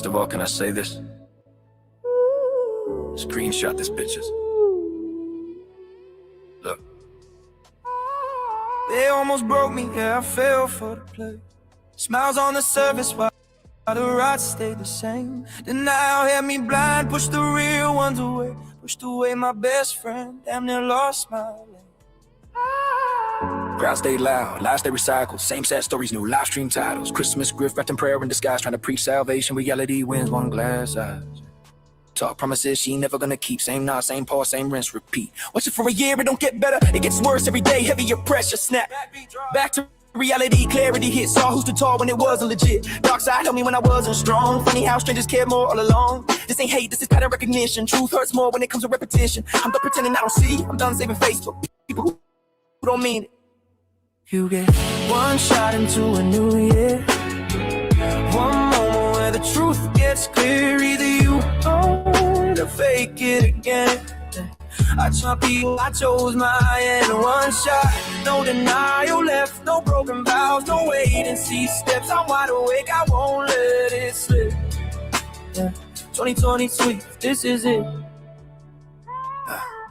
First of all, can I say this? Screenshot this, bitches. Look. They almost broke me, yeah, I fell for the play. Smiles on the surface while the rods stayed the same. Denial had me blind, pushed the real ones away. Pushed away my best friend, damn near lost my lane. Crowd stayed loud, lies they recycled. Same sad stories, new live stream titles. Christmas grift wrapped in prayer in disguise, trying to preach salvation. Reality wins one glass eyes. Talk promises she ain't never gonna keep. Same knot, same pause, same rinse, repeat. Watch it for a year, it don't get better. It gets worse every day, heavier pressure, snap. Back to reality, clarity hit. Saw who stood tall when it wasn't legit. Dark side helped me when I wasn't strong. Funny how strangers care more all along. This ain't hate, this is pattern recognition. Truth hurts more when it comes to repetition. I'm done pretending I don't see. I'm done saving face for people who don't mean it. You get one shot into a new year. One moment where the truth gets clear. Either you own or fake it again. I try people, I chose mine. One shot, no denial left. No broken vows, no wait and see steps. I'm wide awake, I won't let it slip. Yeah. 2020 sweet, this is it.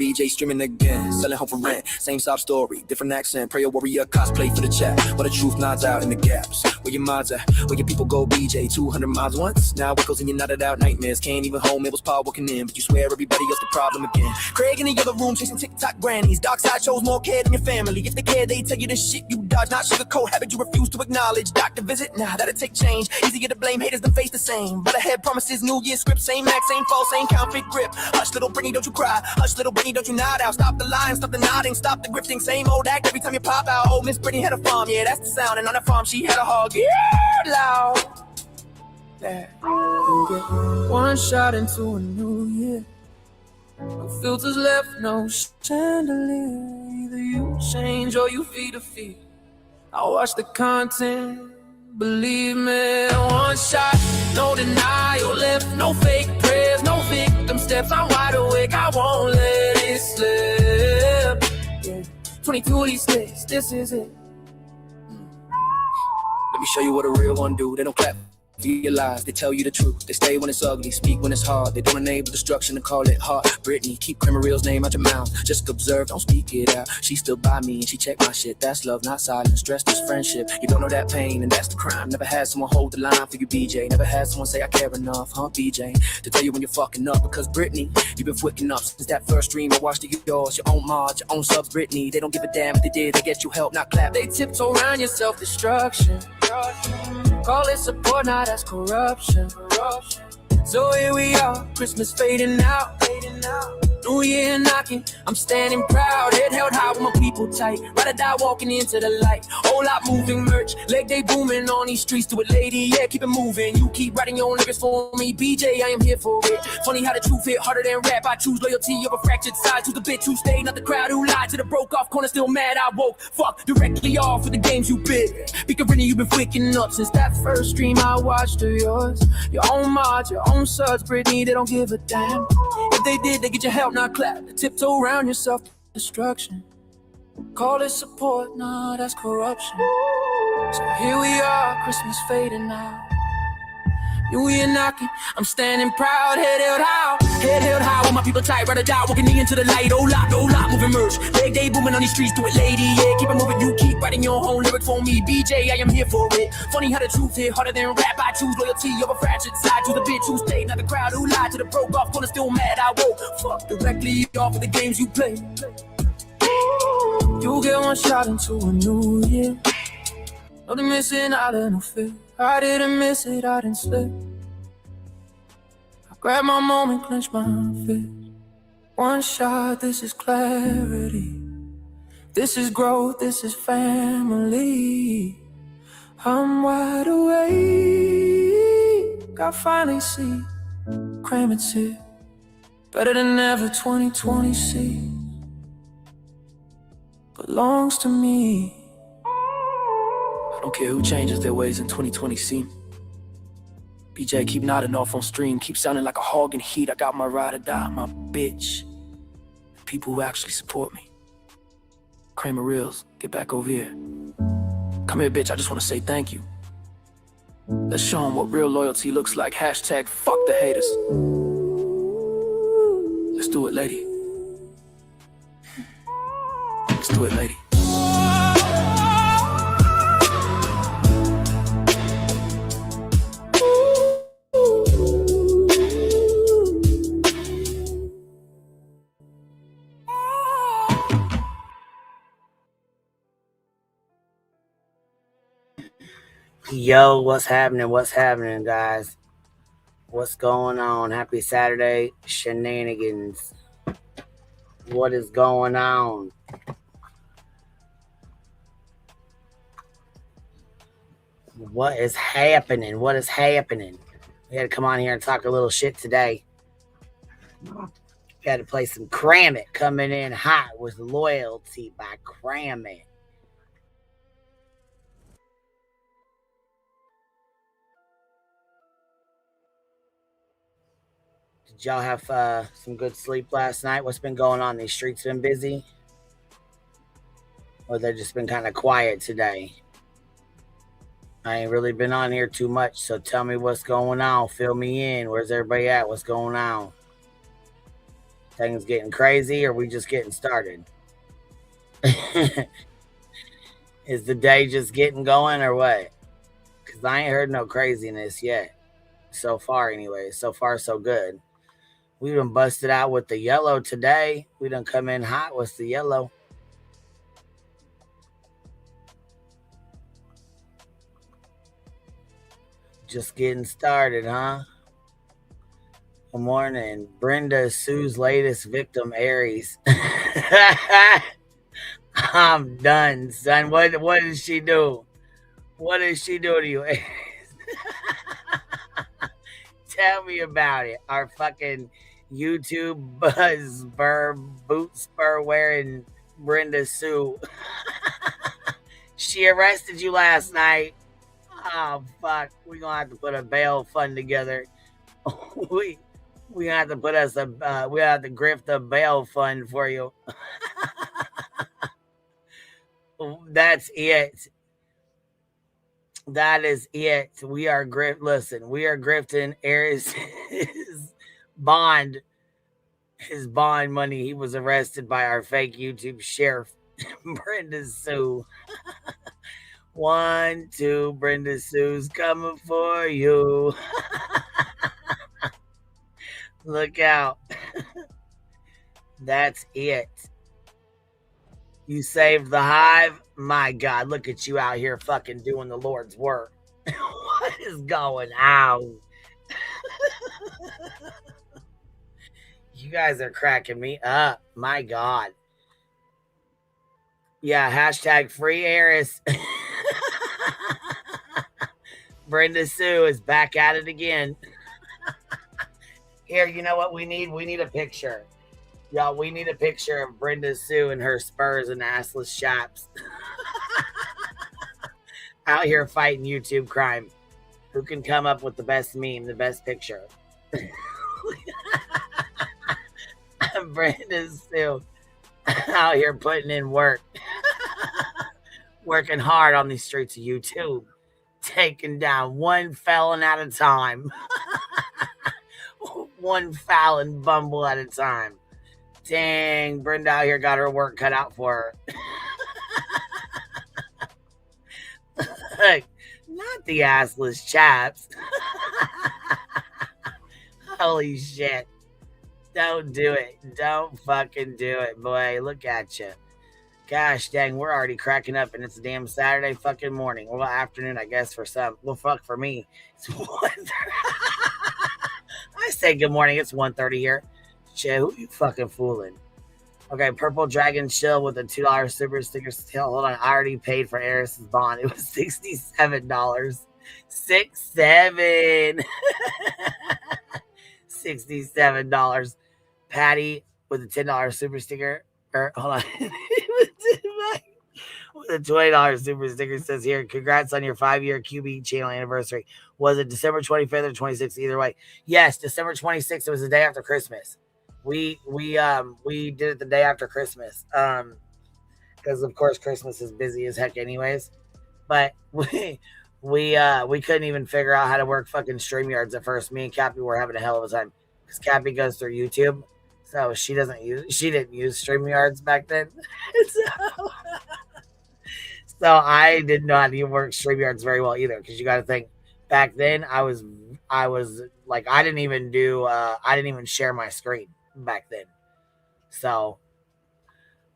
BJ streaming again, selling home for rent. Same sob story, different accent. Prayer warrior cosplay for the chat. But the truth nods out in the gaps. Where your minds at? Where your people go, BJ? 200 miles once. Now it goes and you nodded out nightmares. Can't even hold Mabel's power walking in. But you swear everybody else the problem again. Craig in the other room chasing TikTok grannies. Dark side shows more care than your family. If they care, they tell you the shit you dodge. Not sugarcoat habit you refuse to acknowledge. Doctor visit, nah, that'll take change. Easier to blame haters than face the same. But ahead promises, New Year's script. Same act, same fall, same counterfeit grip. Hush little Britney, don't you cry. Hush little Britney, don't you nod out. Stop the lying, stop the nodding, stop the grifting. Same old act every time you pop out. Old Miss Britney had a farm, yeah, that's the sound. And on that farm she had a hog, yeah, loud. Yeah. You get one shot into a new year. No filters left, no chandelier. Either you change or you feed a fear. I watch the content, believe me. One shot, no denial left. No fake prayers, no victim steps. I'm wide awake, I won't let it slip. Yeah. 2020 stays, this is it. Let me show you what a real one do. They don't clap for your lies, they tell you the truth. They stay when it's ugly, speak when it's hard. They don't enable destruction and call it heart. Brittany, keep Criminal's name out your mouth. Just observe, don't speak it out. She still by me and she check my shit. That's love, not silence. Stress is friendship. You don't know that pain and that's the crime. Never had someone hold the line for you, BJ. Never had someone say I care enough, huh, BJ? To tell you when you're fucking up. Because Brittany, you've been flicking up since that first stream. I watched it, yours, your own mods, your own subs, Brittany. They don't give a damn if they did. They get you help, not clap. They tiptoe around your self-destruction. Call it support, now that's corruption. So here we are, Christmas fading out. New Year knocking, I'm standing proud. Head held high with my people tight. Ride or die walking into the light. Whole lot moving merch, leg day booming on these streets. Do it, lady, yeah, keep it moving. You keep writing your own lyrics for me, BJ, I am here for it. Funny how the truth hit harder than rap. I choose loyalty over fractured sides. Who's the bitch who stayed, not the crowd who lied. To the broke off corner, still mad I woke. Fuck, directly off with the games you bid. Picarini, you've been flicking up since that first stream I watched of yours. Your own mods, your own suds, Brittany, they don't give a damn. If they did, they get your help, not clap. Tiptoe around your self-destruction. Call it support, nah, that's corruption. So here we are, Christmas fading out. New Year knocking, I'm standing proud, head held high with my people tight, ride or die, walking into the light. Oh lot, moving merch, leg day booming on these streets. Do it, lady, yeah, keep it moving. You keep writing your own lyric for me, BJ, I am here for it. Funny how the truth hit harder than rap. I choose loyalty over fractured side. To the bitch who stayed, not the crowd who lied. To the broke off corner, still mad I woke. Fuck, directly off of the games you play. You get one shot into a new year. No, they missing out of no fear. I didn't miss it, I didn't slip. I grabbed my moment, clenched my fist. One shot, this is clarity. This is growth, this is family. I'm wide awake. I finally see. Cram it's here. Better than ever, 2020 see. Belongs to me. I don't care who changes their ways in 2020 scene. BJ keep nodding off on stream, keep sounding like a hog in heat. I got my ride or die, my bitch. People who actually support me. Kramer Reels, get back over here. Come here, bitch, I just want to say thank you. Let's show them what real loyalty looks like. Hashtag fuck the haters. Let's do it, lady. Let's do it, lady. Yo, what's happening? What's happening, guys? What's going on? Happy Saturday, Shenanigans. What is going on? What is happening? What is happening? We had to come on here and talk a little shit today. We had to play some Cram It, coming in hot with Loyalty by Cram It. Did y'all have some good sleep last night? What's been going on? These streets been busy? Or they've just been kind of quiet today? I ain't really been on here too much, so tell me what's going on. Fill me in. Where's everybody at? What's going on? Things getting crazy, or we just getting started? Is the day just getting going, or what? Because I ain't heard no craziness yet. So far, anyway. So far, so good. We done busted out with the yellow today. We done come in hot with the yellow. Just getting started, huh? Good morning. Brenda Sue's latest victim, Aries. I'm done, son. What did she do? What did she do to you, Aries? Tell me about it. Our fucking YouTube buzz spur, boot spur wearing Brenda Sue. She arrested you last night. Oh, fuck. We're going to have to put a bail fund together. we gonna have to put us we have to grift a bail fund for you. That's it. That is it. We are we are grifting Aries his bond money. He was arrested by our fake YouTube sheriff, Brenda Sue. 1, 2, Brenda Sue's coming for you. Look out. That's it. You saved the Hive? My God, look at you out here fucking doing the Lord's work. What is going on? You guys are cracking me up. My God. Yeah, hashtag free Aries. Brenda Sue is back at it again. Here, you know what we need? We need a picture. Y'all, we need a picture of Brenda Sue and her spurs and assless chaps. Out here fighting YouTube crime. Who can come up with the best meme, the best picture? Brenda Sue out here putting in work. Working hard on these streets of YouTube. Taking down one felon at a time. One Fallon bumble at a time. Dang, Brenda out here got her work cut out for her. Look, not the assless chaps. Holy shit. Don't do it. Don't fucking do it, boy. Look at you. Gosh dang, we're already cracking up, and it's a damn Saturday fucking morning. Well, afternoon, I guess, for some. Well, fuck, for me. It's 1:30. I say good morning. It's 1:30 here. Shit, who you fucking fooling? Okay, Purple Dragon Chill with a $2 super sticker. Hold on, I already paid for Aris's bond. It was $67. 67. $67. Patty with a $10 super sticker. Hold on. With a $20 super sticker says here, congrats on your 5-year QB channel anniversary. Was it December 25th or 26th? Either way. Yes, December 26th. It was the day after Christmas. We did it the day after Christmas. Because of course Christmas is busy as heck anyways. But we couldn't even figure out how to work fucking StreamYards at first. Me and Cappy were having a hell of a time because Cappy goes through YouTube, so she didn't use StreamYards back then. So I didn't know how to work StreamYards very well either, because you got to think back then I was like I didn't even share my screen back then. So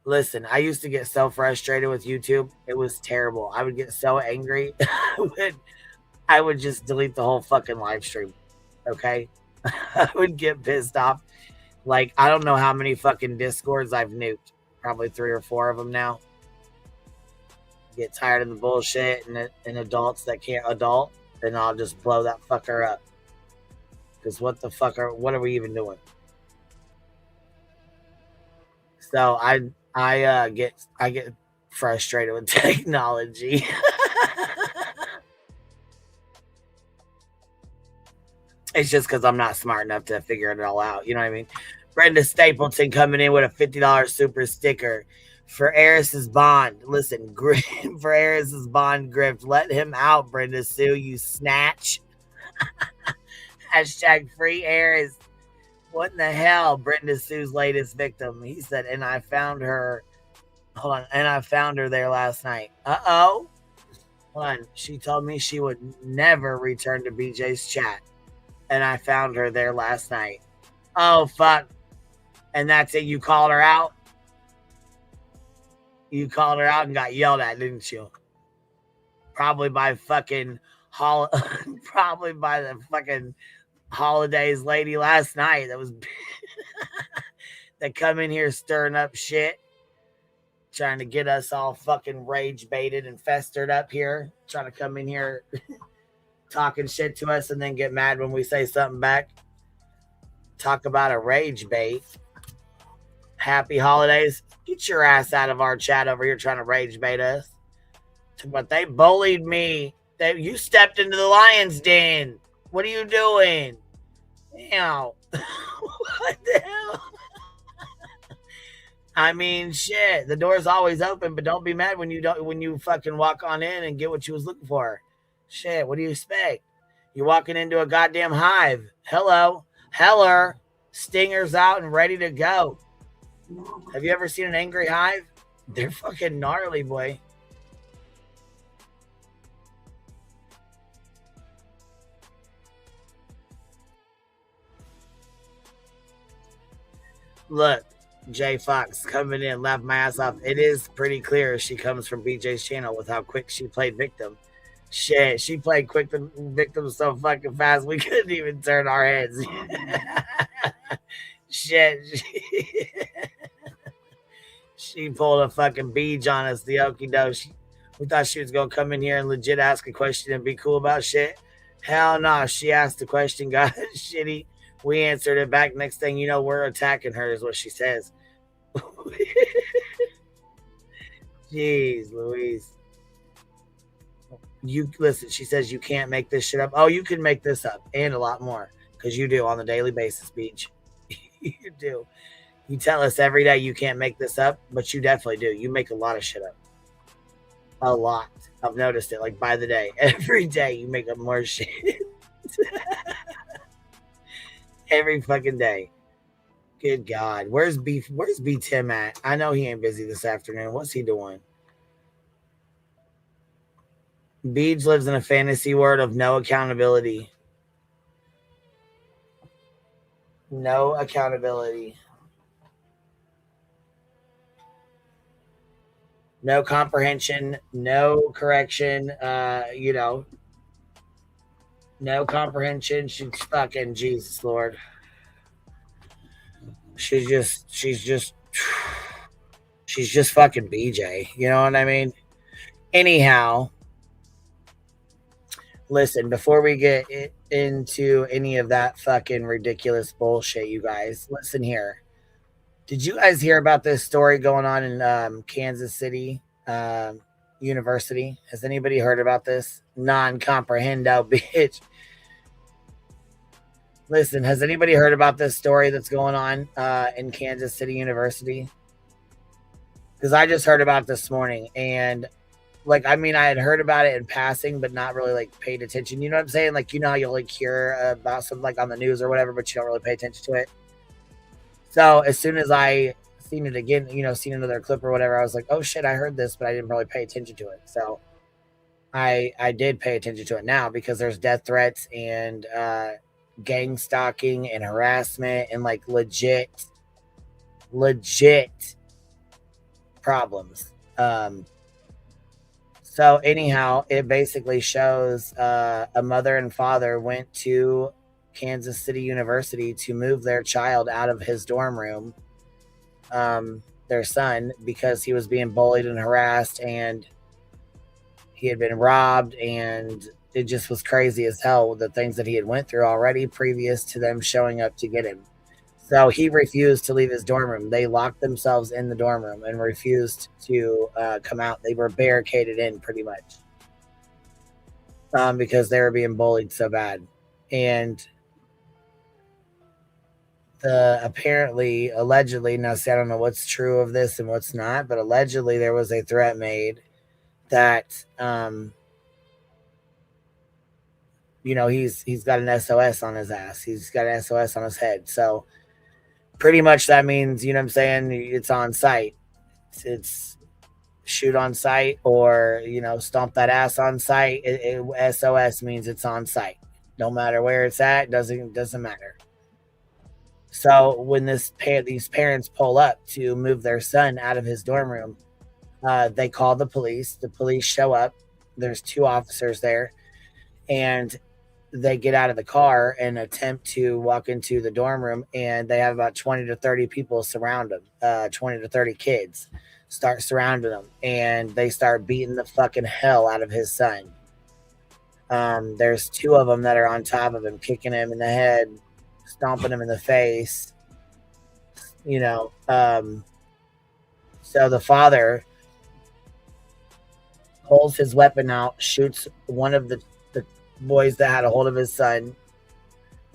listen, I used to get so frustrated with YouTube. It was terrible. I would get so angry when I would just delete the whole fucking live stream. Okay? I would get pissed off. Like, I don't know how many fucking Discords I've nuked. Probably 3 or 4 of them now. Get tired of the bullshit and adults that can't adult, and I'll just blow that fucker up. Because what are we even doing? So I get frustrated with technology. It's just because I'm not smart enough to figure it all out. You know what I mean? Brenda Stapleton coming in with a $50 super sticker for Eris's bond. Listen, for Eris's bond grift. Let him out, Brenda Sue, you snatch. Hashtag free Eris. What in the hell? Brenda Sue's latest victim. He said, and I found her. Hold on. And I found her there last night. Uh-oh. Hold on. She told me she would never return to BJ's chat. And I found her there last night. Oh, fuck. And that's it. You called her out? You called her out and got yelled at, didn't you? Probably by fucking probably by the fucking holidays lady last night that was that come in here stirring up shit, trying to get us all fucking rage baited and festered up here, trying to come in here talking shit to us and then get mad when we say something back. Talk about a rage bait. Happy holidays. Get your ass out of our chat over here trying to rage bait us. But they bullied me. You stepped into the lion's den. What are you doing? Damn. What the hell? I mean, shit. The door's always open, but don't be mad when you fucking walk on in and get what you was looking for. Shit, what do you expect? You're walking into a goddamn hive. Hello. Heller. Stingers out and ready to go. Have you ever seen an angry hive? They're fucking gnarly, boy. Look, Jay Fox coming in, laugh my ass off. It is pretty clear she comes from BJ's channel with how quick she played victim. Shit, she played quick victim so fucking fast we couldn't even turn our heads. Shit. She pulled a fucking beach on us, the okie doke. We thought she was going to come in here and legit ask a question and be cool about shit. Hell no. She asked the question, got shitty. We answered it back. Next thing you know, we're attacking her, is what she says. Jeez, Louise. You listen, she says you can't make this shit up. Oh, you can make this up and a lot more, because you do on a daily basis, Beach. You do. You tell us every day you can't make this up, but you definitely do. You make a lot of shit up. A lot. I've noticed it, like by the day. Every day you make up more shit. Every fucking day. Good God. Where's B Tim at? I know he ain't busy this afternoon. What's he doing? Beej lives in a fantasy world of no accountability. No accountability. No comprehension, no correction, no comprehension. She's fucking Jesus Lord. She's just fucking BJ. You know what I mean? Anyhow, listen, before we get into any of that fucking ridiculous bullshit, you guys, listen here. Did you guys hear about this story going on in Kansas City University? Has anybody heard about this? Non-comprehendo, bitch. Listen, has anybody heard about this story that's going on in Kansas City University? Because I just heard about it this morning. And like, I mean, I had heard about it in passing, but not really like paid attention. You know what I'm saying? Like, you know how you'll like hear about something like on the news or whatever, but you don't really pay attention to it. So as soon as I seen it again, you know, seen another clip or whatever, I was like, oh shit, I heard this, but I didn't really pay attention to it. So I did pay attention to it now because there's death threats and gang stalking and harassment and like legit problems. So anyhow, it basically shows a mother and father went to Kansas City University to move their child out of his dorm room, their son, because he was being bullied and harassed and he had been robbed, and it just was crazy as hell, the things that he had went through already previous to them showing up to get him. So he refused to leave his dorm room. They locked themselves in the dorm room and refused to come out. They were barricaded in pretty much because they were being bullied so bad. And allegedly, now see, I don't know what's true of this and what's not, but allegedly there was a threat made that, you know, he's got an SOS on his ass. He's got an SOS on his head. So pretty much that means, you know what I'm saying, it's on site. It's shoot on site or, you know, stomp that ass on site. SOS means it's on site. No matter where it's at, doesn't matter. So when these parents pull up to move their son out of his dorm room, they call the police. The police show up. There's 2 officers there, and they get out of the car and attempt to walk into the dorm room, and they have about 20 to 30 people surround them. 20 to 30 kids start surrounding them, and they start beating the fucking hell out of his son. There's 2 of them that are on top of him, kicking him in the head, stomping him in the face, you know. So the father pulls his weapon out, shoots one of the boys that had a hold of his son,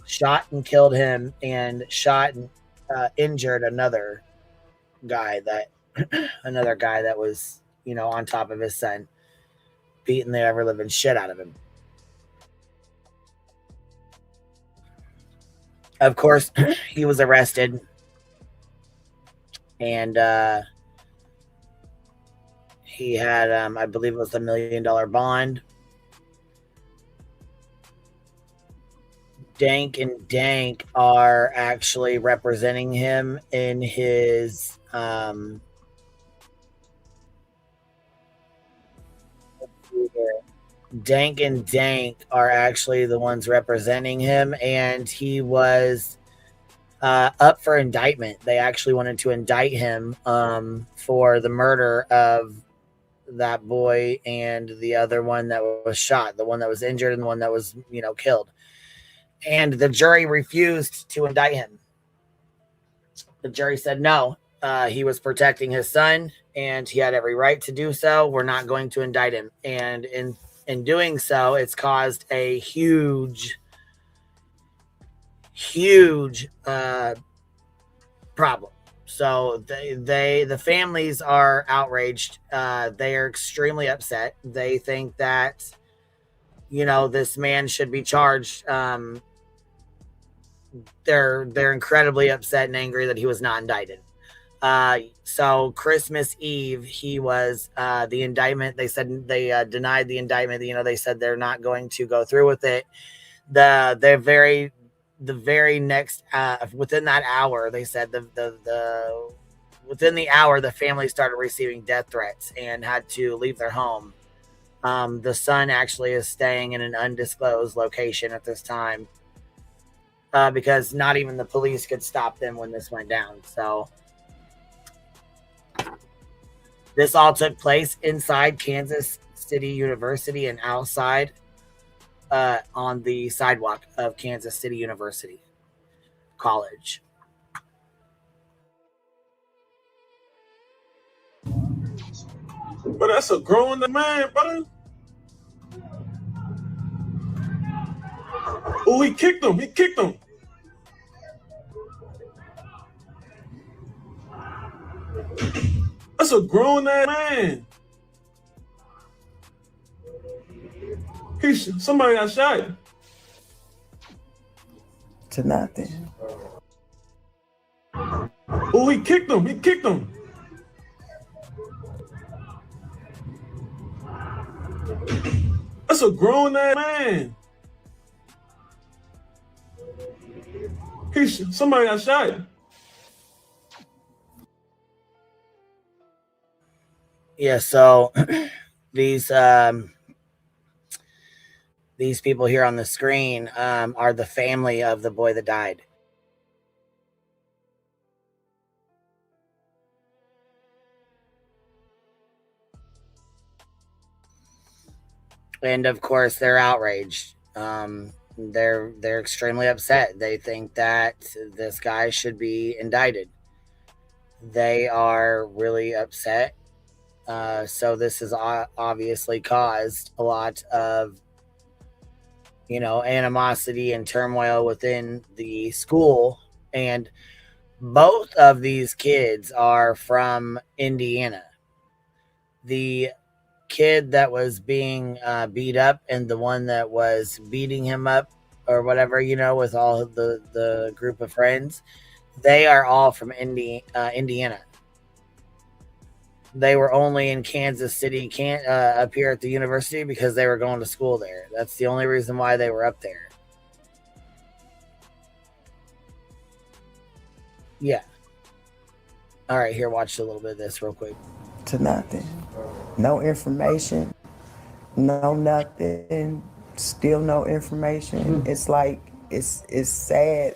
shot and killed him, and shot and injured another guy that was, you know, on top of his son, beating the ever living shit out of him. Of course, he was arrested, and he had, I believe it was $1 million bond. Dank and Dank are actually representing him in his Dank and Dank are actually the ones representing him, and he was up for indictment. They actually wanted to indict him for the murder of that boy and the other one that was shot, the one that was injured and the one that was, you know, killed. And the jury refused to indict him. The jury said no. He was protecting his son, and he had every right to do so. We're not going to indict him. And in doing so, it's caused a huge problem. So the families are outraged. They are extremely upset. They think that, you know, this man should be charged. They're incredibly upset and angry that he was not indicted. So Christmas Eve, he was the indictment. They said they denied the indictment. You know, they said they're not going to go through with it. The very next within that hour, they said within the hour, the family started receiving death threats and had to leave their home. The son actually is staying in an undisclosed location at this time because not even the police could stop them when this went down. So this all took place inside Kansas City University and outside on the sidewalk of Kansas City University College. But that's a grown man, brother. Oh, he kicked him. That's a grown man. Somebody got shot. To nothing. Oh, he kicked him. He kicked him. That's a grown ass man. Somebody got shot. Yeah, so these people here on the screen are the family of the boy that died. And of course, they're outraged. They're extremely upset. They think that this guy should be indicted. They are really upset. So this has obviously caused a lot of, animosity and turmoil within the school. And both of these kids are from Indiana. The kid that was being beat up and the one that was beating him up or whatever, with all the group of friends, they are all from Indiana. They were only in Kansas City, up here at the university because they were going to school there. That's the only reason why they were up there. Yeah. All right, here, watch a little bit of this real quick. To nothing. No information. No nothing. Still no information. It's like, it's sad.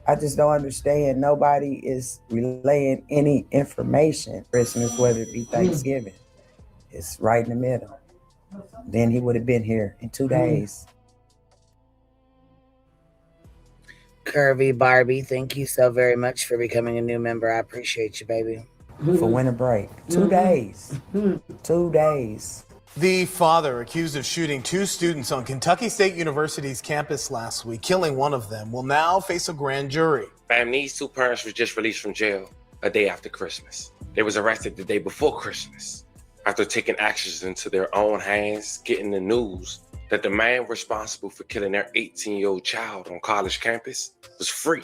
I just don't understand. Nobody is relaying any information. Christmas, whether it be Thanksgiving, it's right in the middle. Then he would have been here in 2 days. Curvy Barbie, thank you so very much for becoming a new member. I appreciate you, baby. For winter break. 2 days. 2 days. The father accused of shooting 2 students on Kentucky State University's campus last week, killing one of them, will now face a grand jury. Fam, these 2 parents were just released from jail a day after Christmas. They was arrested the day before Christmas after taking actions into their own hands, getting the news that the man responsible for killing their 18-year-old child on college campus was free.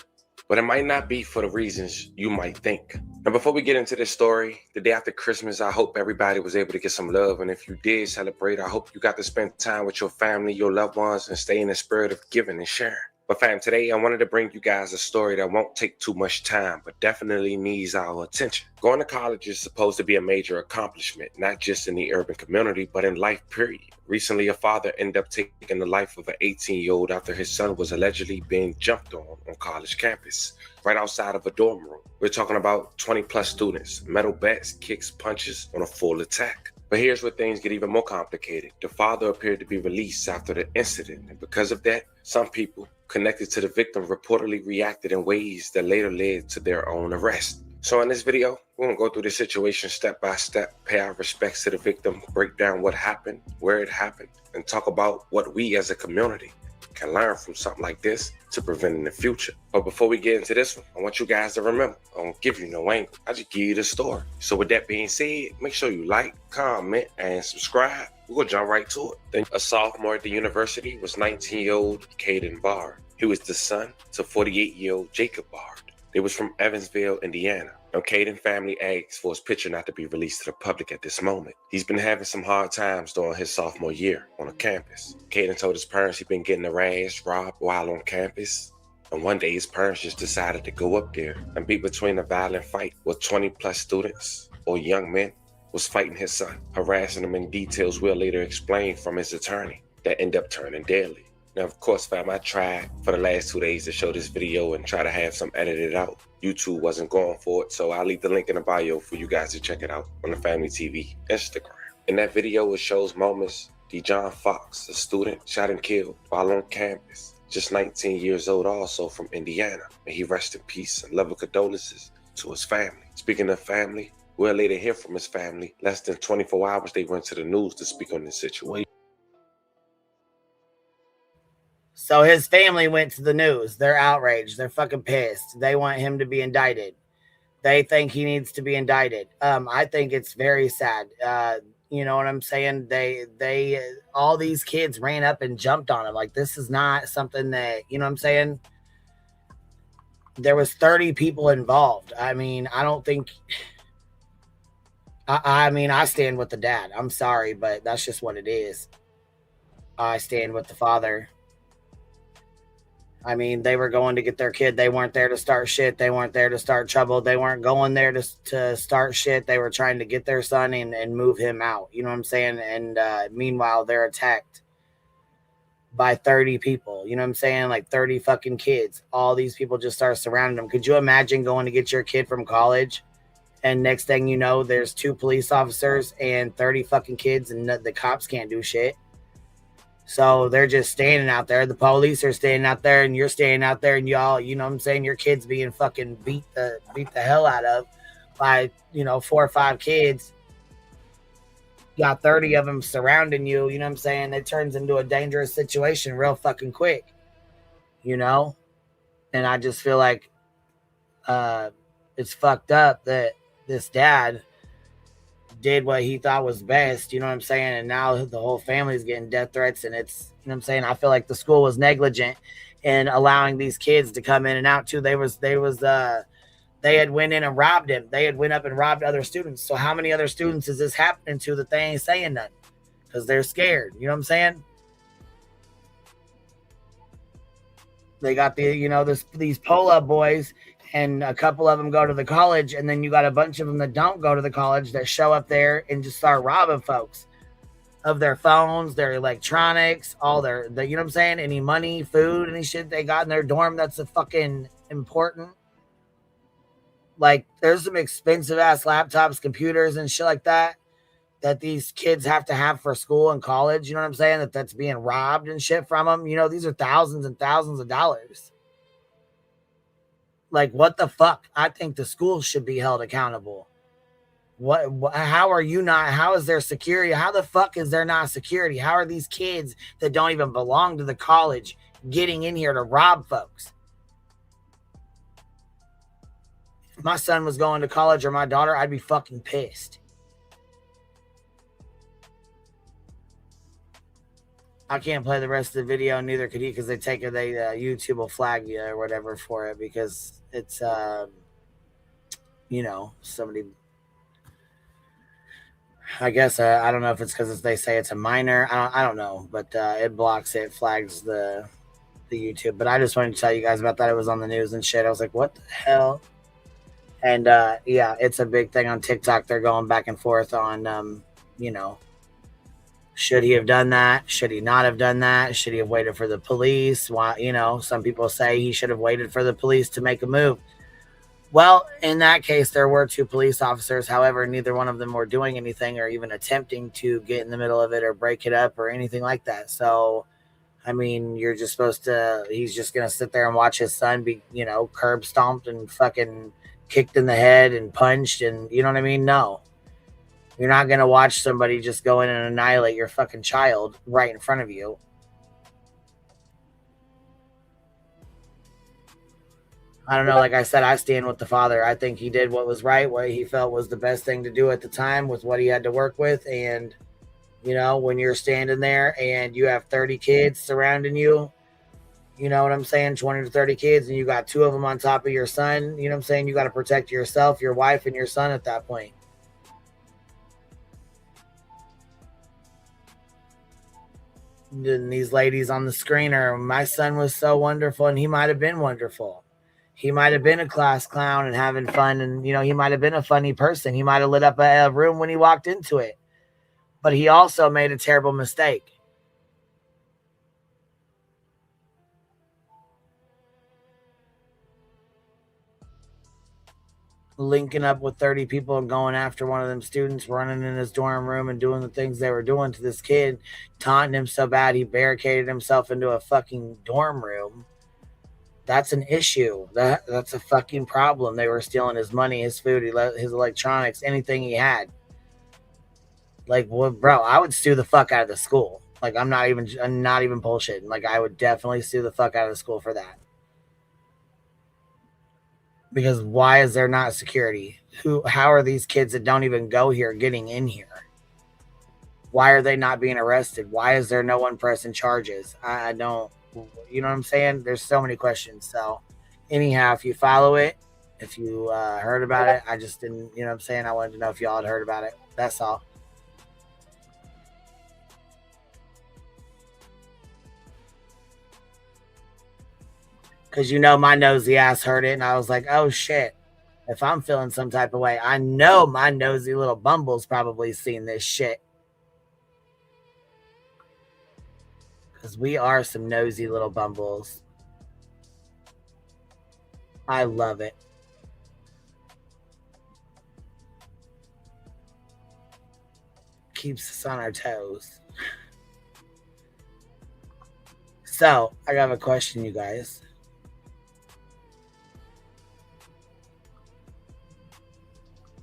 But it might not be for the reasons you might think. Now, before we get into this story, the day after Christmas, I hope everybody was able to get some love. And if you did celebrate, I hope you got to spend time with your family, your loved ones, and stay in the spirit of giving and sharing. But fam, today I wanted to bring you guys a story that won't take too much time, but definitely needs our attention. Going to college is supposed to be a major accomplishment, not just in the urban community, but in life, period. Recently, a father ended up taking the life of an 18-year-old after his son was allegedly being jumped on college campus, right outside of a dorm room. We're talking about 20 plus students, metal bats, kicks, punches on a full attack. But here's where things get even more complicated. The father appeared to be released after the incident, and because of that, some people connected to the victim reportedly reacted in ways that later led to their own arrest. So in this video, we're gonna go through the situation step by step, pay our respects to the victim, break down what happened, where it happened, and talk about what we as a community can learn from something like this to prevent in the future. But before we get into this one, I want you guys to remember, I don't give you no angle. I just give you the story. So with that being said, make sure you like, comment, and subscribe. We're gonna jump right to it. Then a sophomore at the university was 19-year-old Caden Bard. He was the son to 48-year-old Jacob Bard. They was from Evansville, Indiana. Now, Caden family asked for his picture not to be released to the public at this moment. He's been having some hard times during his sophomore year on a campus. Caden told his parents he'd been getting harassed, robbed while on campus. And one day his parents just decided to go up there and be between a violent fight with 20 plus students or young men was fighting his son, harassing him in details we'll later explain from his attorney that ended up turning deadly. Now, of course, fam, I tried for the last 2 days to show this video and try to have some edited out. YouTube wasn't going for it, so I'll leave the link in the bio for you guys to check it out on the Family TV Instagram. In that video, it shows moments Dejon Fox, a student, shot and killed while on campus, just 19 years old, also from Indiana. May he rest in peace and love and condolences to his family. Speaking of family, we'll later hear from his family. Less than 24 hours, they went to the news to speak on this situation. So his family went to the news. They're outraged. They're fucking pissed. They want him to be indicted. They think he needs to be indicted. I think it's very sad. You know what I'm saying? All these kids ran up and jumped on him. Like, this is not something that, you know what I'm saying? There was 30 people involved. I mean, I don't think, I mean, I stand with the dad. I'm sorry, but that's just what it is. I stand with the father. I mean, they were going to get their kid. They weren't there to start shit. They weren't there to start trouble. They weren't going there to start shit. They were trying to get their son and move him out. You know what I'm saying? And meanwhile, they're attacked by 30 people. You know what I'm saying? Like 30 fucking kids. All these people just start surrounding them. Could you imagine going to get your kid from college? And next thing you know, there's 2 police officers and 30 fucking kids, and the cops can't do shit. So they're just standing out there. The police are standing out there, and you're standing out there, and y'all, you know what I'm saying? Your kid's being fucking beat the hell out of by, 4 or 5 kids. Got 30 of them surrounding you, you know what I'm saying? It turns into a dangerous situation real fucking quick, And I just feel like it's fucked up that this dad did what he thought was best, you know what I'm saying? And now the whole family's getting death threats, and it's, you know what I'm saying? I feel like the school was negligent in allowing these kids to come in and out too. They had went in and robbed him. They had went up and robbed other students. So how many other students is this happening to that they ain't saying nothing? Because they're scared, you know what I'm saying? They got these pull-up boys, and a couple of them go to the college, and then you got a bunch of them that don't go to the college that show up there and just start robbing folks of their phones, their electronics, all their you know what I'm saying? Any money, food, any shit they got in their dorm that's a fucking important. Like, there's some expensive ass laptops, computers, and shit like that these kids have to have for school and college. You know what I'm saying? That's being robbed and shit from them. These are thousands and thousands of dollars. Like, what the fuck? I think the schools should be held accountable. How is there security? How the fuck is there not security? How are these kids that don't even belong to the college getting in here to rob folks? If my son was going to college or my daughter, I'd be fucking pissed. I can't play the rest of the video, neither could he, because YouTube will flag you or whatever for it, because it's somebody, I guess, I don't know if it's because they say it's a minor, I don't know, but it blocks it, flags the YouTube. But I just wanted to tell you guys about that. It was on the news and shit. I was like, what the hell? And yeah, it's a big thing on TikTok. They're going back and forth on should he have done that? Should he not have done that? Should he have waited for the police? Why, some people say he should have waited for the police to make a move. Well, in that case, there were 2 police officers. However, neither one of them were doing anything or even attempting to get in the middle of it or break it up or anything like that. So, I mean, he's just going to sit there and watch his son be, curb stomped and fucking kicked in the head and punched, and you know what I mean? No. You're not going to watch somebody just go in and annihilate your fucking child right in front of you. I don't know. Like I said, I stand with the father. I think he did what was right, what he felt was the best thing to do at the time with what he had to work with. And, when you're standing there and you have 30 kids surrounding you, you know what I'm saying? 20 to 30 kids, and you got 2 of them on top of your son. You know what I'm saying? You got to protect yourself, your wife, and your son at that point. And these ladies on the screen are, my son was so wonderful, and he might have been wonderful. He might have been a class clown and having fun, and he might have been a funny person. He might have lit up a room when he walked into it. But he also made a terrible mistake. Linking up with 30 people and going after one of them students, running in his dorm room and doing the things they were doing to this kid, taunting him so bad he barricaded himself into a fucking dorm room. That's an issue. That's a fucking problem. They were stealing his money, his food, his electronics, anything he had. Like, well, bro, I would sue the fuck out of the school. Like, I'm not even bullshitting. Like, I would definitely sue the fuck out of the school for that. Because why is there not security? How are these kids that don't even go here getting in here? Why are they not being arrested? Why is there no one pressing charges? I don't, you know what I'm saying? There's so many questions. So anyhow, if you follow it, if you heard about it, I just didn't, you know what I'm saying? I wanted to know if y'all had heard about it. That's all. Because you know my nosy ass heard it, and I was like, oh shit. If I'm feeling some type of way, I know my nosy little bumble's probably seen this shit. Because we are some nosy little bumbles. I love it. Keeps us on our toes. So, I got a question, you guys.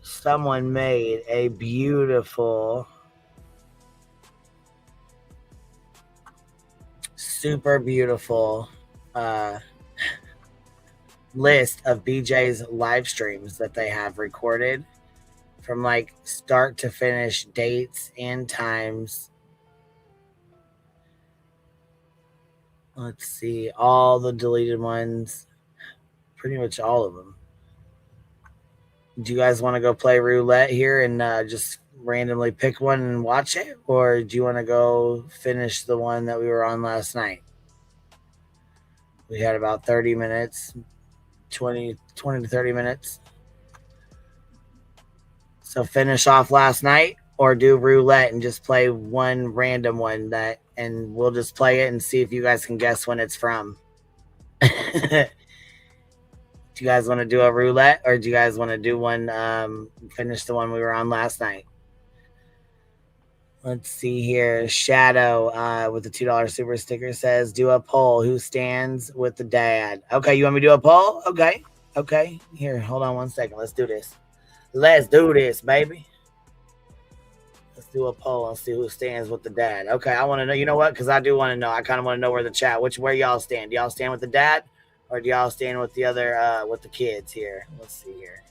Someone made a beautiful, super beautiful list of BJ's live streams that they have recorded from like start to finish, dates and times. Let's see, all the deleted ones, pretty much all of them. Do you guys want to go play roulette here and just randomly pick one and watch it? Or do you want to go finish the one that we were on last night? We had about 30 minutes, 20 to 30 minutes. So finish off last night or do roulette and just play one random one and we'll just play it and see if you guys can guess when it's from. Do you guys want to do a roulette or do you guys want to do one, finish the one we were on last night? Let's see here. Shadow with the $2 super sticker says, do a poll. Who stands with the dad? Okay, you want me to do a poll? Okay. Okay. Here, hold on 1 second. Let's do this. Let's do this, baby. Let's do a poll and see who stands with the dad. Okay, I want to know. You know what? Because I do want to know. I kind of want to know where the chat, where y'all stand. Do y'all stand with the dad? Or do y'all stand with the other, with the kids here? Let's see here.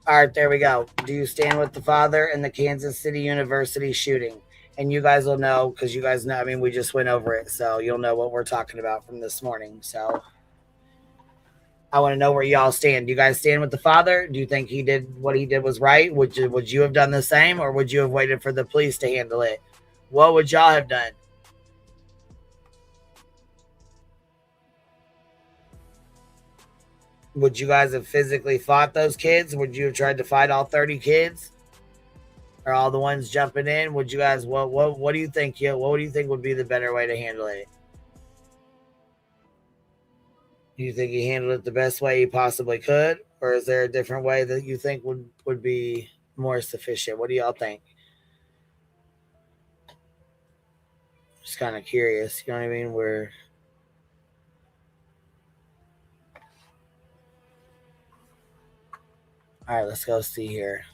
All right, there we go. Do you stand with the father in the Kansas City University shooting? And you guys will know, because you guys know, I mean, we just went over it, so you'll know what we're talking about from this morning. So I want to know where y'all stand. Do you guys stand with the father? Do you think he did what he did was right? Would you have done the same, or would you have waited for the police to handle it? What would y'all have done? Would you guys have physically fought those kids? Would you have tried to fight all 30 kids? Or all the ones jumping in? Would you guys, what do you think? Yeah, what do you think would be the better way to handle it? Do you think he handled it the best way he possibly could? Or is there a different way that you think would be more sufficient? What do y'all think? Just kind of curious, you know what I mean? All right, let's go see here.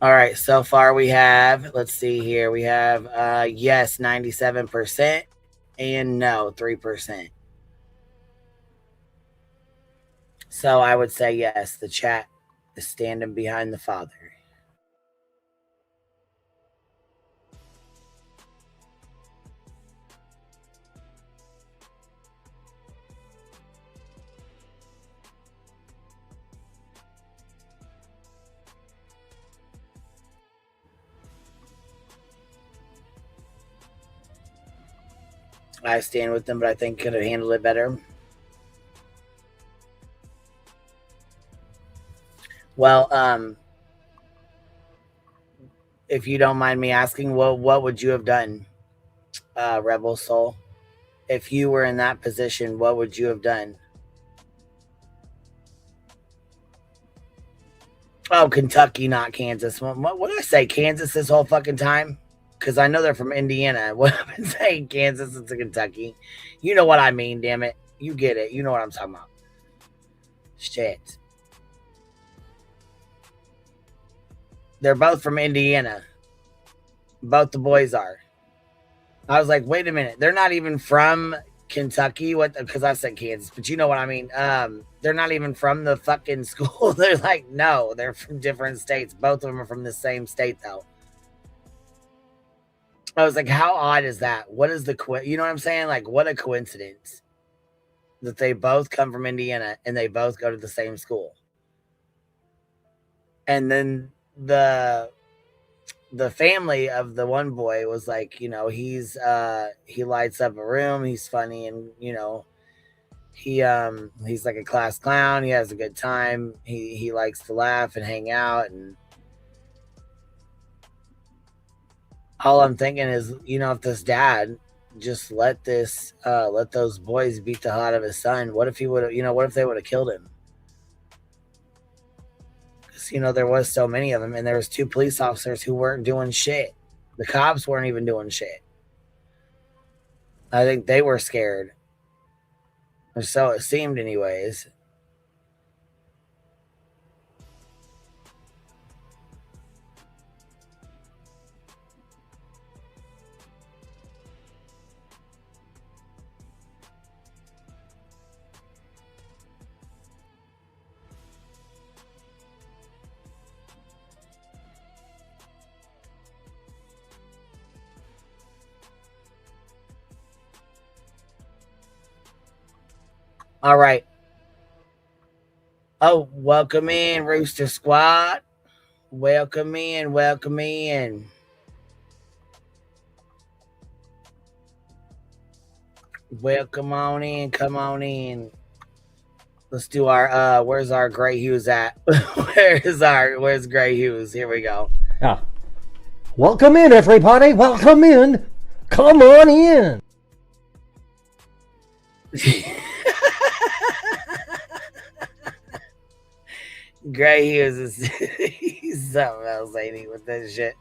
All right, so far we have, let's see here, we have yes, 97%, and no, 3%. So I would say yes, the chat is standing behind the father. I stand with them, but I think could have handled it better. Well, if you don't mind me asking, what would you have done, Rebel Soul? If you were in that position, what would you have done? Oh, Kentucky, not Kansas. What did I say? Kansas this whole fucking time? Because I know they're from Indiana. What I've been saying, Kansas into Kentucky. You know what I mean, damn it. You get it. You know what I'm talking about. Shit. They're both from Indiana. Both the boys are. I was like, wait a minute. They're not even from Kentucky. What? Because I said Kansas, but you know what I mean. They're not even from the fucking school. They're like, no, they're from different states. Both of them are from the same state, though. I was like, how odd is that? What is the you know what I'm saying? Like, what a coincidence that they both come from Indiana and they both go to the same school. And then the family of the one boy was like, you know, he lights up a room, he's funny, and you know, he's like a class clown, he has a good time, he likes to laugh and hang out, and all I'm thinking is, you know, if this dad just let those boys beat the hell out of his son, what if he would have, you know, what if they would have killed him? You know, there was so many of them, and there was 2 police officers who weren't doing shit. The cops weren't even doing shit. I think they were scared, or so it seemed anyways. All right. Oh, welcome in, Rooster Squad. Welcome in, welcome in. Welcome on in, come on in. Let's do our where's our Gray Hughes at? Where's Gray Hughes? Here we go. Yeah. Welcome in, everybody. Welcome in. Come on in. Gray Hughes is he's something else, ain't he, with this shit.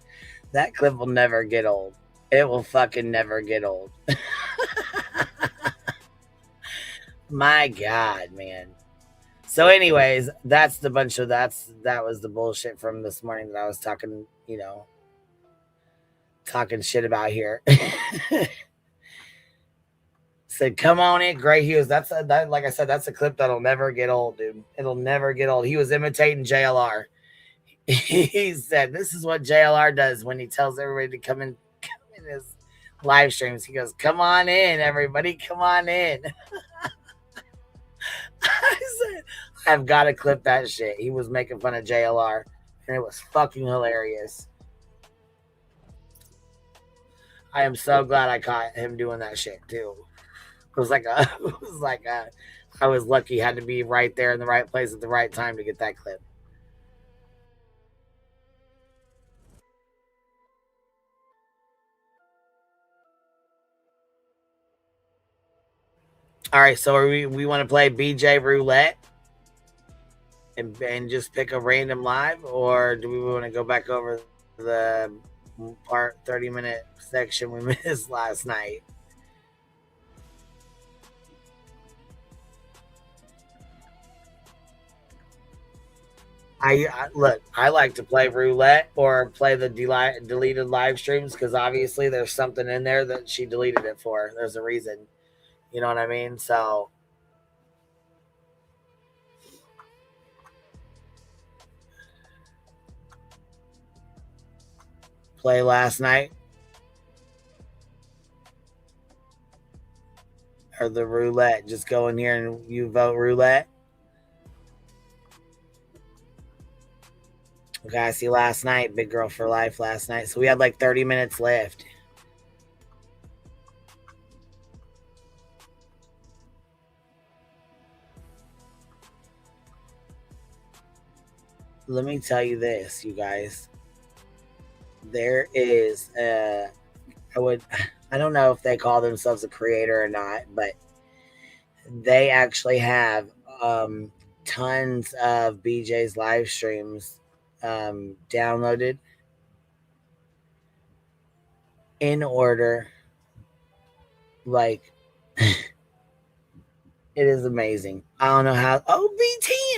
That clip will never get old. It will fucking never get old. My God, man. So anyways, that's the bunch of that was the bullshit from this morning that I was talking, you know, talking shit about here. Said, come on in, Gray Hughes. That, like I said, that's a clip that'll never get old, dude. It'll never get old. He was imitating JLR. He said, this is what JLR does when he tells everybody to come in his live streams. He goes, come on in, everybody. Come on in. I said, I've got to clip that shit. He was making fun of JLR, and it was fucking hilarious. I am so glad I caught him doing that shit, too. I was lucky, had to be right there in the right place at the right time to get that clip. All right, so we want to play BJ Roulette and just pick a random live, or do we want to go back over the part 30-minute section we missed last night? I like to play roulette or play the deleted live streams, because obviously there's something in there that she deleted it for. There's a reason. You know what I mean? So play last night or the roulette. Just go in here and you vote roulette. Okay, I see last night, Big Girl for Life last night. So we had like 30 minutes left. Let me tell you this, you guys. There is I don't know if they call themselves a creator or not, but they actually have tons of BJ's live streams downloaded in order. Like, it is amazing. I don't know how. Oh,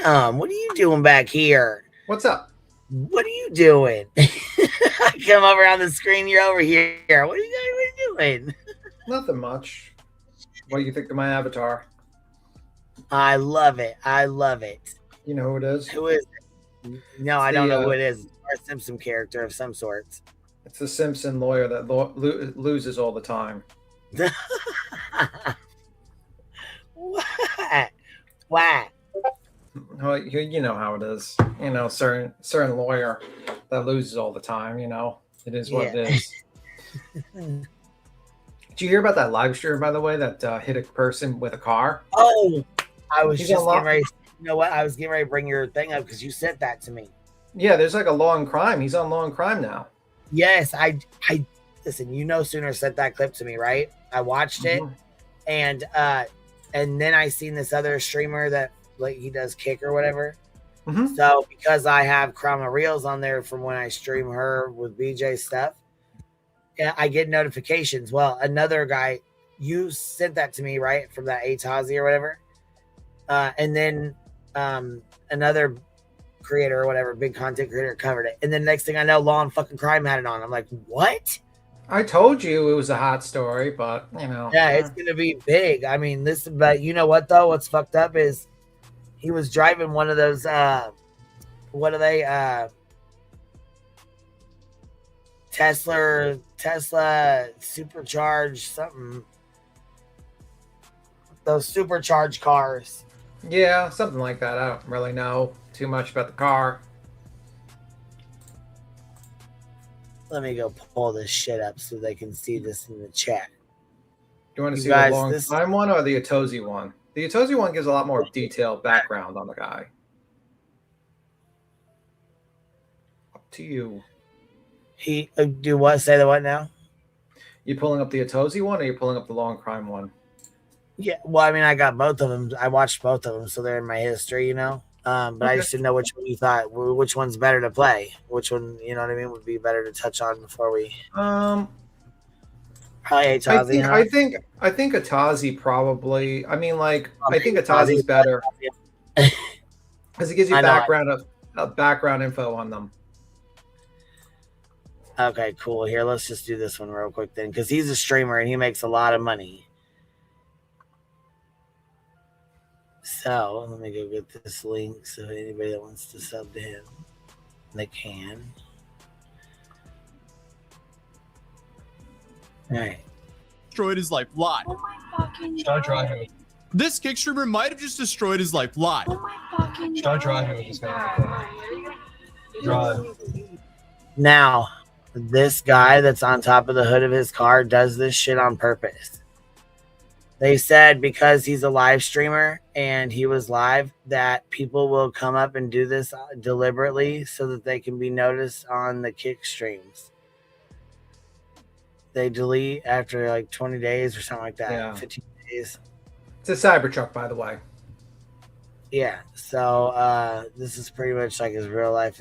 BTM, what are you doing back here? What's up? What are you doing? I come over on the screen. You're over here. What are you doing? Nothing much. What do you think of my avatar? I love it. I love it. You know who it is? Who is it? No, I don't know who it is. A Simpson character of some sort. It's the Simpson lawyer that loses all the time. What? Why? Well, you know how it is. You know, certain lawyer that loses all the time. You know, it is what it is. Did you hear about that live stream, by the way, that hit a person with a car? Oh, I was just getting ready. You know what? I was getting ready to bring your thing up because you sent that to me. Yeah, there's like a law and crime. He's on law and crime now. Yes, I listen. You know, Sooner sent that clip to me, right? I watched it, and then I seen this other streamer that, like, he does kick or whatever. So because I have Krama Reels on there from when I stream her with BJ stuff, I get notifications. Well, another guy, you sent that to me, right, from that Atazi or whatever, and then another creator or whatever, big content creator, covered it, and then next thing I know, Law and fucking Crime had it on. I'm like, what? I told you it was a hot story, but you know, yeah, it's gonna be big. I mean, but you know what though? What's fucked up is he was driving one of those. What are they? Tesla supercharged something. Those supercharged cars. Yeah, something like that. I don't really know too much about the car. Let me go pull this shit up so they can see this in the chat. Do you want to see the long time one or the Atozi one? The Atozi one gives a lot more detailed background on the guy. Up to you. He do what? Say the what now? You pulling up the Atozi one, or you pulling up the Law and Crime one? Yeah, well, I mean, I got both of them. I watched both of them, so they're in my history, you know. But I just didn't know which one you thought, which one's better to play, which one, you know what I mean, would be better to touch on before we. Probably Atazi. I think Atazi probably. I mean, like, I think Atazi's better because it gives you background info on them. Okay, cool. Here, let's just do this one real quick then, because he's a streamer and he makes a lot of money. So let me go get this link so anybody that wants to sub to him, they can. All right. Destroyed his life live. Oh my fucking Start God. driving. This kick streamer might have just destroyed his life live. Oh my fucking Start God. driving with this guy. Drive. Now, this guy that's on top of the hood of his car does this shit on purpose. They said because he's a live streamer and he was live that people will come up and do this deliberately so that they can be noticed on the kick streams. They delete after like 20 days or something like that. Yeah. 15 days. It's a Cybertruck, by the way. Yeah. So this is pretty much like as real life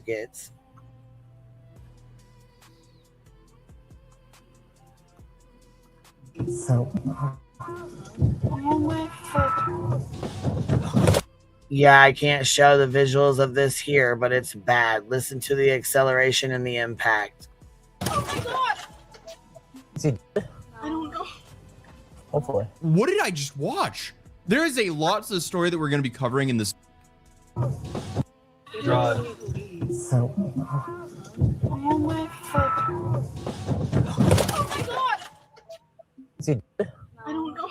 gets. Oh my fucking. Yeah, I can't show the visuals of this here, but it's bad. Listen to the acceleration and the impact. Oh my God. Is he I don't know. Hopefully. What did I just watch? There is a lot to the story that we're going to be covering in this. Drive. Oh my fucking. Oh my God. Is he I don't know.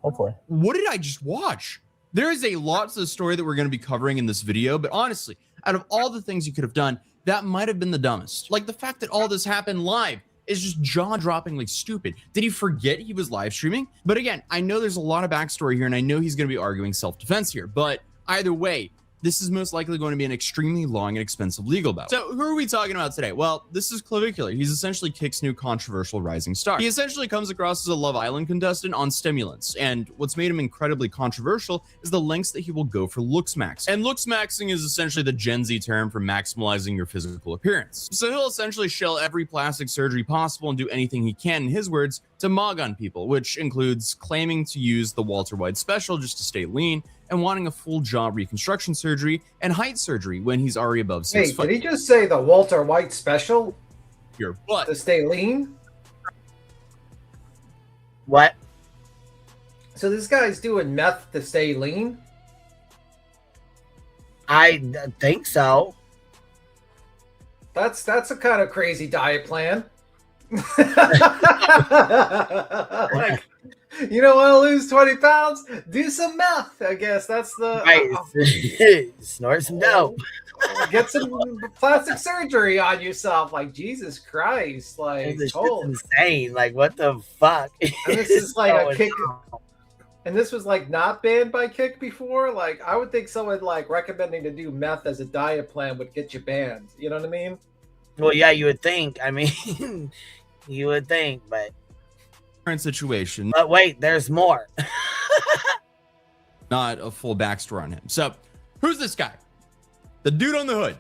Hopefully. What did I just watch? There is a lot to the story that we're going to be covering in this video, but honestly, out of all the things you could have done, that might have been the dumbest. Like the fact that all this happened live is just jaw-droppingly stupid. Did he forget he was live streaming? But again, I know there's a lot of backstory here, and I know he's going to be arguing self-defense here, but either way, this is most likely going to be an extremely long and expensive legal battle. So who are we talking about today? Well, this is Clavicular. He's essentially Kick's new controversial rising star. He essentially comes across as a Love Island contestant on stimulants, and what's made him incredibly controversial is the lengths that he will go for looks maxing. And looks maxing is essentially the Gen Z term for maximizing your physical appearance. So he'll essentially shell every plastic surgery possible and do anything he can, in his words, to mug on people, which includes claiming to use the Walter White special just to stay lean, and wanting a full jaw reconstruction surgery and height surgery when he's already above 6 Hey, foot. did he just say the Walter White special Your butt. to stay lean? What? So this guy's doing meth to stay lean? I think so. That's a kind of crazy diet plan. Like, you don't want to lose 20 pounds? Do some meth. I guess that's the Right. Snort some dope. get some plastic surgery on yourself. Like Jesus Christ! Like This oh. shit's insane. Like, what the fuck? And this is like a going kick. on? And this was like not banned by Kick before. Like I would think someone like recommending to do meth as a diet plan would get you banned. You know what I mean? Well, yeah, you would think. I mean, you would think, but Current situation, wait, there's more. not a full backstory on him. So, who's this guy? The dude on the hood.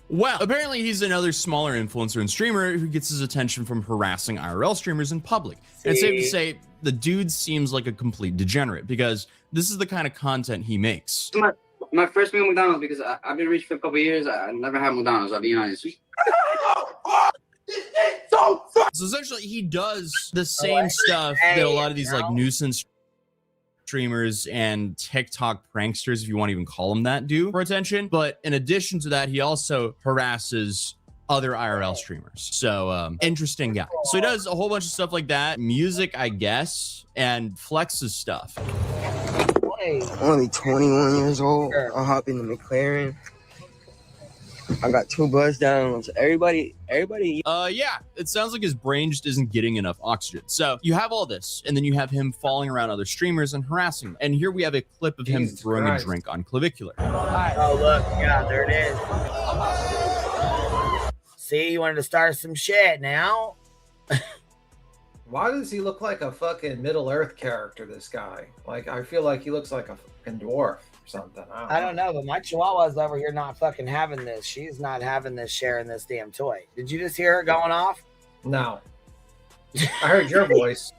Well, apparently he's another smaller influencer and streamer who gets his attention from harassing IRL streamers in public. And it's safe to say the dude seems like a complete degenerate because this is the kind of content he makes. My first meal at McDonald's because I've been rich for a couple of years. I never had McDonald's, I'll be honest. So essentially he does the same stuff that a lot of these like nuisance streamers and TikTok pranksters, if you want to even call them that, do for attention. But in addition to that, he also harasses other IRL streamers. So interesting guy. So he does a whole bunch of stuff like that, music, I guess, and flexes stuff. Only 21 years old. I'll hop in the McLaren. I got 2 buzz downs. Everybody. Yeah, it sounds like his brain just isn't getting enough oxygen. So you have all this, and then you have him falling around other streamers and harassing them. And here we have a clip of him throwing a drink on Clavicular. Oh, look. Yeah, there it is. See, you wanted to start some shit now. Why does he look like a fucking Middle Earth character? This guy. Like I feel like he looks like a fucking dwarf or something. I don't know, but my Chihuahua's over here not fucking having this. She's not having this, sharing this damn toy. Did you just hear her going off? No. I heard your voice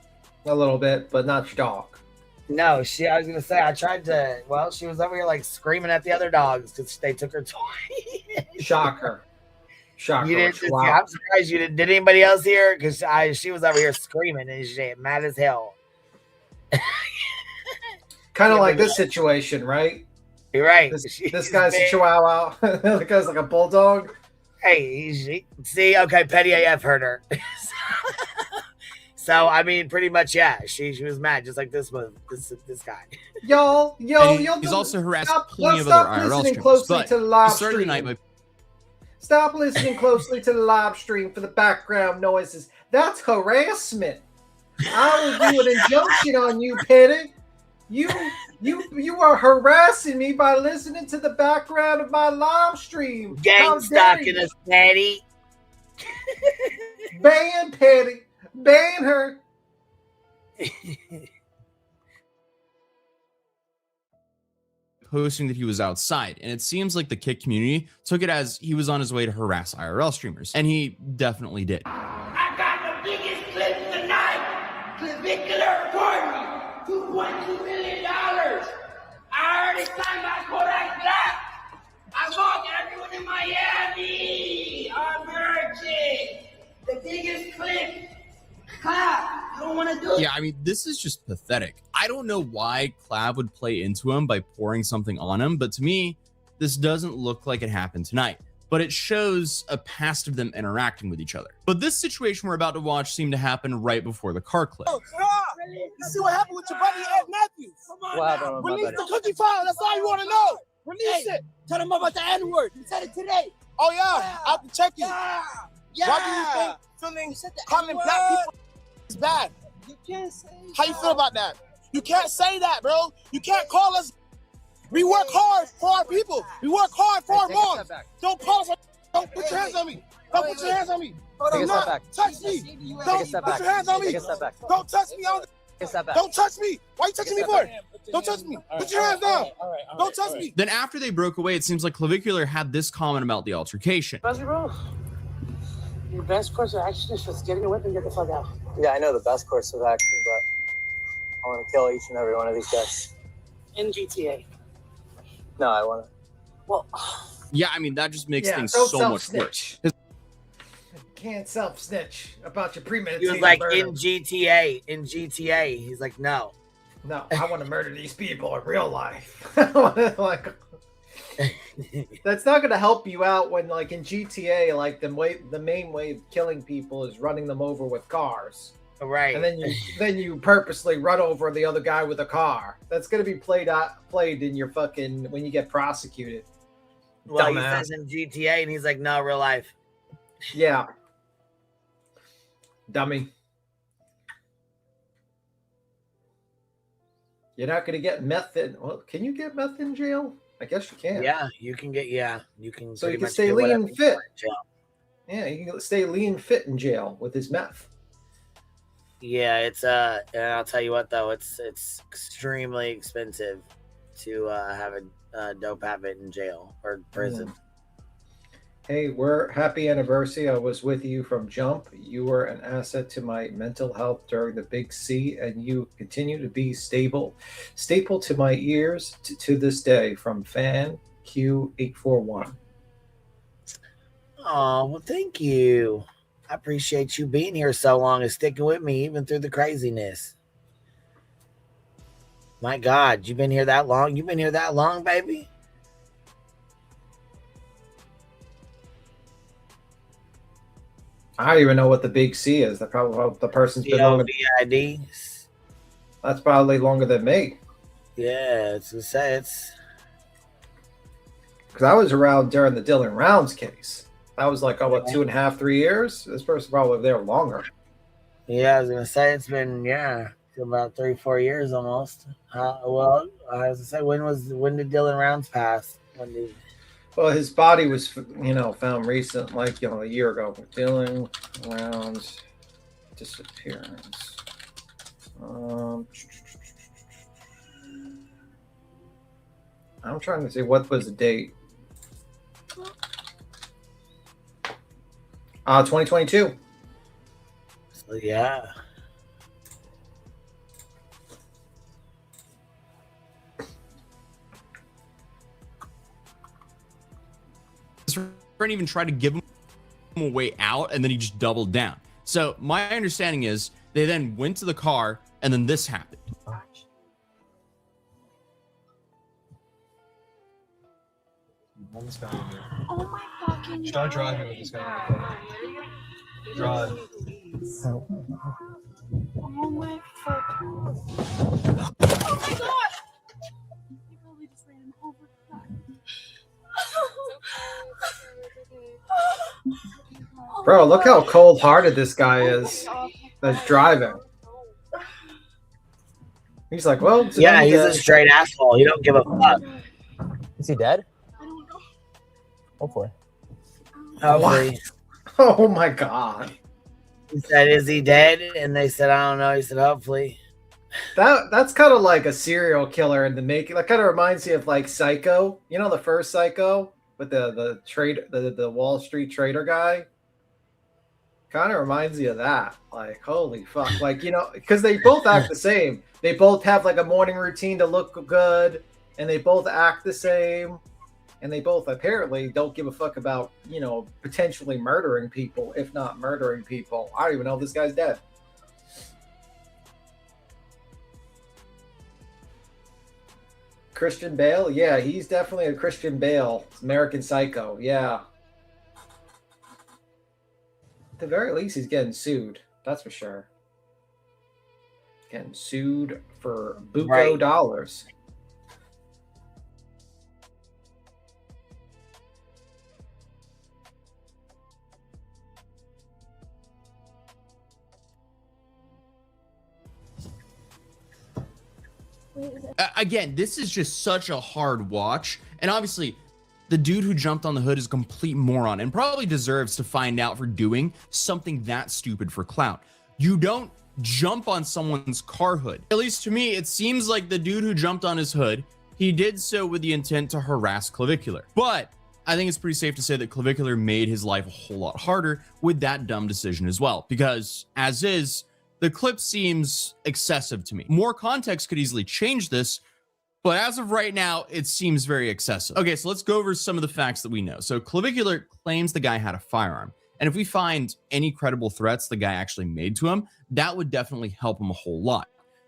a little bit, but not your dog. No, I was gonna say I tried to. Well, she was over here like screaming at the other dogs because they took her toy. Shocker. Shocker. You didn't. Wow. I'm surprised you didn't. Did anybody else hear? Because she was over here screaming and shit, mad as hell. Kind of like this situation, right? You're right. This guy's a chihuahua. The guy's like a bulldog. Hey, see, okay, Petty AF heard her. So I mean, pretty much, yeah. She was mad, just like this guy. Yo, he's also harassed plenty of other IRL listening streamers. closely But to the live he started the stream. night by Stop listening closely to the live stream for the background noises. That's harassment. I will do an injunction on you, Petty. You are harassing me by listening to the background of my live stream. Gang stalking us, Petty. Ban Petty. Ban her. posting that he was outside, and it seems like the Kick community took it as he was on his way to harass IRL streamers, and he definitely did. I got the biggest clip tonight. Clavicular artery, $2.2 million. I already signed my Kodak Black. I want everyone in Miami. I'm virgin. The biggest clip. Clap. You don't want to do it. Yeah, I mean, this is just pathetic. I don't know why Clav would play into him by pouring something on him, but to me, this doesn't look like it happened tonight. But it shows a past of them interacting with each other. But this situation we're about to watch seemed to happen right before the car clip. You see what happened with your buddy Ed Matthews? Release the cookie file. That's all you want to know. Release it. Tell him about the N-word. You said it today. Oh, yeah. I have to check you. Why do you think calling black people is bad? You can't say How you feel about that? You can't say that, bro. You can't call us. We work hard for our people. We work hard for our moms. Don't call us. Don't put your hands on me. Don't put your hands on me. Do not touch me. Don't put your hands on me. Don't touch me. Don't touch me. Why are you touching me for? Don't touch me. Put your hands down. Don't touch me. Then after they broke away, it seems like Clavicular had this comment about the altercation. bro. Your best course of action is just getting a whip and get the fuck out. Yeah, I know the best course of action, but I want to kill each and every one of these guys. In GTA. No, I want to. Well, Yeah, I mean, that just makes things don't so much worse. Can't self-snitch about your premeditated He was like, murder. in GTA. He's like, no. No, I want to murder these people in real life. I wanna, like, that's not going to help you out when, like, in GTA, like, the main way of killing people is running them over with cars. Right. And then you purposely run over the other guy with a car. That's going to be played in your fucking when you get prosecuted. Well, he Dumbass. says in GTA, and he's like, no, real life. Yeah. Dummy. You're not going to get meth in. Well, can you get meth in jail? I guess you can. Yeah, you can get. Yeah, you can. So you pretty can much stay get lean whatever and you fit. want in jail. Yeah, you can stay lean and fit in jail with his meth. Yeah, it's and I'll tell you what though, it's extremely expensive to have a dope habit in jail or prison. Hey, we're happy anniversary. I was with you from jump. You were an asset to my mental health during the big C, and you continue to be staple to my ears to this day. From fan Q841. Oh, well, thank you. I appreciate you being here so long and sticking with me even through the craziness. My God, you've been here that long? You've been here that long, baby? I don't even know what the big C is. That probably the person's been longer. COVID. That's probably longer than me. Yeah, it's Because I was around during the Dylan Rounds case. That was like, 2.5, 3 years? This person probably there longer. Yeah, I was gonna say it's been about 3-4 years almost. Well, I was gonna say when did Dylan Rounds pass? Well, his body was, found recent, like, a year ago. Dylan Rounds disappearance. I'm trying to see what was the date. 2022. So yeah. This friend even tried to give him a way out, and then he just doubled down. So my understanding is they then went to the car, and then this happened. Oh my fucking Start God. driving with this guy. Drive. Oh my fuck. Oh my God! You probably just ran him over. Bro, look how cold-hearted this guy is that's driving. He's like, well, yeah, he's a straight asshole. He don't give a fuck. Is he dead? I don't know. Hopefully. Hopefully. Oh my God. He said, "Is he dead?" And they said, "I don't know." He said, "Hopefully." That's kind of like a serial killer in the making. That kind of reminds me of like Psycho. You know the first Psycho with the Wall Street trader guy. Kind of reminds you of that. Like, holy fuck! Like, you know, because they both act the same. They both have like a morning routine to look good, and they both act the same, and they both apparently don't give a fuck about, you know, potentially murdering people, if not murdering people. I don't even know if this guy's dead. Christian Bale? Yeah, he's definitely a Christian Bale. American Psycho, yeah. At the very least, he's getting sued. That's for sure. Getting sued for buco dollars. Again, this is just such a hard watch, and obviously the dude who jumped on the hood is a complete moron and probably deserves to find out for doing something that stupid for clout. You don't jump on someone's car hood. At least to me, it seems like the dude who jumped on his hood, he did so with the intent to harass Clavicular. But I think it's pretty safe to say that Clavicular made his life a whole lot harder with that dumb decision as well, because as is, the clip seems excessive to me. More context could easily change this, but as of right now, it seems very excessive. Okay, so let's go over some of the facts that we know. So Clavicular claims the guy had a firearm, and if we find any credible threats the guy actually made to him, that would definitely help him a whole lot,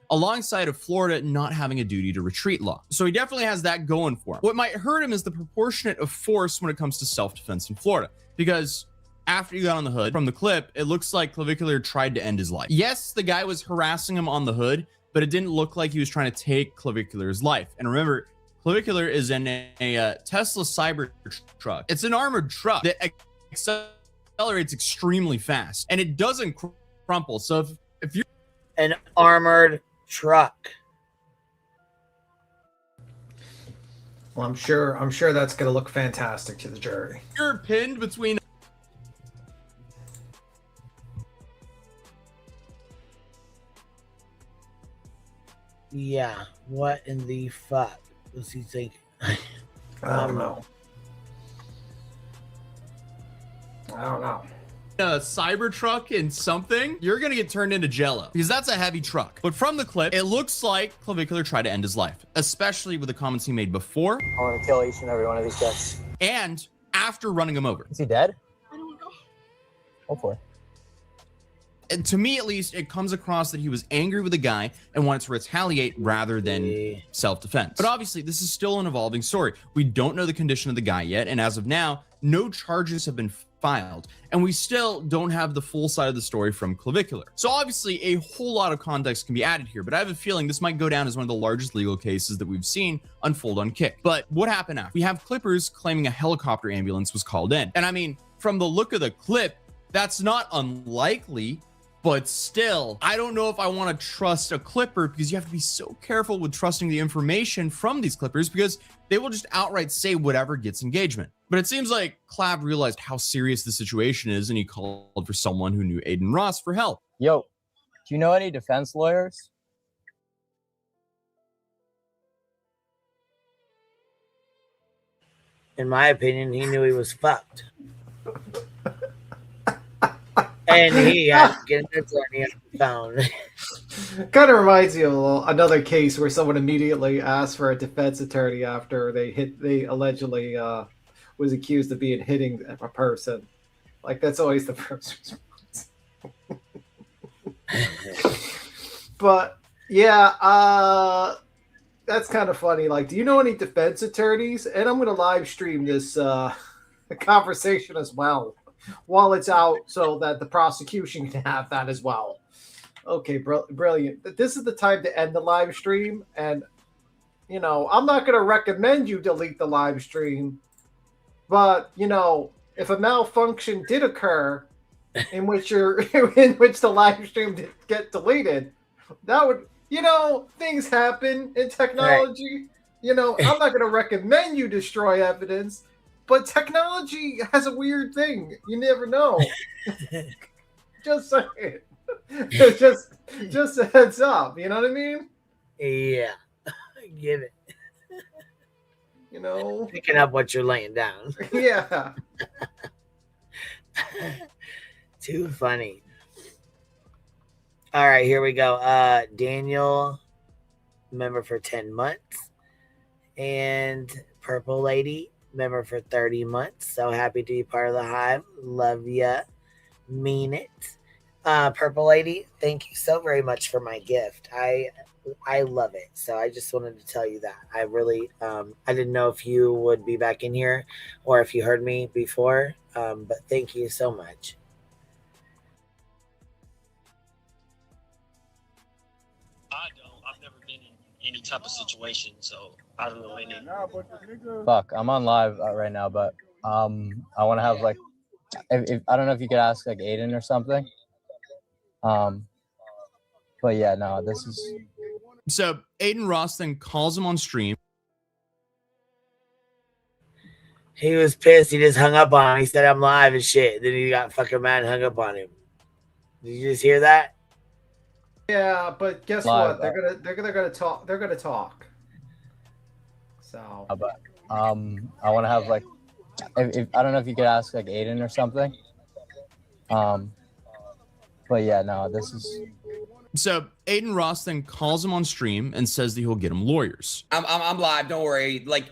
alongside of Florida not having a duty to retreat law. So he definitely has that going for him. What might hurt him is the proportionate of force when it comes to self-defense in Florida, because after you got on the hood from the clip, it looks like Clavicular tried to end his life. Yes, the guy was harassing him on the hood, but it didn't look like he was trying to take Clavicular's life. And remember, Clavicular is in a Tesla Cyber truck. It's an armored truck that accelerates extremely fast, and it doesn't crumple. So if you're an armored truck, well, I'm sure that's gonna look fantastic to the jury. You're pinned between. yeah, what in the fuck was he thinking? I don't know. A Cybertruck and something, you're gonna get turned into jello, because that's a heavy truck. But from the clip, it looks like Clavicular tried to end his life, especially with the comments he made before. I want to kill each and every one of these guys. And after running him over. Is he dead? I don't know. Hopefully. And to me, at least, it comes across that he was angry with the guy and wanted to retaliate rather than self-defense. But obviously, this is still an evolving story. We don't know the condition of the guy yet, and as of now, no charges have been filed, and we still don't have the full side of the story from Clavicular. So obviously, a whole lot of context can be added here, but I have a feeling this might go down as one of the largest legal cases that we've seen unfold on Kick. But what happened after? We have clippers claiming a helicopter ambulance was called in. And I mean, from the look of the clip, that's not unlikely. But still, I don't know if I want to trust a clipper, because you have to be so careful with trusting the information from these clippers, because they will just outright say whatever gets engagement. But it seems like Clav realized how serious the situation is, and he called for someone who knew Aiden Ross for help. Yo, do you know any defense lawyers? In my opinion, he knew he was fucked. And he had to get an attorney on the phone. Kind of reminds me of another case where someone immediately asked for a defense attorney after they allegedly was accused of hitting a person. Like that's always the first response. But yeah, that's kind of funny. Like, do you know any defense attorneys? And I'm going to live stream this conversation as well while it's out so that the prosecution can have that as well. Okay, brilliant. This is the time to end the live stream. And, you know, I'm not going to recommend you delete the live stream. But, you know, if a malfunction did occur in which the live stream did get deleted, that would, you know, things happen in technology. Right. You know, I'm not going to recommend you destroy evidence, but technology has a weird thing. You never know. Just saying. just a heads up. You know what I mean? Yeah. I get it. You know? Picking up what you're laying down. Yeah. Too funny. All right, here we go. Daniel, member for 10 months. And Purple Lady, member for 30 months. So happy to be part of the Hive. Love ya. Mean it. Purple Lady, thank you so very much for my gift. I love it. So I just wanted to tell you that. I really, I didn't know if you would be back in here or if you heard me before, but thank you so much. I've never been in any type of situation, so I don't know any. Fuck, I'm on live right now, but I want to have like, if I don't know if you could ask like Aiden or something. But yeah, no, this is. So Aiden Ross then calls him on stream. He was pissed. He just hung up on him. He said, I'm live and shit. Then he got fucking mad and hung up on him. Did you just hear that? Yeah, but guess live, what? They're gonna talk. They're gonna talk. So. But I want to have like, if I don't know if you could ask like Aiden or something. But yeah, no, this is. So Aiden Ross then calls him on stream and says that he'll get him lawyers. I'm live. Don't worry. Like,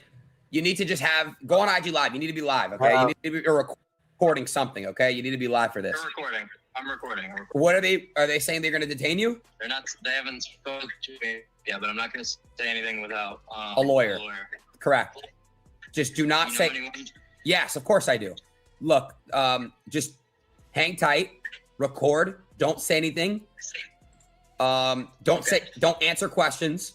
you need to just go on IG Live. You need to be live, okay? You need to be recording something, okay? You need to be live for this. I'm recording. What are they? Are they saying they're going to detain you? They're not. They haven't spoken to me. Yeah, but I'm not going to say anything without a lawyer. Correct. Just do not say. Anyone? Yes, of course I do. Look, just hang tight. Record. Don't say anything. Don't answer questions.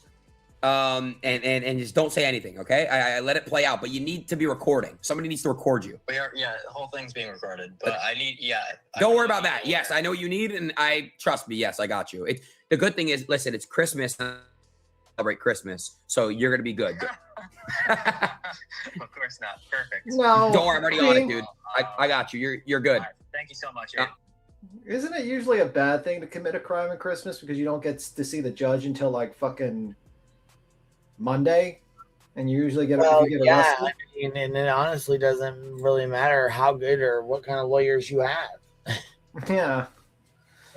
And just don't say anything, okay? I let it play out, but you need to be recording. Somebody needs to record you. The whole thing's being recorded, but I need, Don't worry about that. Yes, I know what you need, and trust me, yes, I got you. The good thing is, listen, it's Christmas. Celebrate Christmas, so you're gonna be good. Of course not. Perfect. No. Don't worry, I'm already on it, dude. I got you. You're good. Right, thank you so much. Isn't it usually a bad thing to commit a crime at Christmas because you don't get to see the judge until like fucking Monday, and you usually get arrested? I mean, and it honestly doesn't really matter how good or what kind of lawyers you have. Yeah.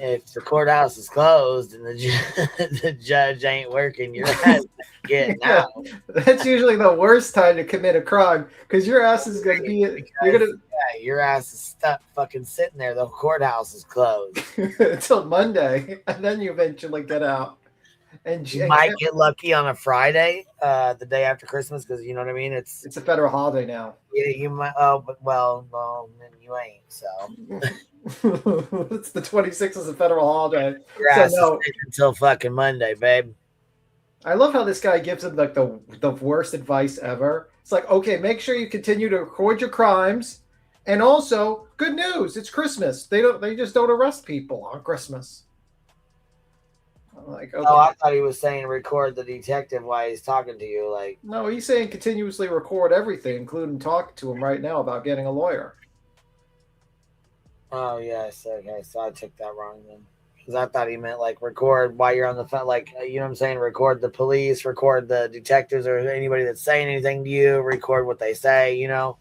If the courthouse is closed and the judge ain't working, your ass getting out. That's usually the worst time to commit a crime because your ass is gonna be. Your ass is stuck fucking sitting there. The courthouse is closed until Monday, and then you eventually get out. And you might get lucky on a Friday, the day after Christmas, because you know what I mean. It's a federal holiday now. Yeah, you might. Oh, but no, then you ain't. So it's the 26th is a federal holiday. Your ass is until fucking Monday, babe. I love how this guy gives him like the worst advice ever. It's like, okay, make sure you continue to record your crimes, and also good news, it's Christmas. They just don't arrest people on Christmas. Like, okay. Oh, I thought he was saying record the detective while he's talking to you. Like, no, he's saying continuously record everything, including talking to him right now about getting a lawyer. Oh yes, okay. So I took that wrong then, because I thought he meant like record while you're on the phone. Like, you know what I'm saying? Record the police, record the detectives, or anybody that's saying anything to you. Record what they say. You know,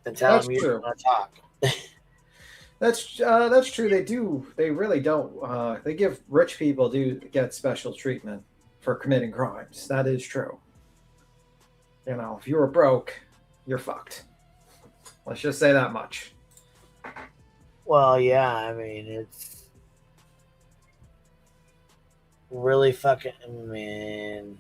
and tell them you don't want to talk. That's true. They do. They really don't. They give rich people do get special treatment for committing crimes. That is true. You know, if you were broke, you're fucked. Let's just say that much. Well, yeah, I mean, it's really fucking, man.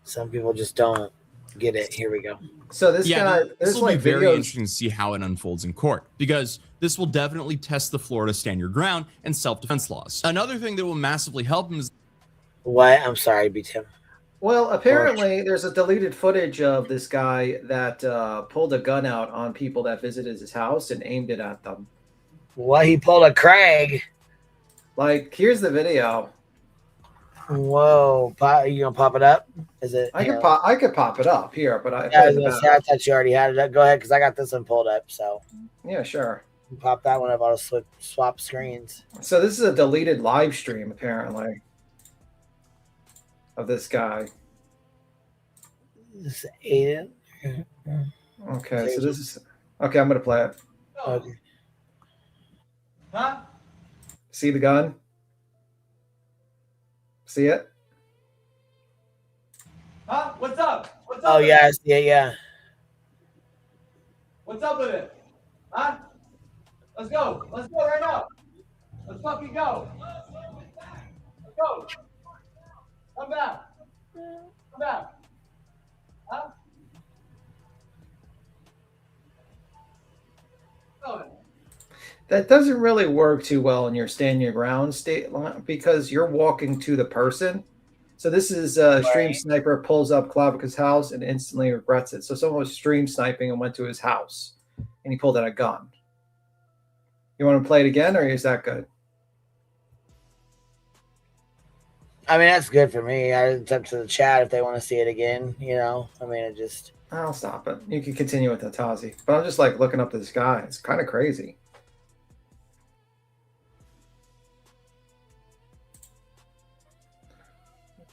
Some people just don't get it. Here we go. So this Yeah, guy, this there's will like be very videos. interesting to see how it unfolds in court, because this will definitely test the Florida stand your ground and self-defense laws. Another thing that will massively help him is What? I'm sorry, B-Tim. Well, apparently there's a deleted footage of this guy that pulled a gun out on people that visited his house and aimed it at them. What? He pulled a Craig? Like, here's the video. Whoa! You gonna pop it up? Is it? I could pop it up here, but I thought you already had it up. Go ahead, because I got this one pulled up. So yeah, sure. Pop that one up. I'll swap screens. So this is a deleted live stream, apparently, of this guy. This is Aiden. Okay, so this is okay. I'm gonna play it. Okay. Huh? See the gun? See it? Huh? What's up? What's Oh yes, yeah. What's up with it? Huh? Let's go. Let's go right now. Let's fucking go. Let's go. Come back. Come back. Huh? Go. That doesn't really work too well in your stand your ground state because you're walking to the person. So this is stream sniper pulls up Klavika's house and instantly regrets it. So someone was stream sniping and went to his house and he pulled out a gun. You want to play it again, or is that good? I mean, that's good for me. It's up to the chat if they want to see it again. You know, I mean, it just. I'll stop it. You can continue with the Tazi, but I'm just like looking up this guy. It's kind of crazy.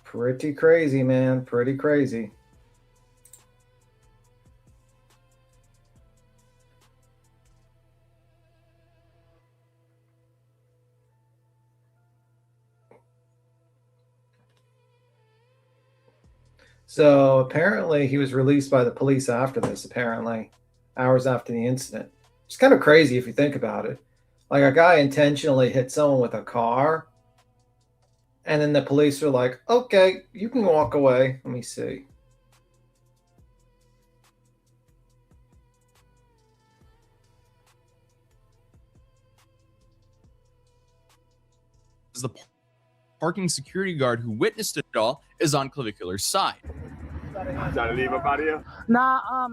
Pretty crazy, man. Pretty crazy. So apparently he was released by the police after this, apparently, hours after the incident. It's kind of crazy if you think about it. Like a guy intentionally hit someone with a car, and then the police are like, okay, you can walk away. Let me see. the parking security guard who witnessed it all is on Clavicular's side. Trying to leave up out of here? Nah,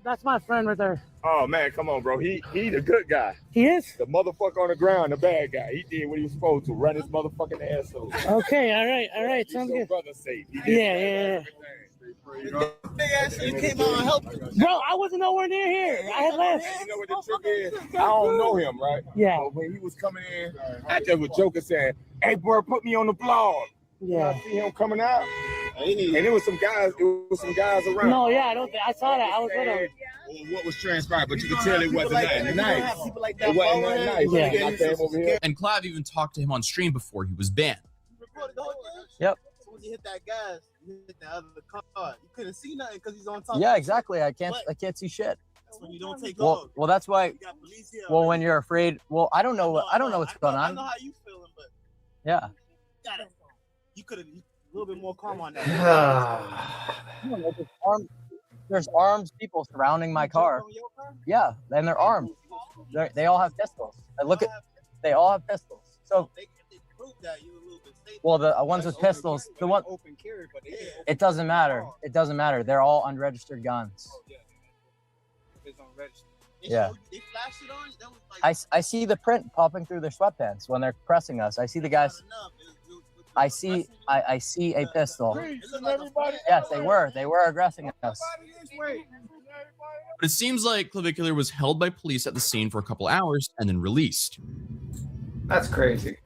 that's my friend right there. Oh man, come on, bro. He the good guy. He is? The motherfucker on the ground, the bad guy. He did what he was supposed to, run his motherfucking asshole. Okay, all right. Sounds good. Brother safe. Yeah. Big ass shit came out and helped you. Bro, I wasn't nowhere near here. I had left. You know what the trick is? I don't know him, right? Yeah. But when he was coming in, I just was joking saying, "Hey, bro, put me on the blog." Yeah. I see him coming out, and there was some guys. Around. No, yeah, I don't think I saw that. I was with him. Well, what was transpired, but you could tell it wasn't nice. Like it wasn't nice. Yeah. I came over here. And Clav even talked to him on stream before he was banned. Yep. So when you hit that gas, you hit the other car. You couldn't see nothing because he's on top. Yeah, exactly. I can't see shit. That's when you don't take off. Well, that's why. Well, when you're afraid. Well, I don't know what's going on. I know how you feeling, but yeah. You could have a little bit more calm on that. There's armed people surrounding my car. Yeah, and they're armed. They all have pistols. They all have pistols. So. Well, the ones with pistols, it doesn't matter. It doesn't matter. They're all unregistered guns. Yeah. I see the print popping through their sweatpants when they're pressing us. I see the guys. I see a pistol. Yes, they were aggressing us. But it seems like Clavicular was held by police at the scene for a couple hours and then released. That's crazy.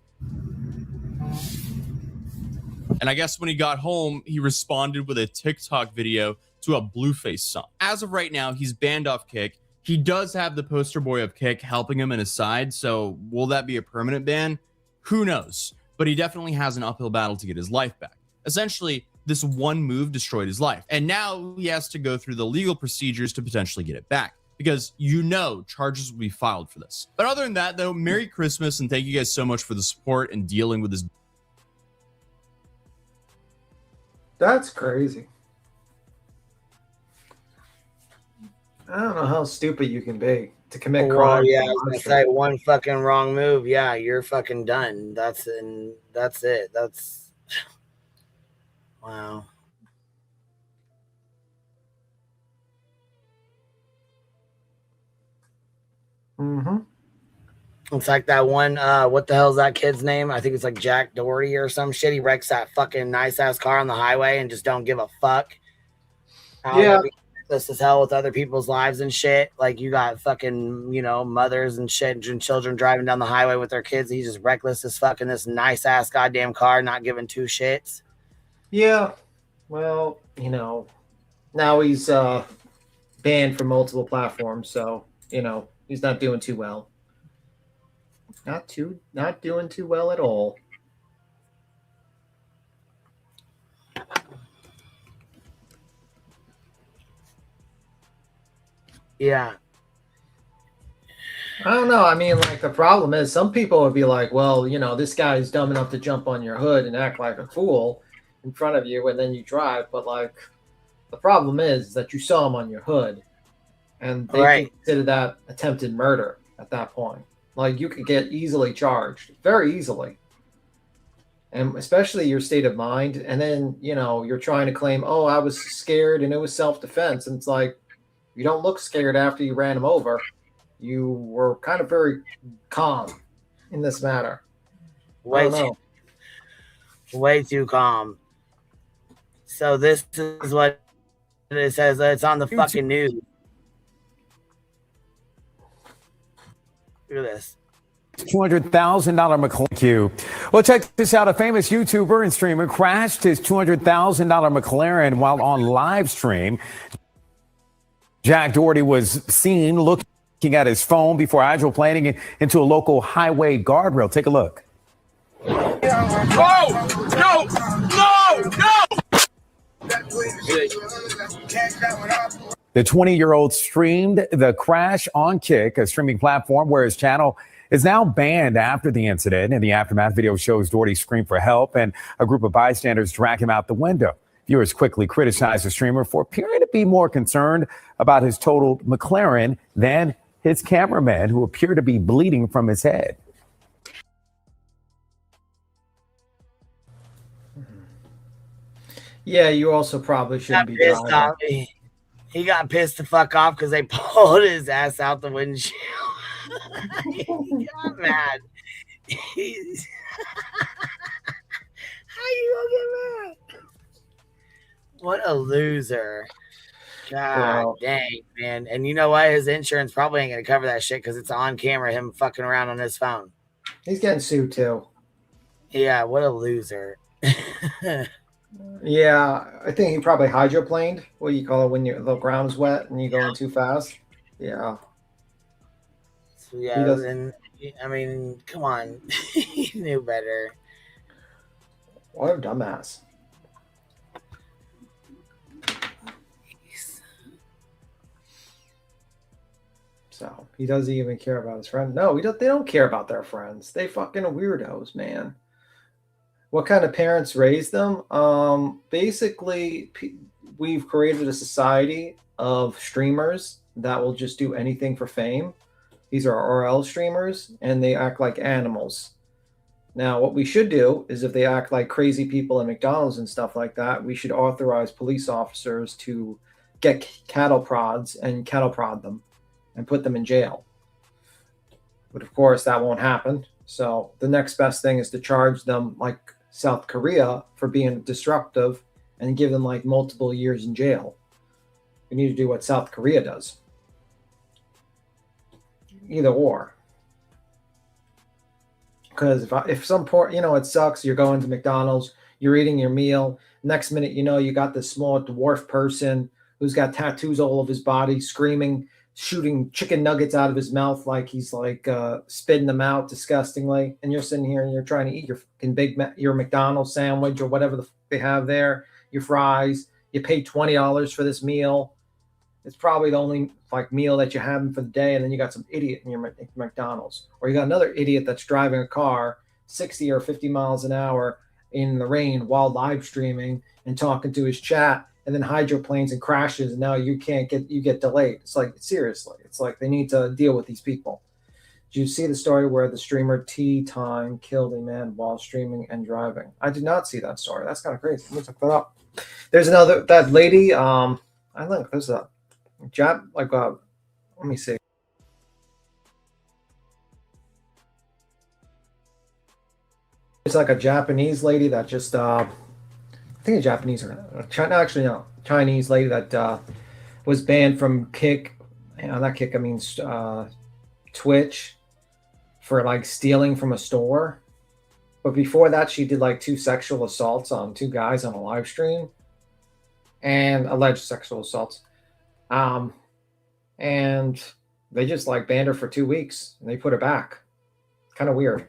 And I guess when he got home, he responded with a TikTok video to a Blueface song. As of right now, he's banned off Kick. He does have the poster boy of Kick helping him in his side, so will that be a permanent ban? Who knows? But he definitely has an uphill battle to get his life back. Essentially, this one move destroyed his life. And now he has to go through the legal procedures to potentially get it back, because charges will be filed for this. But other than that, though, Merry Christmas, and thank you guys so much for the support and dealing with this. That's crazy. I don't know how stupid you can be to commit crime. Yeah, I was gonna say one fucking wrong move. Yeah, you're fucking done. That's it. That's wow. Mm-hmm. It's like that one, what the hell's that kid's name? I think it's like Jack Doherty or some shit. He wrecks that fucking nice ass car on the highway and just don't give a fuck. Yeah. This as hell with other people's lives and shit. Like you got fucking, mothers and shit and children driving down the highway with their kids. He's just reckless as fuck in this nice ass goddamn car, not giving two shits. Yeah. Well, now he's banned from multiple platforms, so he's not doing too well. Not doing too well at all. Yeah. I don't know. I mean, like, the problem is some people would be like, well, this guy's dumb enough to jump on your hood and act like a fool in front of you, and then you drive. But, like, the problem is that you saw him on your hood, and they consider that attempted murder at that point. Like, you could get easily charged, very easily. And especially your state of mind. And then, you're trying to claim, oh, I was scared and it was self-defense. And it's like, you don't look scared after you ran him over. You were kind of very calm in this matter. Way too calm. So this is what it says. It's on the fucking news. Look at this. $200,000 McLaren. Well, check this out. A famous YouTuber and streamer crashed his $200,000 McLaren while on live stream. Jack Doherty was seen looking at his phone before hydroplaning into a local highway guardrail. Take a look. No! The 20-year-old streamed the crash on Kick, a streaming platform where his channel is now banned after the incident. In the aftermath, video shows Doherty scream for help and a group of bystanders drag him out the window. Viewers quickly criticized the streamer for appearing to be more concerned about his totaled McLaren than his cameraman, who appeared to be bleeding from his head. Yeah, you also probably shouldn't be driving. He got pissed the fuck off because they pulled his ass out the windshield. He got mad. How you gonna get mad? What a loser. God dang, man. And you know what? His insurance probably ain't going to cover that shit because it's on camera, him fucking around on his phone. He's getting sued too. Yeah, what a loser. Yeah, I think he probably hydroplaned. What do you call it when the ground's wet and you're going too fast? Yeah. So, yeah, and I mean, come on. He knew better. What a dumbass. So he doesn't even care about his friend. No, they don't care about their friends. They fucking weirdos, man. What kind of parents raise them? Basically, we've created a society of streamers that will just do anything for fame. These are RL streamers, and they act like animals. Now, what we should do is if they act like crazy people at McDonald's and stuff like that, we should authorize police officers to get cattle prods and cattle prod them and put them in jail. But of course, that won't happen. So the next best thing is to charge them like South Korea for being destructive and give them like multiple years in jail. We need to do what South Korea does. Either or. Because if some poor, it sucks. You're going to McDonald's, you're eating your meal. Next minute, you got this small dwarf person who's got tattoos all over his body, screaming, shooting chicken nuggets out of his mouth like he's like spitting them out disgustingly. And you're sitting here and you're trying to eat your McDonald's sandwich or whatever they have there. your fries. You pay $20 for this meal. It's probably the only like meal that you're having for the day, and then you got some idiot in your McDonald's, or you got another idiot that's driving a car 60 or 50 miles an hour in the rain while live streaming and talking to his chat, and then hydroplanes and crashes, and now you get delayed. It's like, seriously, it's like they need to deal with these people. Did you see the story where the streamer Tea Time killed a man while streaming and driving? I did not see that story. That's kind of crazy. Let's look that up. There's another, that lady, I think there's a Jap, like, let me see. It's like a Japanese lady that just, I think a Japanese or China, actually no, Chinese lady that was banned from Kick, not Kick, I mean Twitch, for like stealing from a store. But before that, she did like 2 sexual assaults on 2 guys on a live stream, and alleged sexual assaults. And they just like banned her for 2 weeks and they put her back. Kind of weird.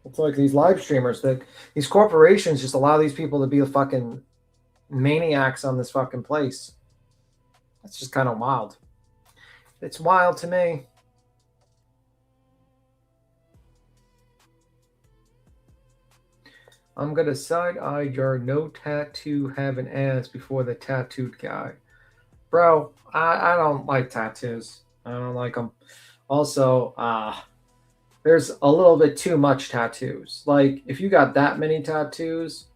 It's like these live streamers, that these corporations just allow these people to be the fucking maniacs on this fucking place. That's just kind of wild. It's wild to me. I'm going to side-eye your no tattoo having ass before the tattooed guy. Bro, I don't like tattoos. I don't like them. Also, there's a little bit too much tattoos. Like, if you got that many tattoos,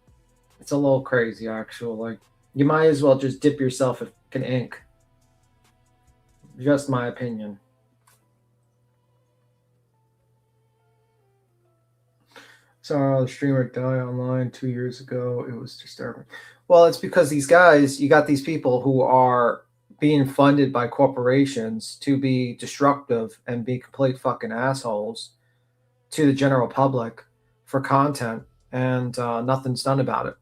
it's a little crazy, actually. Like, you might as well just dip yourself in ink. Just my opinion. Saw the streamer die online 2 years ago. It was disturbing. Well, it's because these guys, you got these people who are being funded by corporations to be destructive and be complete fucking assholes to the general public for content, and nothing's done about it.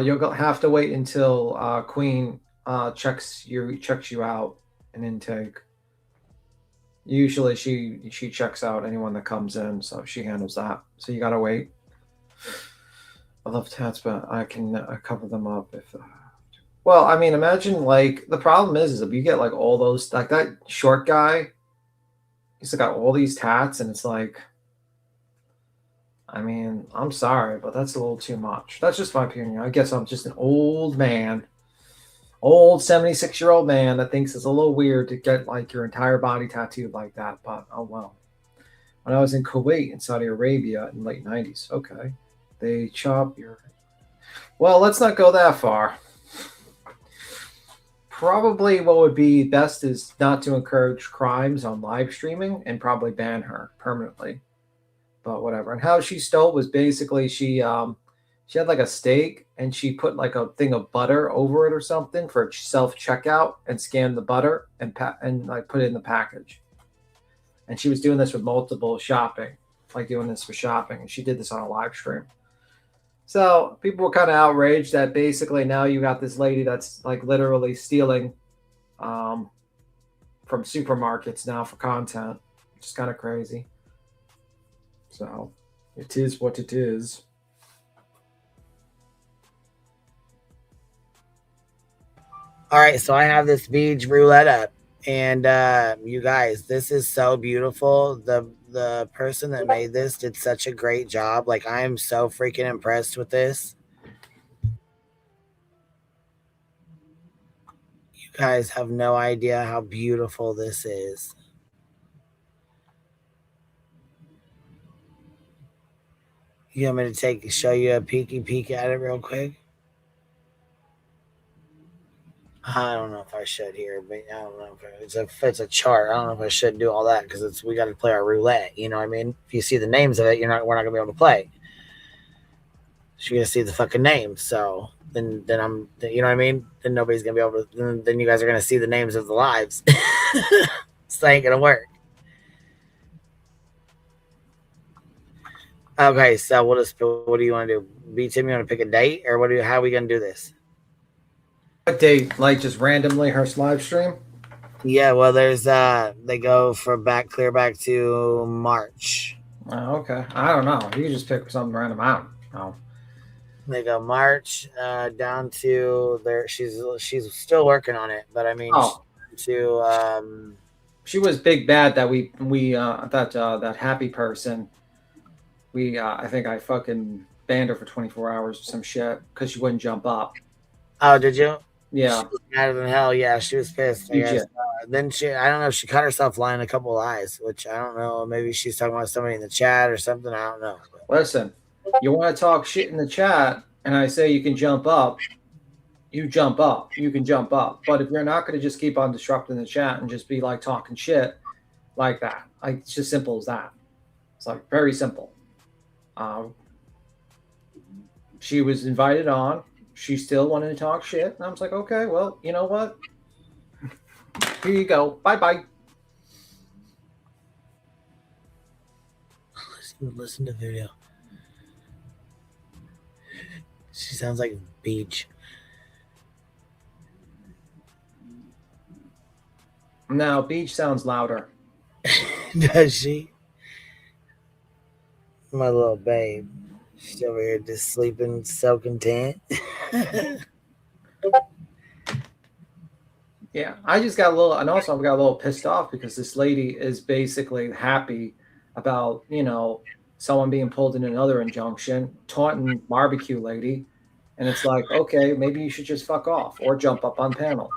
You'll have to wait until Queen checks you out in intake. Usually she checks out anyone that comes in, so she handles that. So you gotta wait. I love tats, but I can cover them up if. Well, I mean, imagine like the problem is if you get like all those, like that short guy, he's got all these tats, and it's like, I mean, I'm sorry, but that's a little too much. That's just my opinion. I guess I'm just an old man, old 76-year-old man that thinks it's a little weird to get like your entire body tattooed like that. But oh well. When I was in Kuwait in Saudi Arabia in the late 90s, okay, they chop your. Well, let's not go that far. Probably what would be best is not to encourage crimes on live streaming and probably ban her permanently. But whatever. And how she stole was basically she had like a steak and she put like a thing of butter over it or something for self-checkout and scanned the butter and like put it in the package. And she was doing this with multiple shopping, like doing this for shopping. And she did this on a live stream. So people were kind of outraged that basically now you got this lady that's like literally stealing from supermarkets now for content, which is kind of crazy. So it is what it is. All right, so I have this beach roulette up, and you guys, this is so beautiful. The person that made this did such a great job. Like, I am so freaking impressed with this. You guys have no idea how beautiful this is. You want me to show you a peek at it real quick? I don't know if I should here, but I don't know if it's a chart. I don't know if I should do all that because we got to play our roulette. You know what I mean? If you see the names of it, we're not gonna be able to play. So you're gonna see the fucking names. So then I'm, you know what I mean? Then nobody's gonna be able to. Then you guys are gonna see the names of the lives. This ain't gonna work. Okay, so what do you want to do? B-Tim, you want to pick a date, or how are we gonna do this? What date? Like just randomly her live stream? Yeah, well, there's they go clear back to March. Oh, okay. I don't know. You can just pick some random out. Oh. They go March down to there. She's still working on it, but I mean, she was big bad that we that happy person. I think I fucking banned her for 24 hours or some shit because she wouldn't jump up. Oh, did you? Yeah. She was madder than hell. Yeah, she was pissed. I guess. Then I don't know if she cut herself lying a couple of lies, which I don't know. Maybe she's talking about somebody in the chat or something. I don't know. Listen, you want to talk shit in the chat, and I say you can jump up, you jump up. You can jump up. But if you're not going to just keep on disrupting the chat and just be like talking shit like that, like it's just simple as that. It's like very simple. She was invited on. She still wanted to talk shit. And I was like, okay, well, you know what? Here you go. Bye-bye. Listen to the video. She sounds like Beach. No, Beach sounds louder. Does she? My little babe. She's over here just sleeping so content. Yeah, I just got a little, and also I got a little pissed off because this lady is basically happy about, you know, someone being pulled in another injunction, taunting barbecue lady. And it's like, okay, maybe you should just fuck off or jump up on panel.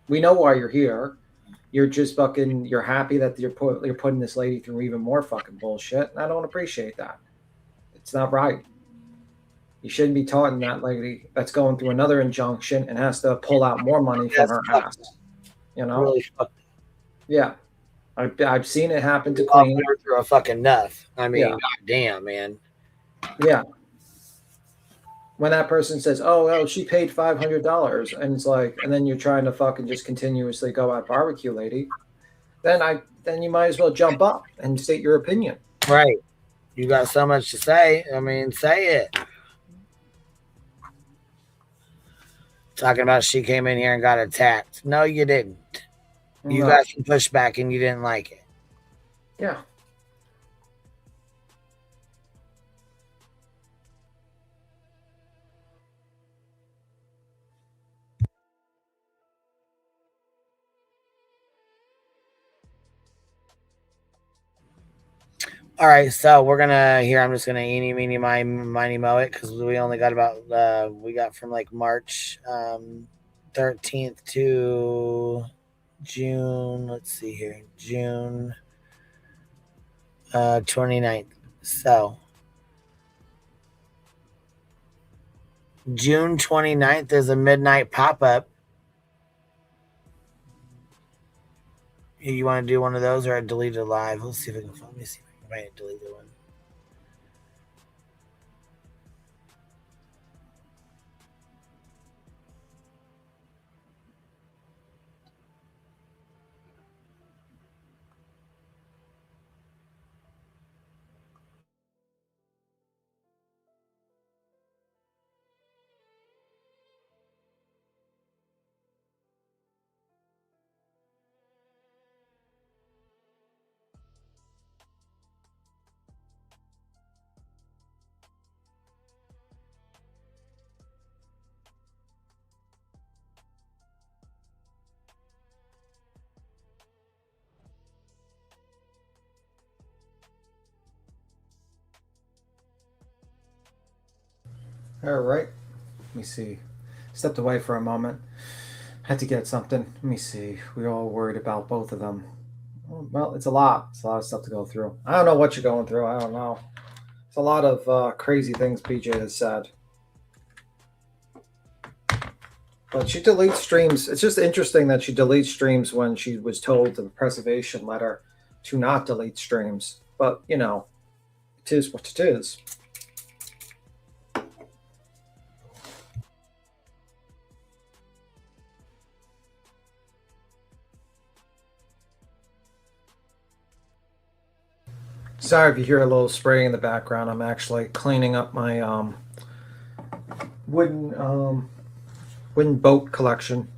We know why you're here. You're just fucking, you're happy that you're putting this lady through even more fucking bullshit. And I don't appreciate that. It's not right. You shouldn't be taunting that lady that's going through another injunction and has to pull out more money from her ass. You know? Really yeah. I've seen it happen to Queen. Through a fucking nuff. I mean, Yeah. goddamn, man. Yeah. When that person says, oh, she paid $500, and it's like, and then you're trying to fucking just continuously go at barbecue lady, then you might as well jump up and state your opinion. Right. You got so much to say. I mean, say it. Talking about she came in here and got attacked. No, you didn't. You No. got some pushback and you didn't like it. Yeah. All right, so we're gonna here. I'm just gonna eeny meeny miny moe it because we only got about we got from like March 13th to June. Let's see here, June 29th. So June 29th is a midnight pop up. You want to do one of those or I deleted live? Let's see if I can find. Let me see. I might delete the one. All right. Let me see. Stepped away for a moment. Had to get something. Let me see. We're all worried about both of them. Well, it's a lot. It's a lot of stuff to go through. I don't know what you're going through. I don't know. It's a lot of crazy things BJ has said. But she deletes streams. It's just interesting that she deletes streams when she was told the preservation letter to not delete streams. But, you know, it is what it is. Sorry if you hear a little spraying in the background. I'm actually cleaning up my wooden boat collection.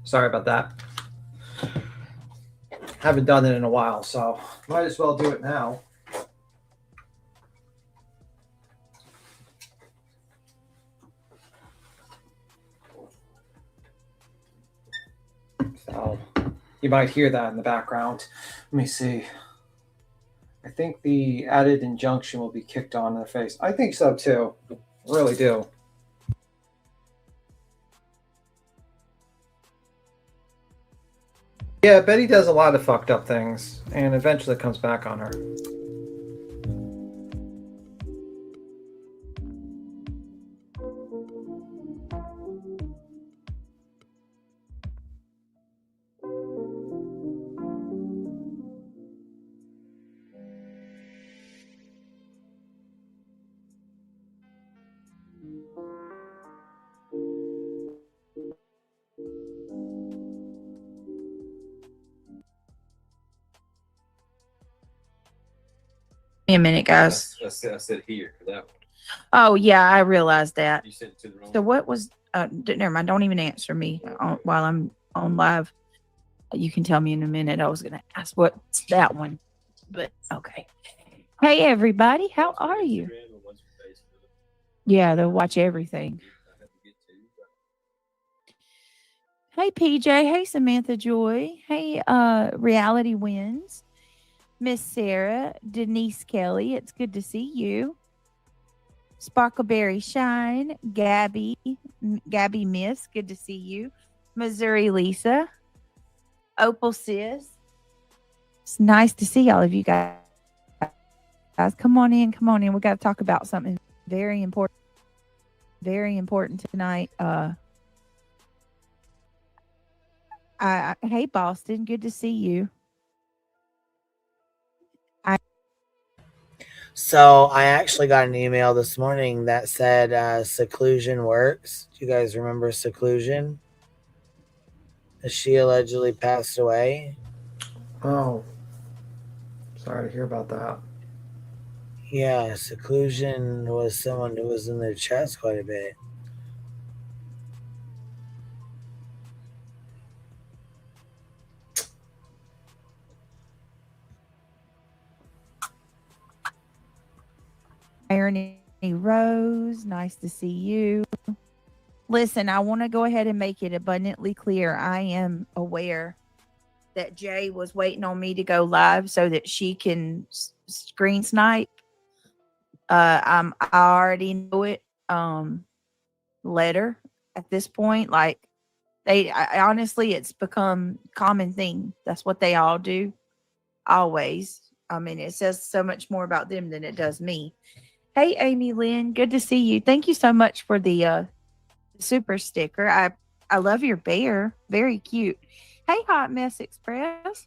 Sorry about that. Haven't done it in a while, so might as well do it now. You might hear that in the background. Let me see. I think the added injunction will be kicked on in their face. I think so too. I really do. Yeah, Betty does a lot of fucked up things, and eventually it comes back on her. Me a minute, guys. I said here for that one. Oh yeah, I realized that. You sent it to the wrong So what was? Never mind. Don't even answer me while I'm on live. You can tell me in a minute. I was gonna ask what's that one, but okay. Hey everybody, how are you? Yeah, they'll watch everything. Hey PJ. Hey Samantha Joy. Hey Reality Wins. Miss Sarah, Denise Kelly, it's good to see you. Sparkleberry Shine, Gabby Miss, good to see you. Missouri Lisa, Opal Sis. It's nice to see all of you guys. Come on in. We got to talk about something very important tonight. Hey Boston, good to see you. So I actually got an email this morning that said seclusion works. Do you guys remember seclusion? She allegedly passed away. Oh. Sorry to hear about that. Yeah, seclusion was someone who was in their chest quite a bit. Irony Rose, nice to see you. Listen, I want to go ahead and make it abundantly clear. I am aware that Jay was waiting on me to go live so that she can screen snipe. I already know it. Letter at this point, like honestly, it's become common thing. That's what they all do, always. I mean, it says so much more about them than it does me. Hey, Amy Lynn, good to see you. Thank you so much for the super sticker. I love your bear. Very cute. Hey, Hot Mess Express.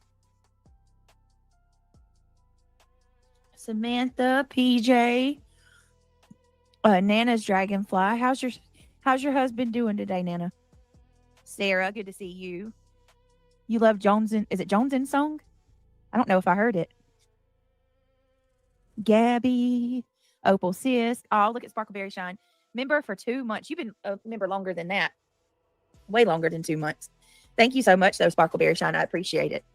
Samantha, PJ, Nana's Dragonfly. How's your husband doing today, Nana? Sarah, good to see you. You love is it Jones' song? I don't know if I heard it. Gabby, Opal Sis. Oh, look at Sparkleberry Shine. Member for 2 months. You've been a member longer than that. Way longer than 2 months. Thank you so much, though, Sparkleberry Shine. I appreciate it.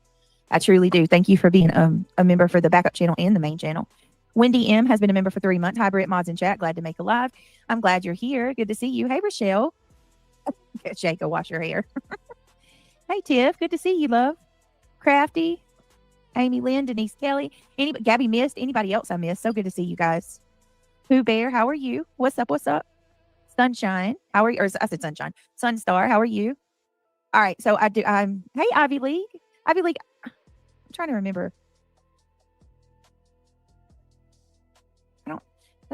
I truly do. Thank you for being a member for the backup channel and the main channel. Wendy M has been a member for 3 months. Hi, Brit Mods in chat. Glad to make a live. I'm glad you're here. Good to see you. Hey, Rochelle. Jake, go wash your hair. Hey, Tiff. Good to see you, love. Crafty. Amy Lynn, Denise Kelly. Gabby missed. Anybody else I missed? So good to see you guys. Pooh Bear, how are you? What's up? Sunshine, how are you? Or I said Sunshine. Sunstar, how are you? All right, so hey, Ivy League. I'm trying to remember. I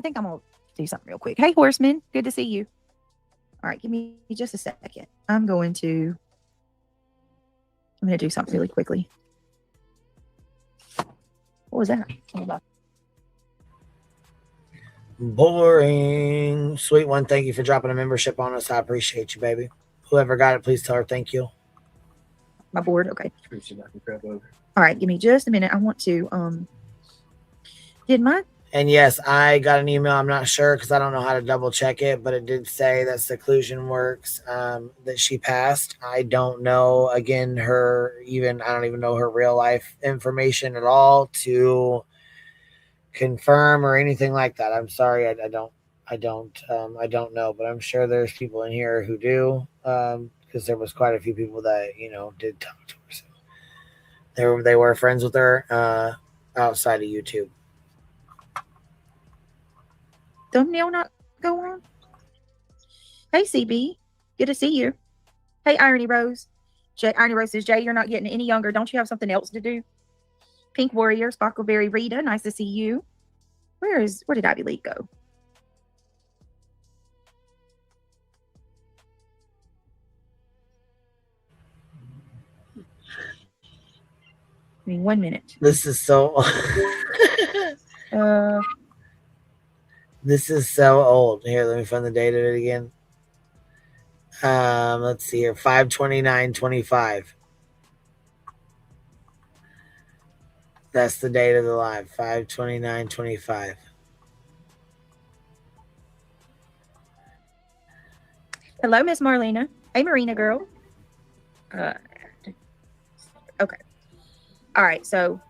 think I'm gonna do something real quick. Hey, Horseman, good to see you. All right, give me just a second. I'm gonna do something really quickly. What was that? Hold on. Boring. Sweet one, thank you for dropping a membership on us. I appreciate you, baby. Whoever got it, please tell her thank you. My board, okay. All right, give me just a minute. I want to did my And yes, I got an email. I'm not sure because I don't know how to double check it, but it did say that seclusion works, that she passed. I don't know, again, I don't even know her real life information at all to confirm or anything like that. I'm sorry. I don't know, but I'm sure there's people in here who do, because there was quite a few people that, did talk to her. So They were friends with her outside of YouTube. Thumbnail not go on? Hey, CB. Good to see you. Hey, Irony Rose. Irony Rose says, Jay, you're not getting any younger. Don't you have something else to do? Pink Warrior, Sparkleberry Rita. Nice to see you. Where did Ivy League go? I mean, 1 minute. This is so this is so old. Here, let me find the date of it again. Let's see here. 5/29/25. That's the date of the live. 5/29/25. Hello, Miss Marlena. Hey, Marina girl. Okay. All right. So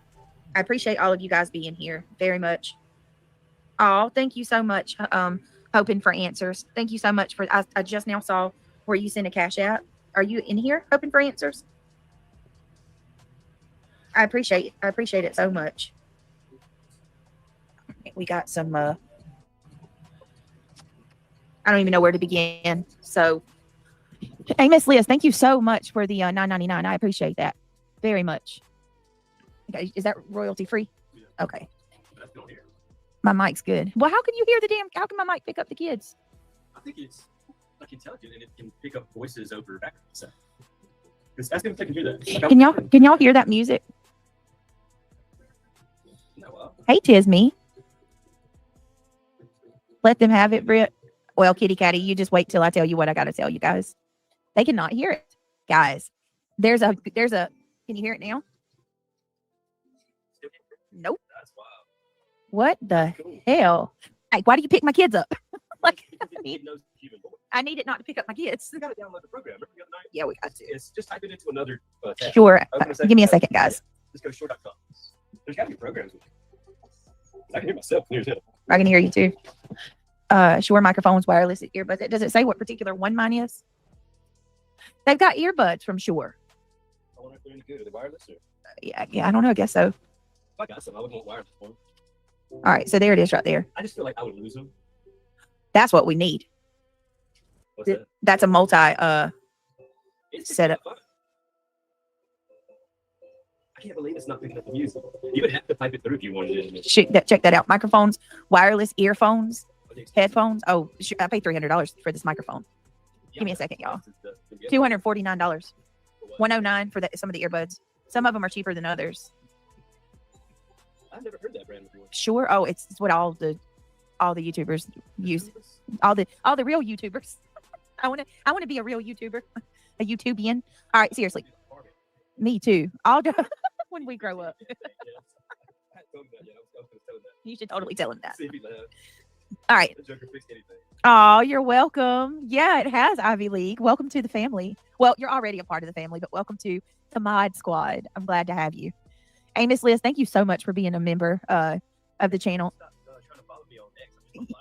I appreciate all of you guys being here very much. Oh, thank you so much. Hoping for answers. Thank you so much for. I just now saw where you sent a cash out. Are you in here hoping for answers? I appreciate it so much. We got some. I don't even know where to begin. So, hey, Miss Liz, thank you so much for the $9.99. I appreciate that very much. Okay, is that royalty free? Okay. My mic's good. Well, how can you hear how can my mic pick up the kids? I think it's like intelligent and it can pick up voices over background. So ask them if they can hear that. Like, Can y'all hear that music? No, hey, Tisme. Let them have it, Britt. Well, kitty catty, you just wait till I tell you what I got to tell you guys. They cannot hear it, guys. There's a. Can you hear it now? Nope. What the hell? Hey, why do you pick my kids up? Like, I need it not to pick up my kids. You got to download the program. Yeah, we got to. It's just type it into another tab. Sure. Give me a second, guys. Just go to shore.com. There's got to be programs. I can hear myself. I can hear you too. Shure microphones, wireless earbuds. Does it say what particular one mine is? They've got earbuds from Shure. I wonder if they're any good. Are they wireless? Or? Yeah, I don't know. I guess so. If I got some, I would want wireless for them. All right, so there it is right there. I just feel like I would lose them. That's what we need. What's that? That's a multi setup. I can't believe it's not picking up the music. You would have to type it through if you wanted it. Check that out. Microphones, wireless earphones, headphones. Oh, I paid $300 for this microphone. Give me a second, y'all. $249. $109 for some of the earbuds. Some of them are cheaper than others. I've never heard that brand before. Sure. Oh, it's what all the YouTubers use. All the real YouTubers. I want to be a real YouTuber, a YouTubian. All right, seriously. Me too. I'll do when we grow up. You should totally tell him that. All right. Oh, you're welcome. Yeah, it has, Ivy League. Welcome to the family. Well, you're already a part of the family, but welcome to the Mod Squad. I'm glad to have you. Hey, Miss Liz, thank you so much for being a member of the channel.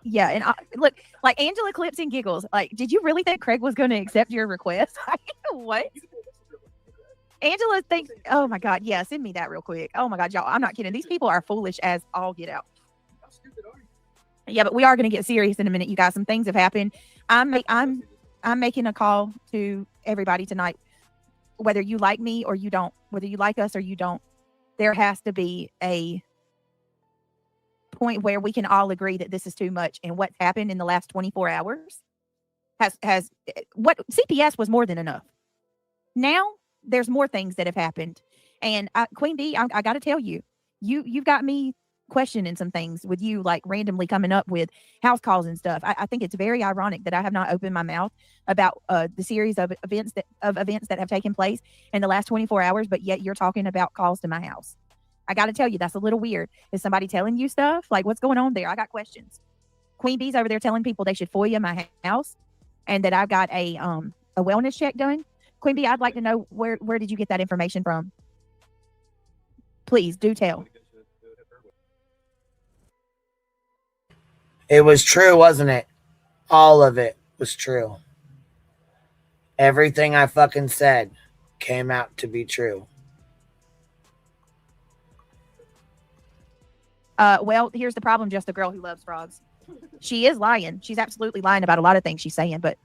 Yeah, and look, like Angela clips and giggles. Like, did you really think Craig was going to accept your request? What? Angela thinks, oh my God, yeah, send me that real quick. Oh my God, y'all, I'm not kidding. These people are foolish as all get out. Yeah, but we are going to get serious in a minute, you guys. Some things have happened. I'm making a call to everybody tonight. Whether you like me or you don't, whether you like us or you don't, there has to be a point where we can all agree that this is too much. And what's happened in the last 24 hours has what CPS was more than enough. Now there's more things that have happened. And Queen B, I got to tell you, you've got me questioning some things with you, like randomly coming up with house calls and stuff. I think it's very ironic that I have not opened my mouth about the series of events that have taken place in the last 24 hours, but yet you're talking about calls to my house. I got to tell you, that's a little weird. Is somebody telling you stuff? Like, what's going on there? I got questions. Queen B's over there telling people they should FOIA my house and that I've got a wellness check done. Queen B, I'd like to know where did you get that information from? Please do tell. It was true, wasn't it? All of it was true. Everything I fucking said came out to be true. Well, here's the problem. Just the girl who loves frogs. She is lying. She's absolutely lying about a lot of things she's saying, but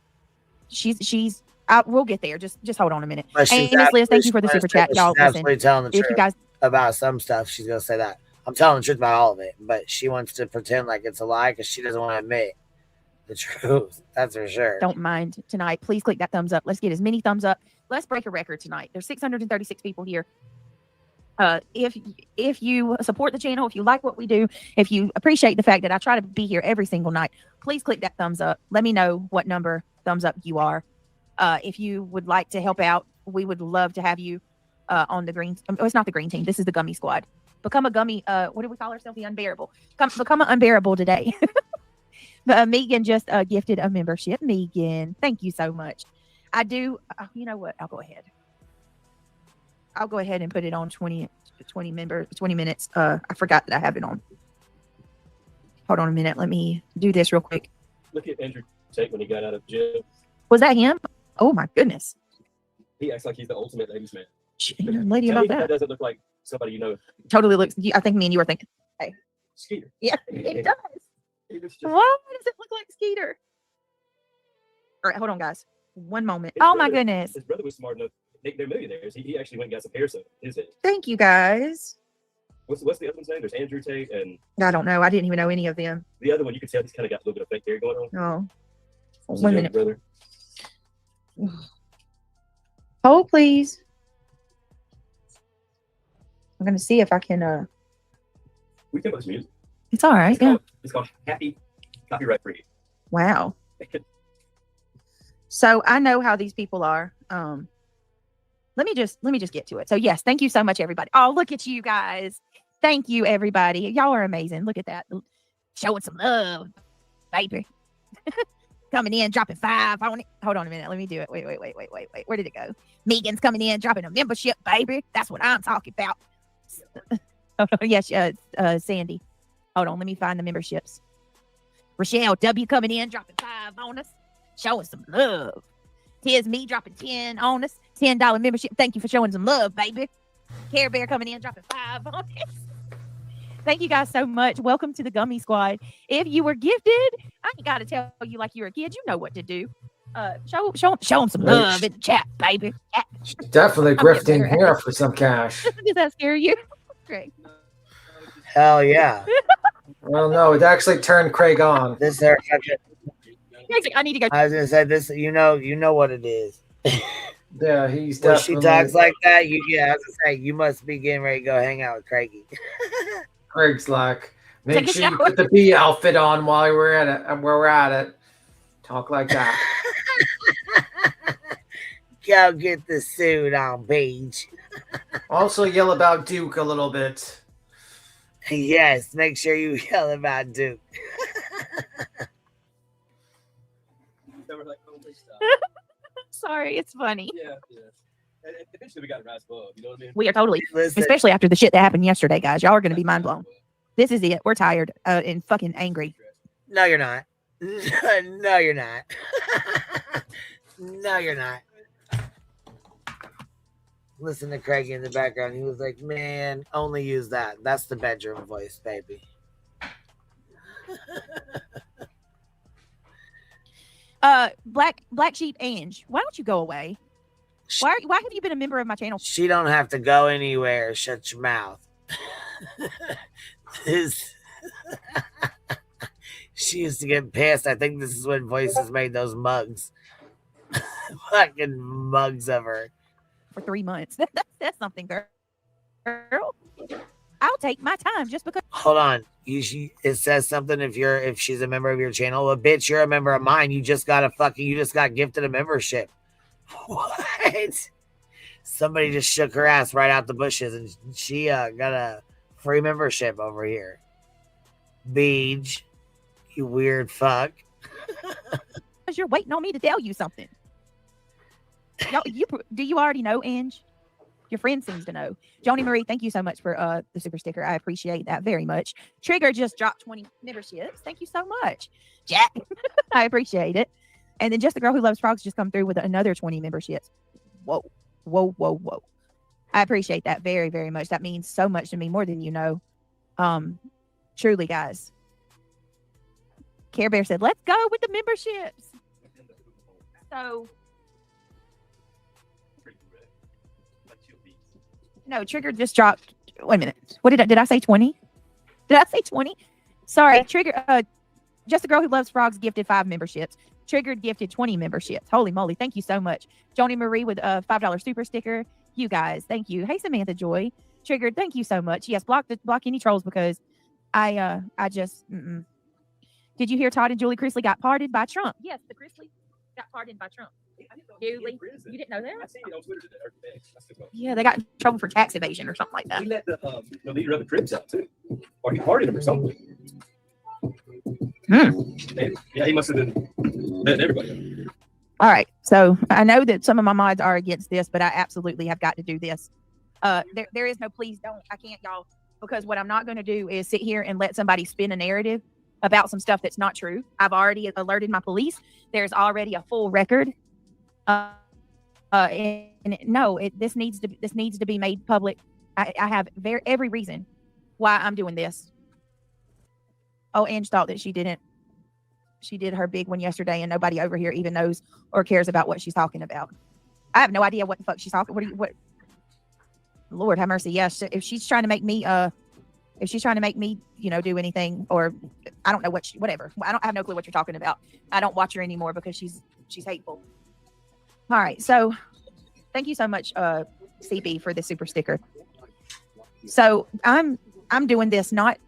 she's. We'll get there. Just hold on a minute. Hey, Miss Liz, thank you for the super chat, y'all. She's absolutely telling the if truth you guys about some stuff. She's gonna say that. I'm telling the truth about all of it, but she wants to pretend like it's a lie because she doesn't want to admit the truth. That's for sure. don't mind tonight, please click that thumbs up. Let's get as many thumbs up. Let's break a record tonight. There's 636 people here. If you support the channel, if you like what we do, if you appreciate the fact that I try to be here every single night, please click that thumbs up. Let me know what number thumbs up you are. If you would like to help out, we would love to have you on the green. Oh, it's not the green team. This is the gummy squad. Become a gummy. What do we call ourselves? The unbearable. Become an unbearable today. Megan just gifted a membership. Megan, thank you so much. I do. You know what? I'll go ahead and put it on 20 minutes. I forgot that I have it on. Hold on a minute. Let me do this real quick. Look at Andrew Tate when he got out of jail. Was that him? Oh my goodness. He acts like he's the ultimate ladies man. Lady about that. That doesn't look like somebody you know. Totally looks. I think me and you were thinking. Hey. Skeeter. Yeah, it does. Why does it look like Skeeter? All right, hold on, guys. One moment. Oh my goodness. His brother was smart enough. They're millionaires. He actually went and got some hair sewn. Thank you, guys. What's the other one's name? There's Andrew Tate and I don't know. I didn't even know any of them. the other one. You can tell he's kind of got a little bit of fake hair going on. Oh, What's his 1 younger minute. brother. Hold, please. I'm gonna see if I can. We can put this music. It's all right. Yeah. It's called Happy Copyright Free. Wow. So I know how these people are. Let me just get to it. So yes, thank you so much, everybody. Oh, look at you guys. Thank you, everybody. Y'all are amazing. Look at that. Showing some love, baby. Coming in, dropping 5 on it. Hold on a minute. Let me do it. Wait. Where did it go? Megan's coming in, dropping a membership, baby. That's what I'm talking about. Oh, yes, Sandy. Hold on. Let me find the memberships. Rochelle W coming in, dropping 5 on us. Showing some love. Tis me dropping 10 on us. $10 membership. Thank you for showing some love, baby. Care Bear coming in, dropping 5 on us. Thank you guys so much. Welcome to the Gummy Squad. If you were gifted, I ain't got to tell you like you're a kid. You know what to do. Show them some love in the chat, baby. Definitely grifting here for some cash. Does that scare you? Great. Hell yeah. Well, no, it actually turned Craig on. This there. I need to go. I was gonna say this. You know what it is. Yeah, he's when definitely. she talks like that, I was gonna say you must be getting ready to go hang out with Craigie. Craig's like, make sure you put the bee outfit on while we're at it. And where we're at it, talk like that. Go get the suit on, Beach. Also yell about Duke a little bit. Yes, make sure you yell about Duke. Sorry, it's funny. Yeah. And eventually we got to rise above. You know what I mean? We are totally, Listen. especially after the shit that happened yesterday, guys. Y'all are going to be mind blown. This is it. We're tired and fucking angry. No, you're not. No, you're not. No, you're not. Listen to Craig in the background. He was like, man, only use that. That's the bedroom voice, baby. Black Sheep Ange, why don't you go away? Why have you been a member of my channel? She don't have to go anywhere. Shut your mouth. She used to get pissed. I think this is when Voices made those mugs. Fucking mugs of her. For 3 months. That's something, girl. I'll take my time just because. Hold on. It says something if she's a member of your channel. Well, bitch, you're a member of mine. You just got gifted a membership. What? Somebody just shook her ass right out the bushes and she got a free membership over here. Beej, you weird fuck. Because you're waiting on me to tell you something. Do you already know, Ange? Your friend seems to know. Joni Marie, thank you so much for the super sticker. I appreciate that very much. Trigger just dropped 20 memberships. Thank you so much. Jack, I appreciate it. And then Just the Girl Who Loves Frogs just come through with another 20 memberships. Whoa. I appreciate that very, very much. That means so much to me, more than you know. Truly, guys. Care Bear said, let's go with the memberships. So, no, Trigger just dropped. Wait a minute. What did I say 20? Did I say 20? Sorry, Trigger. Just a Girl Who Loves Frogs gifted 5 memberships. Triggered gifted 20 memberships. Holy moly. Thank you so much. Joni Marie with a $5 super sticker. You guys, thank you. Hey, Samantha Joy. Triggered, thank you so much. Yes, block any trolls because I just, Did you hear Todd and Julie Chrisley got pardoned by Trump? Yes, the Chrisley got pardoned by Trump. Julie, you didn't know that? I seen it on Twitter today. Yeah, they got in trouble for tax evasion or something like that. He let the leader of the Crips out too, or he pardoned him or something. And, yeah, he must have been letting everybody. All right, so I know that some of my mods are against this, but I absolutely have got to do this. There is no please don't. I can't, y'all, because what I'm not going to do is sit here and let somebody spin a narrative about some stuff that's not true. I've already alerted my police. There's already a full record. This needs to be made public. I have every reason why I'm doing this. Oh, Ange thought that she didn't. She did her big one yesterday, and nobody over here even knows or cares about what she's talking about. I have no idea what the fuck she's talking. What? Lord have mercy. Yes, if she's trying to make me, do anything, or I don't know whatever. I don't have no clue what you're talking about. I don't watch her anymore because she's hateful. All right, so thank you so much, CB, for the super sticker. So I'm doing this not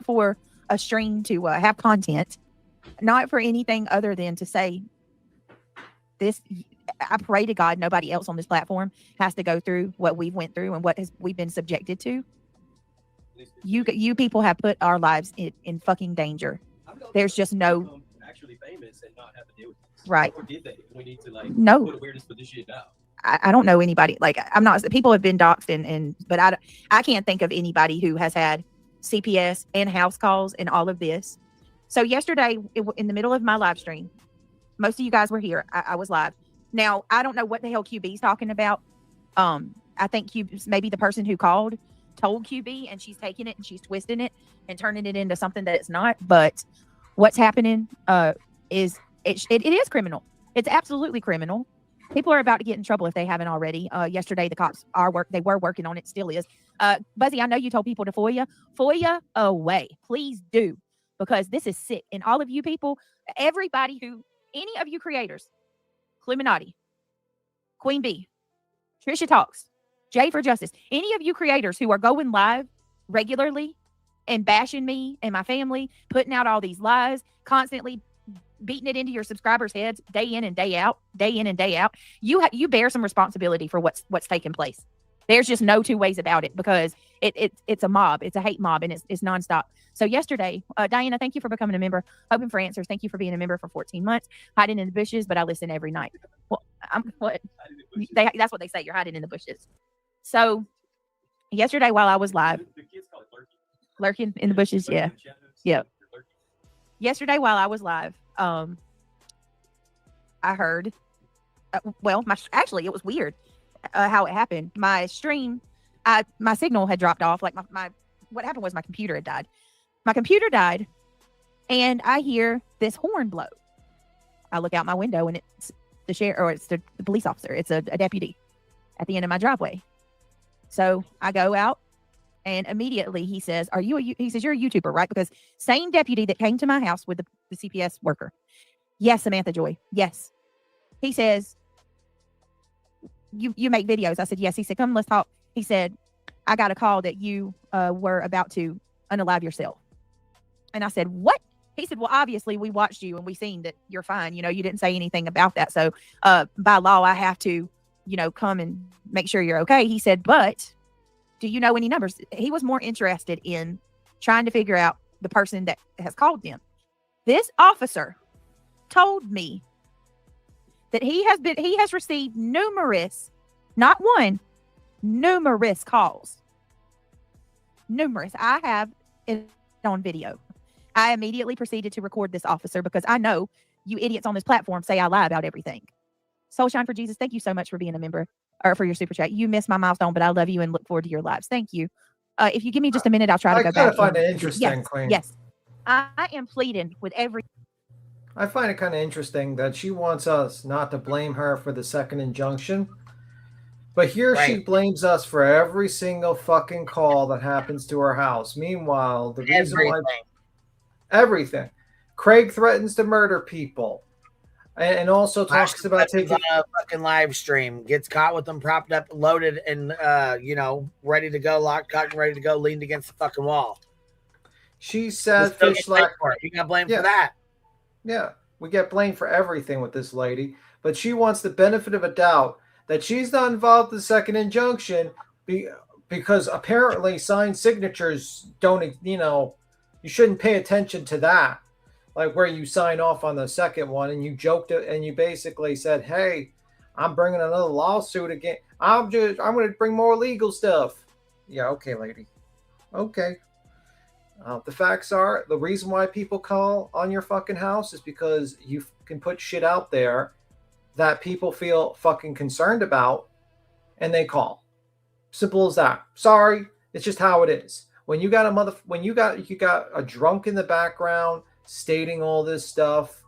for a stream to have content, not for anything other than to say this. I pray to God nobody else on this platform has to go through what we've went through and we've been subjected to. You people have put our lives in fucking danger. There's just no actually famous and not have to deal with this. Right. Or did they? We need to No. put awareness for this shit now. I don't know anybody. Like, I'm not. People have been doxxed but I can't think of anybody who has had CPS and house calls and all of this. So yesterday, in the middle of my live stream, most of you guys were here. I was live. Now, I don't know what the hell QB's talking about. I think QB's maybe the person who called told QB, and she's taking it and she's twisting it and turning it into something that it's not. But what's happening is it is criminal. It's absolutely criminal. People are about to get in trouble if they haven't already. Yesterday, the cops they were working on it, still is. Buzzy, I know you told people to FOIA away. Please do, because this is sick. And all of you people, any of you creators, Illuminati, Queen Bee, Trisha Talks, Jay for Justice, any of you creators who are going live regularly and bashing me and my family, putting out all these lies, constantly beating it into your subscribers' heads day in and day out, you bear some responsibility for what's taking place. There's just no two ways about it, because it's a mob. It's a hate mob, and it's nonstop. So yesterday, Diana, thank you for becoming a member. Hoping for answers. Thank you for being a member for 14 months. Hiding in the bushes, but I listen every night. Well, that's what they say. You're hiding in the bushes. So yesterday, while I was live, lurking in the bushes. Yeah. Yep. Yesterday, while I was live, I heard, it was weird how it happened. My stream, my signal had dropped off. Like what happened was my computer had died. My computer died, and I hear this horn blow. I look out my window, and it's the sheriff, or it's the police officer. It's a deputy at the end of my driveway. So I go out, and immediately he says, he says, you're a YouTuber, right? Because same deputy that came to my house with the CPS worker. Yes, Samantha Joy. Yes. He says, you make videos. I said, yes. He said, come, let's talk. He said, I got a call that you were about to unalive yourself. And I said, what? He said, well, obviously we watched you and we seen that you're fine. You didn't say anything about that. So by law, I have to, come and make sure you're okay. He said, but do you know any numbers? He was more interested in trying to figure out the person that has called them. This officer told me that he has received numerous, not one, numerous calls. Numerous. I have it on video. I immediately proceeded to record this officer, because I know you idiots on this platform say I lie about everything. Soulshine for Jesus, thank you so much for being a member, or for your super chat. You missed my milestone, but I love you and look forward to your lives. Thank you. If you give me just a minute, I'll try to go back. I find it interesting, Queen. Yes. I am pleading with every. I find it kind of interesting that she wants us not to blame her for the second injunction. But here she blames us for every single fucking call that happens to her house. Meanwhile, the reason why everything. Craig threatens to murder people. And also talks about taking on a fucking live stream, gets caught with them propped up, loaded, and ready to go, locked, cocked, and ready to go, leaned against the fucking wall. She said fish like you got blamed for that. Yeah, we get blamed for everything with this lady, but she wants the benefit of a doubt that she's not involved in the second injunction because apparently signed signatures don't, you shouldn't pay attention to that. Like where you sign off on the second one and you joked it and you basically said, hey, I'm bringing another lawsuit again. I'm going to bring more legal stuff. Yeah, okay, lady. Okay. The facts are the reason why people call on your fucking house is because you can put shit out there that people feel fucking concerned about and they call. Simple as that. Sorry. It's just how it is. When you got you got a drunk in the background stating all this stuff,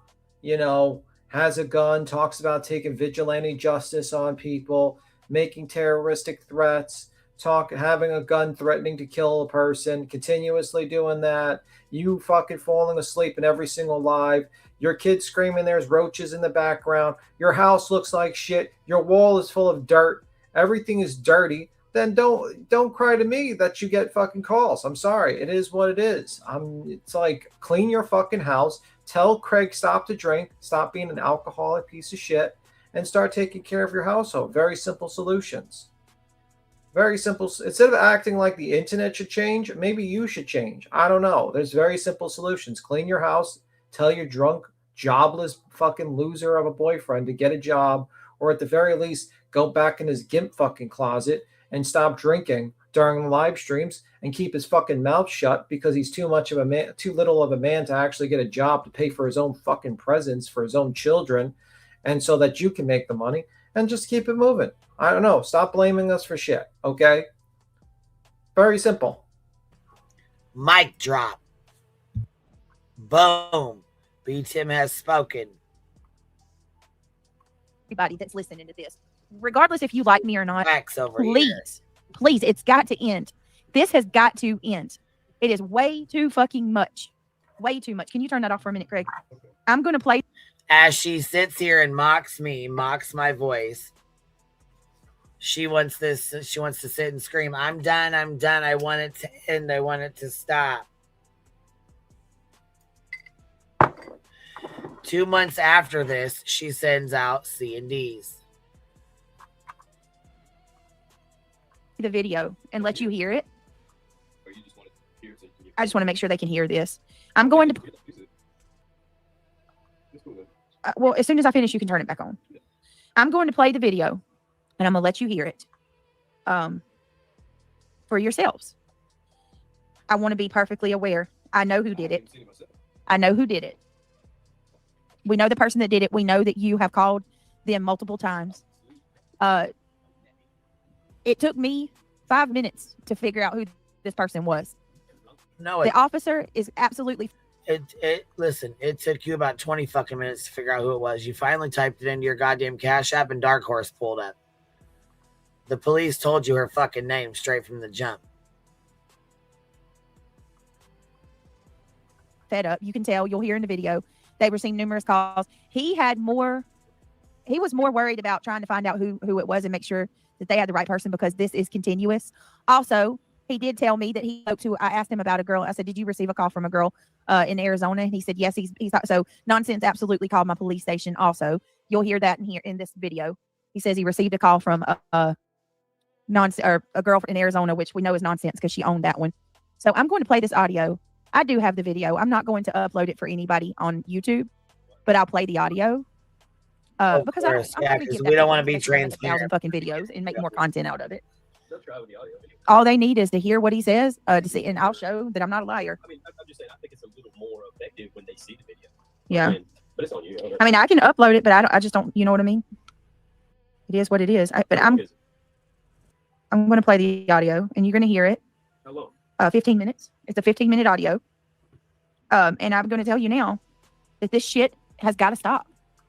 has a gun, talks about taking vigilante justice on people, making terroristic threats, having a gun threatening to kill a person, continuously doing that, you fucking falling asleep in every single live, your kids screaming there's roaches in the background, your house looks like shit, your wall is full of dirt, everything is dirty, then don't cry to me that you get fucking calls. I'm sorry. It is what it is. It's like clean your fucking house. Tell Craig stop to drink, stop being an alcoholic piece of shit, and start taking care of your household. Very simple solutions. Very simple. Instead of acting like the internet should change, maybe you should change. I don't know. There's very simple solutions. Clean your house. Tell your drunk, jobless fucking loser of a boyfriend to get a job, or at the very least, go back in his gimp fucking closet and stop drinking during the live streams and keep his fucking mouth shut because he's too little of a man to actually get a job to pay for his own fucking presents for his own children, and so that you can make the money, and just keep it moving. I don't know. Stop blaming us for shit, okay? Very simple. Mic drop. Boom. B. Tim has spoken. Everybody that's listening to this, regardless if you like me or not, please, it's got to end. This has got to end. It is way too fucking much. Way too much. Can you turn that off for a minute, Craig? I'm going to play. As she sits here and mocks my voice. She wants to sit and scream, I'm done. I want it to end. I want it to stop. 2 months after this, she sends out C&Ds. The video and let you hear it. I just want to make sure they can hear this. I'm going to well, as soon as I finish, you can turn it back on. I'm going to play the video and I'm gonna let you hear it for yourselves. I want to be perfectly aware. I know who did it. We know the person that did it. We know that you have called them multiple times. It took me 5 minutes to figure out who this person was. No, the officer is absolutely. Listen, it took you about 20 fucking minutes to figure out who it was. You finally typed it into your goddamn Cash App and Dark Horse pulled up. The police told you her fucking name straight from the jump. Fed up. You can tell. You'll hear in the video. They received numerous calls. He was more worried about trying to find out who it was and make sure that they had the right person because this is continuous. Also, he did tell me that he spoke to, I asked him about a girl. I said, did you receive a call from a girl in Arizona? And he said, yes, he's so Nonsense absolutely called my police station. Also, you'll hear that in this video. He says he received a call from a girl in Arizona, which we know is Nonsense because she owned that one. So I'm going to play this audio. I do have the video. I'm not going to upload it for anybody on YouTube, but I'll play the audio. Because we don't want to be transparent. Fucking videos and make more content out of it. All they need is to hear what he says to see, and I'll show that I'm not a liar. I mean, I'm just saying, I think it's a little more effective when they see the video. Yeah. But it's on you. I mean, I can upload it, but I just don't. You know what I mean? It is what it is. I'm going to play the audio, and you're going to hear it. Hello. 15 minutes. It's a 15-minute audio. And I'm going to tell you now that this shit has got to stop.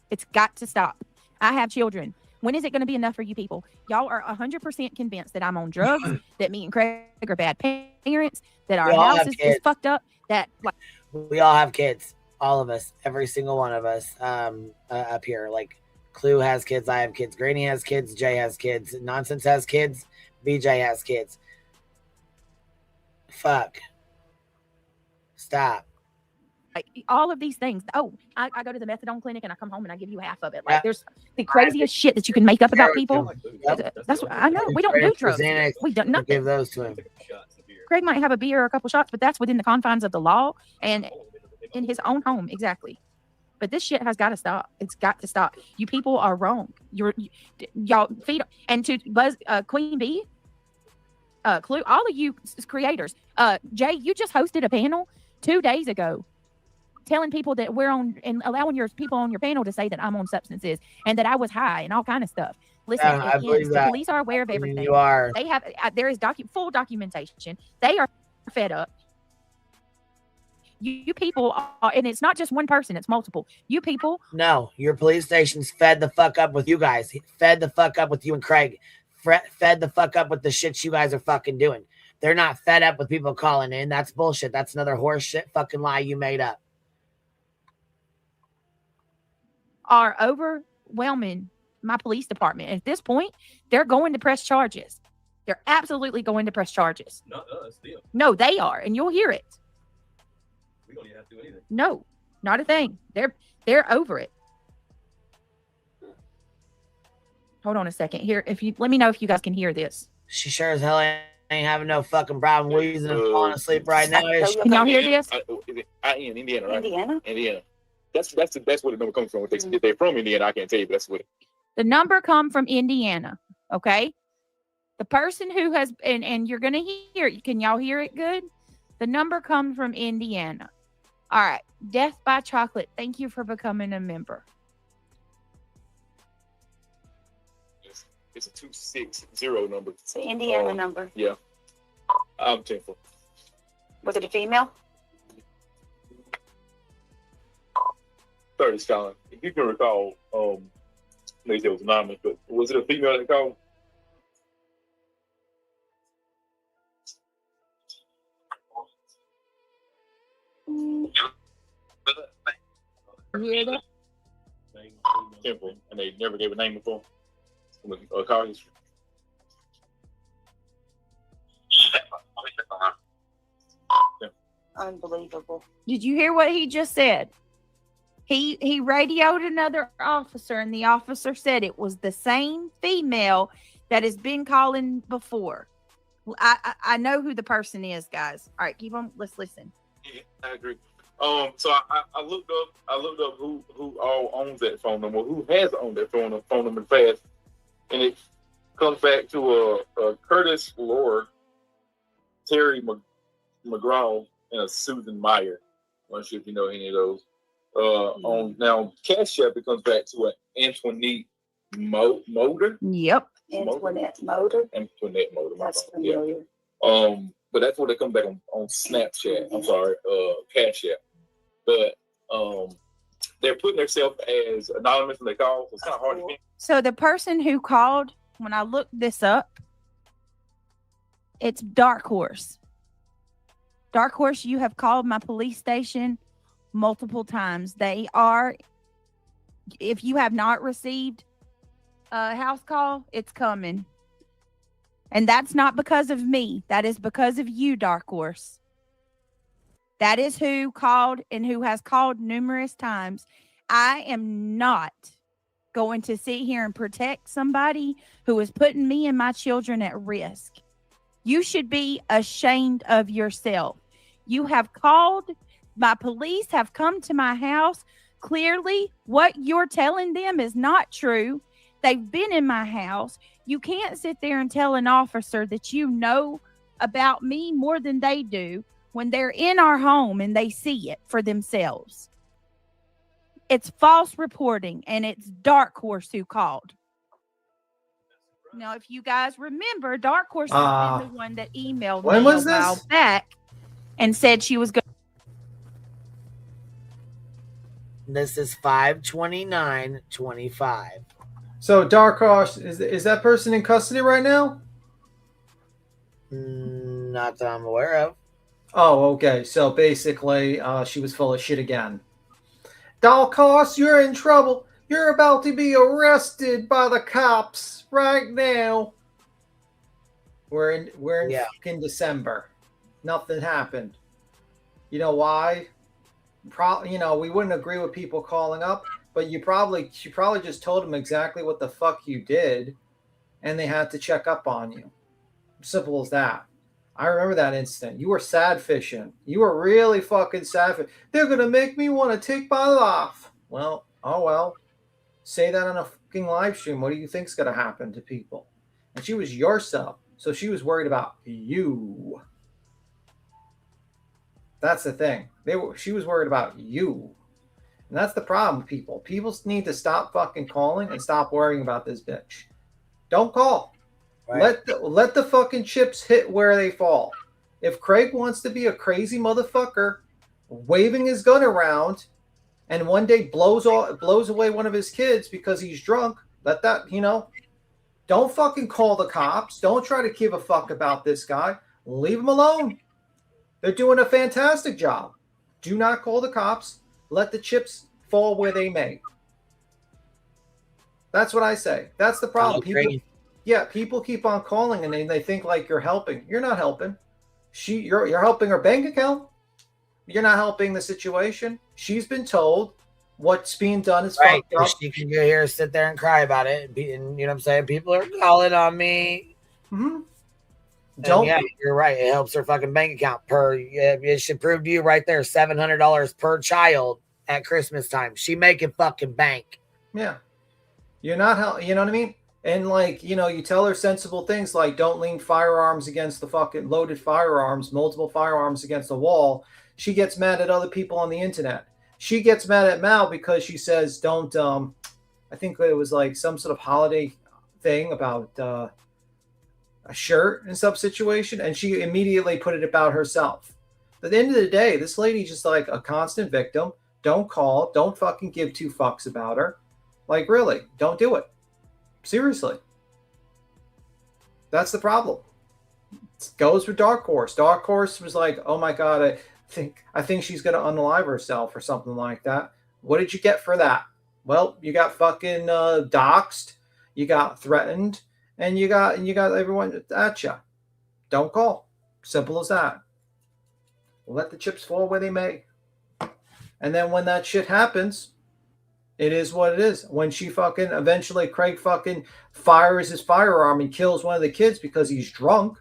It's got to stop. I have children. When is it going to be enough for you people? Y'all are 100% convinced that I'm on drugs, that me and Craig are bad parents, that our house is fucked up, that like we all have kids. All of us, every single one of us up here. Like Clue has kids, I have kids, Granny has kids, Jay has kids, Nonsense has kids, BJ has kids. Fuck. Stop. Like all of these things. Oh, I go to the methadone clinic and I come home and I give you half of it. Like there's the craziest shit that you can make up about people. That's what I know. We don't do drugs. We don't nothing. Give those to him. Craig might have a beer or a couple shots, but that's within the confines of the law and in his own home. Exactly. But this shit has got to stop. It's got to stop. You people are wrong. Y'all feed and to Buzz Queen Bee, Clue, all of you creators. Jay, you just hosted a panel 2 days ago telling people that we're on and allowing your people on your panel to say that I'm on substances and that I was high and all kind of stuff. Listen, the police are aware of everything. You are. They have there is full documentation. They are fed up. You people are, and it's not just one person, it's multiple. You people. No, your police station's fed the fuck up with you guys. Fed the fuck up with you and Craig. Fed the fuck up with the shit you guys are fucking doing. They're not fed up with people calling in. That's bullshit. That's another horse shit fucking lie you made up. Are overwhelming my police department. At this point, they're going to press charges. They're absolutely going to press charges. Not us, them. No, they are, and you'll hear it. We don't even have to do anything. No, not a thing. They're over it. Hold on a second. Here, if you let me know if you guys can hear this. She sure as hell ain't having no fucking problem wheezing and falling asleep right now. Can y'all hear this? In Indiana, right? Indiana. That's where the number comes from. If they're from Indiana, I can't tell you, but that's what. The number come from Indiana. Okay. The person who has and you're gonna hear it. Can y'all hear it good? The number comes from Indiana. All right. Death by Chocolate. Thank you for becoming a member. It's a 260 number. It's an Indiana number. Yeah. I'm 10 for. Was it a female? 30 Colin. If you can recall, maybe it was anonymous, but was it a female that called? Hear that? Simple, and they never gave a name before. A car history. Unbelievable. Did you hear what he just said? He radioed another officer, and the officer said it was the same female that has been calling before. I know who the person is, guys. All right, keep on. Let's listen. Yeah, I agree. So I looked up who all owns that phone number, who has owned that phone number in the past, and it comes back to a Curtis Lord, Terry McGraw, and a Susan Meyer. I'm not sure if you know any of those. On now Cash App, it comes back to an Antoinette Motor. Yep, Antoinette Motor. Antoinette Motor. That's familiar. Yeah. But that's what they come back on Snapchat. I'm sorry, Cash App. But they're putting themselves as anonymous when they call, so it's kind of hard to get. So the person who called, when I looked this up, it's Dark Horse. Dark Horse, you have called my police station multiple times. They are, if you have not received a house call, it's coming. And that's not because of me. That is because of you, Dark Horse. That is who called and who has called numerous times. I am not going to sit here and protect somebody who is putting me and my children at risk. You should be ashamed of yourself. You have called. My police have come to my house. Clearly, what you're telling them is not true. They've been in my house. You can't sit there and tell an officer that you know about me more than they do when they're in our home and they see it for themselves. It's false reporting, and it's Dark Horse who called. Now, if you guys remember, Dark Horse is the one that emailed when me was a while this? back and said she was going. This is 5/29/25. So Dark Horse, is that person in custody right now? Not that I'm aware of. Oh, okay. So basically, she was full of shit again. Dark Horse, you're in trouble. You're about to be arrested by the cops right now. We're in fucking December. Nothing happened. You know why? We wouldn't agree with people calling up, but she probably just told them exactly what the fuck you did, and they had to check up on you. Simple as that. I remember that incident. You were sad fishing. You were really fucking sad fishing. They're gonna make me want to take my life. Well, oh well. Say that on a fucking live stream. What do you think's gonna happen to people? And she was yourself, so she was worried about you. That's the thing. She was worried about you. And that's the problem, people. People need to stop fucking calling and stop worrying about this bitch. Don't call. Right. Let the fucking chips hit where they fall. If Craig wants to be a crazy motherfucker, waving his gun around, and one day blows away one of his kids because he's drunk, let that, don't fucking call the cops. Don't try to give a fuck about this guy. Leave him alone. They're doing a fantastic job. Do not call the cops. Let the chips fall where they may. That's what I say. That's the problem. People keep on calling and they think like you're helping. You're not helping. You're helping her bank account. You're not helping the situation. She's been told what's being done is fucked up. She can go here, sit there and cry about it. And you know what I'm saying? People are calling on me. Mm-hmm. You're right. It helps her fucking bank account. It should prove to you right there, $700 per child at Christmas time. She making fucking bank. Yeah. You're not, you know what I mean? And you tell her sensible things like don't lean firearms against the fucking loaded firearms, multiple firearms against the wall. She gets mad at other people on the internet. She gets mad at Mal because she says don't, I think it was like some sort of holiday thing about a shirt and stuff situation. And she immediately put it about herself. At the end of the day, this lady just like a constant victim. Don't call. Don't fucking give two fucks about her. Like, really, don't do it. Seriously. That's the problem. It goes with Dark Horse. Dark Horse was like, oh my God, I think she's going to unalive herself or something like that. What did you get for that? Well, you got fucking doxxed. You got threatened. And you got everyone at you. Don't call. Simple as that. Let the chips fall where they may. And then when that shit happens, it is what it is. When she fucking eventually Craig fucking fires his firearm and kills one of the kids because he's drunk,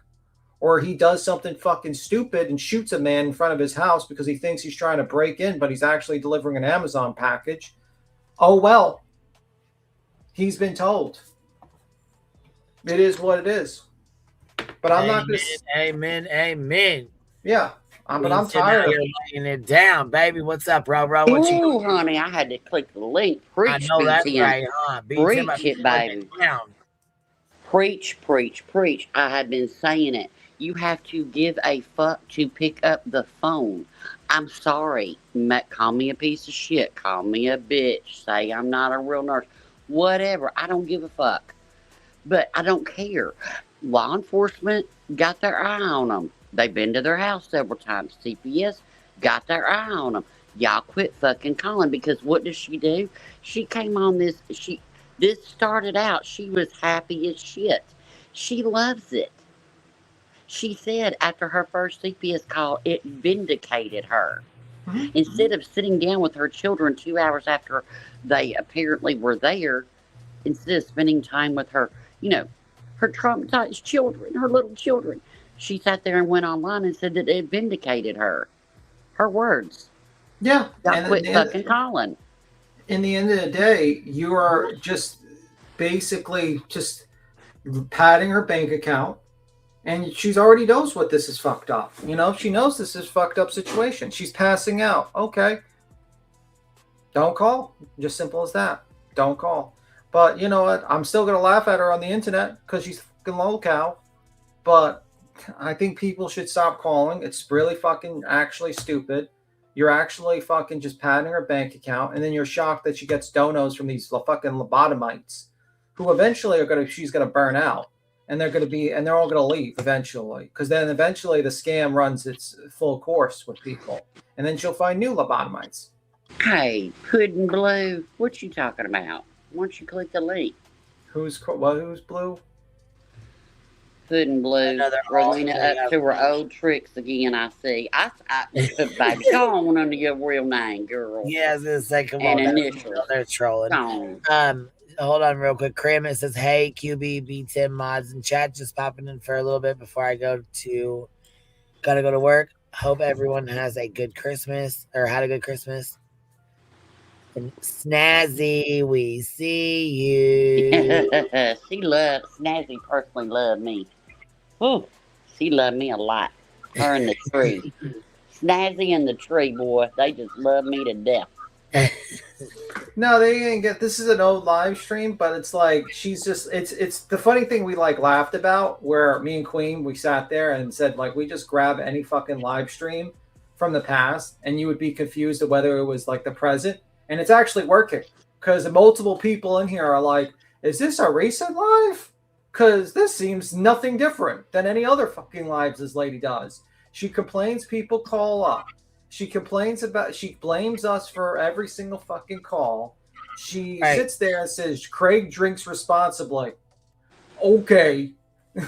or he does something fucking stupid and shoots a man in front of his house because he thinks he's trying to break in, but he's actually delivering an Amazon package. Oh, well, he's been told. It is what it is. But I'm not going to. Amen. Yeah. But I'm tired of laying it down, baby. What's up, bro? What you? Honey, I had to click the link. Preach, I know that's right, huh? Preach it, baby. Preach. I have been saying it. You have to give a fuck to pick up the phone. I'm sorry. Call me a piece of shit. Call me a bitch. Say I'm not a real nurse. Whatever. I don't give a fuck. But I don't care. Law enforcement got their eye on them. They've been to their house several times. CPS got their eye on them. Y'all quit fucking calling, because what does she do? She came on this. This started out, she was happy as shit. She loves it. She said after her first CPS call, it vindicated her. Mm-hmm. Instead of sitting down with her children 2 hours after they apparently were there, instead of spending time with her, her traumatized children, her little children, she sat there and went online and said that it vindicated her. Her words. Yeah. Y'all quit fucking calling. In the end of the day, you are just basically just padding her bank account. And she's already knows what this is fucked up. She knows this is fucked up situation. She's passing out. Okay. Don't call. Just simple as that. Don't call. But you know what? I'm still gonna laugh at her on the internet because she's fucking lolcow. But I think people should stop calling. It's really fucking actually stupid. You're actually fucking just padding her bank account, and then you're shocked that she gets donos from these fucking lobotomites, who eventually she's gonna burn out, and they're all gonna leave eventually, because then eventually the scam runs its full course with people, and then she'll find new lobotomites. Hey, Puddin' Blue, what you talking about? Why don't you click the link? Who's blue? Puddin' Blue, Rowena up to her old tricks again, I see. Baby, go on under your real name, girl. Yeah, I was gonna say, come and on, initials. they're trolling. Hold on real quick. Kramit says, hey, QB, B10 mods and chat, just popping in for a little bit before I gotta go to work. Hope everyone has a good Christmas, or had a good Christmas. And Snazzy, we see you. Snazzy personally loved me. Oh, she loved me a lot. Her and the tree. Snazzy and the tree, boy, they just love me to death. No, they didn't get. This is an old live stream, but it's like she's just. It's the funny thing we like laughed about, where me and Queen, we sat there and said, like, we just grab any fucking live stream from the past, and you would be confused of whether it was like the present, and it's actually working, because multiple people in here are like, is this a recent live? Because this seems nothing different than any other fucking lives this lady does. She complains people call up. She blames us for every single fucking call. She sits there and says, Craig drinks responsibly. Okay.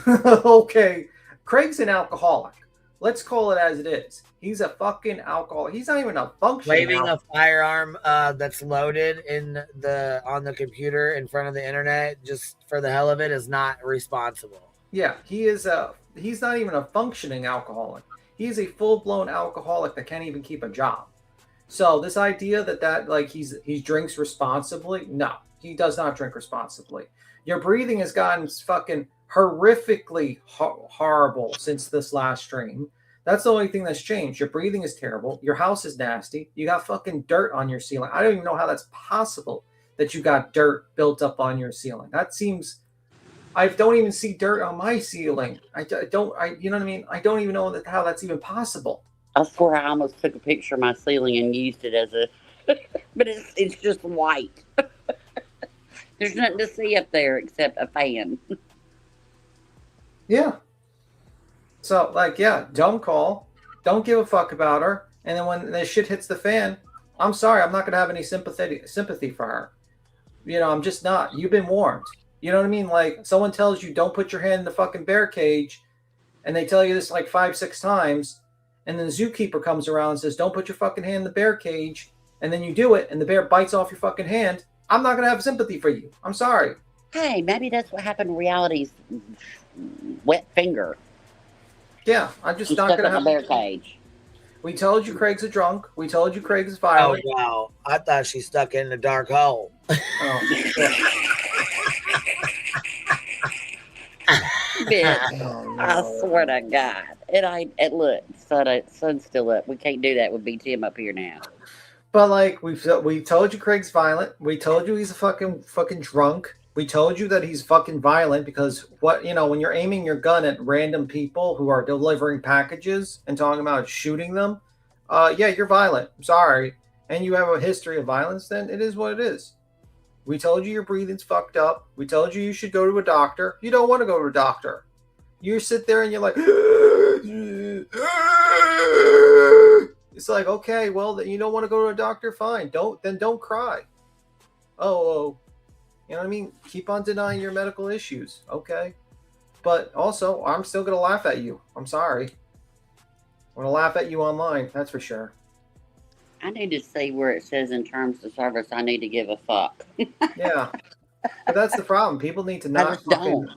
Okay. Craig's an alcoholic. Let's call it as it is. He's a fucking alcoholic. He's not even a functioning Waving a firearm that's loaded on the computer in front of the internet just for the hell of it is not responsible. Yeah, he's not even a functioning alcoholic. He's a full-blown alcoholic that can't even keep a job. So this idea that like he drinks responsibly, no, he does not drink responsibly. Your breathing has gotten fucking horrifically horrible since this last stream. That's the only thing that's changed. Your breathing is terrible. Your house is nasty. You got fucking dirt on your ceiling. I don't even know how that's possible that you got dirt built up on your ceiling. That seems... I don't even see dirt on my ceiling. You know what I mean? I don't even know how that's even possible. I swear I almost took a picture of my ceiling and used it as a... but it's just white. There's nothing to see up there except a fan. Yeah. So, like, yeah, don't call. Don't give a fuck about her. And then when the shit hits the fan, I'm sorry, I'm not going to have any sympathy for her. You know, I'm just not. You've been warned. You know what I mean? Like, someone tells you, don't put your hand in the fucking bear cage, and they tell you this like 5-6 times, and then the zookeeper comes around and says, don't put your fucking hand in the bear cage, and then you do it, and the bear bites off your fucking hand. I'm not going to have sympathy for you. I'm sorry. Hey, maybe that's what happened to Reality's wet finger. Yeah, I'm just not going to have... a bear cage. We told you Craig's a drunk. We told you Craig's violent. Oh, wow. I thought she stuck in the dark hole. Oh, I swear to God. Look, sun's still up. We can't do that with BTM up here now. But like we told you Craig's violent. We told you he's a fucking drunk. We told you that he's fucking violent because when you're aiming your gun at random people who are delivering packages and talking about shooting them, yeah, you're violent. I'm sorry. And you have a history of violence, then it is what it is. We told you your breathing's fucked up. We told you should go to a doctor. You don't want to go to a doctor. You sit there and you're like, it's like, okay, well, you don't want to go to a doctor? Fine. Don't cry. Oh, you know what I mean? Keep on denying your medical issues. Okay. But also, I'm still going to laugh at you. I'm sorry. I'm going to laugh at you online. That's for sure. I need to see where it says in terms of service I need to give a fuck. Yeah. But that's the problem. People need to not fucking...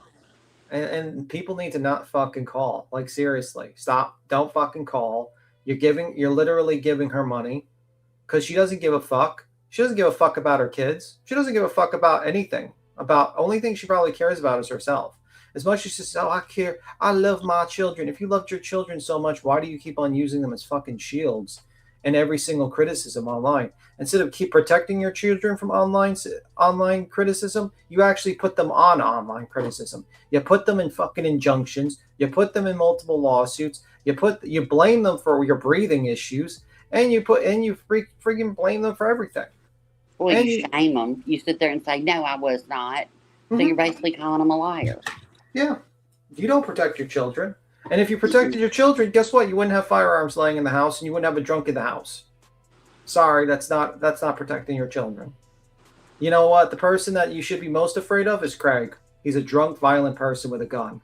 And people need to not fucking call. Like, seriously. Stop. Don't fucking call. You're literally giving her money because she doesn't give a fuck. She doesn't give a fuck about her kids. She doesn't give a fuck about anything. Only thing she probably cares about is herself. As much as she says, oh, I care. I love my children. If you loved your children so much, why do you keep on using them as fucking shields and every single criticism online. Instead of keep protecting your children from online criticism, you actually put them on online criticism. You put them in fucking injunctions. You put them in multiple lawsuits. You blame them for your breathing issues, and you freaking blame them for everything. Well, you shame them. You sit there and say, "No, I was not." So you're basically calling them a liar. Yeah, you don't protect your children. And if you protected your children, guess what? You wouldn't have firearms laying in the house, and you wouldn't have a drunk in the house. Sorry, that's not protecting your children. You know what? The person that you should be most afraid of is Craig. He's a drunk, violent person with a gun.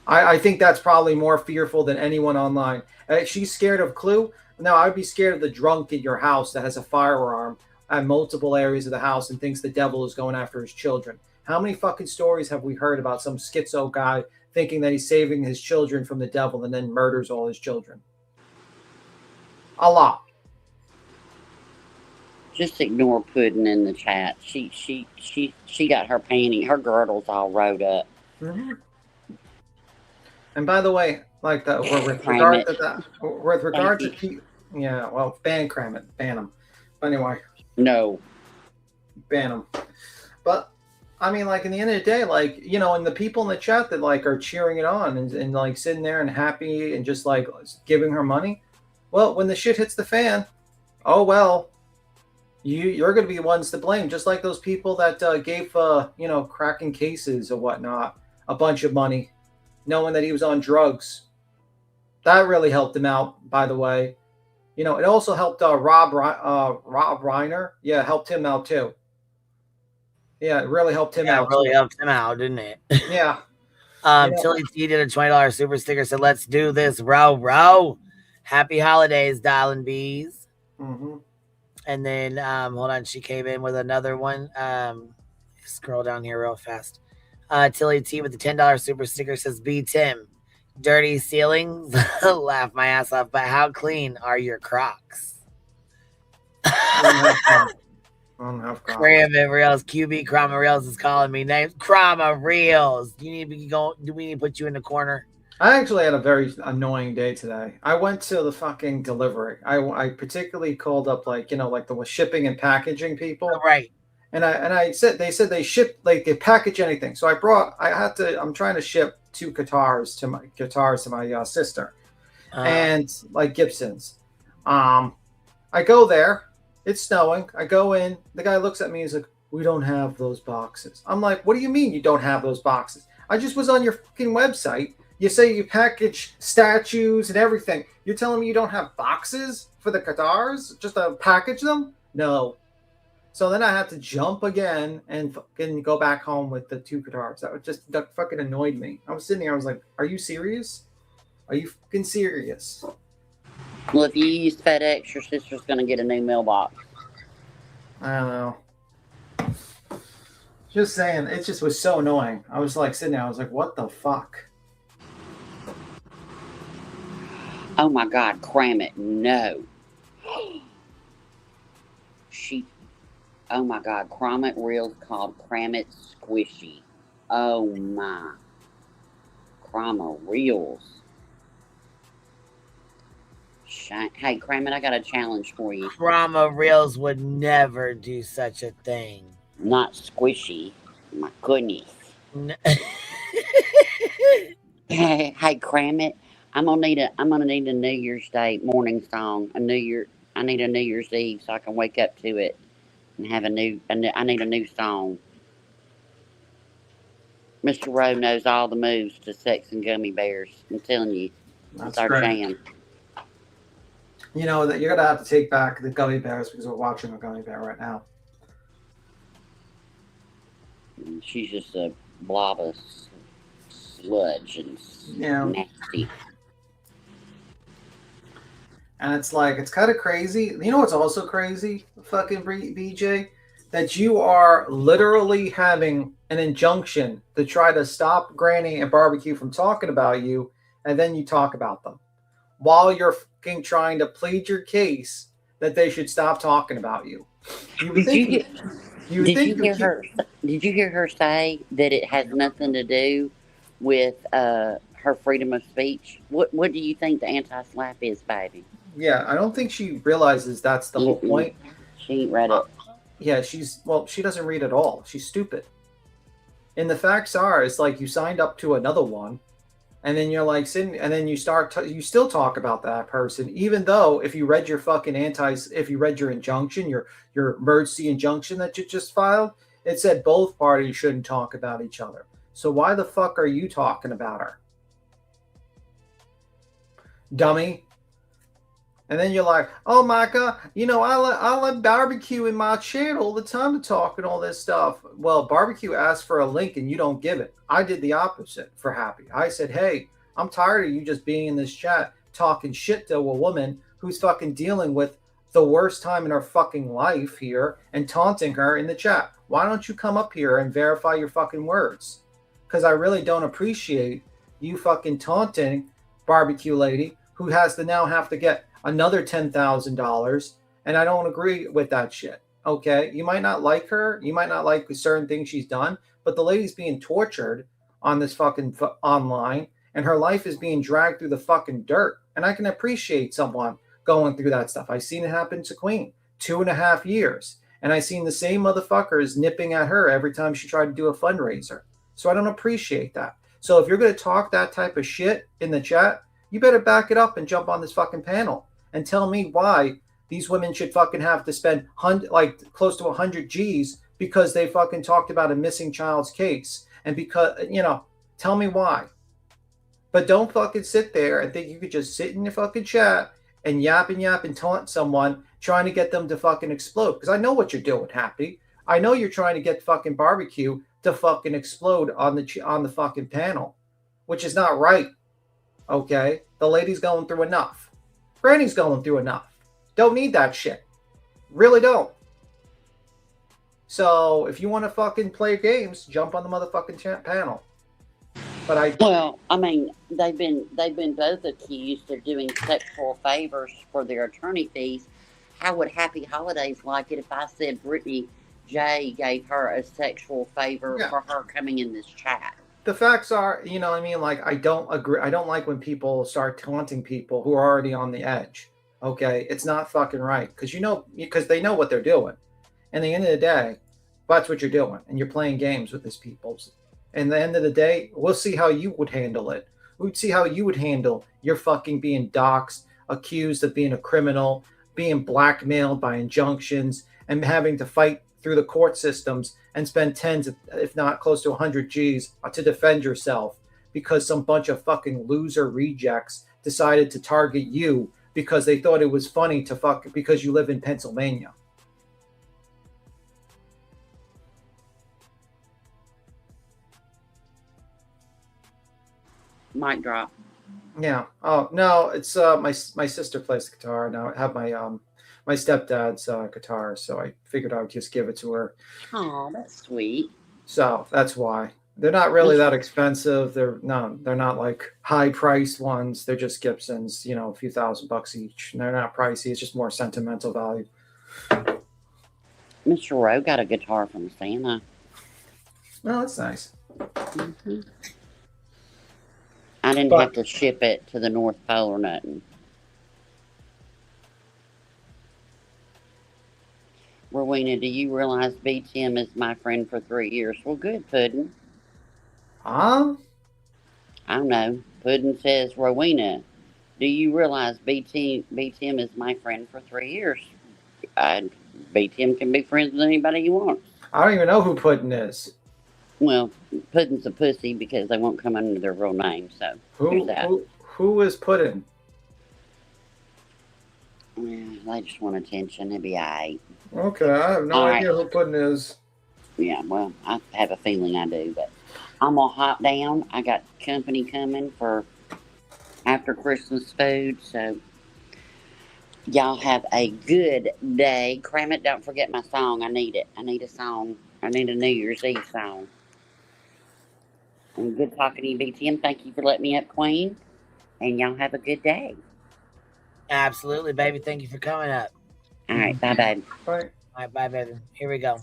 I think that's probably more fearful than anyone online. She's scared of Clue. No, I'd be scared of the drunk in your house that has a firearm at multiple areas of the house and thinks the devil is going after his children. How many fucking stories have we heard about some schizo guy thinking that he's saving his children from the devil and then murders all his children? A lot. Just ignore Puddin' in the chat. She got her girdles all rowed up. Mm-hmm. And by the way, like that, with regard to yeah, well, ban them. But anyway, no, ban them. But I mean, like, in the end of the day, like, you know, and the people in the chat that like are cheering it on and like sitting there and happy and just like giving her money. Well, when the shit hits the fan, oh well, you're going to be the ones to blame. Just like those people that gave you know, cracking cases or whatnot a bunch of money, knowing that he was on drugs. That really helped him out, by the way. You know, it also helped Rob Reiner. Yeah, helped him out too. Yeah, it really helped him out. It really helped him out, didn't it? Yeah. Tilly T did a $20 super sticker, said, "Let's do this, row. Happy holidays, Dialing Bees." Mm-hmm. And then, hold on, she came in with another one. Scroll down here real fast. Tilly T with the $10 super sticker says, "B Tim, dirty ceilings." Laugh my ass off, but how clean are your Crocs? Cramit Reels, QB Crama Reels is calling me names. Crama Reels. Do we need to put you in the corner? I actually had a very annoying day today. I went to the fucking delivery. I particularly called up, like, you know, like the shipping and packaging people. Right. And they said they ship, like, they package anything. So I'm trying to ship 2 guitars to my sister, and like Gibsons. I go there. It's snowing. I go in. The guy looks at me. He's like, "We don't have those boxes." I'm like, "What do you mean you don't have those boxes? I just was on your fucking website. You say you package statues and everything. You're telling me you don't have boxes for the guitars just to package them?" No. So then I had to jump again and fucking go back home with the 2 guitars. That fucking annoyed me. I was sitting there. I was like, "Are you serious? Are you fucking serious?" Well, if you use FedEx, your sister's going to get a new mailbox. I don't know. Just saying, it just was so annoying. I was like sitting there. I was like, "What the fuck?" Oh my God, Cramit, no. Oh my God, Cramit Reels called Cramit Squishy. Oh my. Cramit Reels. Hey, Cramit, I got a challenge for you. Crama Reels would never do such a thing. Not Squishy. My goodness. Hey, Cramit, I'm gonna need a New Year's Day morning song. I need a New Year's Eve so I can wake up to it and have I need a new song. Mr. Rowe knows all the moves to sex and gummy bears. I'm telling you, that's our jam. You know that you're gonna have to take back the gummy bears because we're watching a gummy bear right now. She's just a blob of sludge and nasty. And it's like, it's kind of crazy. You know what's also crazy, fucking BJ? That you are literally having an injunction to try to stop Granny and Barbecue from talking about you, and then you talk about them. While you're fucking trying to plead your case that they should stop talking about you. Did you hear her say that it has nothing to do with her freedom of speech? What do you think the anti-slap is, baby? Yeah, I don't think she realizes that's the whole point. She ain't read it. Yeah, she doesn't read at all. She's stupid. And the facts are, it's like you signed up to another one, and then you're like sitting, and then you you still talk about that person, even though if you read your fucking if you read your injunction, your emergency injunction that you just filed, it said both parties shouldn't talk about each other. So why the fuck are you talking about her? Dummy. And then you're like, oh my God, I let barbecue in my chat all the time to talk and all this stuff. Well, barbecue asked for a link and you don't give it. I did the opposite for Happy. I said, hey, I'm tired of you just being in this chat talking shit to a woman who's fucking dealing with the worst time in her fucking life here and taunting her in the chat. Why don't you come up here and verify your fucking words? Because I really don't appreciate you fucking taunting barbecue lady who has to now have to get another $10,000, and I don't agree with that shit. Okay, you might not like her, you might not like certain things she's done, but the lady's being tortured on this fucking online, and her life is being dragged through the fucking dirt. And I can appreciate someone going through that stuff. I've seen it happen to Queen 2.5 years, and I've seen the same motherfuckers nipping at her every time she tried to do a fundraiser. So I don't appreciate that. So if you're going to talk that type of shit in the chat, you better back it up and jump on this fucking panel and tell me why these women should fucking have to spend close to 100 G's because they fucking talked about a missing child's case. And because, tell me why. But don't fucking sit there and think you could just sit in your fucking chat and yap and taunt someone trying to get them to fucking explode. Because I know what you're doing, Happy. I know you're trying to get fucking barbecue to fucking explode on the fucking panel, which is not right. Okay? The lady's going through enough. Granny's going through enough. Don't need that shit. Really don't. So if you want to fucking play games, jump on the motherfucking panel. But I mean, they've been both accused of doing sexual favors for their attorney fees. How would Happy Holidays like it if I said Brittany J gave her a sexual favor for her coming in this chat? The facts are, like, I don't agree. I don't like when people start taunting people who are already on the edge. Okay, it's not fucking right because they know what they're doing. And at the end of the day, that's what you're doing, and you're playing games with these people. And at the end of the day, we'll see how you would handle it. We'd see how you would handle your fucking being doxxed, accused of being a criminal, being blackmailed by injunctions, and having to fight through the court systems and spend tens, if not close to 100 G's to defend yourself because some bunch of fucking loser rejects decided to target you because they thought it was funny to fuck because you live in Pennsylvania. Mic drop. Yeah. Oh no, it's my sister plays the guitar now. I have my stepdad's guitar, so I figured I would just give it to her. Oh, that's sweet. So that's why. They're not really that expensive. They're not like high priced ones. They're just Gibsons, a few $1,000 each. And they're not pricey. It's just more sentimental value. Mr. Rowe got a guitar from Santa. Oh, that's nice. Mm-hmm. I didn't have to ship it to the North Pole or nothing. Rowena, do you realize BTM is my friend for 3 years? Well, good, Puddin'. Huh? I don't know. Puddin' says, Rowena, do you realize BTM is my friend for 3 years? BTM can be friends with anybody he wants. I don't even know who Puddin' is. Well, Puddin's a pussy because they won't come under their real name, so there's that. Who is Puddin'? They just want attention. It'd be all right. Okay, I have no idea who Puddin' is. Yeah, well, I have a feeling I do, but I'm gonna hop down. I got company coming for after Christmas food, so y'all have a good day. Cram it, don't forget my song. I need it. I need a song. I need a New Year's Eve song. And good talking to you, BTM. Thank you for letting me up, Queen. And y'all have a good day. Absolutely, baby. Thank you for coming up. All right, bye, baby. Bye. All right, bye, baby. Here we go.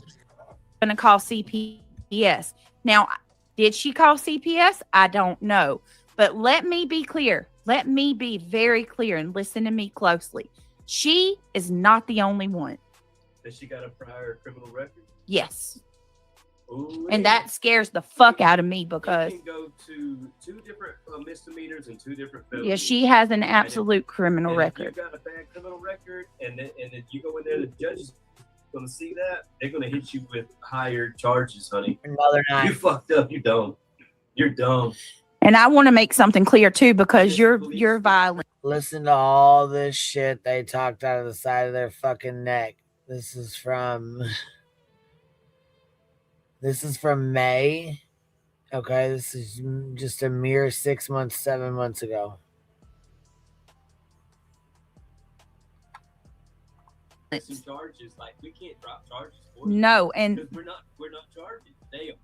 Going to call CPS. Now, did she call CPS? I don't know. But let me be clear. Let me be very clear and listen to me closely. She is not the only one. Has she got a prior criminal record? Yes. Ooh, And that scares the fuck out of me because it can go to 2 different misdemeanors and 2 different felonies. yeah, she has an absolute criminal and record. If you've got a bad criminal record, and then you go in there, the judge is going to see that. They're going to hit you with higher charges, honey. No, they're not. You fucked up. You dumb. You're dumb. And I want to make something clear too, because you're violent. Listen to all this shit they talked out of the side of their fucking neck. This is from May. Okay, this is just a mere 6 months, 7 months ago. Some charges, like we can't drop charges for you. No, and we're not charging. They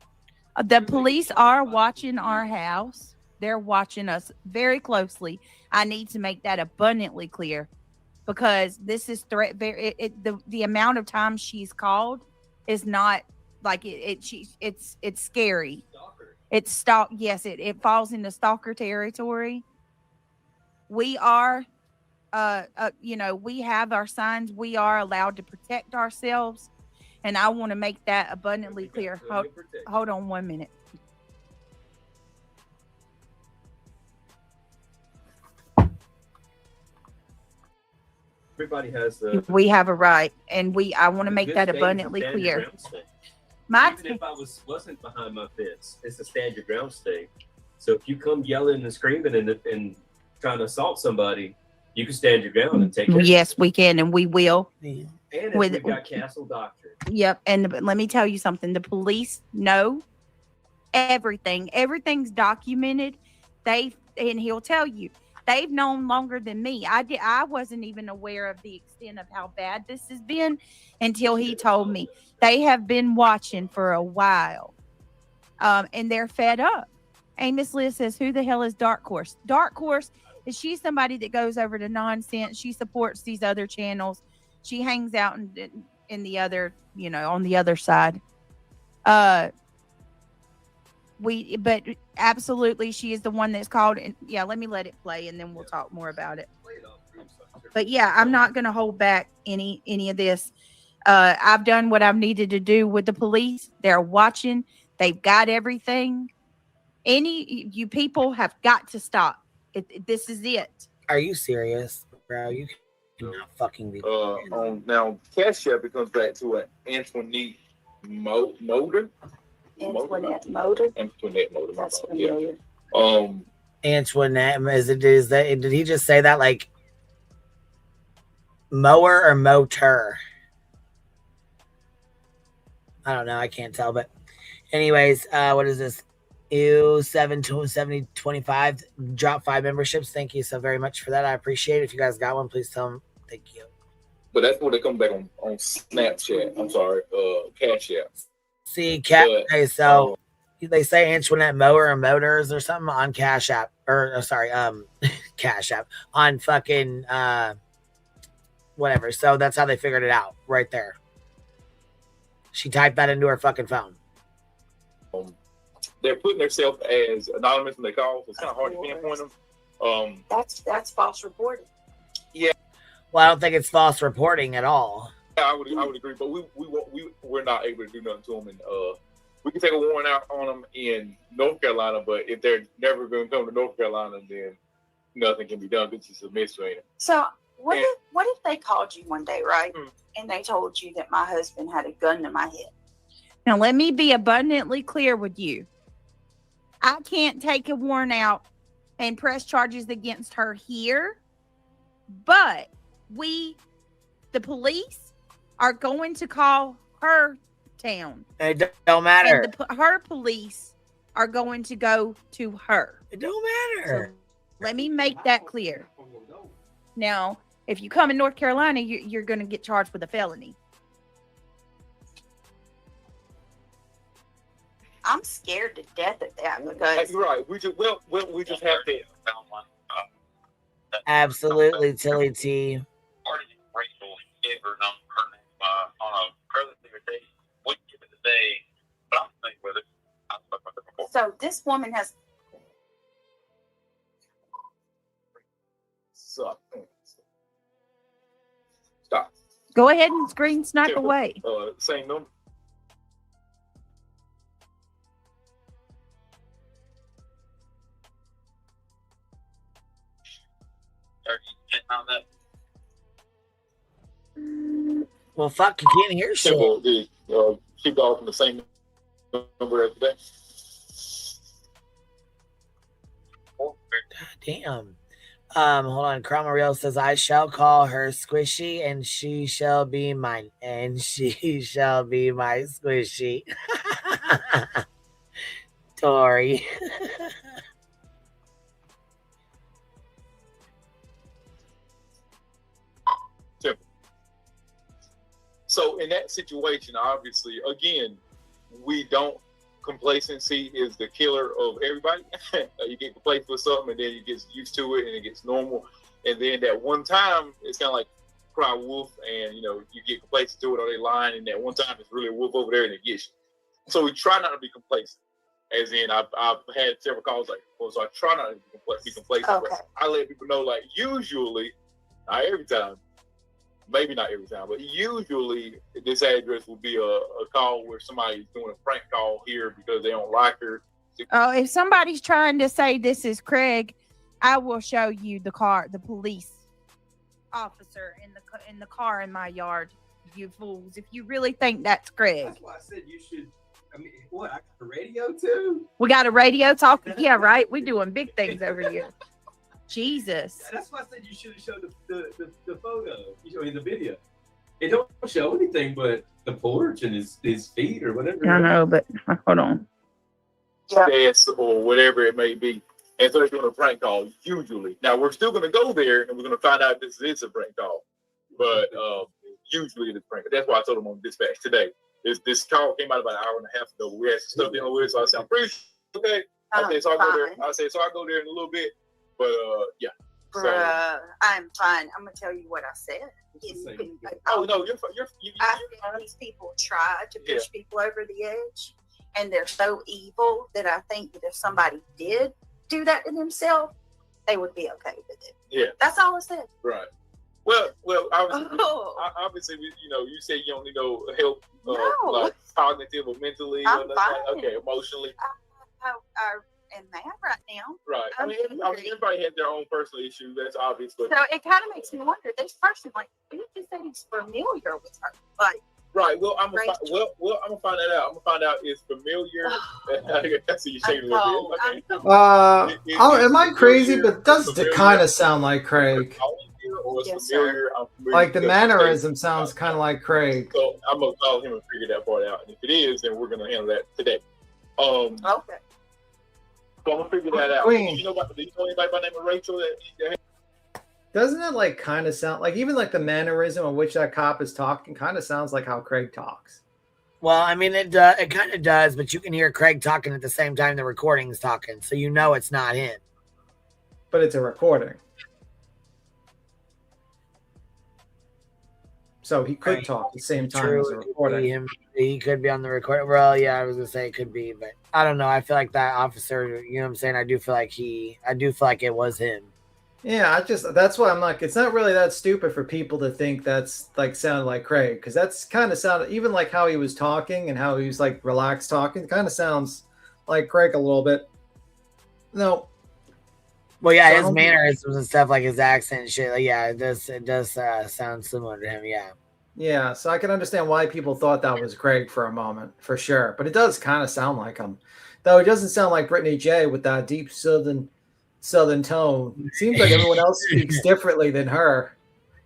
the police are watching our house. They're watching us very closely. I need to make that abundantly clear because this is the amount of times she's called is not like it's scary. Stalker. It's stalk. Yes, it falls into stalker territory. We are, we have our signs. We are allowed to protect ourselves. And I want to make that abundantly clear. Hold on 1 minute. Everybody has we have a right, and I want to make that abundantly clear. Even if I wasn't behind my fence, it's a stand your ground state. So if you come yelling and screaming and trying to assault somebody, you can stand your ground and take it. Yes, we can, and we will. And if we've got Castle Doctrine. Yep, and let me tell you something. The police know everything. Everything's documented. And he'll tell you. They've known longer than me. I wasn't even aware of the extent of how bad this has been until he told me. They have been watching for a while, and they're fed up. Amos Liz says, "Who the hell is Dark Horse?" Dark Horse is she somebody that goes over to Nonsense. She supports these other channels. She hangs out in the other, on the other side. But absolutely, she is the one that's called. And yeah, let me let it play, and then we'll talk more about it. But yeah, I'm not going to hold back any of this. I've done what I've needed to do with the police. They're watching. They've got everything. You people have got to stop. This is it. Are you serious, bro? You cannot fucking be. Now, Cash App, it comes back to an Antoinette Motor. Antoinette Motor. Antoinette Motor. That's familiar. Antoinette, did he just say that like mower or motor? I don't know. I can't tell. But anyways, what is this? Ew, 77025 drop 5 memberships. Thank you so very much for that. I appreciate it. If you guys got one, please tell them. Thank you. But that's when they come back on Snapchat. I'm sorry, Cash App. See, okay, so they say Antoinette Mower or Motors or something on Cash App, Cash App on fucking whatever. So that's how they figured it out right there. She typed that into her fucking phone. They're putting themselves as anonymous when they call, so it's kind of hard to pinpoint them. That's false reporting. Yeah. Well, I don't think it's false reporting at all. Yeah, I would agree, but we're not able to do nothing to them, and we can take a warrant out on them in North Carolina, but if they're never going to come to North Carolina, then nothing can be done. It's just a misdemeanor. So what if they called you one day, right? And they told you that my husband had a gun to my head? Now let me be abundantly clear with you. I can't take a warrant out and press charges against her here, but the police are going to call her town. It don't matter. And her police are going to go to her. It don't matter. So let me make that clear. Now, if you come in North Carolina, you're going to get charged with a felony. I'm scared to death of that because you're right. We just have to. Absolutely, Tilly T. So this woman has. Stop. Stop. Go ahead and screen snipe away. Same number. Well, fuck, you can't hear shit. Keep off from the same number every day. Damn. Hold on. Cromariel says, I shall call her Squishy and she shall be mine. And she shall be my Squishy. Tori. So in that situation, obviously, again, we don't. Complacency is the killer of everybody. You get complacent with something, and then you get used to it, and it gets normal. And then that one time, it's kind of like cry wolf, and you get complacent to it, or they lying, and that one time it's really a wolf over there, and it gets you. So we try not to be complacent. As in, I've had several calls like, well, so I try not to be complacent. Okay. But I let people know, like, usually, not every time. Maybe not every time, but usually this address will be a call where somebody's doing a prank call here because they don't like her. Oh, if somebody's trying to say this is Craig, I will show you the police officer in the car in my yard. You fools! If you really think that's Craig, That's why I said you should. I mean, what? I got the radio too. we got a radio talking. Yeah, right. We doing big things over here. Jesus. That's why I said you should have showed the photo. The video. It don't show anything but the porch and his feet or whatever. I know, but hold on. Yes, or whatever it may be. And so they're doing a prank call, usually. Now, we're still going to go there, and we're going to find out if this is a prank call. But usually it is a prank. That's why I told them on dispatch today. This call came out about an hour and a half ago. We had some stuff dealing with it, so I said, I'm pretty sure. Okay. I said, so I'll go there. So I'll go there in a little bit. But, yeah. Bruh, I'm fine. I'm going to tell you what I said. No, I think these people try to push people over the edge, and they're so evil that I think that if somebody did do that to themselves, they would be okay with it. Yeah. That's all I said. Right. Well, obviously, you say you don't need no help, like cognitive or mentally, I'm or fine. okay, emotionally. I am mad right now. Right. I mean, everybody has their own personal issues. That's obvious. But So it kind of makes me wonder. This person, like, you just said he's familiar with her, like. Right. Well, I'm gonna find that out. I'm gonna find out is familiar. I see you shaking a little bit. Okay. Am I crazy? But does it kind of sound like Craig? Yes, familiar, like the mannerism sounds kind of like Craig. So I'm gonna call him and figure that part out. And if it is, then we're gonna handle that today. Okay. So I'm gonna figure that out. Queen. Do you know anybody by the name of Rachel that Doesn't it like kind of sound like even like the mannerism in which that cop is talking kind of sounds like how Craig talks? Well, I mean, it kind of does, but you can hear Craig talking at the same time the recording's talking, so you know it's not him. But it's a recording. So he could talk at the same time as a recording. He could be on the recording. Well, yeah, I was gonna say it could be, but I don't know. I feel like that officer, you know what I'm saying? I do feel like it was him. Yeah, that's why I'm like, it's not really that stupid for people to think that's like sounded like Craig, because that's kind of sounded, even like how he was talking and how he was like relaxed talking, kind of sounds like Craig a little bit. No. Well, yeah, his mannerisms and stuff, like his accent and shit. Like, yeah, it does sound similar to him. Yeah. Yeah, so I can understand why people thought that was Craig for a moment, for sure. But it does kind of sound like him, though. It doesn't sound like Brittany J with that deep southern tone. It seems like everyone else speaks differently than her.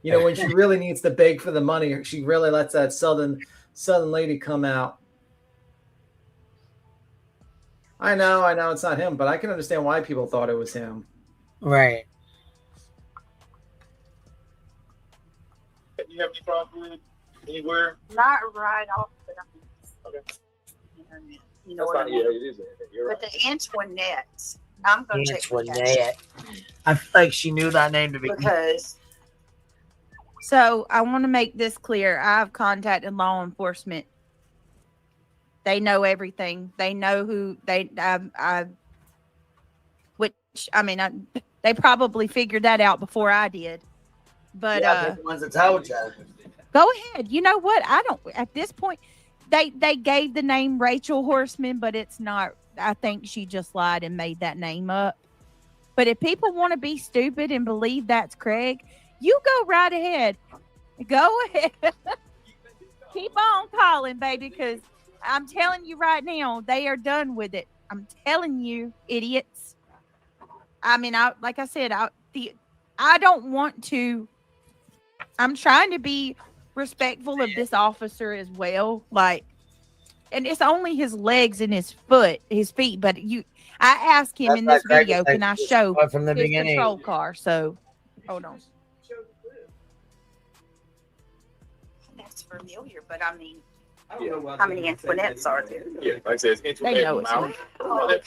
You know, when she really needs to beg for the money, she really lets that southern lady come out. I know it's not him, but I can understand why people thought it was him. Right. you have any problem with anywhere? Not right off, but Okay. you know what I mean? Yeah, it is. You're But right. the Antoinette, I'm going to check with that. Antoinette. I feel like she knew that name to be. Because So I want to make this clear. I've contacted law enforcement. They know everything. They know who they. Which I mean, They probably figured that out before I did. But yeah, they're the ones that told you. Go ahead. You know what? I don't. At this point, they gave the name Rachel Horseman, but it's not. I think she just lied and made that name up. But if people want to be stupid and believe that's Craig, you go right ahead. Go ahead. Keep on calling, baby, because I'm telling you right now, they are done with it. I'm telling you, idiots. I mean, like I said, I don't want to. I'm trying to be respectful of this officer as well. Like, and it's only his legs and his feet. But I asked him in this video, can I show from the his beginning. patrol car? So, hold on. That's familiar, but I mean, Yeah. how many Antoinettes are there? Yeah, like I said, it's They know Antoinette it's Mauder.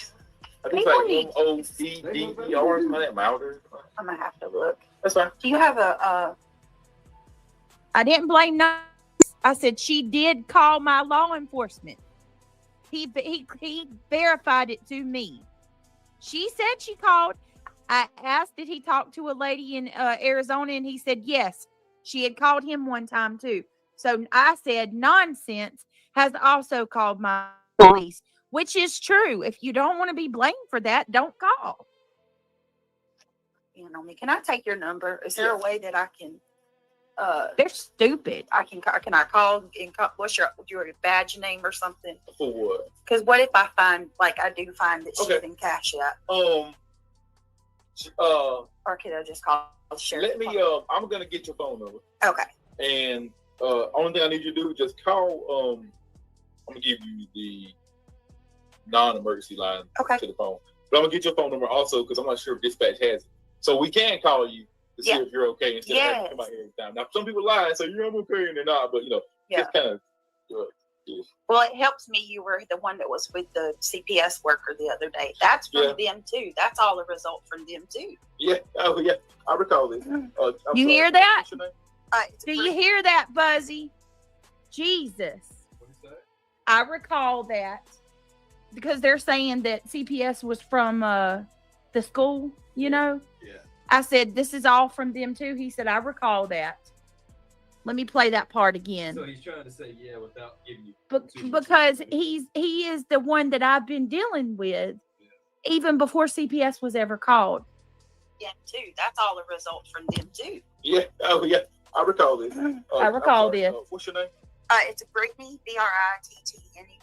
I think it's like MODDER, something like that, Mauder. I'm gonna have to look. That's fine. Do you have a? I didn't blame no. I said she did call my law enforcement. He verified it to me. She said she called. I asked, did he talk to a lady in Arizona? And he said yes. She had called him one time too. So I said nonsense has also called my police, which is true. If you don't want to be blamed for that, don't call. You know me. Can I take your number? Is there a way that I can? They're stupid. Can I call and what's your badge name or something? For what? Because what if I find I do find that she didn't cash it? Or could I just call the sheriff? Let me. I'm gonna get your phone number. Okay. And only thing I need you to do is just call. I'm gonna give you the non-emergency line to the phone. But I'm gonna get your phone number also because I'm not sure if dispatch has it. So we can call you to see if you're okay instead of having to come out here every time. Now some people lie and say I'm okay and they're not, but just kind of. Well, it helps me. You were the one that was with the CPS worker the other day. That's from them too. That's all a result from them too. Yeah. Oh yeah. I recall this. You hear that? Do you hear that, Buzzy? Jesus. I recall that because they're saying that CPS was from the school, Yeah. I said, this is all from them too. He said, I recall that. Let me play that part again. So he's trying to say, yeah, without giving you. Because he is the one that I've been dealing with even before CPS was ever called. Yeah, too. That's all a result from them too. Yeah. Oh yeah. I recall this. I recall this. What's your name? It's Brittany, Brittney.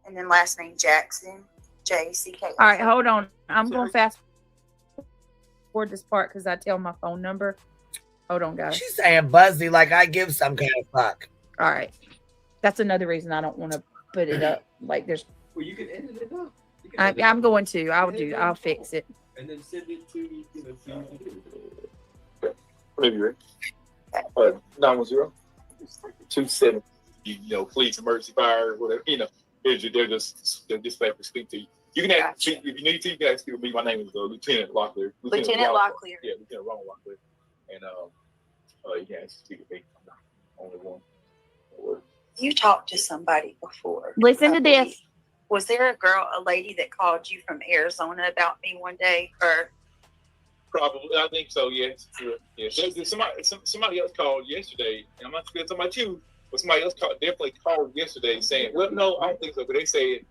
And then last name Jackson, JCK. All right, hold on. I'm going to fast forward this part because I tell my phone number. Hold on, guys. She's saying Buzzy like I give some kind of fuck. All right. That's another reason I don't want to put it up. Like there's. Well, you can edit it up. I'm going to. I'll fix it. And then send it to Whenever you're ready. 910-27. Police, emergency, fire, whatever. They're just there to speak to you. You can ask if you need to. You can ask me. My name is Lieutenant Locklear. Lieutenant Locklear. Yeah, Lieutenant Ron Locklear. And you can ask speak to me. I'm not the only one. You talked to somebody before. Listen to this. Was there a lady that called you from Arizona about me one day, or? Probably, I think so. Yes. Yeah. Somebody else called yesterday. And I'm not sure it's about you, but somebody else definitely called yesterday saying, "Well, no, I don't think so." But they said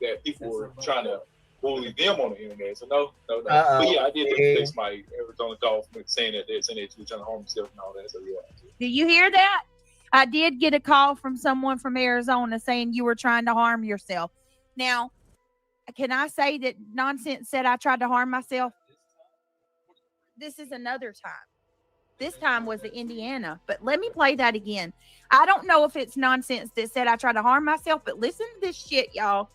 that people were trying to bully them on the internet. So no. But yeah, I did take my Arizona call saying that they're saying that you were trying to harm yourself and all that. So yeah. Do you hear that? I did get a call from someone from Arizona saying you were trying to harm yourself. Now, can I say that nonsense said I tried to harm myself? This is another time. This time was in Indiana, but let me play that again. I don't know if it's nonsense that said I tried to harm myself, but listen to this shit, y'all.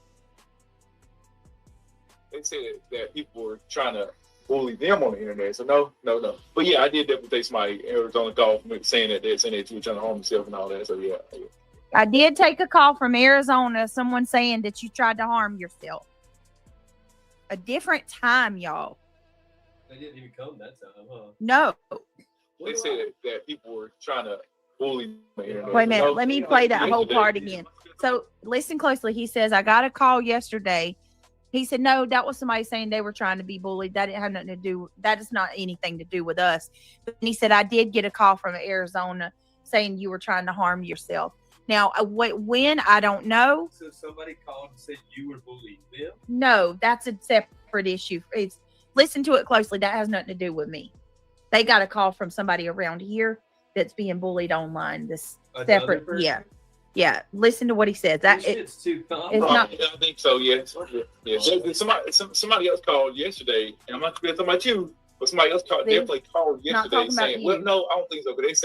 They said that people were trying to bully them on the internet. So no. But yeah, I did definitely take my Arizona call from saying that they're saying that you were trying to harm yourself and all that. So yeah. I did take a call from Arizona, someone saying that you tried to harm yourself. A different time, y'all. They didn't even come that time, huh? No. They said that people were trying to bully the internet. Wait a minute. Let me play that whole part again. So listen closely. He says, I got a call yesterday He said, no, that was somebody saying they were trying to be bullied. That didn't have nothing to do. That is not anything to do with us. But he said, I did get a call from Arizona saying you were trying to harm yourself. Now, when, I don't know. So somebody called and said you were bullying them? No, that's a separate issue. Listen to it closely. That has nothing to do with me. They got a call from somebody around here that's being bullied online. This separate, yeah. Yeah, listen to what he says. That it's too common. It's not. I think so. Yes. Yeah. Somebody else called yesterday, and I'm not talking about you, but somebody else definitely called yesterday saying, "Well, no, I don't think so." But they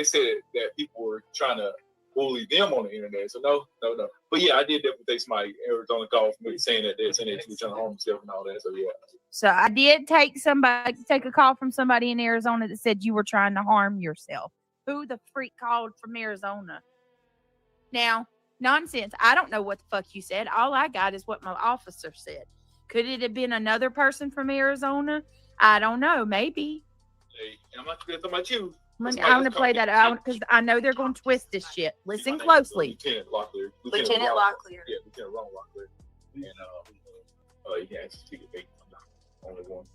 said that people were trying to bully them on the internet. So no. But yeah, I did definitely take somebody Arizona call for me saying that they're saying that you were trying to harm yourself and all that. So yeah. So I did take a call from somebody in Arizona that said you were trying to harm yourself. Who the freak called from Arizona? Now, nonsense. I don't know what the fuck you said. All I got is what my officer said. Could it have been another person from Arizona? I don't know. Maybe. Hey, I'm not talking about you. I'm going to play that out because I know they're going to twist this shit. Listen closely. Lieutenant Locklear. Lieutenant Locklear. Yeah, Lieutenant Ron Locklear. And you can actually speak at me. I'm not the only one.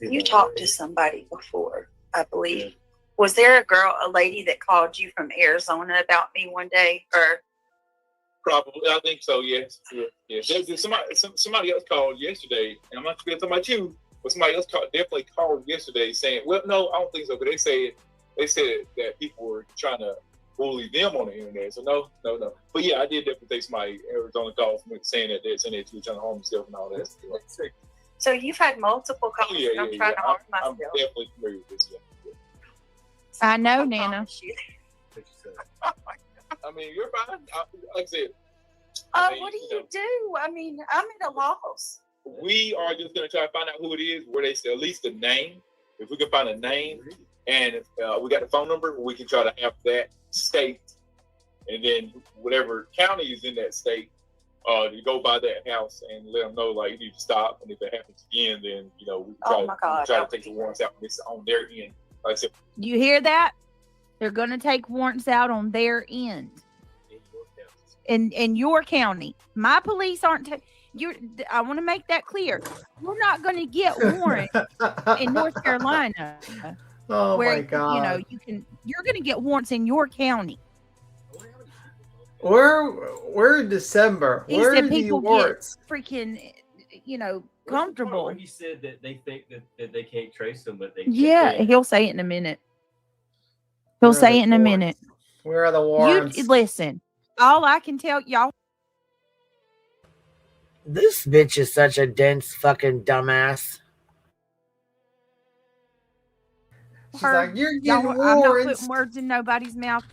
You talked to somebody before, I believe. Yeah. Was there a lady that called you from Arizona about me one day, or? Probably, I think so. Yes. Yeah. Somebody else called yesterday, and I'm not talking about you, but somebody else definitely called yesterday saying, "Well, no, I don't think so." But they said that people were trying to bully them on the internet. So no. But yeah, I did definitely take somebody Arizona call from saying that they're saying that you were trying to harm yourself and all that. So you've had multiple calls. I'm trying to harm myself. I'm definitely familiar with this. Yeah. I know, Nana. I mean, you're fine. Like I said. What do you do? I mean, I'm at a loss. We are just going to try to find out who it is, where they say at least the name. If we can find a name, and if we got the phone number, we can try to have that state, and then whatever county is in that state, you go by that house and let them know, like, you need to stop. And if it happens again, then we can try to take the warrants out on their end. Like I said, you hear that? They're going to take warrants out on their end. In your county. My police aren't. I want to make that clear. You're not going to get warrants in North Carolina. Oh my God! You're going to get warrants in your county. We're in December. He said people get freaking, comfortable. He said that they think that they can't trace them, but they. Yeah, he'll say it in a minute. He'll say it in a minute. Where are the warrants? You listen. All I can tell y'all. This bitch is such a dense fucking dumbass. She's like, you're getting warrants. I'm not putting words in nobody's mouth.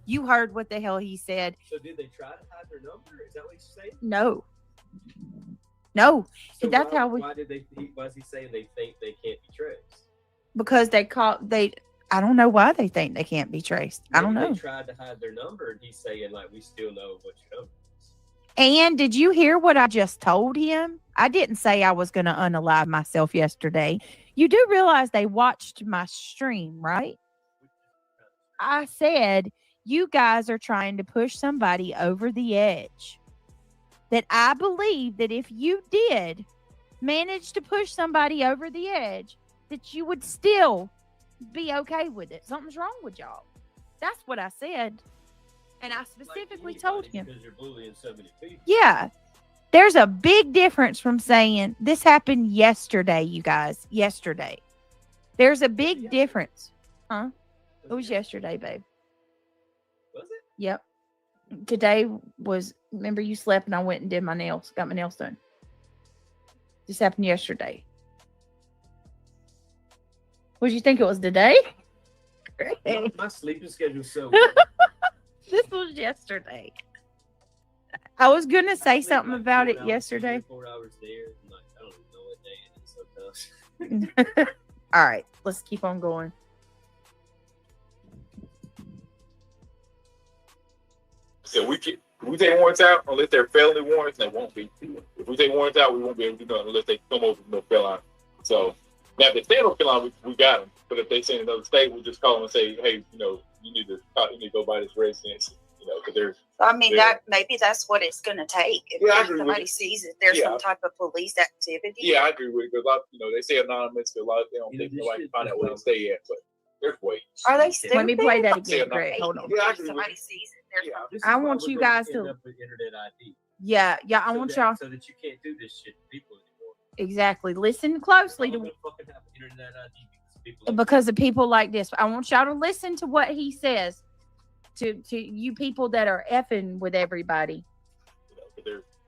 You heard what the hell he said. So did they try to hide their number? Is that what you're saying? No. So that's how we. Why is he saying they think they can't be traced? Because I don't know why they think they can't be traced. I don't know. They tried to hide their number, and he's saying, like, we still know what your number is. And did you hear what I just told him? I didn't say I was going to unalive myself yesterday. You do realize they watched my stream, right? I said, you guys are trying to push somebody over the edge. That I believe that if you did manage to push somebody over the edge, that you would still be okay with it. Something's wrong with y'all. That's what I said. And I specifically told him. Because you're bullying so many people. Yeah. There's a big difference from saying this happened yesterday, you guys. Yesterday. There's a big difference. Huh? It was yesterday, babe. Was it? Yep. Today was, remember you slept and I went and did my nails. Got my nails done. This happened yesterday. Would you think it was today? My sleeping schedule is so This was yesterday. I was going to say something about it yesterday. 4 hours there. I don't even know what day it is. So tough. All right. Let's keep on going. So we take warrants out unless they're felony warrants, they won't be. If we take warrants out, we won't be able to do nothing unless they come over no felony. So now if they stay on felony, we got them. But if they say in another state, we'll just call them and say, hey, you need to go by this residence. You know, because there's. I mean, maybe that's what it's going to take. If somebody sees it, there's some type of police activity. Yeah, I agree with it. Because a lot, they say anonymous. A lot, they don't think nobody can find out where they stay at, but there's ways. Are they stupid? Let me play that again, Greg. Hold on. Yeah, somebody sees it. I want you guys to. Internet ID. Yeah, I want y'all. So that you can't do this shit to people anymore. Exactly. Listen closely to. Because of people like this, I want y'all to listen to what he says. To you people that are effing with everybody.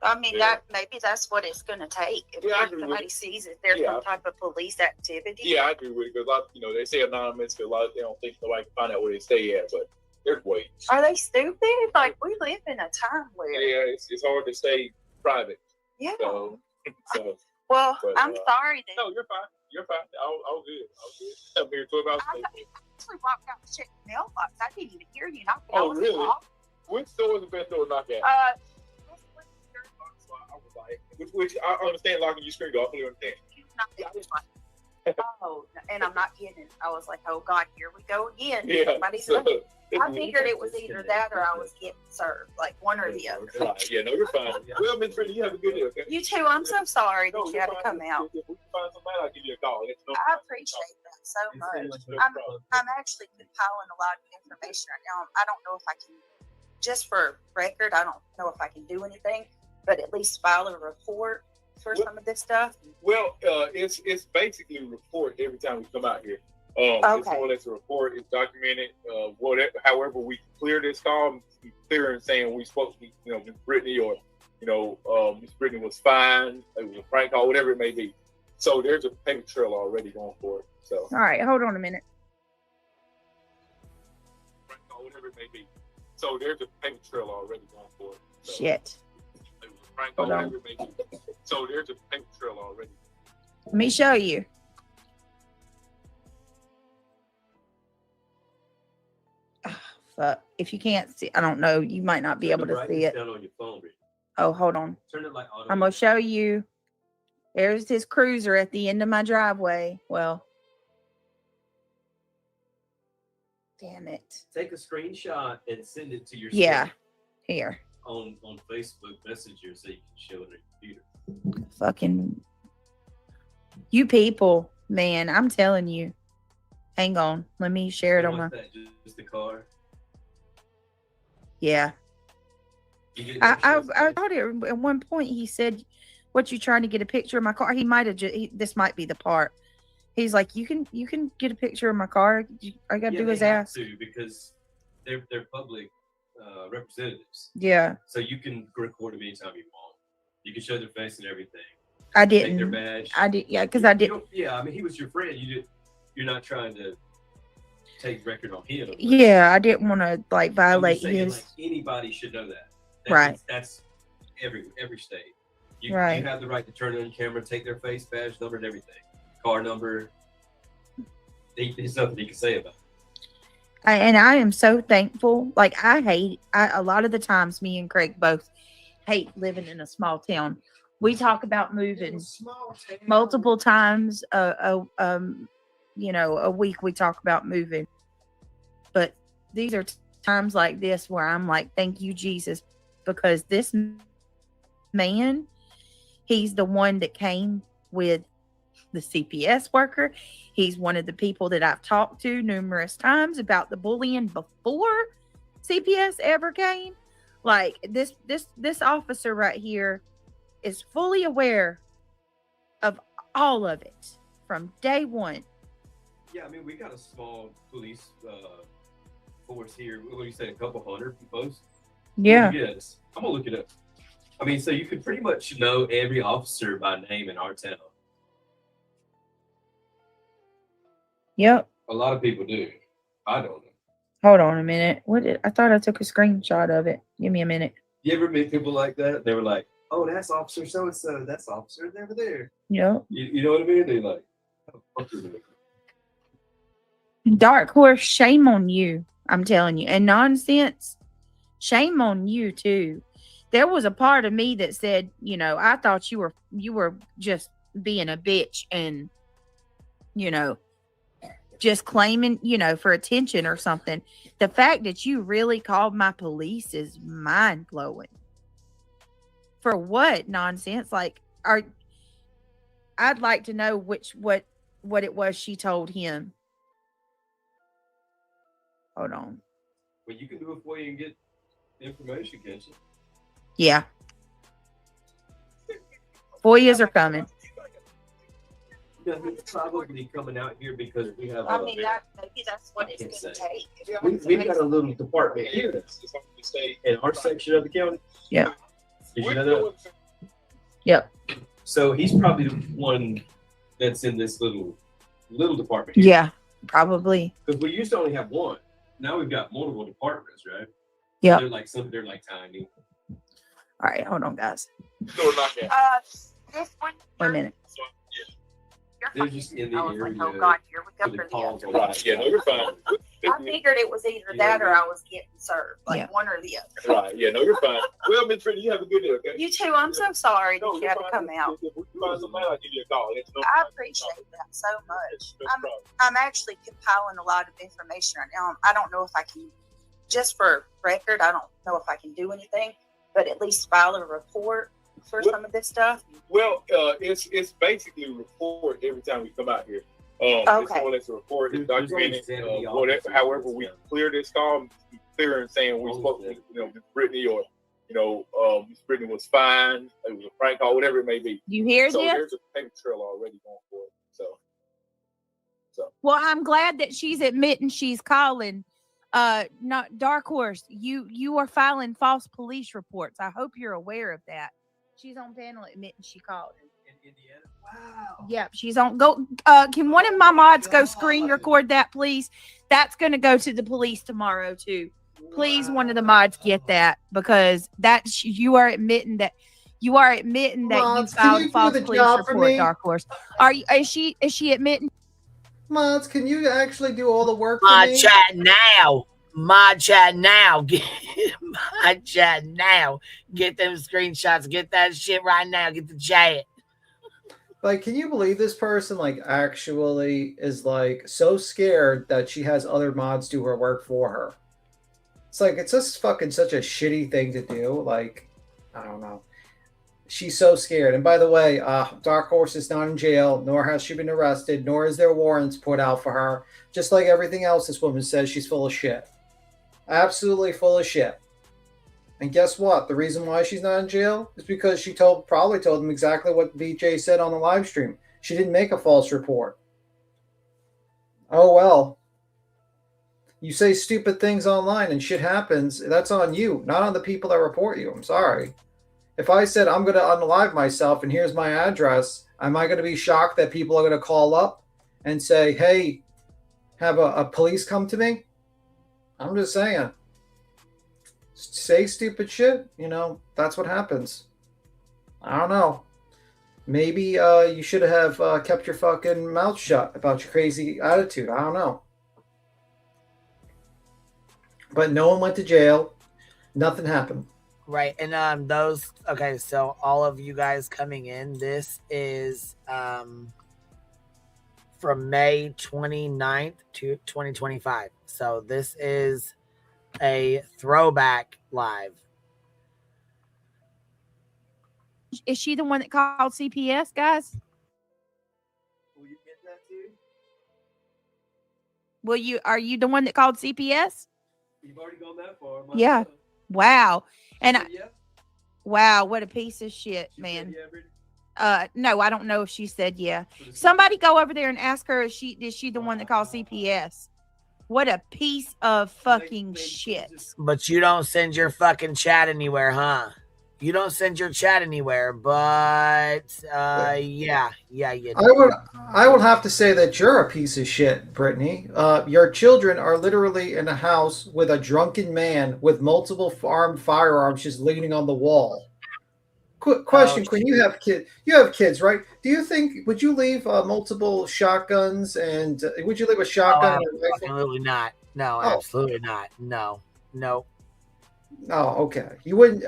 I mean, maybe that's what it's going to take. If somebody sees it, there's some type of police activity. Yeah, I agree with it. Because a lot, they say anonymous. Because a lot, they don't think nobody can find out where they stay at, but there's ways. Are they stupid? Like, we live in a time where. Yeah, it's hard to stay private. Yeah. So well, but, I'm sorry. No, you're fine. You're fine. All good. I'm here 12 hours. I actually walked out to check the mailbox. I didn't even hear you knocking. Oh, really? Which store is the best store to knock at? I was like, which I understand locking your screen door. I fully understand. Oh, and I'm not kidding. I was like, oh God, here we go again. Yeah. I figured it was either that or I was getting served, like one or the other. Yeah, no, you're fine. Well, Miss Brittany, you have a good day, okay? You too. I'm so sorry that you had to come out. If we find somebody, I'll give you a call. I appreciate that so much. I'm actually compiling a lot of information right now. I don't know if I can, just for record, I don't know if I can do anything, but at least file a report for some of this stuff. Well, it's basically a report every time we come out here. It's more or less a report. It's documented. Whatever, however we clear this call, we clear and saying we supposed to be, Miss Brittany or, Miss Brittany was fine. It was a prank call, whatever it may be. So there's a paper trail already going for it. So. All right, hold on a minute. Prank call, whatever it may be. So there's a paper trail already going for it. So. Shit. It was a prank call, whatever it may be. So there's a paper trail already. Let me show you. Fuck. If you can't see, I don't know. You might not be able to see it. Down on your phone, oh, hold on. Turn it like auto. I'm gonna show you. There's his cruiser at the end of my driveway. Well, damn it. Take a screenshot and send it to your here on Facebook Messenger so you can show it on your computer. Fucking you people, man! I'm telling you. Hang on, let me share it on my. Just the car. Yeah. I thought it at one point he said, "What, you trying to get a picture of my car?" He might have this might be the part. He's like, "You can get a picture of my car. I got to do his ass." Because they're public representatives. Yeah. So you can record them anytime you want. You can show their face and everything. I didn't. Take their badge. I did. Yeah, because I did. Yeah, I mean, he was your friend. You're not trying to take record on him. Yeah, I didn't want to violate his. Anybody should know that. Right. That's every state. You have the right to turn on camera, take their face, badge number, and everything. Car number. There's nothing you can say about it. And I am so thankful. A lot of the times, me and Craig both hate living in a small town. We talk about moving multiple times a week. We talk about moving, but these are times like this where I'm like, thank you, Jesus, because this man, he's the one that came with the CPS worker. He's one of the people that I've talked to numerous times about the bullying before CPS ever came. Like this officer right here is fully aware of all of it from day one. Yeah, I mean, we got a small police force here. What do you say, a couple hundred folks? Yeah. Yes. I'm gonna look it up. I mean, so you could pretty much know every officer by name in our town. Yep. A lot of people do. I don't know. Hold on a minute. I thought I took a screenshot of it. Give me a minute. You ever meet people like that? They were like, "Oh, that's Officer so and so. That's Officer over there." Yep. You know what I mean? They like, "Oh, fuck you." Dark Horse, shame on you. I'm telling you. And Nonsense, shame on you too. There was a part of me that said, I thought you were just being a bitch and, just claiming, you know, for attention or something. The fact that you really called my police is mind blowing. For what nonsense? Like, I'd like to know what it was she told him. Hold on. Well, you can do it for you and get information, can't you? Yeah. FOIAs are coming. Yeah, it's probably coming out here because we have. I mean, maybe that's what it's going to take. We've got a little department here in our section of the county. Yeah. Did you know that? Yep. So he's probably the one that's in this little department here. Yeah, probably. Because we used to only have one. Now we've got multiple departments, right? Yeah. They're like tiny. All right, hold on, guys. This one. Wait a minute. They're just in the area. Oh God, here we go for the other. Right. Yeah, no, you're fine. I figured it was either that or I was getting served, like one or the other. Right. Yeah, no, you're fine. Well, Miss Brittany, you have a good day, okay? You too. I'm so sorry that you had to come out. If we find somebody, I'll give you a call. I appreciate that so much. I'm actually compiling a lot of information right now. I don't know if I can, just for record, I don't know if I can do anything, but at least file a report for some of this stuff. Well, it's basically a report every time we come out here. It's more or less a report. It's documenting whatever. However, we clear this call, clear and saying we spoke to, Miss Brittany, or Miss Brittany was fine. It was a prank call, whatever it may be. You hear so this? There's a paper trail already going for it. So. Well, I'm glad that she's admitting she's calling. Not Dark Horse. You are filing false police reports. I hope you're aware of that. She's on panel admitting she called. In Indiana? Wow. Yep, she's on. Go. Can one of my mods go screen record that, please? That's going to go to the police tomorrow too. Please, one of the mods get that, because you are admitting that you filed false police report. Dark Horse. Is she admitting? Mods, can you actually do all the work? Mod chat now. Mod chat now. Mod chat now. Get them screenshots. Get that shit right now. Get the chat. Like, can you believe this person actually is so scared that she has other mods do her work for her? It's just fucking such a shitty thing to do. I don't know. She's so scared. And by the way, Dark Horse is not in jail, nor has she been arrested, nor is there warrants put out for her. Just like everything else this woman says, she's full of shit. Absolutely full of shit. And guess what? The reason why she's not in jail is because she probably told them exactly what BJ said on the live stream. She didn't make a false report. Oh, well. You say stupid things online and shit happens, that's on you, not on the people that report you. I'm sorry. If I said I'm going to unalive myself and here's my address, am I going to be shocked that people are going to call up and say, hey, have a police come to me? I'm just saying. Say stupid shit, that's what happens. I don't know. Maybe you should have kept your fucking mouth shut about your crazy attitude. I don't know. But no one went to jail. Nothing happened. Right. And so all of you guys coming in, this is from May 29th to 2025. So this is a throwback live. Is she the one that called CPS, guys? Will you get that too? Are you the one that called CPS? You've already gone that far. Yeah. Wow. And wow, what a piece of shit, man. No, I don't know if she said yeah. Somebody go over there and ask her is she the one that called CPS? What a piece of fucking shit. But you don't send your fucking chat anywhere, huh? You don't send your chat anywhere, but yeah, you do. I would have to say that you're a piece of shit, Brittany. Your children are literally in a house with a drunken man with multiple armed firearms just leaning on the wall. Question, Quinn, you have kids. You have kids, right? Would you leave multiple shotguns and would you leave a shotgun? Absolutely not. No, absolutely not. No. Oh, okay. You wouldn't.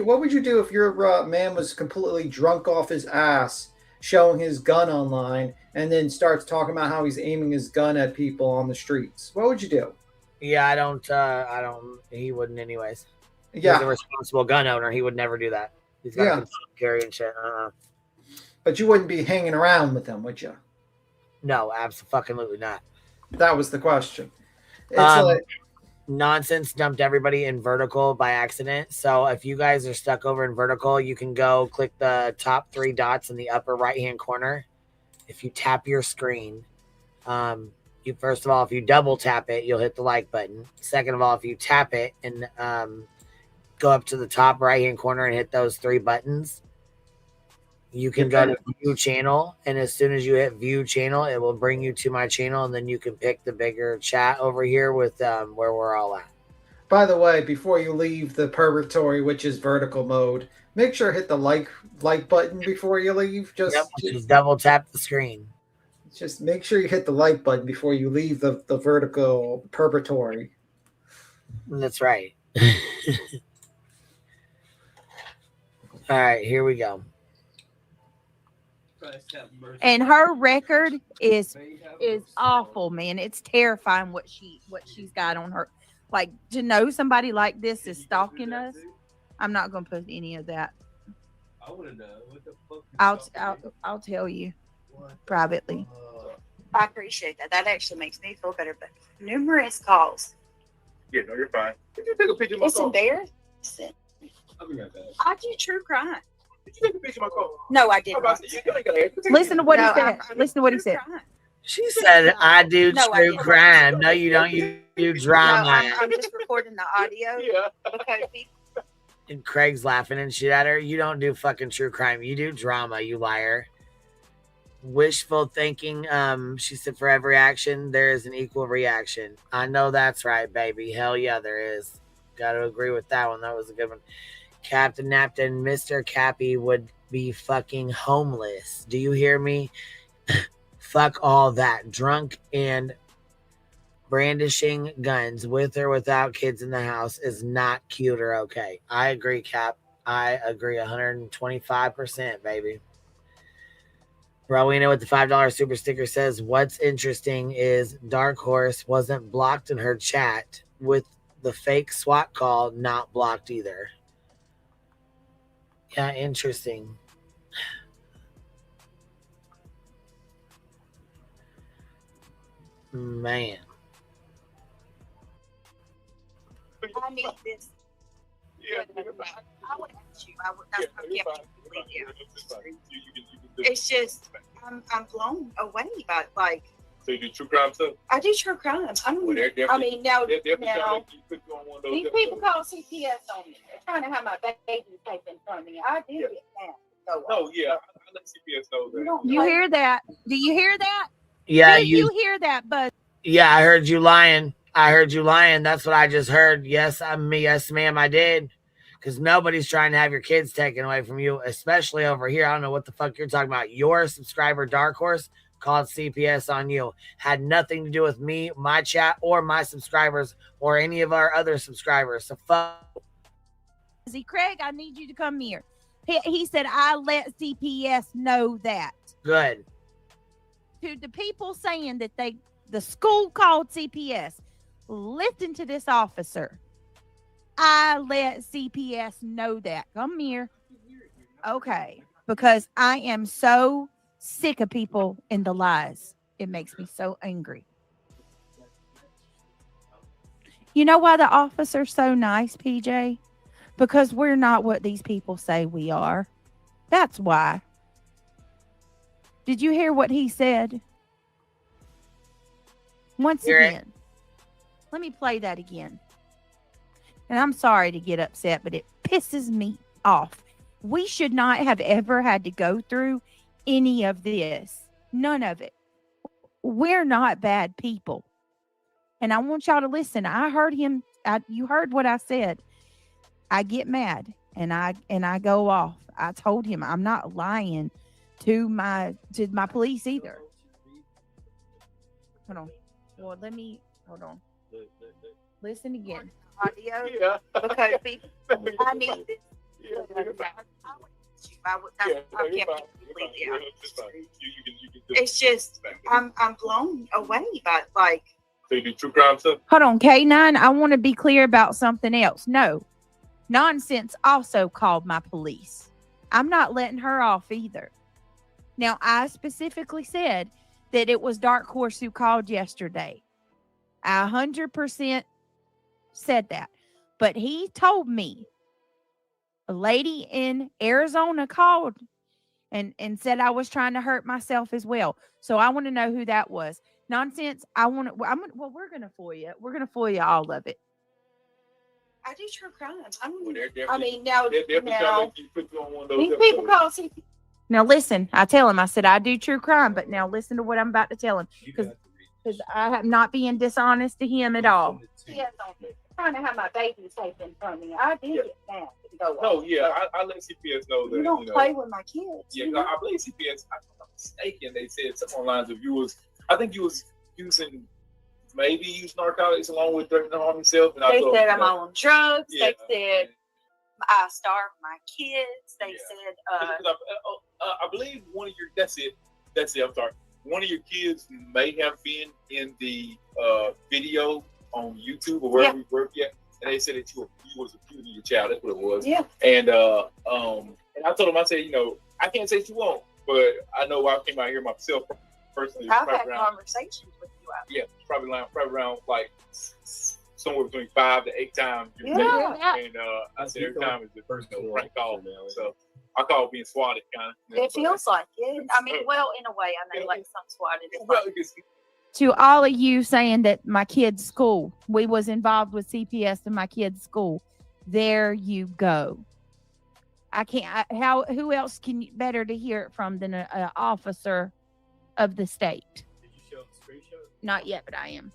What would you do if your man was completely drunk off his ass showing his gun online and then starts talking about how he's aiming his gun at people on the streets? What would you do? Yeah, I don't. He wouldn't, anyways. Yeah. He's a responsible gun owner. He would never do that. He's got Yeah. a concealed carry and shit. But you wouldn't be hanging around with him, would you? No, absolutely not. That was the question. It's Nonsense dumped everybody in vertical by accident. So if you guys are stuck over in vertical, you can go click the top 3 dots in the upper right-hand corner. If you tap your screen, you first of all, if you double tap it, you'll hit the like button. Second of all, if you tap it and go up to the top right-hand corner and hit those 3 buttons, you can go to view channel, and as soon as you hit view channel, it will bring you to my channel, and then you can pick the bigger chat over here with where we're all at. By the way, before you leave the purgatory, which is vertical mode, make sure to hit the like button before you leave. Just double tap the screen. Just make sure you hit the like button before you leave the vertical purgatory. That's right. All right, here we go. And her record is awful, man. It's terrifying what she's got on her. Like, to know somebody like this is stalking us. I'm not gonna put any of that. I want to know what the fuck. I'll tell you privately. I appreciate that. That actually makes me feel better. But numerous calls. Yeah, no, you're fine. Did you take a picture of my It's car? embarrassing. I'll be right back. I do true crime. Did you take a picture of my car? No, I didn't. Listen to what he said. Listen to what he said. She said, "I do No, I true didn't. crime." No, you don't. You do drama. No, I'm just recording the audio. Because people, And Craig's laughing and shit at her. You don't do fucking true crime. You do drama, you liar. Wishful thinking. She said, for every action, there is an equal reaction. I know that's right, baby. Hell yeah, there is. Got to agree with that one. That was a good one. Captain Napton, Mr. Cappy would be fucking homeless. Do you hear me? Fuck all that. Drunk and brandishing guns with or without kids in the house is not cute or okay. I agree, Cap. I agree 125%, baby. Rowena with the $5 super sticker says, what's interesting is Dark Horse wasn't blocked in her chat with the fake SWAT call not blocked either. Yeah, interesting. Man. I need this. Yeah, I would ask you. That's why I can't believe you. It's just I'm blown away by like. So you do true crime too? I do true crime. I mean now these people call CPS on me. They're trying to have my baby taken from me. I do it now. So, no, yeah, I let CPS know that. You hear that? Do you hear that? Yeah, Do you hear that, Buzz? Yeah, I heard you lying. That's what I just heard. Yes, yes, ma'am, I did. Because nobody's trying to have your kids taken away from you, especially over here. I don't know what the fuck you're talking about. Your subscriber, Dark Horse, called CPS on you. Had nothing to do with me, my chat, or my subscribers, or any of our other subscribers. So fuck. See, Craig, I need you to come here. He said, I let CPS know that. Good. To the people saying that the school called CPS, listen to this officer. I let CPS know that. Come here. Okay. Because I am so sick of people in the lies. It makes me so angry. You know why the officer's so nice, PJ? Because we're not what these people say we are. That's why. Did you hear what he said? Once again. Let me play that again. And I'm sorry to get upset, but it pisses me off. We should not have ever had to go through any of this. None of it. We're not bad people. And I want y'all to listen. I heard him. You heard what I said. I get mad and I go off. I told him I'm not lying to my police either. Hold on. Well, hold on. Listen again. Audio. Yeah. Because people, I need this. you. I kept you're it fine. completely You're out. fine. It's fine. You can It's just I'm blown away by like. So you do true crime stuff? Hold on, K9. I want to be clear about something else. No, Nonsense also called my police. I'm not letting her off either. Now, I specifically said that it was Dark Horse who called yesterday. I 100% said that. But he told me a lady in Arizona called and said I was trying to hurt myself as well. So I want to know who that was. Nonsense. We're going to foil you. We're going to foil you all of it. I do true crime. These people call CPS. Now listen, I tell him, I said, I do true crime, but now listen to what I'm about to tell him. Because I am not being dishonest to him at all. Yes, I'm trying to have my baby safe in front of me. I did get mad and go No, off. yeah, I let CPS know that. You don't play with my kids. Yeah, you know? I believe CPS, if I'm not mistaken, they said something online of I think you was using narcotics along with threatening to harm himself. And They I said I'm on drugs. Yeah. They said I starved my kids. They said I believe one of your that's it. I'm sorry. One of your kids may have been in the video on YouTube or wherever we work at, and they said that you was abusing your child. That's what it was. Yeah. And I told him, I said, I can't say you won't, but I know I came out here myself personally. I've had conversations with you out Yeah, probably around like somewhere between 5 to 8 times. Yeah. And I said every time is the first prank call now. So I call it being swatted, kind of. It feels like it. I mean, well, in a way, I know like some swatted. To all of you saying that my kid's school, we was involved with CPS in my kid's school. There you go. I can't. Who else can better to hear it from than an officer of the state? Did you show up the screenshot? Not yet, but I am.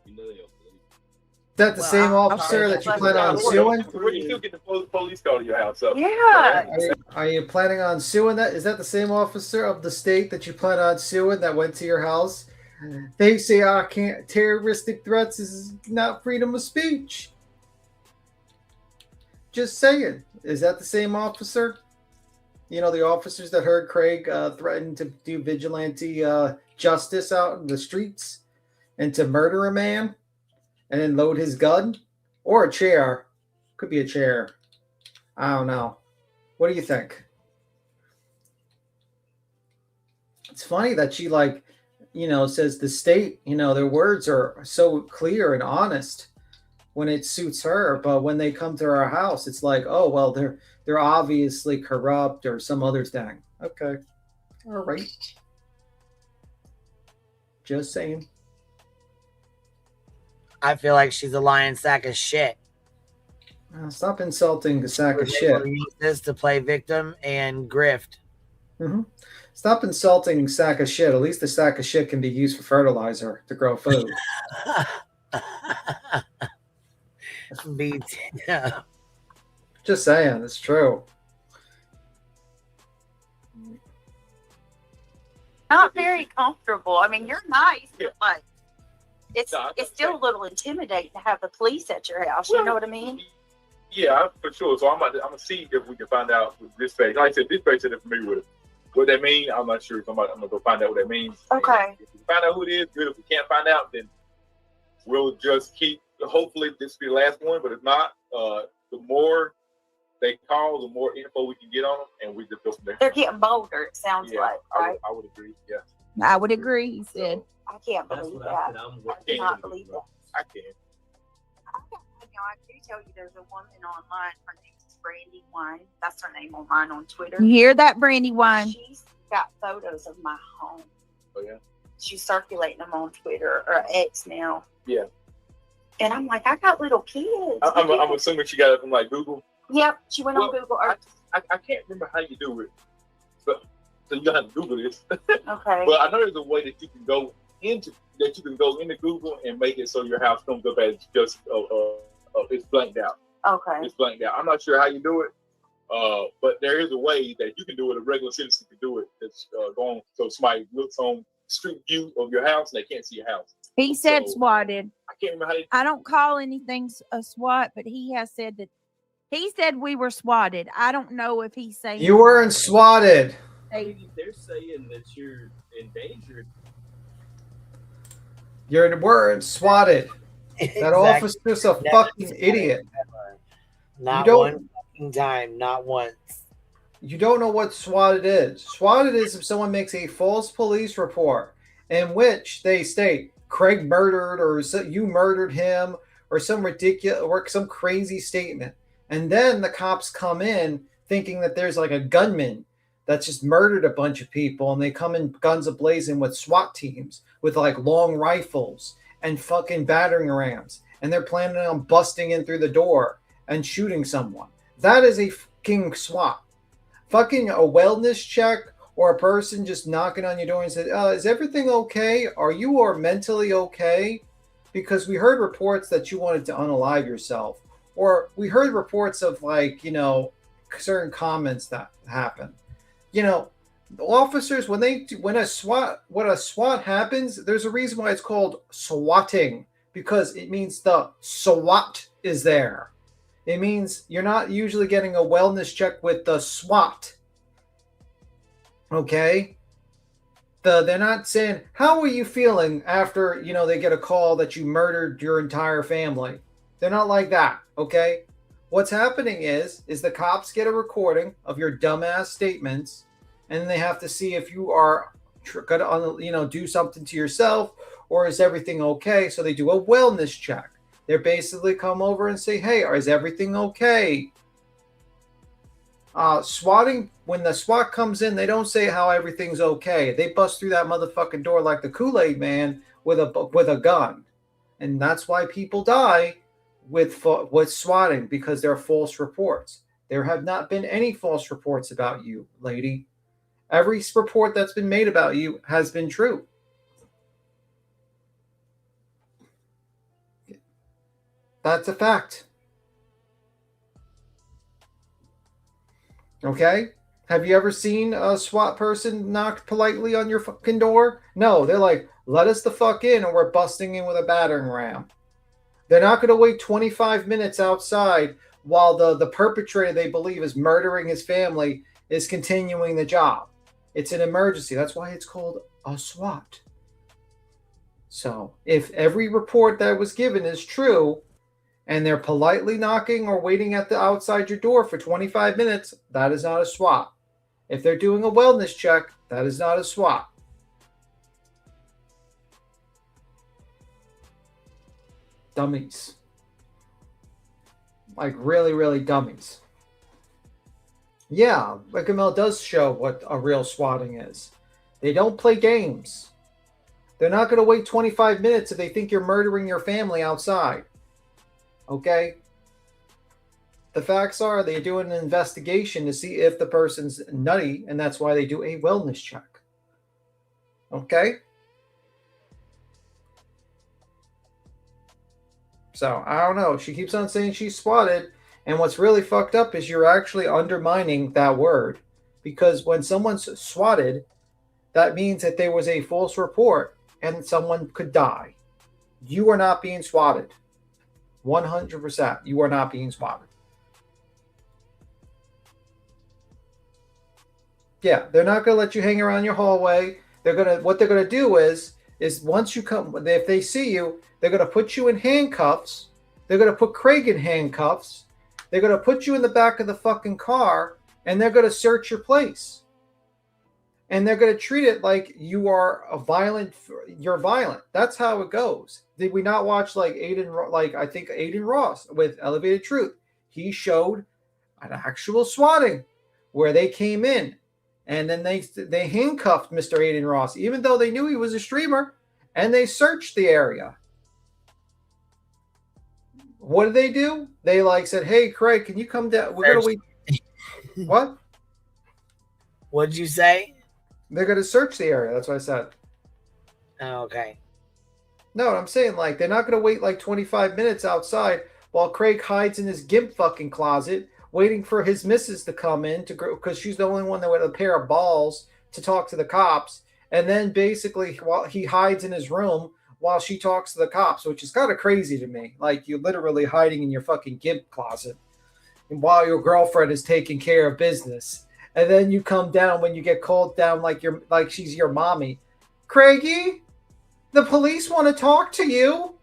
You know they don't believe. Is that the same officer that you plan on suing? Where you still get the police call to your house? So. Yeah. Are you planning on suing that? Is that the same officer of the state that you plan on suing that went to your house? They say I can't. Terroristic threats is not freedom of speech. Just saying. Is that the same officer? You know, the officers that heard Craig threaten to do vigilante justice out in the streets and to murder a man and then load his gun or a chair. Could be a chair. I don't know. What do you think? It's funny that she says the state, their words are so clear and honest when it suits her, but when they come to our house, it's like, oh well, they're obviously corrupt or some other thing. Okay, all right. Just saying. I feel like she's a lying sack of shit. Stop insulting the sack of shit. Use this to play victim and grift. Mm-hmm. Stop insulting sack of shit. At least the sack of shit can be used for fertilizer to grow food. Yeah. Just saying, it's true. Not very comfortable. I mean, you're nice, but like, it's still a little intimidating to have the police at your house. You know what I mean? Yeah, for sure. So I'm gonna see if we can find out with this page. Like I said, this page said they're familiar with it. What that means, I'm not sure. I'm gonna go find out what that means. Okay. And if we find out who it is, good. If we can't find out, then we'll just keep. Hopefully, this will be the last one. But if not, the more they call, the more info we can get on them, and we just go from there. They're getting bolder. It sounds like, right? I would agree. Yeah. I would agree. He said. I can't believe that. I cannot believe that. I can. I do tell you, there's a woman online. Her name is Brandy Wine. That's her name online on Twitter. You hear that, Brandy Wine? She's got photos of my home. Oh yeah. She's circulating them on Twitter or X now. Yeah. And I'm like, I got little kids. I'm assuming she got it from like Google. Yep, she went on Google Earth. I can't remember how you do it, but so you have to Google this. Okay. But I know there's a way that you can go into Google and make it so your house comes up as just it's blanked out. Okay. It's blanked out. I'm not sure how you do it, but there is a way that you can do it. A regular citizen can do it. It's going so somebody looks on street view of your house and they can't see your house. He said swatted. I can't remember how. I don't call anything a SWAT, but he has said that He said we were swatted. I don't know if he's saying You weren't swatted. They're saying that you're endangered. Your word swatted. That officer's a fucking idiot. Not You don't- one fucking time. Not once. You don't know what swatted is. Swatted is if someone makes a false police report in which they state Craig murdered or you murdered him or some ridiculous or some crazy statement. And then the cops come in thinking that there's like a gunman that's just murdered a bunch of people, and they come in guns a-blazing with SWAT teams with like long rifles and fucking battering rams, and they're planning on busting in through the door and shooting someone. That is a fucking SWAT. Fucking a wellness check or a person just knocking on your door and said, is everything okay? Are you mentally okay? Because we heard reports that you wanted to unalive yourself. Or we heard reports of like, certain comments that happen. Officers, when a SWAT happens, there's a reason why it's called swatting, because it means the SWAT is there. It means you're not usually getting a wellness check with the SWAT. Okay? They're not saying, how are you feeling after, they get a call that you murdered your entire family? They're not like that, okay? What's happening is the cops get a recording of your dumbass statements, and they have to see if you are going to, do something to yourself, or is everything okay? So they do a wellness check. They basically come over and say, hey, is everything okay? Swatting, when the SWAT comes in, they don't say how everything's okay. They bust through that motherfucking door like the Kool-Aid man with a gun. And that's why people die with swatting, because there are false reports. There have not been any false reports about you, lady. Every report that's been made about you has been true. That's a fact. Okay? Have you ever seen a SWAT person knock politely on your fucking door? No, they're like, let us the fuck in, or we're busting in with a battering ram. They're not going to wait 25 minutes outside while the perpetrator they believe is murdering his family is continuing the job. It's an emergency. That's why it's called a SWAT. So if every report that was given is true, and they're politely knocking or waiting at the outside your door for 25 minutes, that is not a SWAT. If they're doing a wellness check, that is not a SWAT. Dummies. Like really, really dummies. Yeah, Rick and Mel does show what a real swatting is. They don't play games. They're not going to wait 25 minutes if they think you're murdering your family outside. Okay? The facts are they do an investigation to see if the person's nutty, and that's why they do a wellness check. Okay? So, I don't know. She keeps on saying she's swatted, and what's really fucked up is you're actually undermining that word. Because when someone's swatted, that means that there was a false report, and someone could die. You are not being swatted. 100%. You are not being swatted. Yeah, they're not going to let you hang around your hallway. What they're going to do is once you come, if they see you, they're going to put you in handcuffs. They're going to put Craig in handcuffs. They're going to put you in the back of the fucking car, and they're going to search your place. And they're going to treat it like you're violent. That's how it goes. Did we not watch Aiden Ross with Elevated Truth? He showed an actual swatting where they came in and then they handcuffed Mr. Aiden Ross, even though they knew he was a streamer, and they searched the area. What did they do? They said, "Hey, Craig, can you come down? We're going to wait." What? What'd you say? They're going to search the area. That's what I said. Oh, okay. No, I'm saying they're not going to wait 25 minutes outside while Craig hides in his gimp fucking closet waiting for his missus to come in because she's the only one that with a pair of balls to talk to the cops. And then basically while he hides in his room while she talks to the cops, which is kind of crazy to me. You're literally hiding in your fucking gimp closet. while your girlfriend is taking care of business. And then you come down when you get called down like she's your mommy. Craigie, the police want to talk to you.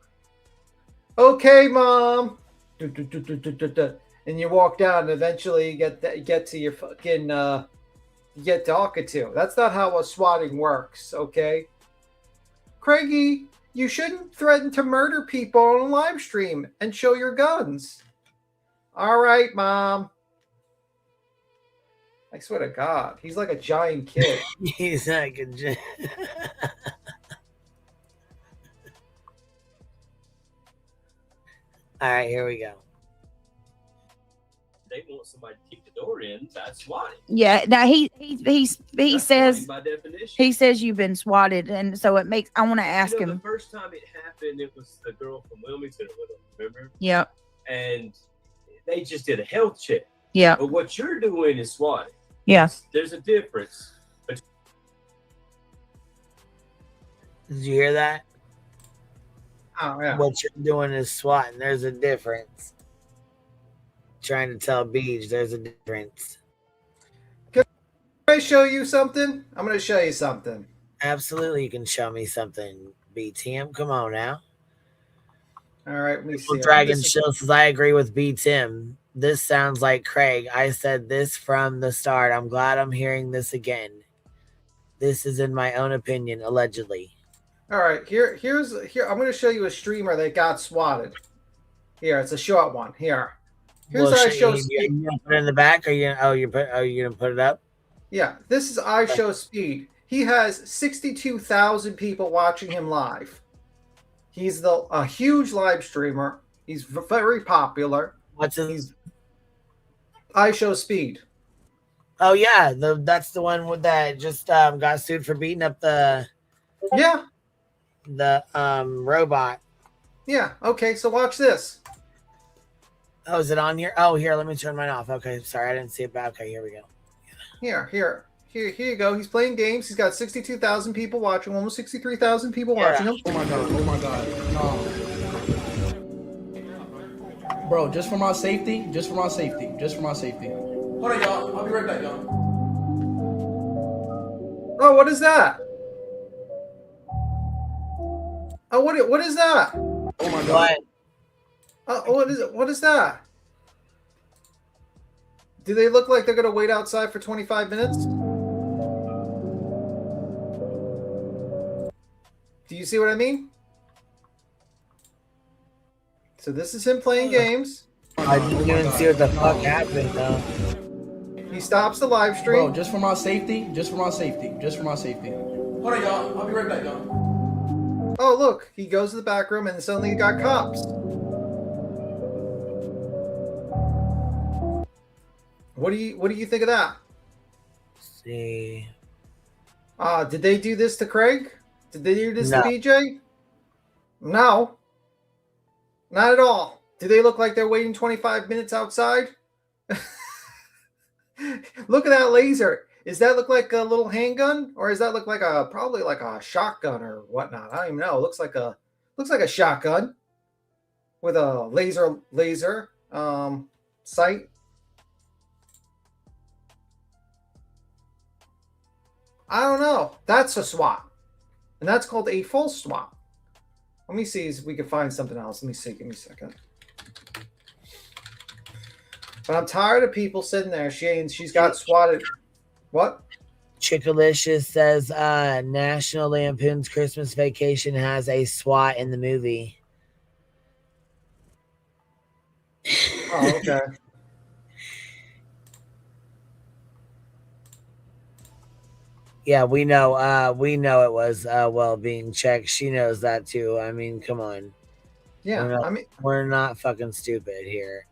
Okay, Mom. And you walk down and eventually you get to your fucking get talking to. That's not how a swatting works, okay? Craigie, you shouldn't threaten to murder people on a live stream and show your guns. All right, Mom. I swear to God, he's like a giant kid. He's like a giant. All right, here we go. They want somebody to kick the door in. That's swatting. Yeah. Now he That's says swatting by definition. he says you've been swatted, and so it makes. I want to ask You know, him. the first time it happened, it was the girl from Wilmington with him. Remember? Yep. And they just did a health check. Yeah. But what you're doing is swatting. Yeah. There's a difference. Did you hear that? Oh, yeah. What you're doing is swatting. There's a difference. Trying to tell Beach there's a difference. Can I show you something? I'm going to show you something. Absolutely, you can show me something, BTM. Come on now. All right, let me see. Dragon Shield says, I agree with BTM. This sounds like Craig. I said this from the start. I'm glad I'm hearing this again. This is in my own opinion, allegedly. All right, here. I'm going to show you a streamer that got swatted. Here, it's a short one. Here. Here's Well, I show you speed. gonna put it in the back? Are you gonna put it up? Yeah, this is I show speed. He has 62,000 people watching him live. He's a huge live streamer. He's very popular. What's his? I show speed. Oh yeah, that's the one with that just got sued for beating up the robot. Yeah. Okay. So watch this. Oh, is it on here? Oh, here. Let me turn mine off. Okay, sorry, I didn't see it. But okay, here we go. Here you go. He's playing games. He's got 62,000 people watching. Almost 63,000 people watching him. Oh my god. No. Bro, just for my safety. Hold on, y'all. I'll be right back, y'all. Oh, what is that? Oh, what is that? Oh my god. What is that? Do they look like they're gonna wait outside for 25 minutes? Do you see what I mean? So this is him playing games. I didn't even see what the fuck happened though. He stops the live stream. Bro, just for my safety. Hold on, y'all. I'll be right back, y'all. Oh, look, he goes to the back room and suddenly he got cops. What do you think of that? See. Did they do this to Craig? Did they do this No. to BJ? No. Not at all. Do they look like they're waiting 25 minutes outside? Look at that laser. Does that look like a little handgun, or does that look like probably like a shotgun or whatnot? I don't even know. It looks like a shotgun with a laser sight. I don't know. That's a SWAT, and that's called a full SWAT. Let me see if we can find something else. Let me see. Give me a second. But I'm tired of people sitting there. She's got swatted. What? Chickalicious says National Lampoon's Christmas Vacation has a SWAT in the movie. Oh, okay. Yeah, we know it was well-being check. She knows that too. I mean, come on. Yeah, we're not fucking stupid here.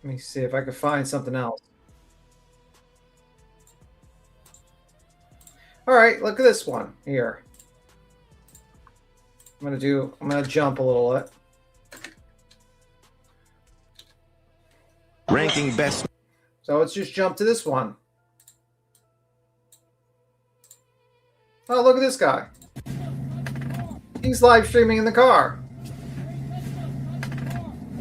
Let me see if I can find something else. All right, look at this one here. I'm gonna jump a little bit. Ranking best. So let's just jump to this one. Oh, look at this guy. He's live streaming in the car.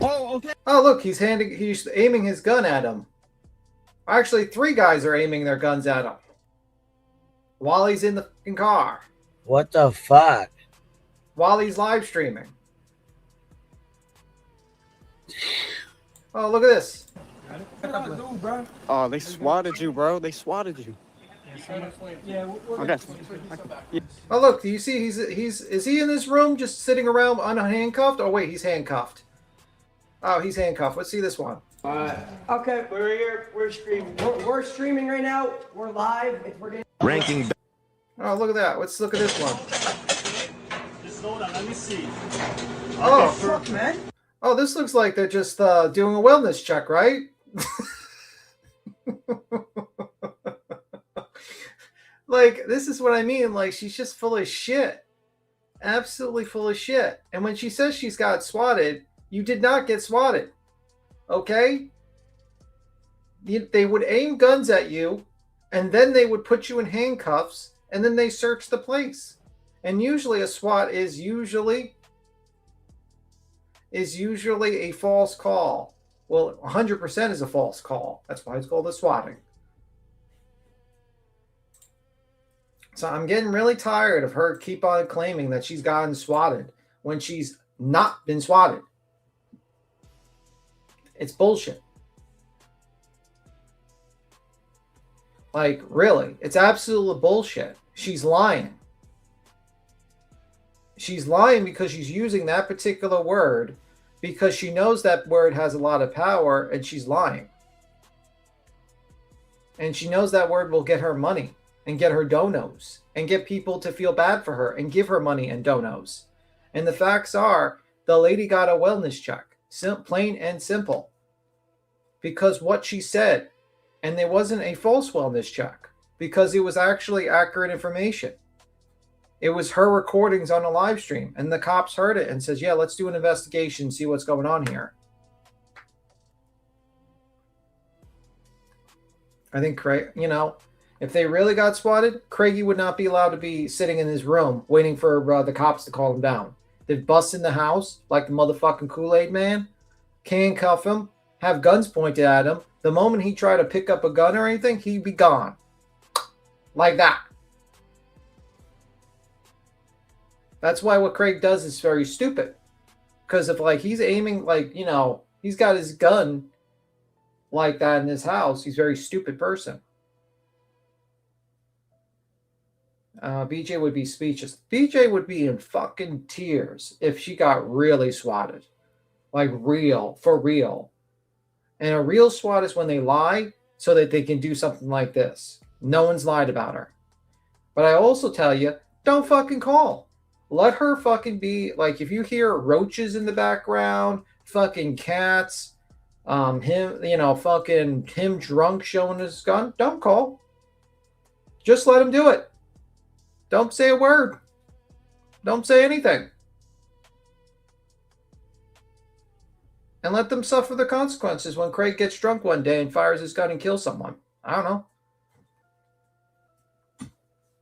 Oh, okay. Oh, look, he's aiming his gun at him. Actually, 3 guys are aiming their guns at him while he's in the fucking car. What the fuck? While he's live streaming. Oh, look at this. Oh, they swatted you, bro. They swatted you. Okay. Oh, look, do you see is he in this room just sitting around unhandcuffed? Oh, wait, he's handcuffed. Oh, he's handcuffed. Let's see this one. Okay, we're here. We're streaming. We're streaming right now. We're live. If we're getting Ranking. Oh, look at that. Let's look at this one. Just hold on. Let me see. Oh, fuck, man. Oh, this looks like they're just doing a wellness check, right? Like, this is what I mean. Like, she's just full of shit. Absolutely full of shit. And when she says she's got swatted, you did not get swatted. Okay? They would aim guns at you, and then they would put you in handcuffs, and then they search the place. And usually a SWAT is usually a false call. Well, 100% is a false call. That's why it's called a swatting. So I'm getting really tired of her keep on claiming that she's gotten swatted when she's not been swatted. It's bullshit. Like, really, it's absolute bullshit. She's lying. She's lying because she's using that particular word because she knows that word has a lot of power, and she's lying. And she knows that word will get her money and get her donos and get people to feel bad for her and give her money and donos. And the facts are, the lady got a wellness check, plain and simple, because what she said, and there wasn't a false wellness check, because it was actually accurate information. It was her recordings on a live stream, and the cops heard it and says, yeah, let's do an investigation, see what's going on here. I think Craig, if they really got swatted, Craigie would not be allowed to be sitting in his room waiting for the cops to call him down. They'd bust in the house like the motherfucking Kool-Aid man, handcuff him, have guns pointed at him. The moment he tried to pick up a gun or anything, he'd be gone. Like that. That's why what Craig does is very stupid. Because if he's aiming he's got his gun like that in his house, he's a very stupid person. BJ would be speechless. BJ would be in fucking tears if she got really swatted. Like real, for real. And a real SWAT is when they lie so that they can do something like this. No one's lied about her. But I also tell you, don't fucking call. Let her fucking be, if you hear roaches in the background, fucking cats, him drunk showing his gun, don't call. Just let him do it. Don't say a word. Don't say anything. And let them suffer the consequences when Craig gets drunk one day and fires his gun and kills someone. I don't know.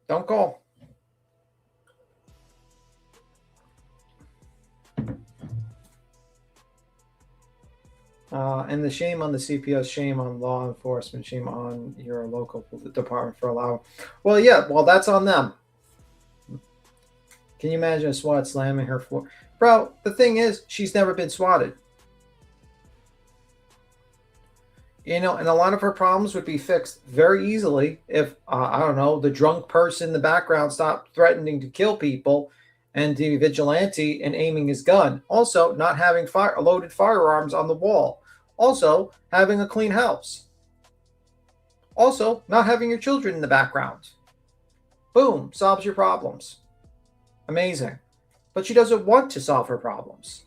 Don't call. And the shame on the CPS, shame on law enforcement, shame on your local department for allowing. Well, yeah, that's on them. Can you imagine a SWAT slamming her floor? Bro, the thing is, she's never been swatted. And a lot of her problems would be fixed very easily if, the drunk person in the background stopped threatening to kill people and the vigilante and aiming his gun. Also, not having loaded firearms on the wall. Also, having a clean house. Also, not having your children in the background. Boom, solves your problems. Amazing. But she doesn't want to solve her problems.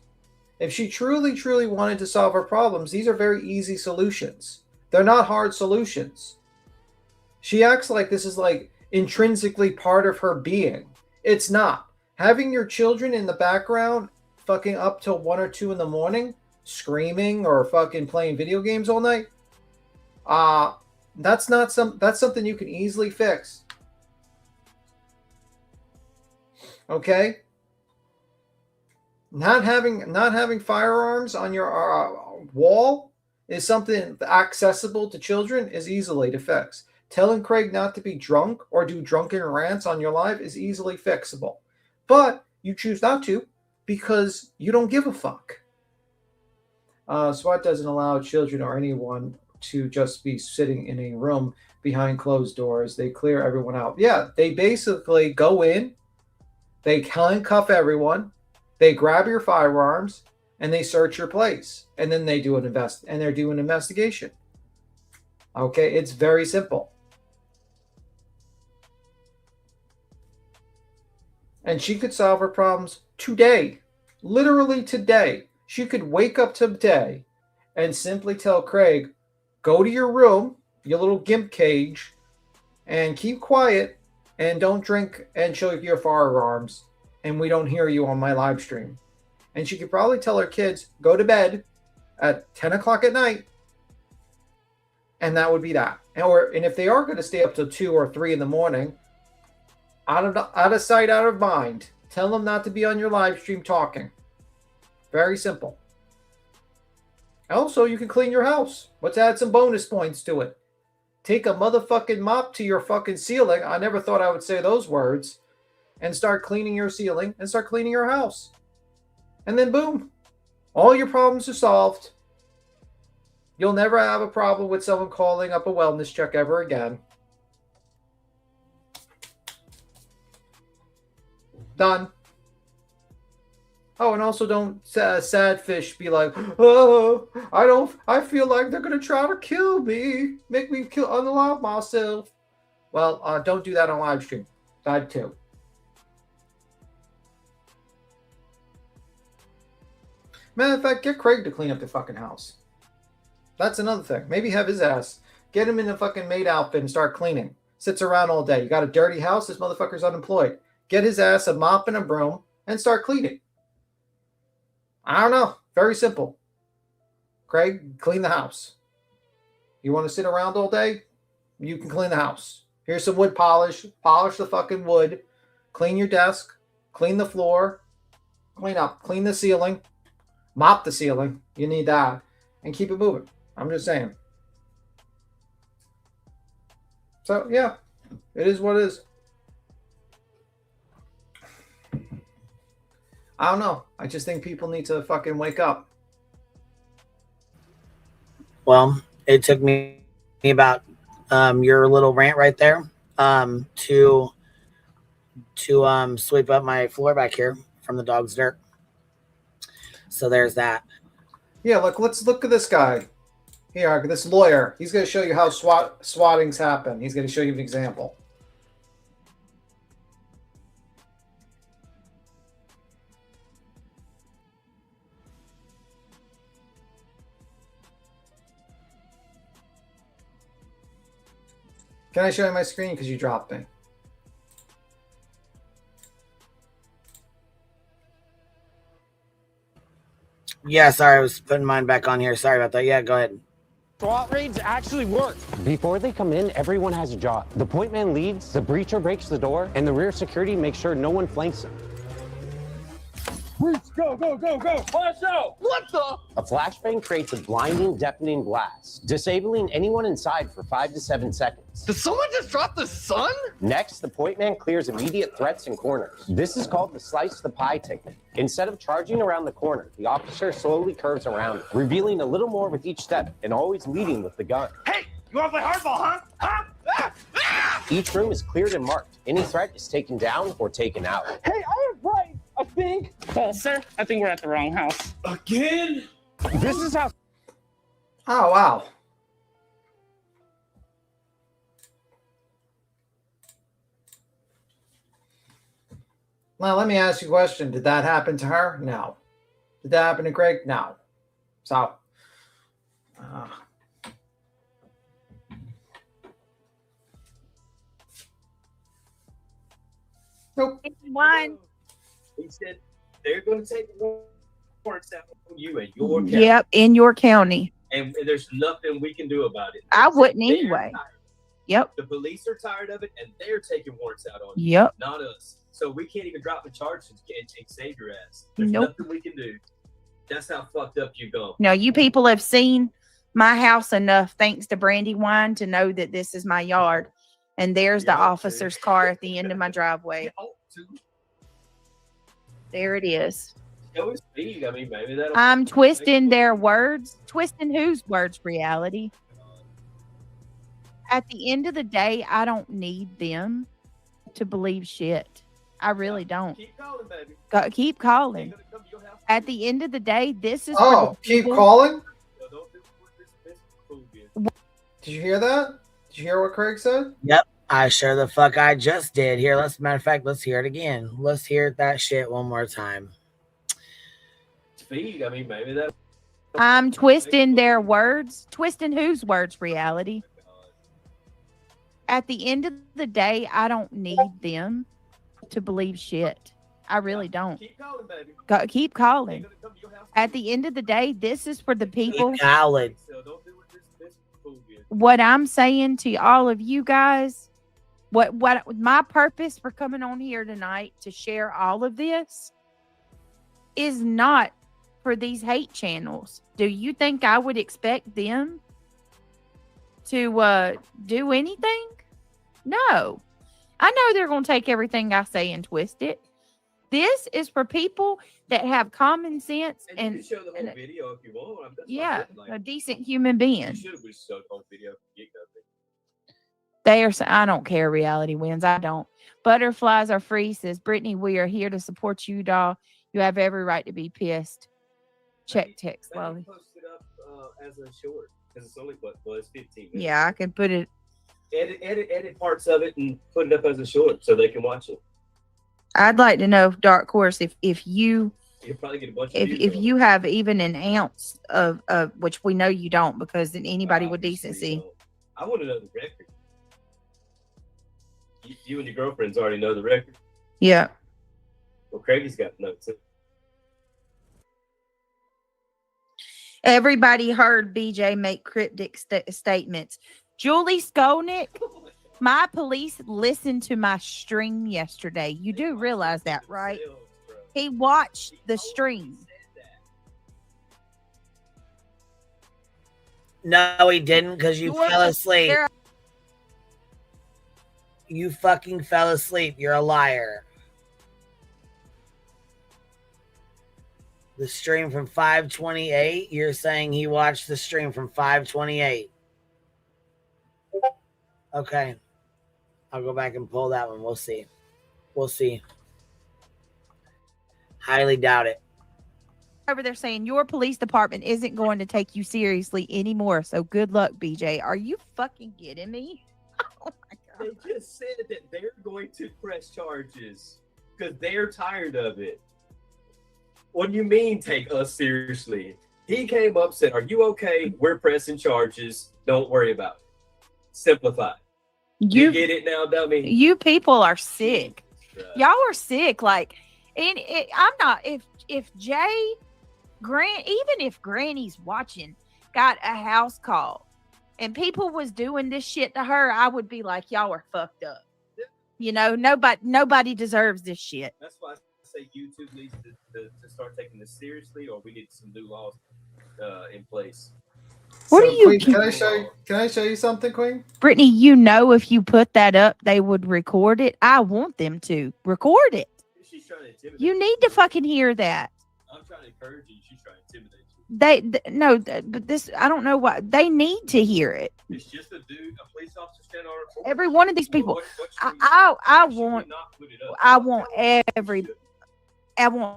If she truly, truly wanted to solve her problems, these are very easy solutions. They're not hard solutions. She acts like this is intrinsically part of her being. It's not. Having your children in the background fucking up till 1 or 2 in the morning, screaming or fucking playing video games all night, that's something you can easily fix. Okay? Not having firearms on your wall is something accessible to children is easily to fix. Telling Craig not to be drunk or do drunken rants on your live is easily fixable. But you choose not to because you don't give a fuck. SWAT doesn't allow children or anyone to just be sitting in a room behind closed doors. They clear everyone out. Yeah, they basically go in, they handcuff everyone, they grab your firearms, and they search your place. And then they do an investigation. Okay, it's very simple. And she could solve her problems today. Literally today. She could wake up today and simply tell Craig, go to your room, your little gimp cage, and keep quiet and don't drink and show your firearms, and we don't hear you on my live stream. And she could probably tell her kids, go to bed at 10 o'clock at night, and that would be that. And if they are going to stay up till 2 or 3 in the morning, out of sight, out of mind, tell them not to be on your live stream talking. Very simple. Also, you can clean your house. Let's add some bonus points to it. Take a motherfucking mop to your fucking ceiling. I never thought I would say those words. And start cleaning your ceiling and start cleaning your house. And then boom, all your problems are solved. You'll never have a problem with someone calling up a wellness check ever again. Done. Oh, and also don't sad fish be like, oh, I feel like they're gonna try to kill me, make me unalive myself. Well, don't do that on live stream. That too. Matter of fact, get Craig to clean up the fucking house. That's another thing. Maybe have his ass. Get him in a fucking maid outfit and start cleaning. Sits around all day. You got a dirty house, this motherfucker's unemployed. Get his ass a mop and a broom and start cleaning. I don't know. Very simple. Craig, clean the house. You want to sit around all day? You can clean the house. Here's some wood polish. Polish the fucking wood. Clean your desk. Clean the floor. Clean up. Clean the ceiling. Mop the ceiling. You need that. And keep it moving. I'm just saying. So, yeah. It is what it is. I don't know. I just think people need to fucking wake up. Well, it took me about your little rant right there to sweep up my floor back here from the dog's dirt. So there's that. Yeah, look. Let's look at this guy here. This lawyer. He's going to show you how swattings happen. He's going to show you an example. Can I show you my screen? Because you dropped me. Yeah, sorry, I was putting mine back on here. Sorry about that. Yeah, go ahead. SWAT raids actually work. Before they come in, everyone has a job. The point man leads, the breacher breaks the door, and the rear security makes sure no one flanks them. Breach, go, go, go, go. Flash out. What the? A flashbang creates a blinding, deafening blast, disabling anyone inside for 5 to 7 seconds. Did someone just drop the sun? Next, the point man clears immediate threats and corners. This is called the slice the pie technique. Instead of charging around the corner, the officer slowly curves around it, revealing a little more with each step and always leading with the gun. Hey, you want to play hardball, huh? Huh? Ah, ah. Each room is cleared and marked. Any threat is taken down or taken out. Hey, I have rights, I think. Well, sir, I think we're at the wrong house. Again? This is how... Oh, wow. Well, let me ask you a question. Did that happen to her? No. Did that happen to Greg? No. So, nope. One. He said they're going to take warrants out on you in your county. Yep, in your county. And there's nothing we can do about it. I wouldn't They're anyway. tired. Yep. The police are tired of it, and they're taking warrants out on you. Yep. Not us. So we can't even drop the charges and save your ass. There's Nope. nothing we can do. That's how fucked up you go. No, you people have seen my house enough, thanks to Brandywine, to know that this is my yard. And there's the officer's car at the end of my driveway. There it is. Go with speed. I mean, maybe that'll. I'm twisting their words. Twisting whose words? Reality. At the end of the day, I don't need them to believe shit. I really don't. Keep calling, baby. Keep calling. At the end of the day, this is. Oh, keep calling? Did you hear that? Did you hear what Craig said? Yep, I sure the fuck I just did. Here, matter of fact, let's hear it again. Let's hear that shit one more time. Speed. I mean, maybe that. I'm twisting their words. Twisting whose words? Reality. At the end of the day, I don't need them to believe shit. I really don't. Keep calling, baby. Keep calling. At the end of the day, this is for the people. Keep calling. What I'm saying to all of you guys, what my purpose for coming on here tonight to share all of this is not for these hate channels. Do you think I would expect them to do anything? No. I know they're going to take everything I say and twist it. This is for people that have common sense and you can show the whole video if you want. Yeah, a decent human being. You should have just showed the whole video. They are saying, I don't care. Reality wins. I don't. Butterflies are free, says Brittany. We are here to support you, doll. You have every right to be pissed. Check text slowly. Post it up as a short because it's only it's 15 minutes. Yeah, I can put it. Edit parts of it and put it up as a short so they can watch it. I'd like to know, Dark Horse, if you You'll probably get a bunch of if you have even an ounce of which we know you don't, because anybody with decency. I want to know the record. You and your girlfriends already know the record. Yeah. Well, Craigie's got notes. Everybody heard BJ make cryptic statements. Julie Skolnick, my police listened to my stream yesterday. You do realize that, right? He watched the stream. No, he didn't, because you fell asleep. You fucking fell asleep. You're a liar. The stream from 528, you're saying he watched the stream from 528. Okay. I'll go back and pull that one. We'll see. We'll see. Highly doubt it. Over there saying your police department isn't going to take you seriously anymore. So good luck, BJ. Are you fucking kidding me? Oh my God. They just said that they're going to press charges because they're tired of it. What do you mean take us seriously? He came up, said, are you okay? We're pressing charges. Don't worry about it. Simplify. You get it now, dummy? You people are sick. Y'all are sick. Like, I'm not, if Jay, even if Granny's watching, got a house call and people was doing this shit to her, I would be like, y'all are fucked up. You know, nobody deserves this shit. That's why I say YouTube needs to start taking this seriously, or we need some new laws in place. What do you? Queen, can I show you something, Queen? Brittany, you know, if you put that up, they would record it. I want them to record it. She's trying to intimidate you. Need to fucking hear that. I'm trying to encourage you. She's trying to intimidate you. No, but this, I don't know why they need to hear it. It's just a police officer standing on a every one of these people. I want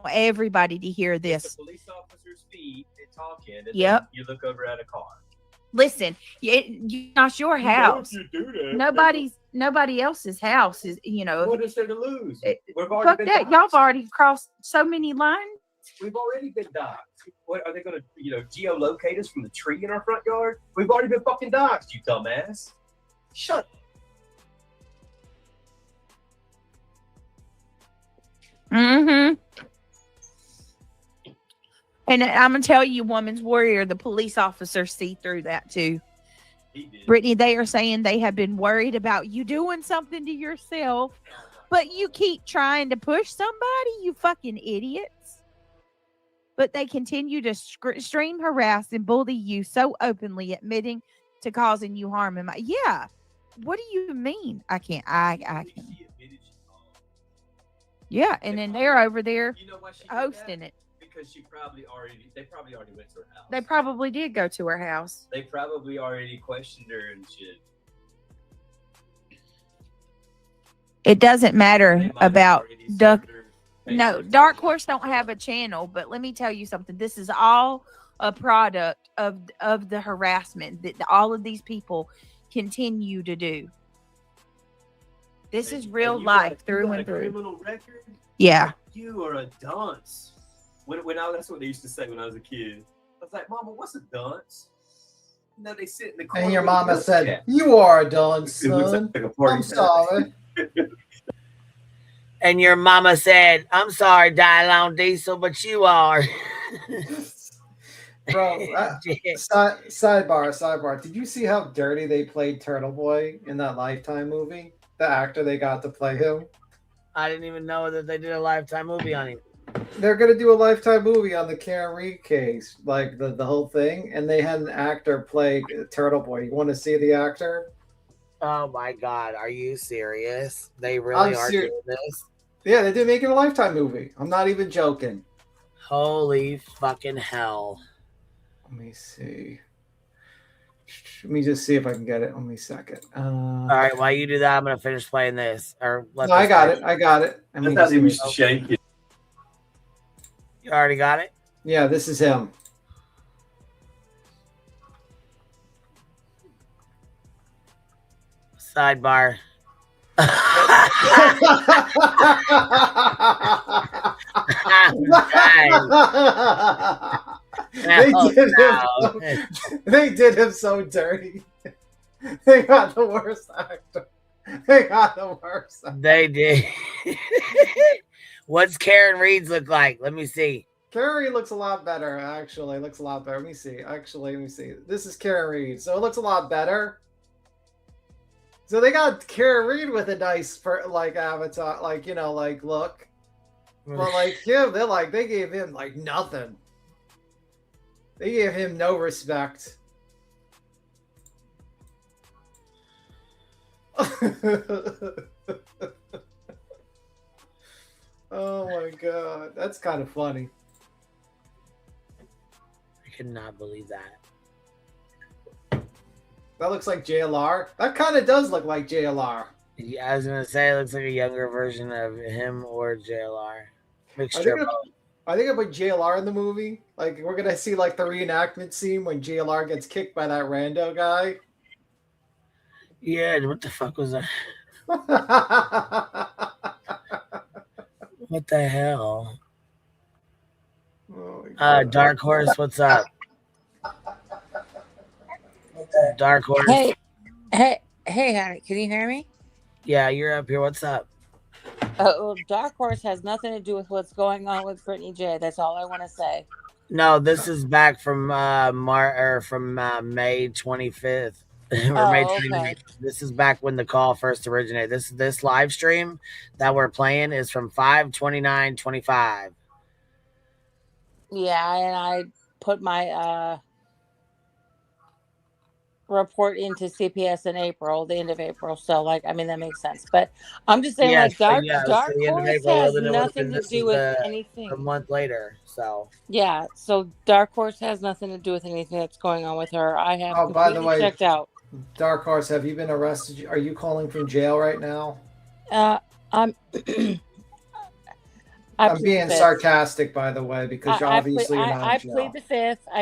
everybody to hear this. It's a police officer's feet and talking, and yep. You look over at a car. Listen, it's not your house. You do that. Nobody else's house is. You know. What is there to lose? Fuck that! Y'all have already crossed so many lines. We've already been doxxed. What are they going to, geolocate us from the tree in our front yard? We've already been fucking doxxed, you dumbass. Shut up. Mm-hmm. And I'm gonna tell you, Woman's Warrior, the police officers see through that too. Brittany, they are saying they have been worried about you doing something to yourself But you keep trying to push somebody, you fucking idiots. But they continue to stream, harass, and bully you so openly, admitting to causing you harm. Yeah. What do you mean? I can't. I can't. Yeah, and then they're over there hosting it. Because they probably already went to her house. They probably did go to her house. They probably already questioned her and shit. It doesn't matter about Duck. No, Dark Horse don't have a channel, but let me tell you something. This is all a product of the harassment that all of these people continue to do. This is real life through and through. Criminal record? Yeah. You are a dunce. That's what they used to say when I was a kid. I was like, Mama, what's a dunce? You know, they sit in the corner. And your mama said, "You are a dunce, son. Like I'm sorry." And your mama said, "I'm sorry, Dial Diesel, but you are." Bro, sidebar. Did you see how dirty they played Turtle Boy in that Lifetime movie? The actor they got to play him. I didn't even know that they did a Lifetime movie on him. They're gonna do a Lifetime movie on the Karen Reed case, like the whole thing, and they had an actor play Turtle Boy. You want to see the actor? Oh my God, are you serious? They really are doing this? Yeah, they did make it a Lifetime movie. I'm not even joking. Holy fucking hell. Let me see. Let me just see if I can get it. Let me a second. All right, while you do that, I'm gonna finish playing this. No, I got it. That's how they used to shank it. You already got it? Yeah, this is him. Sidebar. They did him so dirty. They got the worst actor. They did. What's Karen Reed's look like? Let me see. Karen Reed looks a lot better, actually. Looks a lot better. Let me see. Let me see. This is Karen Reed, so it looks a lot better. So they got Karen Reed with a nice avatar, look. But like him, they gave him nothing. They gave him no respect. Oh my God, that's kind of funny. I cannot believe that. That looks like JLR. That kind of does look like JLR. Yeah, I was gonna say it looks like a younger version of him or JLR. Mixture. I think I put JLR in the movie. Like we're gonna see the reenactment scene when JLR gets kicked by that rando guy. Yeah, what the fuck was that? What the hell? Oh, Dark Horse, what's up? Dark Horse. Hey, honey, can you hear me? Yeah, you're up here. What's up? Well, Dark Horse has nothing to do with what's going on with Brittany J. That's all I want to say. No, this is back from May 25th. Or May 29th. Okay. This is back when the call first originated. This live stream that we're playing is from 5/29/25. Yeah, and I put my report into CPS in April, the end of April. So, that makes sense. But I'm just saying, Dark Horse has nothing to do with anything. A month later, so. Yeah, so Dark Horse has nothing to do with anything that's going on with her. I have completely by the way, checked out. Dark Horse, have you been arrested? Are you calling from jail right now? I'm being sarcastic, by the way, because obviously you're not in jail. I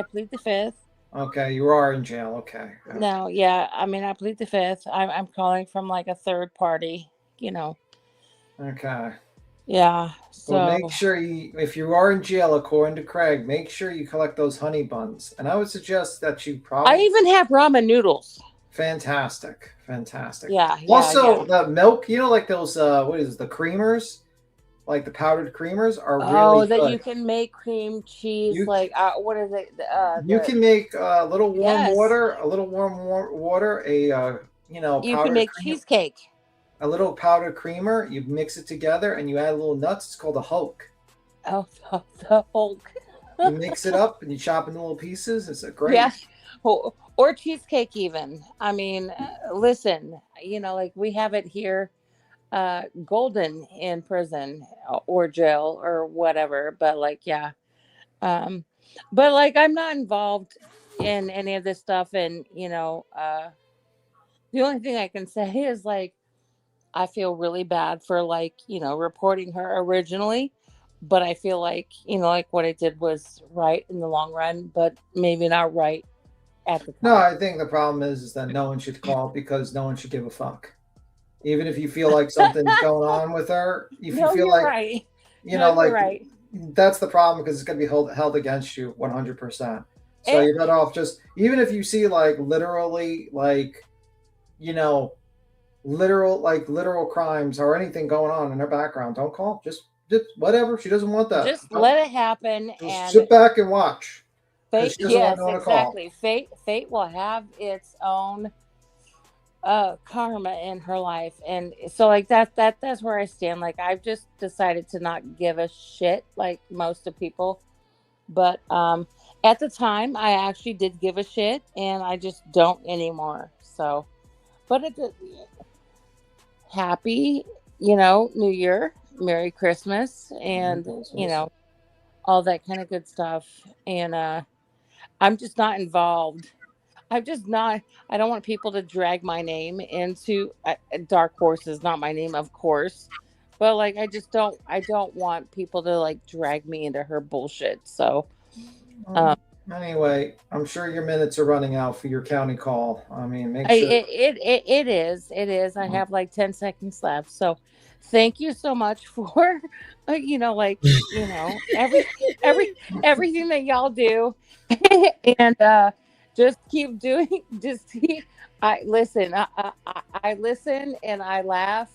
plead the fifth. Okay, you are in jail. Okay. No, yeah, I plead the fifth. I'm calling from a third party, Okay. Yeah. So well, make sure if you are in jail, according to Craig, make sure you collect those honey buns. And I would suggest that you probably. I even have ramen noodles. Fantastic. Yeah. Also, the milk, those what is it, the creamers, the powdered creamers are really good. You can make cream cheese. What is it? You can make a little warm water. You can make cheesecake. a little powdered creamer. You mix it together and you add a little nuts. It's called a Hulk. Oh, the Hulk. You mix it up and you chop it in little pieces. It's a great. Yeah. Or cheesecake even. I mean, listen, like we have it here, golden in prison or jail or whatever. But like, yeah. But like I'm not involved in any of this stuff. And, the only thing I can say is like, I feel really bad for like, reporting her originally. But I feel like, like what I did was right in the long run, but maybe not right at the time. No, I think the problem is that no one should call because no one should give a fuck. Even if you feel like something's going on with her, if you feel like, right. Right. That's the problem because it's going to be held against you 100%. So you're better off just, even if you see like literally like, literal crimes or anything going on in her background, don't call. Just whatever. She doesn't want that. Just let it happen and sit back and watch. Fate, yes, exactly. Fate will have its own karma in her life, and so like that's where I stand. Like I've just decided to not give a shit like most of people, but at the time I actually did give a shit, and I just don't anymore. So, but happy, New Year, Merry Christmas, and all that kind of good stuff, and I'm just not involved. I don't want people to drag my name into Dark Horse is not my name, of course. But like, I don't want people to like drag me into her bullshit. So, anyway, I'm sure your minutes are running out for your county call. I mean, make sure. It is. I have like 10 seconds left. So thank you so much for, everything that y'all do. And just keep doing. I listen and I laugh.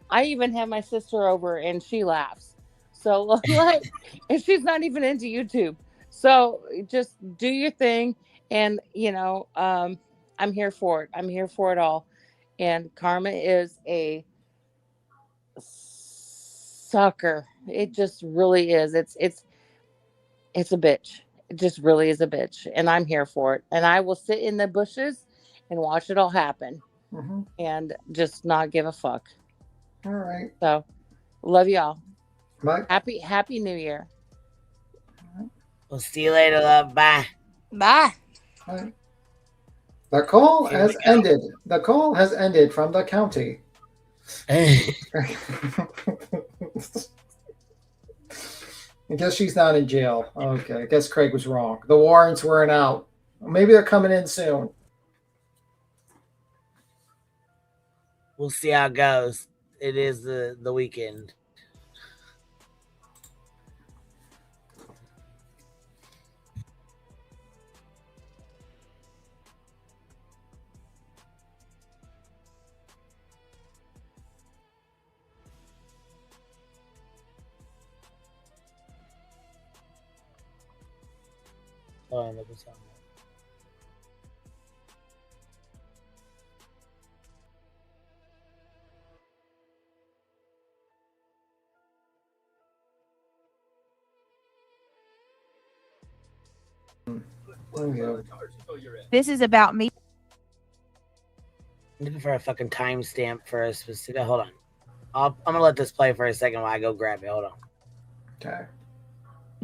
I even have my sister over and she laughs. So like, and she's not even into YouTube. So just do your thing, and I'm here for it. I'm here for it all. And Karma is a sucker. It just really is. It's a bitch. It just really is a bitch, and I'm here for it. And I will sit in the bushes and watch it all happen, and just not give a fuck. All right. So, love y'all. Bye. Happy New Year. We'll see you later, love. Bye. Bye. Bye. The call has ended. The call has ended from the county. I guess she's not in jail. Okay, I guess Craig was wrong. The warrants weren't out. Maybe they're coming in soon. We'll see how it goes. It is the weekend. Oh, look what's on This is about me. I'm looking for a fucking timestamp for a specific. Hold on. I'm gonna let this play for a second while I go grab it. Hold on. Okay.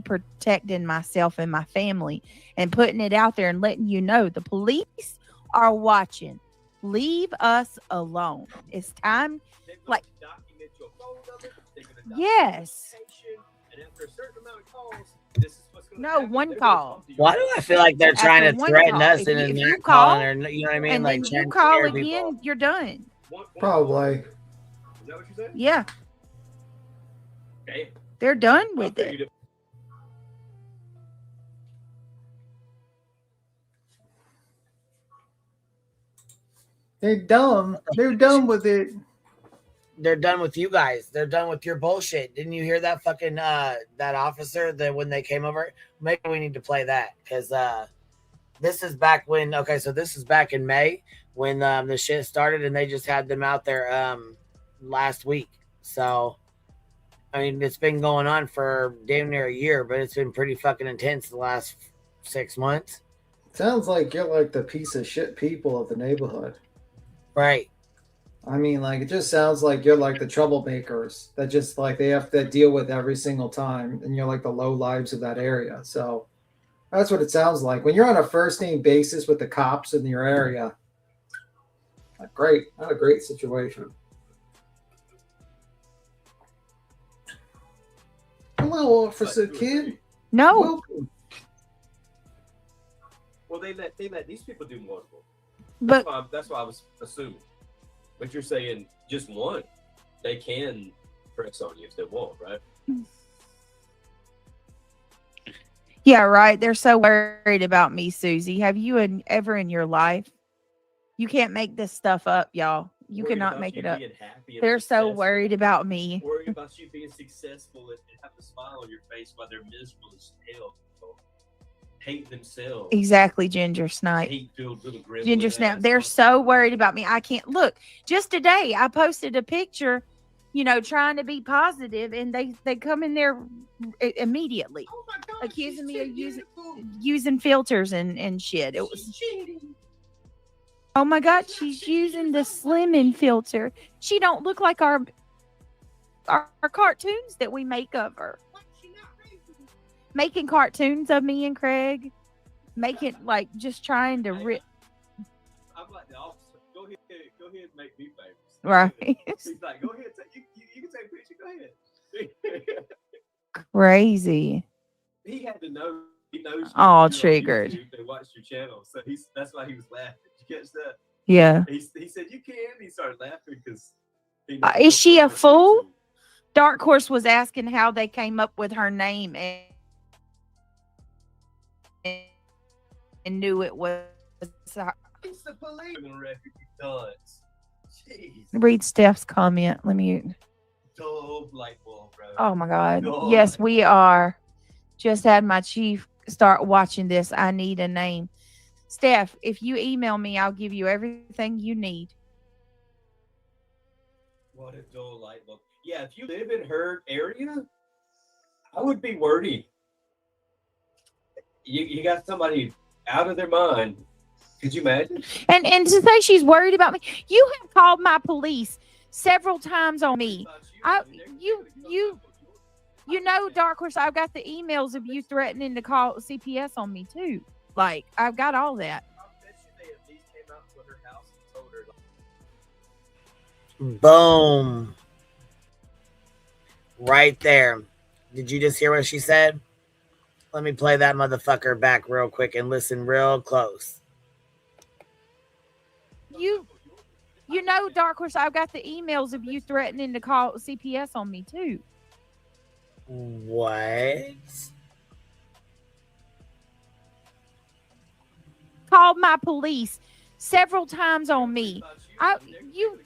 Protecting myself and my family and putting it out there and letting you know the police are watching. Leave us alone. It's time. Like, yes. And after a certain amount of calls, this is what's going to happen. One call. Why do I feel like they're trying to threaten us and you not call, calling, or you know what I mean? And like then you call again, you're done. Probably. Is that what you said? Yeah. Okay. They're done with it. They're dumb. They're done with it. They're done with you guys. They're done with your bullshit. Didn't you hear that fucking that officer that when they came over? Maybe we need to play that because this is back when. Okay, so this is back in May when the shit started, and they just had them out there last week. So, I mean, it's been going on for damn near a year, but it's been pretty fucking intense the last 6 months. Sounds like you're like the piece of shit people of the neighborhood. Right. I mean, like, it just sounds like you're like the troublemakers that just like they have to deal with every single time, and you're like the low lives of that area. So that's what it sounds like. When you're on a first name basis with the cops in your area, not a great situation. Hello, Officer Kid. No. Welcome. Well, they let these people do multiple. But that's why I was assuming. But you're saying just one, they can press on you if they want, right? yeah, right. They're so worried about me, Susie. Have you ever in your life? You can't make this stuff up, y'all. You Worried cannot about make you it up. being happy and They're so successful. worried about me. Worried about you being successful and have a smile on your face while they're miserable as hell. Hate themselves. Exactly, Ginger Snipe. Hate-filled little gremlin Ginger Snap. ass. They're so worried about me. I can't look. Just today, I posted a picture, trying to be positive, and they come in there immediately, accusing me of using filters and shit. It was. Oh my God, she's using the slimming filter. She don't look like our cartoons that we make of her. Making cartoons of me and Craig, making like just trying to rip. I'm like the officer. Go ahead and make me famous. Right. He's like, go ahead, you can take a picture. Go ahead. Crazy. He had to know. He knows. All triggered. They watched your channel, so that's why he was laughing. Did you catch that? Yeah. He said you can. He started laughing because. Is she a fool? Dark Horse was asking how they came up with her name and knew it was her. It's the police. Jeez. Read Steph's comment. Let me. Dull light bulb, bro. Oh my God. Dull Yes, light we are. Just had my chief start watching this. I need a name. Steph, if you email me, I'll give you everything you need. What a dull light bulb. Yeah, if you live in her area, I would be worried. You got somebody out of their mind. Could you imagine? And to say she's worried about me, you have called my police several times on me. You know, Dark Horse, I've got the emails of you threatening to call CPS on me too. Like, I've got all that. Boom. Right there. Did you just hear what she said? Let me play that motherfucker back real quick and listen real close. You know, Dark Horse, I've got the emails of you threatening to call CPS on me too. What? Called my police several times on me. You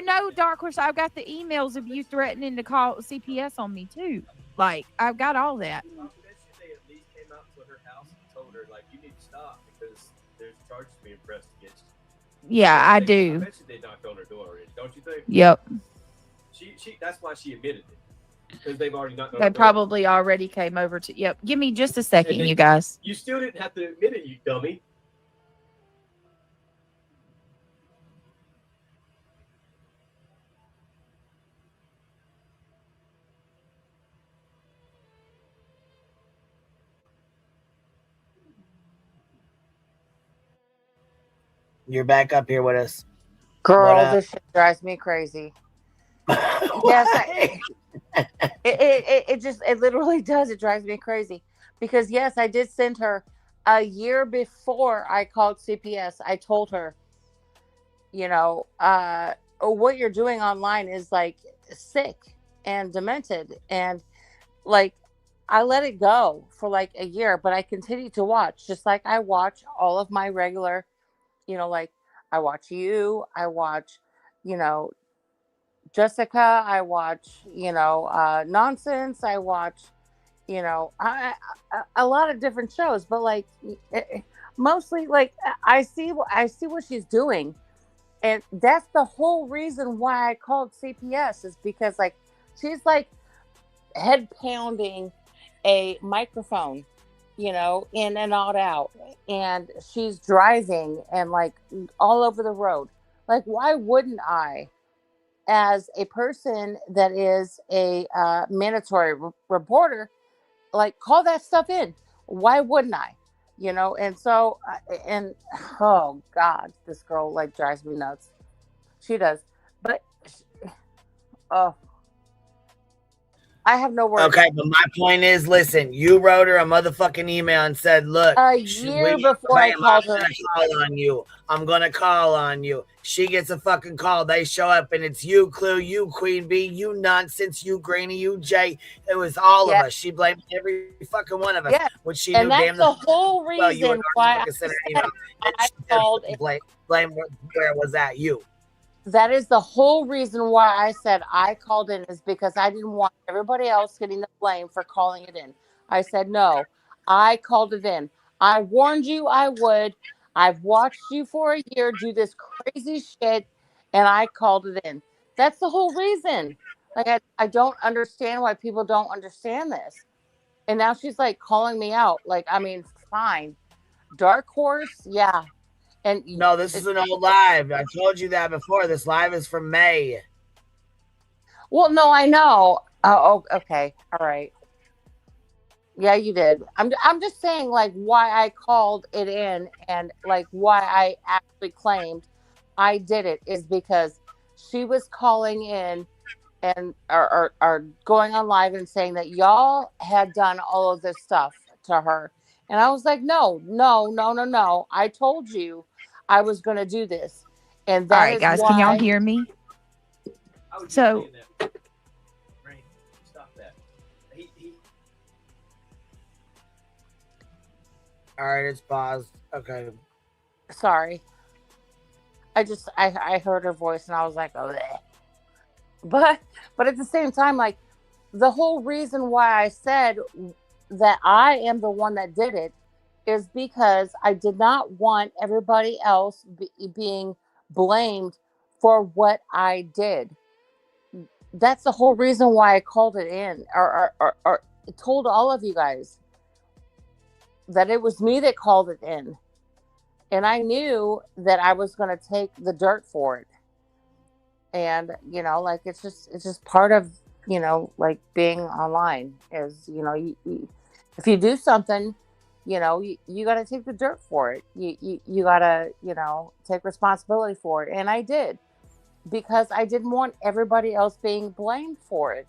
know, Dark Horse, I've got the emails of you threatening to call CPS on me too. Like, I've got all that. Came out to her house and told her, like, you need to stop because there's charges being pressed against you. Yeah, I do. I bet you they knocked on her door already, don't you think? Yep. She that's why she admitted it. Because they've already knocked on They her door. probably already came over to. Yep. Give me just a second, you guys. You still didn't have to admit it, you dummy. You're back up here with us. Girl, this shit drives me crazy. Yes, it literally does. It drives me crazy because yes, I did send her a year before I called CPS. I told her, what you're doing online is like sick and demented, and like I let it go for like a year, but I continued to watch, just like I watch all of my regular, like I watch you, I watch, Jessica, I watch, Nonsense, I watch, a lot of different shows, but like mostly like I see what she's doing, and that's the whole reason why I called CPS is because like she's like head pounding a microphone, you know, in and out, and she's driving and like all over the road. Like, why wouldn't I, as a person that is a mandatory reporter, like call that stuff in? Why wouldn't I? You know, and so, and oh God, this girl like drives me nuts. She does, but oh, I have no words. Okay, but my point is, listen, you wrote her a motherfucking email and said, look, a year before I called her, call on you. I'm gonna call on you. She gets a fucking call. They show up and it's you, Clue, you, Queen Bee, you nonsense, you, Granny, you, Jay. It was all of us. She blamed every fucking one of us. Yeah. When she And knew that's damn the whole reason why I called blame where it was at you. That is the whole reason why I said I called in, is because I didn't want everybody else getting the blame for calling it in. I said, no, I called it in. I warned you I would. I've watched you for a year do this crazy shit, and I called it in. That's the whole reason. Like, I don't understand why people don't understand this. And now she's like calling me out. Like, I mean, fine. Dark Horse, yeah. And no, this is an old live. I told you that before. This live is from May. Well, no, I know. Oh, okay. All right. Yeah, you did. I'm just saying, like, why I called it in and like why I actually claimed I did it is because she was calling in and are going on live and saying that y'all had done all of this stuff to her. And I was like, no. I told you I was going to do this. And that all right, is guys, why... can y'all hear me? So, stop that. All right, it's paused. Okay. Sorry. I heard her voice and I was like, oh, bleh. But at the same time, like, the whole reason why I said that I am the one that did it is because I did not want everybody else being blamed for what I did. That's the whole reason why I called it in or told all of you guys that it was me that called it in. And I knew that I was going to take the dirt for it. And, you know, like, it's just part of, you know, like being online is, you know, if you do something, you know, you got to take the dirt for it. You got to, you know, take responsibility for it. And I did, because I didn't want everybody else being blamed for it,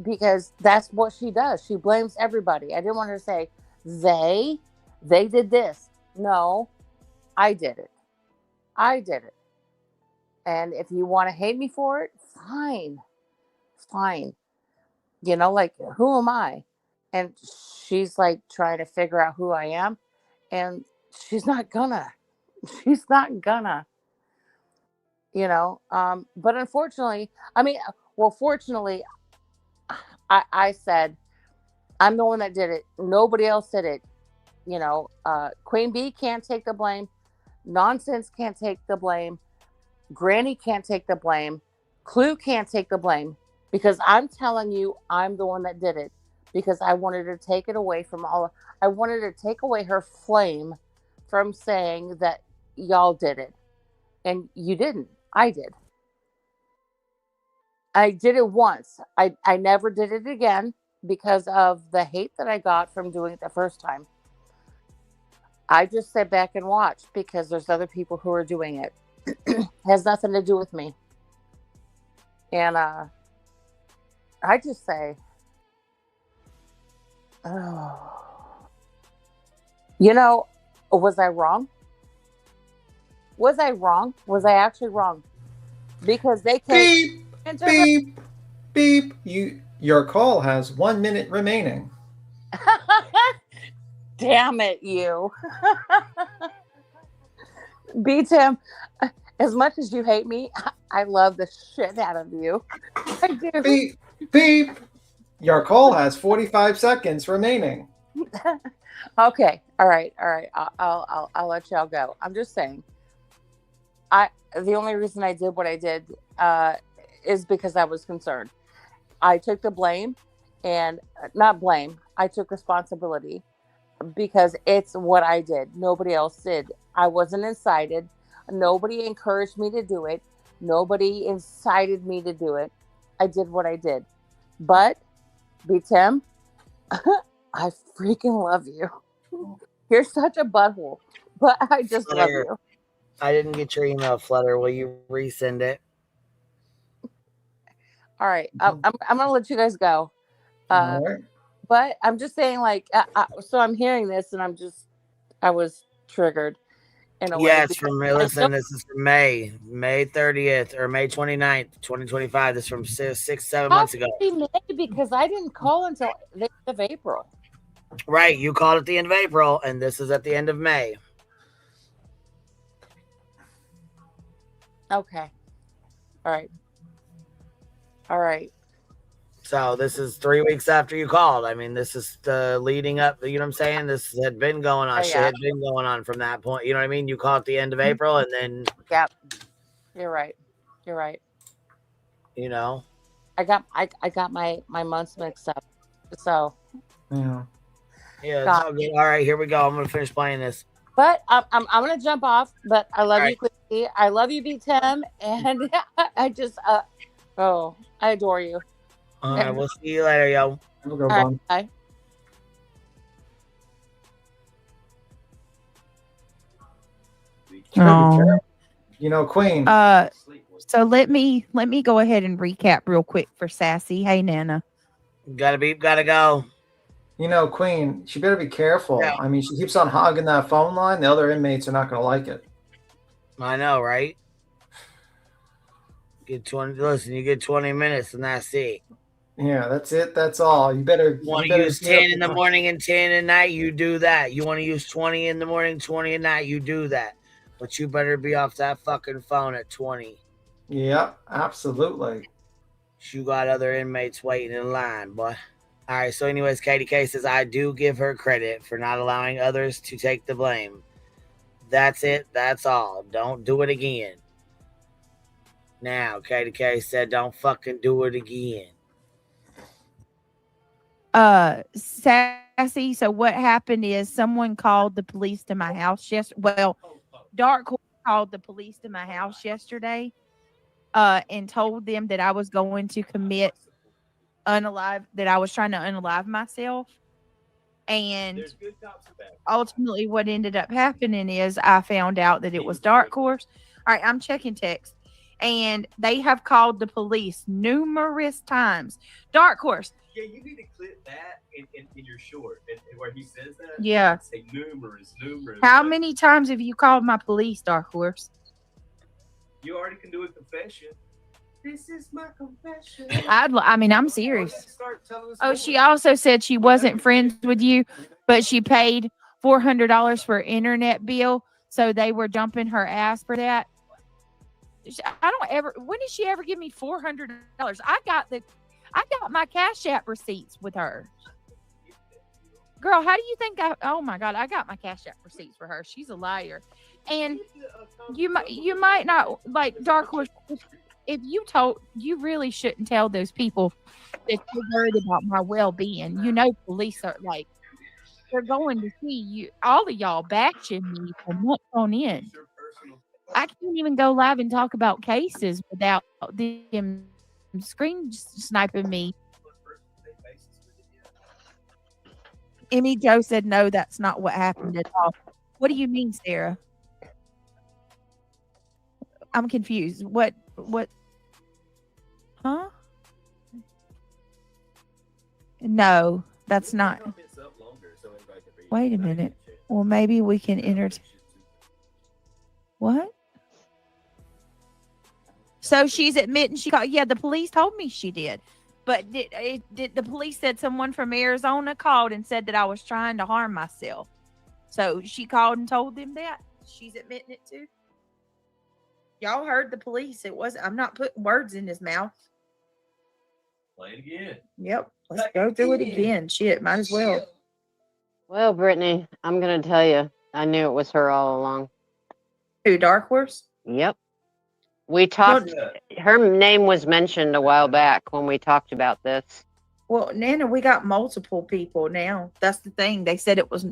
because that's what she does. She blames everybody. I didn't want her to say they did this. No, I did it. I did it. And if you want to hate me for it, fine. You know, like, who am I? And she's like trying to figure out who I am. And she's not gonna. You know, but unfortunately, fortunately, I said, I'm the one that did it. Nobody else did it. You know, Queen Bee can't take the blame. Nonsense can't take the blame. Granny can't take the blame. Clue can't take the blame, because I'm telling you, I'm the one that did it, because I wanted to take it away from I wanted to take away her flame from saying that y'all did it. And you didn't. I did. I did it once. I never did it again because of the hate that I got from doing it the first time. I just sit back and watch because there's other people who are doing it. Has nothing to do with me. And I just say, oh, you know, was I wrong? Was I wrong? Was I actually wrong? Because they came beep. Your call has 1 minute remaining. Damn it, you. B Tim, as much as you hate me, I love the shit out of you. I do. Beep. Your call has 45 seconds remaining. Okay. All right. I'll let y'all go. I'm just saying. The only reason I did what I did is because I was concerned. I took the blame, and not blame. I took responsibility because it's what I did. Nobody else did. I wasn't incited. Nobody encouraged me to do it. Nobody incited me to do it. I did what I did. But, Tim, I freaking love you. You're such a butthole, but I just love Flutter, you. I didn't get your email, Flutter. Will you resend it? All right. I'm going to let you guys go. All right. But I'm just saying, like, so I'm hearing this and I was triggered in a way. Yes, from listen, this is from May 30th or May 29th, 2025. This is from 7 months ago. Because I didn't call until the end of April. Right, you called at the end of April, and this is at the end of May. Okay. All right. So this is 3 weeks after you called. I mean, this is the leading up. You know what I'm saying? This had been going on. Shit had been going on from that point. You know what I mean? You called at the end of April, and then. Yep. You're right. You know. I got my months mixed up. So. Yeah. Yeah. It's all good. All right, here we go. I'm gonna finish playing this. But I'm gonna jump off. But I love you, Quincy. I love you, Tim, and I just I adore you. All right, we'll see you later, yo. We'll go, Bum. Bye. Oh. You know, Queen. So let me go ahead and recap real quick for Sassy. Hey, Nana. Gotta go. You know, Queen, she better be careful. Yeah. I mean, she keeps on hogging that phone line. The other inmates are not going to like it. I know, right? You get 20 minutes and that's it. Yeah, that's it. That's all. You better use 10 in the morning and 10 at night, you do that. You want to use 20 in the morning, 20 at night, you do that. But you better be off that fucking phone at 20. Yep, absolutely. You got other inmates waiting in line, boy. All right, so anyways, Katie K says, I do give her credit for not allowing others to take the blame. That's it. That's all. Don't do it again. Now, Katie K said, don't fucking do it again. Sassy, so what happened is someone called the police to my house Dark Horse called the police to my house yesterday and told them that I was going to commit that I was trying to unalive myself. And ultimately what ended up happening is I found out that it was Dark Horse. All right, I'm checking text. And they have called the police numerous times. Dark Horse. Yeah, you need to clip that in your short and where he says that. Yeah. Say numerous. How many times have you called my police, Dark Horse? You already can do a confession. This is my confession. I mean, I'm serious. Oh, she also said she wasn't friends with you, but she paid $400 for an internet bill, so they were dumping her ass for that. When did she ever give me $400? I got my Cash App receipts with her. Girl, how do you think oh my God, I got my Cash App receipts for her. She's a liar. And you might not like Dark Horse. If you really shouldn't tell those people that you're worried about my well-being. You know, police are like, they're going to see you, all of y'all batching me for months on end. I can't even go live and talk about cases without them screen sniping me. Emmy Joe said, no, that's not what happened at all. What do you mean, Sarah? I'm confused. What? Huh? No, that's not. Wait a minute. Well, maybe we can entertain. What? So she's admitting she called. Yeah, the police told me she did. But did the police said someone from Arizona called and said that I was trying to harm myself. So she called and told them that. She's admitting it too. Y'all heard the police. I'm not putting words in his mouth. Play it again. Yep. Let's go through it again. Shit, might as well. Well, Brittany, I'm gonna tell you, I knew it was her all along. Who, Dark Horse? Yep. We talked. Her name was mentioned a while back when we talked about this. Well, Nana, we got multiple people now. That's the thing. They said it was.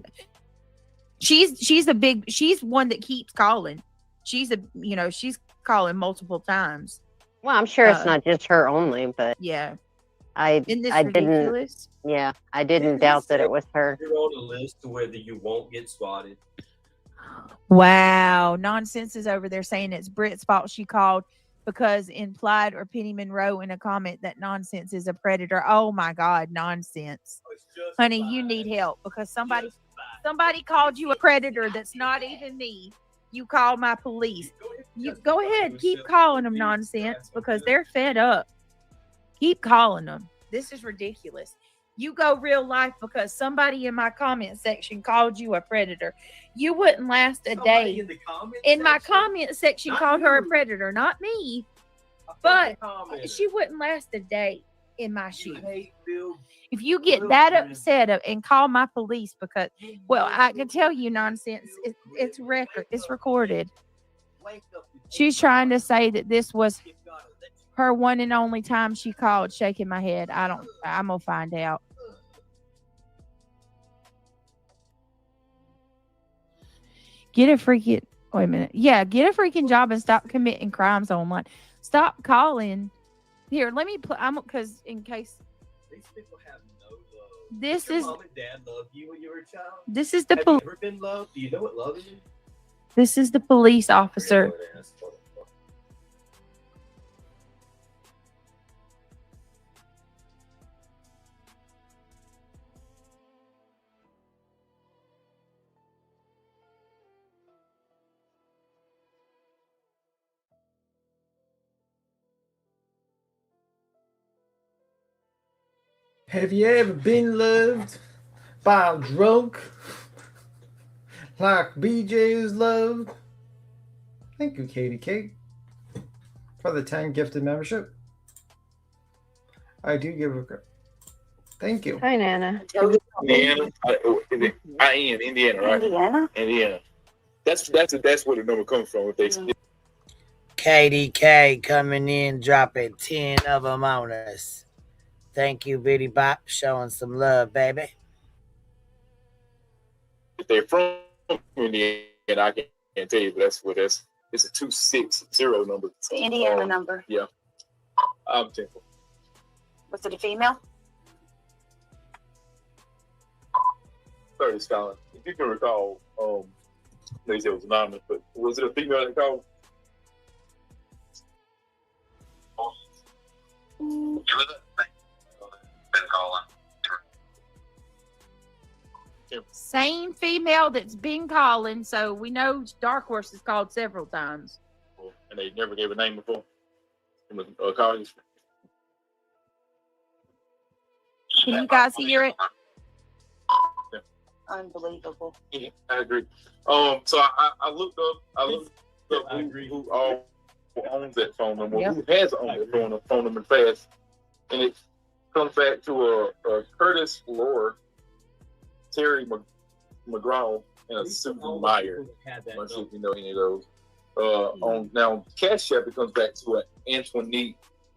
She's one that keeps calling. She's calling multiple times. Well, I'm sure it's not just her only, but yeah, Isn't this I ridiculous? didn't. Yeah, I didn't doubt that it was her. You're on a list to whether you won't get swatted. Wow, Nonsense is over there saying it's Britt's fault she called because implied or Penny Monroe in a comment that Nonsense is a predator. Oh my God, Nonsense, honey, you need help because somebody called you a predator. That's not even me. You call my police. You go ahead, keep calling them, Nonsense, because they're fed up. Keep calling them. This is ridiculous. You go real life because somebody in my comment section called you a predator. You wouldn't last a day. In my comment section called her a predator, not me. But she wouldn't last a day in my shoes. If you get that upset and call my police because, well, I can tell you, Nonsense, it's recorded. She's trying to say that this was her one and only time she called, shaking my head. I'm gonna find out. Get a freaking get a freaking job and stop committing crimes online. Stop calling. Here, let me put. Because in case these people have no love. This Did your is. mom and dad love you when you were a child? This is the. Have you ever been loved? Do you know what love is? This is the police officer. Have you ever been loved by a drunk like BJ is loved? Thank you, Katie Kate, for the 10 gifted membership. I do give a thank you. Hi, Nana. Indiana, Indiana, right? Indiana. That's where the number comes from. If they KDK coming in, dropping 10 of them on us. Thank you, Biddy Bop, showing some love, baby. if they're from Indiana, I can't tell you, but it's a 260 number. It's the Indiana number. Yeah. I'm Temple. Was it a female? Sorry, Scotland. If you can recall, they said it was anonymous, but was it a female that called? Same female that's been calling, so we know Dark Horse has called several times. And they never gave a name before. In the college. Can you guys hear it? Yeah. Unbelievable. Yeah, I agree. So I looked up who all owns that phone number, who has owned that phone number fast, and it comes back to a Curtis Lore, Terry McGraw, and a Susan Meyer. I'm not sure if you know any of those. On now Cash App, it comes back to an Antoinette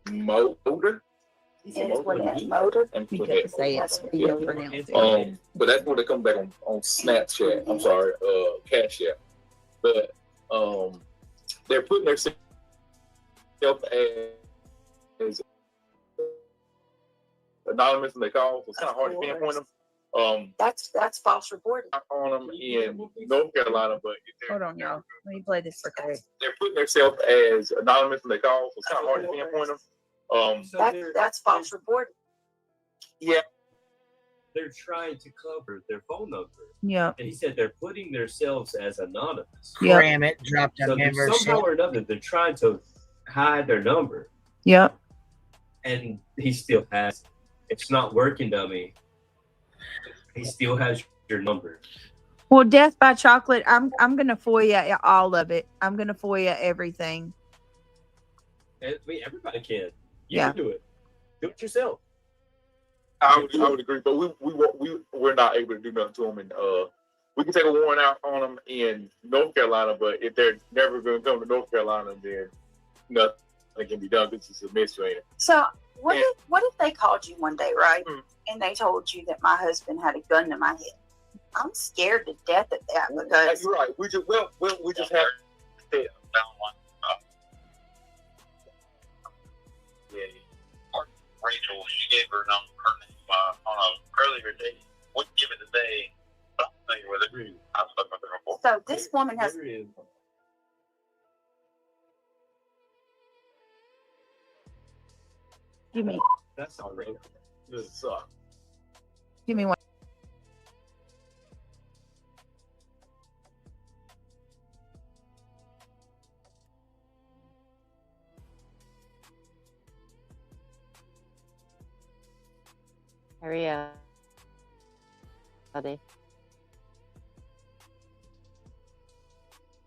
Motor. Motor. But that's where they come back on Snapchat. I'm sorry, Cash App. But they're putting themselves as anonymous when they call, so it's kind of hard to pinpoint them. That's false reporting. On them in North Carolina, but Hold on, y'all. Let me play this for Craig. they're putting themselves as anonymous when they call, so it's kind of hard to pinpoint them. That's false reporting. Yeah. They're trying to cover their phone number. Yeah. And he said they're putting themselves as anonymous. Yep. Cram it, dropped a So membership. somehow or another, they're trying to hide their number. Yep. And he still has it. It's not working, dummy. He still has your number. Well, Death by Chocolate, I'm gonna FOIA all of it. I'm gonna FOIA everything. I mean, everybody can. You Yeah. can do it. Do it yourself. I would agree, but we're not able to do nothing to them, and we can take a warrant out on them in North Carolina, but if they're never going to come to North Carolina, then nothing can be done. This is a mystery. So what if they called you one day, right, and they told you that my husband had a gun to my head? I'm scared to death of that because you're right. We just have to. Rachel, she gave her name on an earlier date. Wouldn't give it today, but I'm familiar with it. I've spoken with her before. so this woman has. Give me. That's all right. This sucks. Give me one. Hurry up, buddy.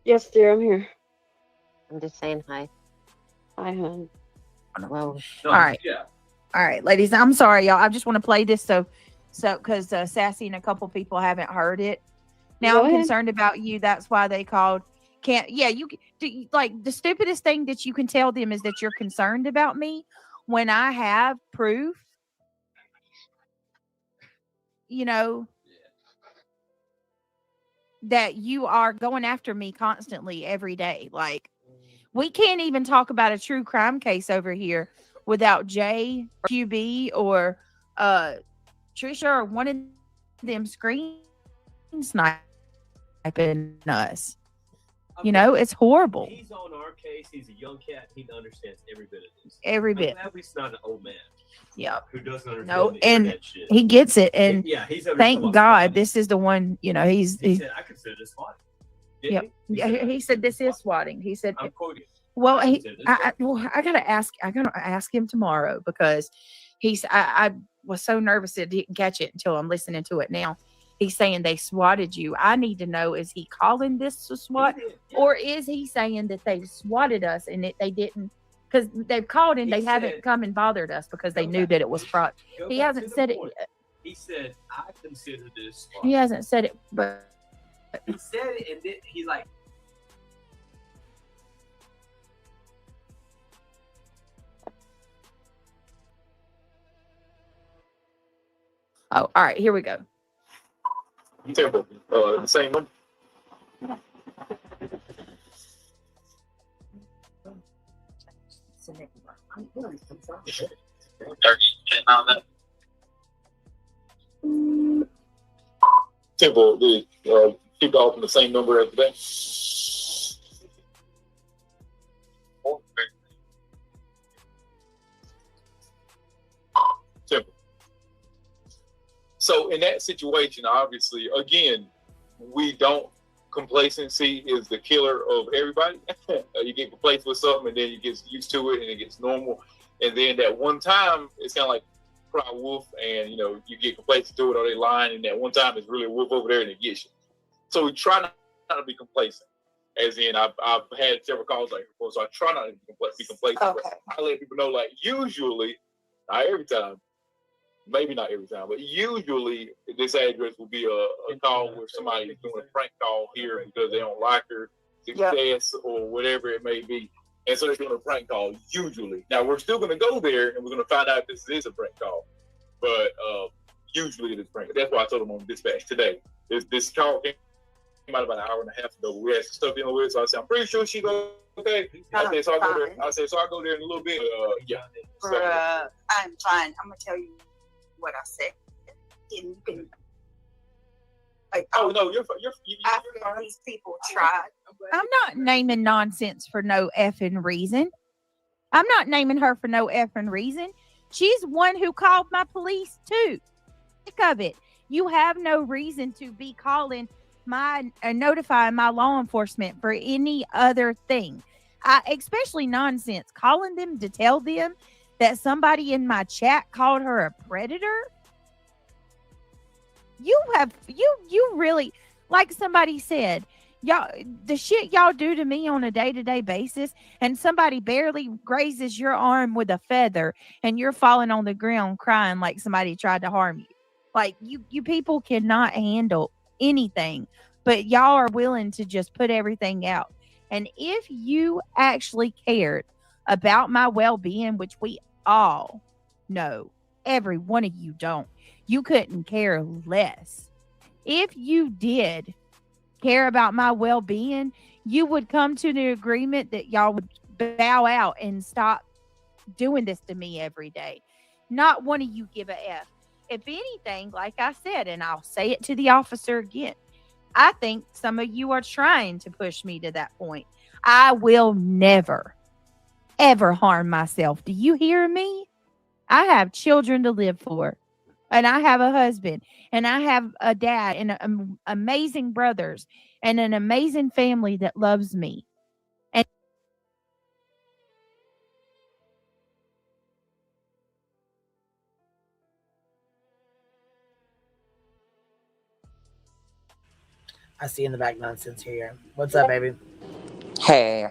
Yes, dear, I'm here. I'm just saying hi. Hi, hon. Well, All right. Yeah. All right, ladies. I'm sorry, y'all. I just want to play this so because Sassy and a couple people haven't heard it. Now Go I'm ahead. concerned about you. That's why they called. Like the stupidest thing that you can tell them is that you're concerned about me when I have proof. You know, that you are going after me constantly every day. Like, we can't even talk about a true crime case over here without Jay or QB or Trisha or one of them screen sniping us. You know, it's horrible. He's on our case. He's a young cat. He understands every bit of this. Every I'm bit. glad he's not an old man. Yeah. Who doesn't understand No, the and internet shit. he gets it. And Yeah, he's over thank talking about God this is the one, you know, He he's said, I consider this swatting. yeah. He said this is swatting. He said, I'm quoting. well, I consider this I gotta ask him tomorrow because I was so nervous I didn't catch it until I'm listening to it now. He's saying they swatted you. I need to know, is he calling this a SWAT or is he saying that they swatted us and that they didn't? Because they've called and they haven't come and bothered us because they knew that it was fraud. He hasn't said it. He said, I consider this swatting. He hasn't said it, but He said it, and then he's like, oh, all right, here we go. Temple, the same one. Temple, the keep off in the same number as the bank. Temple. So in that situation, obviously, again, we don't. Complacency is the killer of everybody. You get complacent with something, and then you get used to it, and it gets normal. And then that one time, it's kind of like cry wolf, and you get complacent to it, or they lying, and that one time it's really a wolf over there, and it gets you. So we try not to be complacent. As in, I've had several calls like before, so I try not to be complacent. Okay. I let people know, like, usually, not every time, maybe not every time, but usually this address will be a call where somebody is doing a prank call here because they don't like her success or whatever it may be. And so they're doing a prank call usually. Now we're still going to go there and we're going to find out if this is a prank call. But usually it is prank. That's why I told them on dispatch today. This call came out about an hour and a half ago. We had some stuff dealing with it. So I said, I'm pretty sure she's okay. I said, so I'll go there. I said, so I'll go there in a little bit. Yeah. So, I'm fine. I'm going to tell you what I said. And you can. Oh no, you're after these people tried. I'm not naming nonsense for no effing reason. I'm not naming her for no effing reason. She's one who called my police too. Think of it. You have no reason to be calling notifying my law enforcement for any other thing. Especially nonsense. Calling them to tell them that somebody in my chat called her a predator. You really, like somebody said, Y'all, the shit y'all do to me on a day-to-day basis, and somebody barely grazes your arm with a feather and you're falling on the ground crying like somebody tried to harm you. Like you people cannot handle anything, but y'all are willing to just put everything out. And if you actually cared about my well-being, which we all know, every one of you don't, you couldn't care less. If you did care about my well-being, you would come to the agreement that y'all would bow out and stop doing this to me every day. Not one of you give a F. If anything, like I said, and I'll say it to the officer again, I think some of you are trying to push me to that point. I will never, ever harm myself. Do you hear me? I have children to live for, and I have a husband, and I have a dad, and amazing brothers, and an amazing family that loves me. And I see in the back nonsense here. What's up, baby? Hey,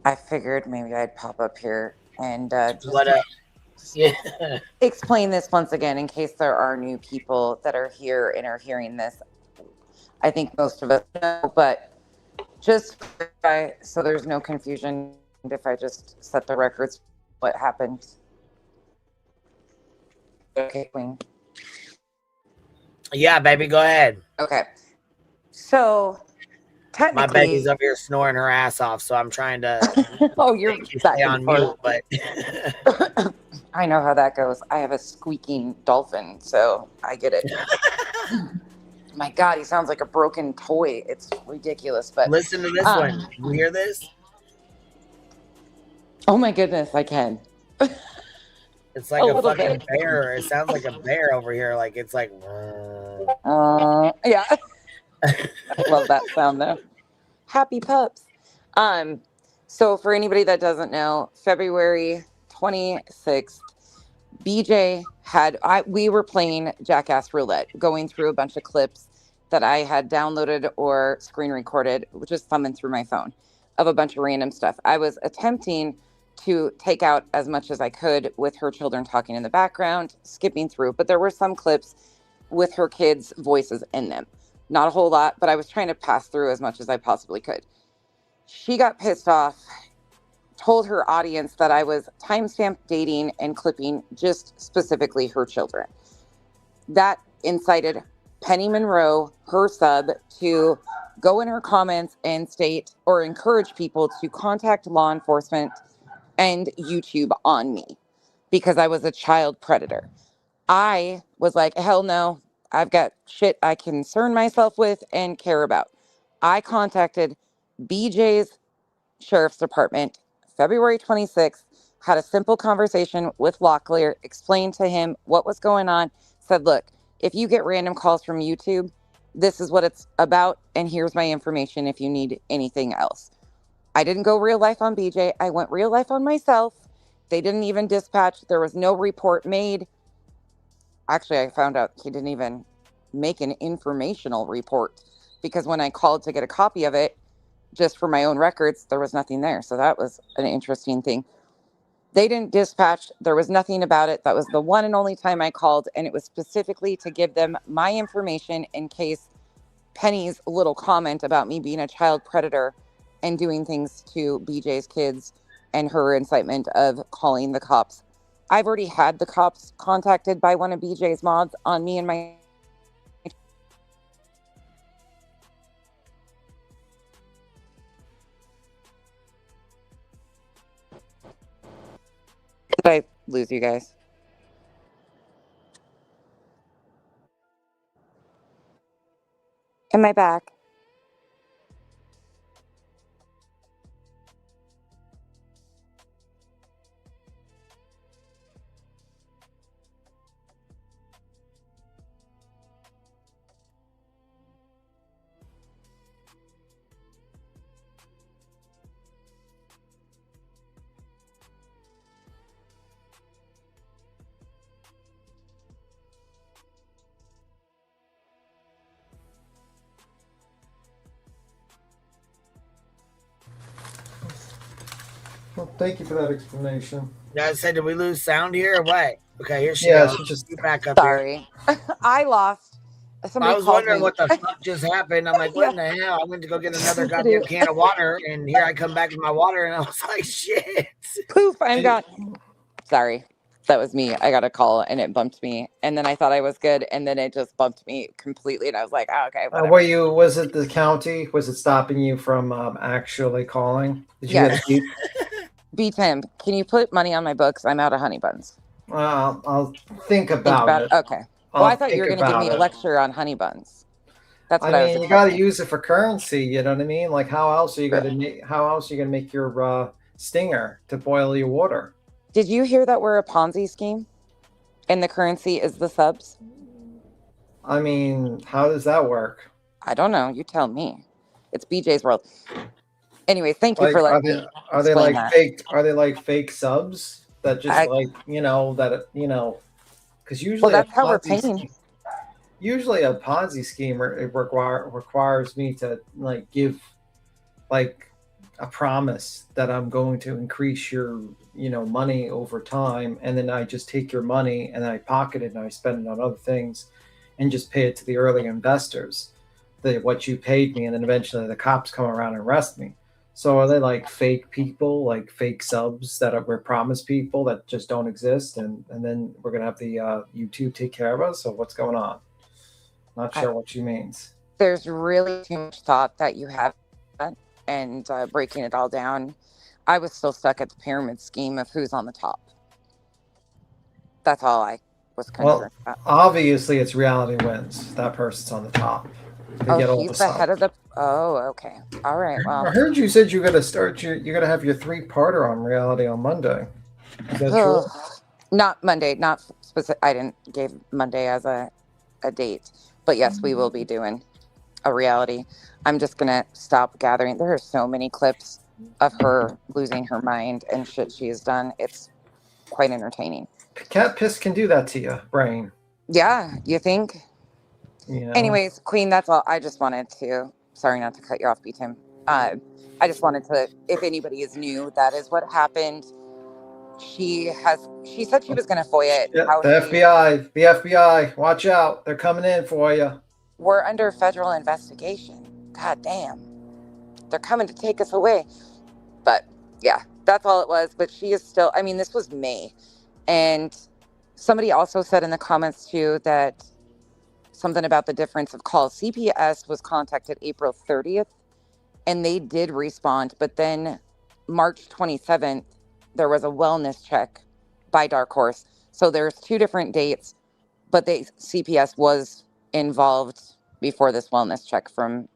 I figured maybe I'd pop up here and just What up? Yeah. explain this once again in case there are new people that are here and are hearing this. I think most of us know, but just so there's no confusion, if I just set the records, what happened? Okay, Queen. Yeah, baby, go ahead. Okay. So, technically, my baby's over here snoring her ass off, so I'm trying to. Oh, you're back stay and on forth. mute, but I know how that goes. I have a squeaking dolphin, so I get it. My God, he sounds like a broken toy. It's ridiculous. But listen to this one. You hear this? Oh my goodness, I can. It's like a fucking bear. It sounds like a bear over here. Like it's like. Yeah. I love that sound though. Happy pups. So for anybody that doesn't know, February 26th, BJ we were playing Jackass Roulette, going through a bunch of clips that I had downloaded or screen recorded, just thumbing through my phone of a bunch of random stuff. I was attempting to take out as much as I could with her children talking in the background, skipping through, but there were some clips with her kids' voices in them. Not a whole lot, but I was trying to pass through as much as I possibly could. She got pissed off, told her audience that I was timestamp dating and clipping just specifically her children. That incited Penny Monroe, her sub, to go in her comments and state or encourage people to contact law enforcement and YouTube on me because I was a child predator. I was like, hell no, I've got shit I concern myself with and care about. I contacted BJ's Sheriff's Department February 26th, had a simple conversation with Locklear, explained to him what was going on, said, look, if you get random calls from YouTube, this is what it's about, and here's my information if you need anything else. I didn't go real life on BJ. I went real life on myself. They didn't even dispatch. There was no report made. Actually, I found out he didn't even make an informational report because when I called to get a copy of it, just for my own records, there was nothing there. So that was an interesting thing. They didn't dispatch. There was nothing about it. That was the one and only time I called, and it was specifically to give them my information in case Penny's little comment about me being a child predator and doing things to BJ's kids and her incitement of calling the cops. I've already had the cops contacted by one of BJ's mods on me and my... Did I lose you guys? Am I back? Well, thank you for that explanation. Yeah, I said, did we lose sound here or what? Okay, here she Yeah, goes. she just You back up here. Sorry. I lost. Somebody I was called wondering me. what the fuck just happened. I'm like, what in the hell? I went to go get another goddamn can of water, and here I come back with my water, and I was like, shit. Poof, I'm gone. Sorry. That was me. I got a call and it bumped me. And then I thought I was good. And then it just bumped me completely. And I was like, oh, okay, whatever. was it the county? Was it stopping you from actually calling? Did you Yes. get B Tim, can you put money on my books? I'm out of honey buns. I'll think about it. Okay. Well, I thought you were going to give me a lecture on honey buns. That's what I was you got to expecting. use it for currency. You know what I mean? Like, how else are you going to make? How else are you going to make your stinger to boil your water? Did you hear that we're a Ponzi scheme, and the currency is the subs? I mean, how does that work? I don't know. You tell me. It's BJ's world. Anyway, thank you for letting me Are they explain like that. fake? Are they like fake subs that just because usually that's a how we're Ponzi paying. scheme- Usually a Ponzi scheme requires me to like give like a promise that I'm going to increase your money over time, and then I just take your money and I pocket it and I spend it on other things and just pay it to the early investors what you paid me, and then eventually the cops come around and arrest me. So are they like fake people, like fake subs that we're promised people that just don't exist, and then we're gonna have the YouTube take care of us? So what's going on? Not sure what she means. There's really too much thought that you have and breaking it all down. I was still stuck at the pyramid scheme of who's on the top. That's all I was concerned about. Obviously it's reality wins. That person's on the top. They get all He's the the stuff. head of the. Oh, okay. All right. Well, I heard you said you're gonna have your 3-parter on reality on Monday. Is that true? Not Monday. Not specific. I didn't give Monday as a date, but yes, we will be doing a reality. I'm just gonna stop gathering. There are so many clips of her losing her mind and shit she has done. It's quite entertaining. Cat piss can do that to you, brain. Yeah, you think? Yeah. Anyways, Queen, that's all. I just wanted to. Sorry not to cut you off, B Tim. I just wanted to. If anybody is new, that is what happened. She said she was going to FOIA it. Yeah, the FBI, watch out! They're coming in for you. We're under federal investigation. God damn, they're coming to take us away. But yeah, that's all it was. But she is still. I mean, this was May, and somebody also said in the comments too that something about the difference of calls. CPS was contacted April 30th, and they did respond. But then March 27th, there was a wellness check by Dark Horse. So there's 2 different dates, but CPS was involved before this wellness check from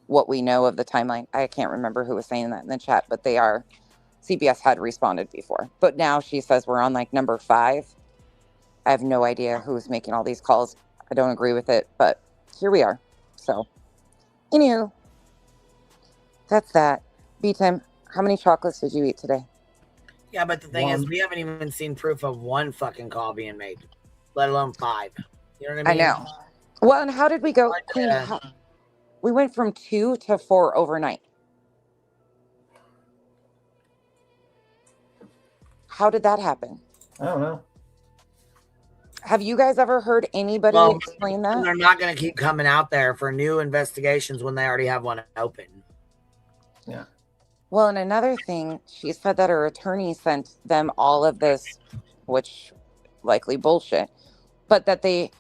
what we know of the timeline. I can't remember who was saying that in the chat, but CPS had responded before. But now she says we're on like number 5. I have no idea who's making all these calls. I don't agree with it, but here we are. So, anywho, that's that. B-Tim, how many chocolates did you eat today? Yeah, but the thing is, we haven't even seen proof of 1 fucking call being made, let alone 5. You know what I mean? I know. Well, and how did we go? Queen, we went from 2 to 4 overnight. How did that happen? I don't know. Have you guys ever heard anybody explain that? They're not going to keep coming out there for new investigations when they already have one open. Yeah. Well, and another thing, she said that her attorney sent them all of this, which likely bullshit, but that they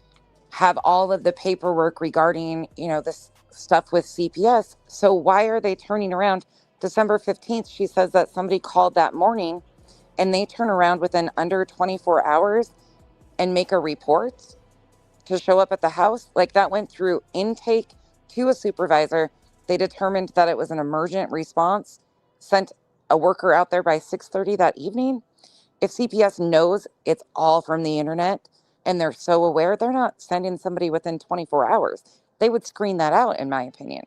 have all of the paperwork regarding, this stuff with CPS. So why are they turning around? December 15th, she says that somebody called that morning and they turn around within under 24 hours and make a report to show up at the house. Like that went through intake to a supervisor. They determined that it was an emergent response, sent a worker out there by 6:30 that evening. If CPS knows it's all from the internet and they're so aware, they're not sending somebody within 24 hours. They would screen that out, in my opinion.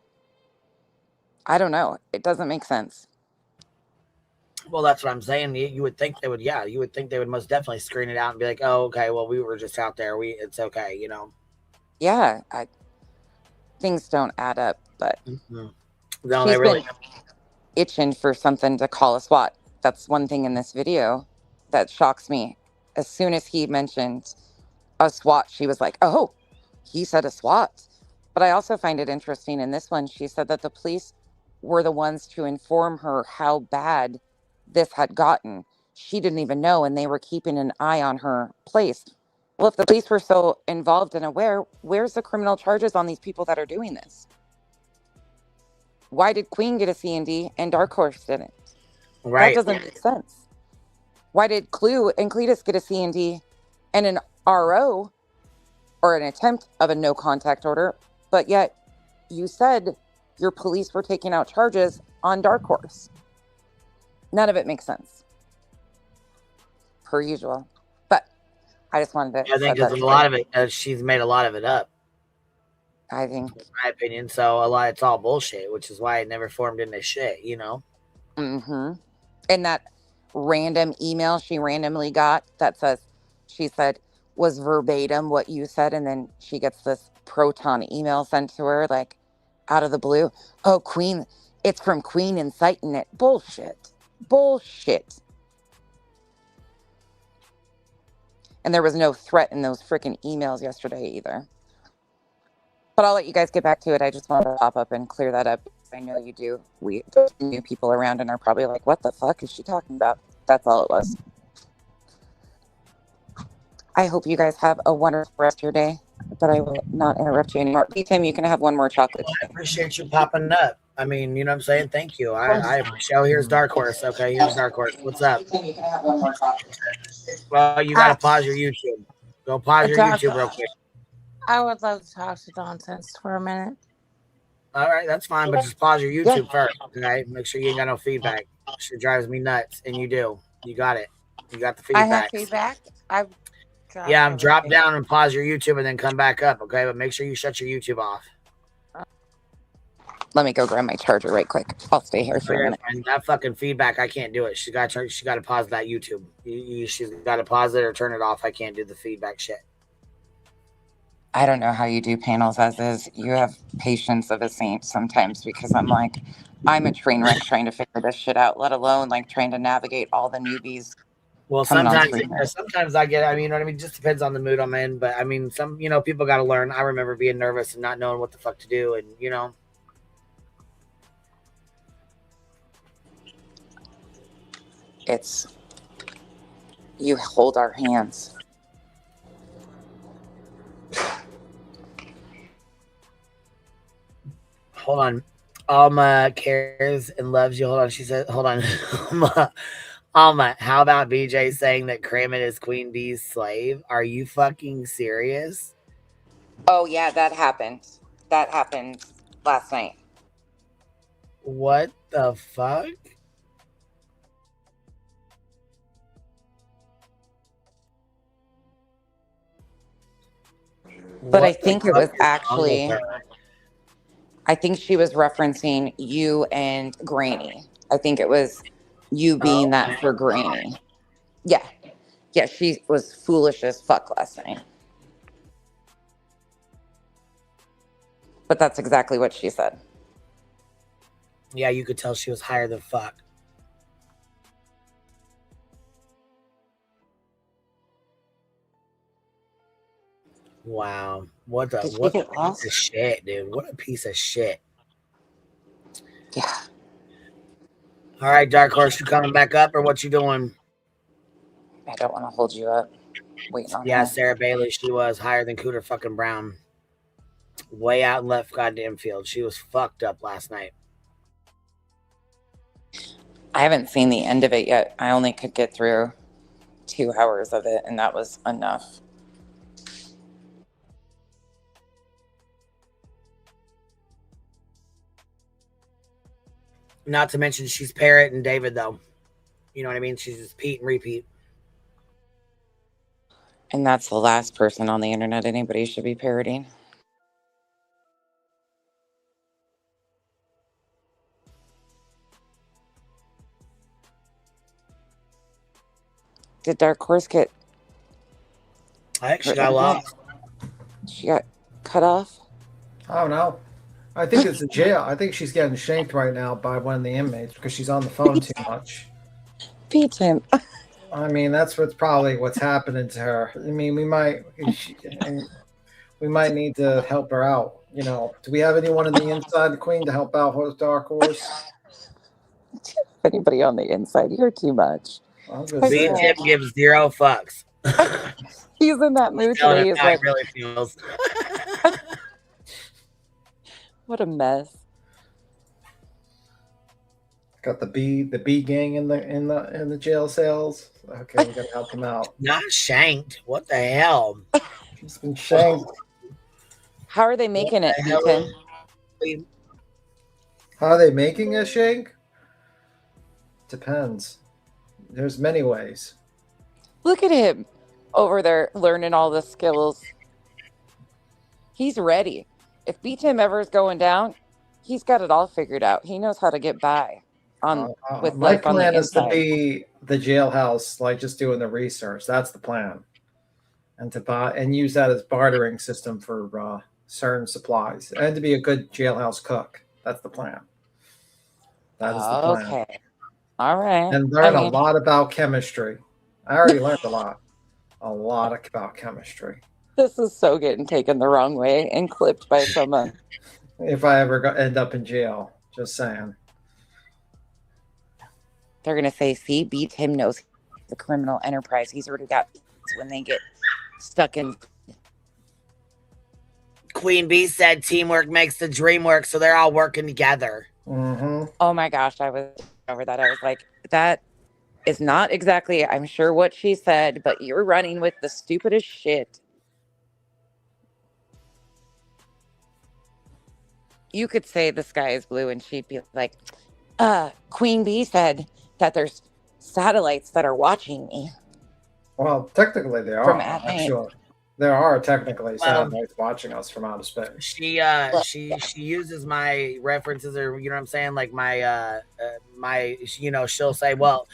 I don't know. It doesn't make sense. Well, that's what I'm saying. You would think they would, you would think they would most definitely screen it out and be like, oh, okay, well, we were just out there. It's okay, Yeah, things don't add up, but No, she's they really been itching for something to call a SWAT That's one thing in this video that shocks me. As soon as he mentioned a SWAT, she was like, oh, he said a SWAT. But I also find it interesting in this one, she said that the police were the ones to inform her how bad this had gotten. She didn't even know, and they were keeping an eye on her place. Well, if the police were so involved and aware, where's the criminal charges on these people that are doing this? Why did Queen get a C&D and Dark Horse didn't? Right. That doesn't make sense. Why did Clue and Cletus get a C&D and an RO, or an attempt of a no contact order, but yet you said your police were taking out charges on Dark Horse? None of it makes sense, per usual. But I just wanted to. I think there's a lot of it. She's made a lot of it up. I think, in my opinion, so it's all bullshit, which is why it never formed into shit. You know. Mm-hmm. And that random email she randomly got that says, she said, was verbatim what you said, and then she gets this Proton email sent to her, like, out of the blue. Oh, Queen, it's from Queen inciting it. Bullshit. Bullshit. And there was no threat in those freaking emails yesterday either. But I'll let you guys get back to it. I just wanted to pop up and clear that up. I know you do. There's new people around and are probably like, what the fuck is she talking about? That's all it was. I hope you guys have a wonderful rest of your day, but I will not interrupt you anymore. Tim, you can have one more chocolate. Well, I appreciate you popping up. I mean, you know what I'm saying? Thank you. I appreciate. Oh, here's Dark Horse. Okay, here's Dark Horse. What's up? Well, you got to pause your YouTube. Go pause your YouTube real quick. I would love to talk to Nonsense for a minute. All right, that's fine, but just pause your YouTube first, okay? Make sure you ain't got no feedback. Shit drives me nuts, and you do. You got it. You got the feedback. I have feedback. I'm drop down and pause your YouTube and then come back up, okay? But make sure you shut your YouTube off. Let me go grab my charger right quick. I'll stay here for a minute. And that fucking feedback, I can't do it. She got to pause that YouTube. She's got to pause it or turn it off. I can't do the feedback shit. I don't know how you do panels as is. You have patience of a saint sometimes, because I'm like, I'm a train wreck trying to figure this shit out, let alone like trying to navigate all the newbies. Well, sometimes I get, I mean, you know what I mean? It just depends on the mood I'm in. But I mean, people got to learn. I remember being nervous and not knowing what the fuck to do. And, it's, you hold our hands. Hold on. Alma cares and loves you. Hold on. She said, hold on. Alma, how about BJ saying that Kramen is Queen Bee's slave? Are you fucking serious? Oh, yeah, that happened. That happened last night. What the fuck? But I think it was actually, I think she was referencing you and Granny. I think it was you being that for Granny. Yeah. Yeah, she was foolish as fuck last night. But that's exactly what she said. Yeah, you could tell she was higher than fuck. What a piece of shit, dude. What a piece of shit. Yeah. All right, Dark Horse, you coming back up or what you doing? I don't want to hold you up. Wait on that. Sarah Bailey, she was higher than Cooter fucking Brown. Way out in left goddamn field. She was fucked up last night. I haven't seen the end of it yet. I only could get through 2 hours of it, and that was enough. Not to mention she's Parrot and David, though. You know what I mean? She's just Pete and repeat. And that's the last person on the internet anybody should be parroting. Did Dark Horse get... I think she got lost. She got cut off? I don't know. I think it's in jail. I think she's getting shanked right now by one of the inmates because she's on the phone too much. Beat him. I mean, that's what's happening to her. I mean, we might need to help her out. You know, do we have anyone on the inside, the Queen, to help out with Dark Horse? Anybody on the inside, you're too much. Me and Tim gives 0 fucks. He's in that mood Telling today. him He's how he like, really feels. what a mess. Got the B gang in the jail cells. Okay, we gotta help them out. Not shanked. What the hell? He's been shanked. How are they making it, Ethan? How are they making a shank? Depends. There's many ways. Look at him over there learning all the skills. He's ready. If Beat Him ever is going down, he's got it all figured out. He knows how to get by with My life on the plan is to inside. be the jailhouse, like just doing the research. That's the plan, and to buy and use that as bartering system for certain supplies, and to be a good jailhouse cook. That's the plan. That is the plan. Okay. All right. And learn a lot about chemistry. I already learned a lot about chemistry. This is so getting taken the wrong way and clipped by someone. If I ever end up in jail, just saying. They're going to say, see, Beat Him knows the criminal enterprise. He's already got when they get stuck in. Queen Bee said teamwork makes the dream work, so they're all working together. Mm-hmm. Oh my gosh, I was over that. I was like, that is not exactly, I'm sure, what she said, but you're running with the stupidest shit. You could say the sky is blue and she'd be like, Queen Bee said that there's satellites that are watching me. Well, technically they are. From at night. Actually, there are technically satellites watching us from outer space. She uses my references, or you know what I'm saying, like my she'll say, well,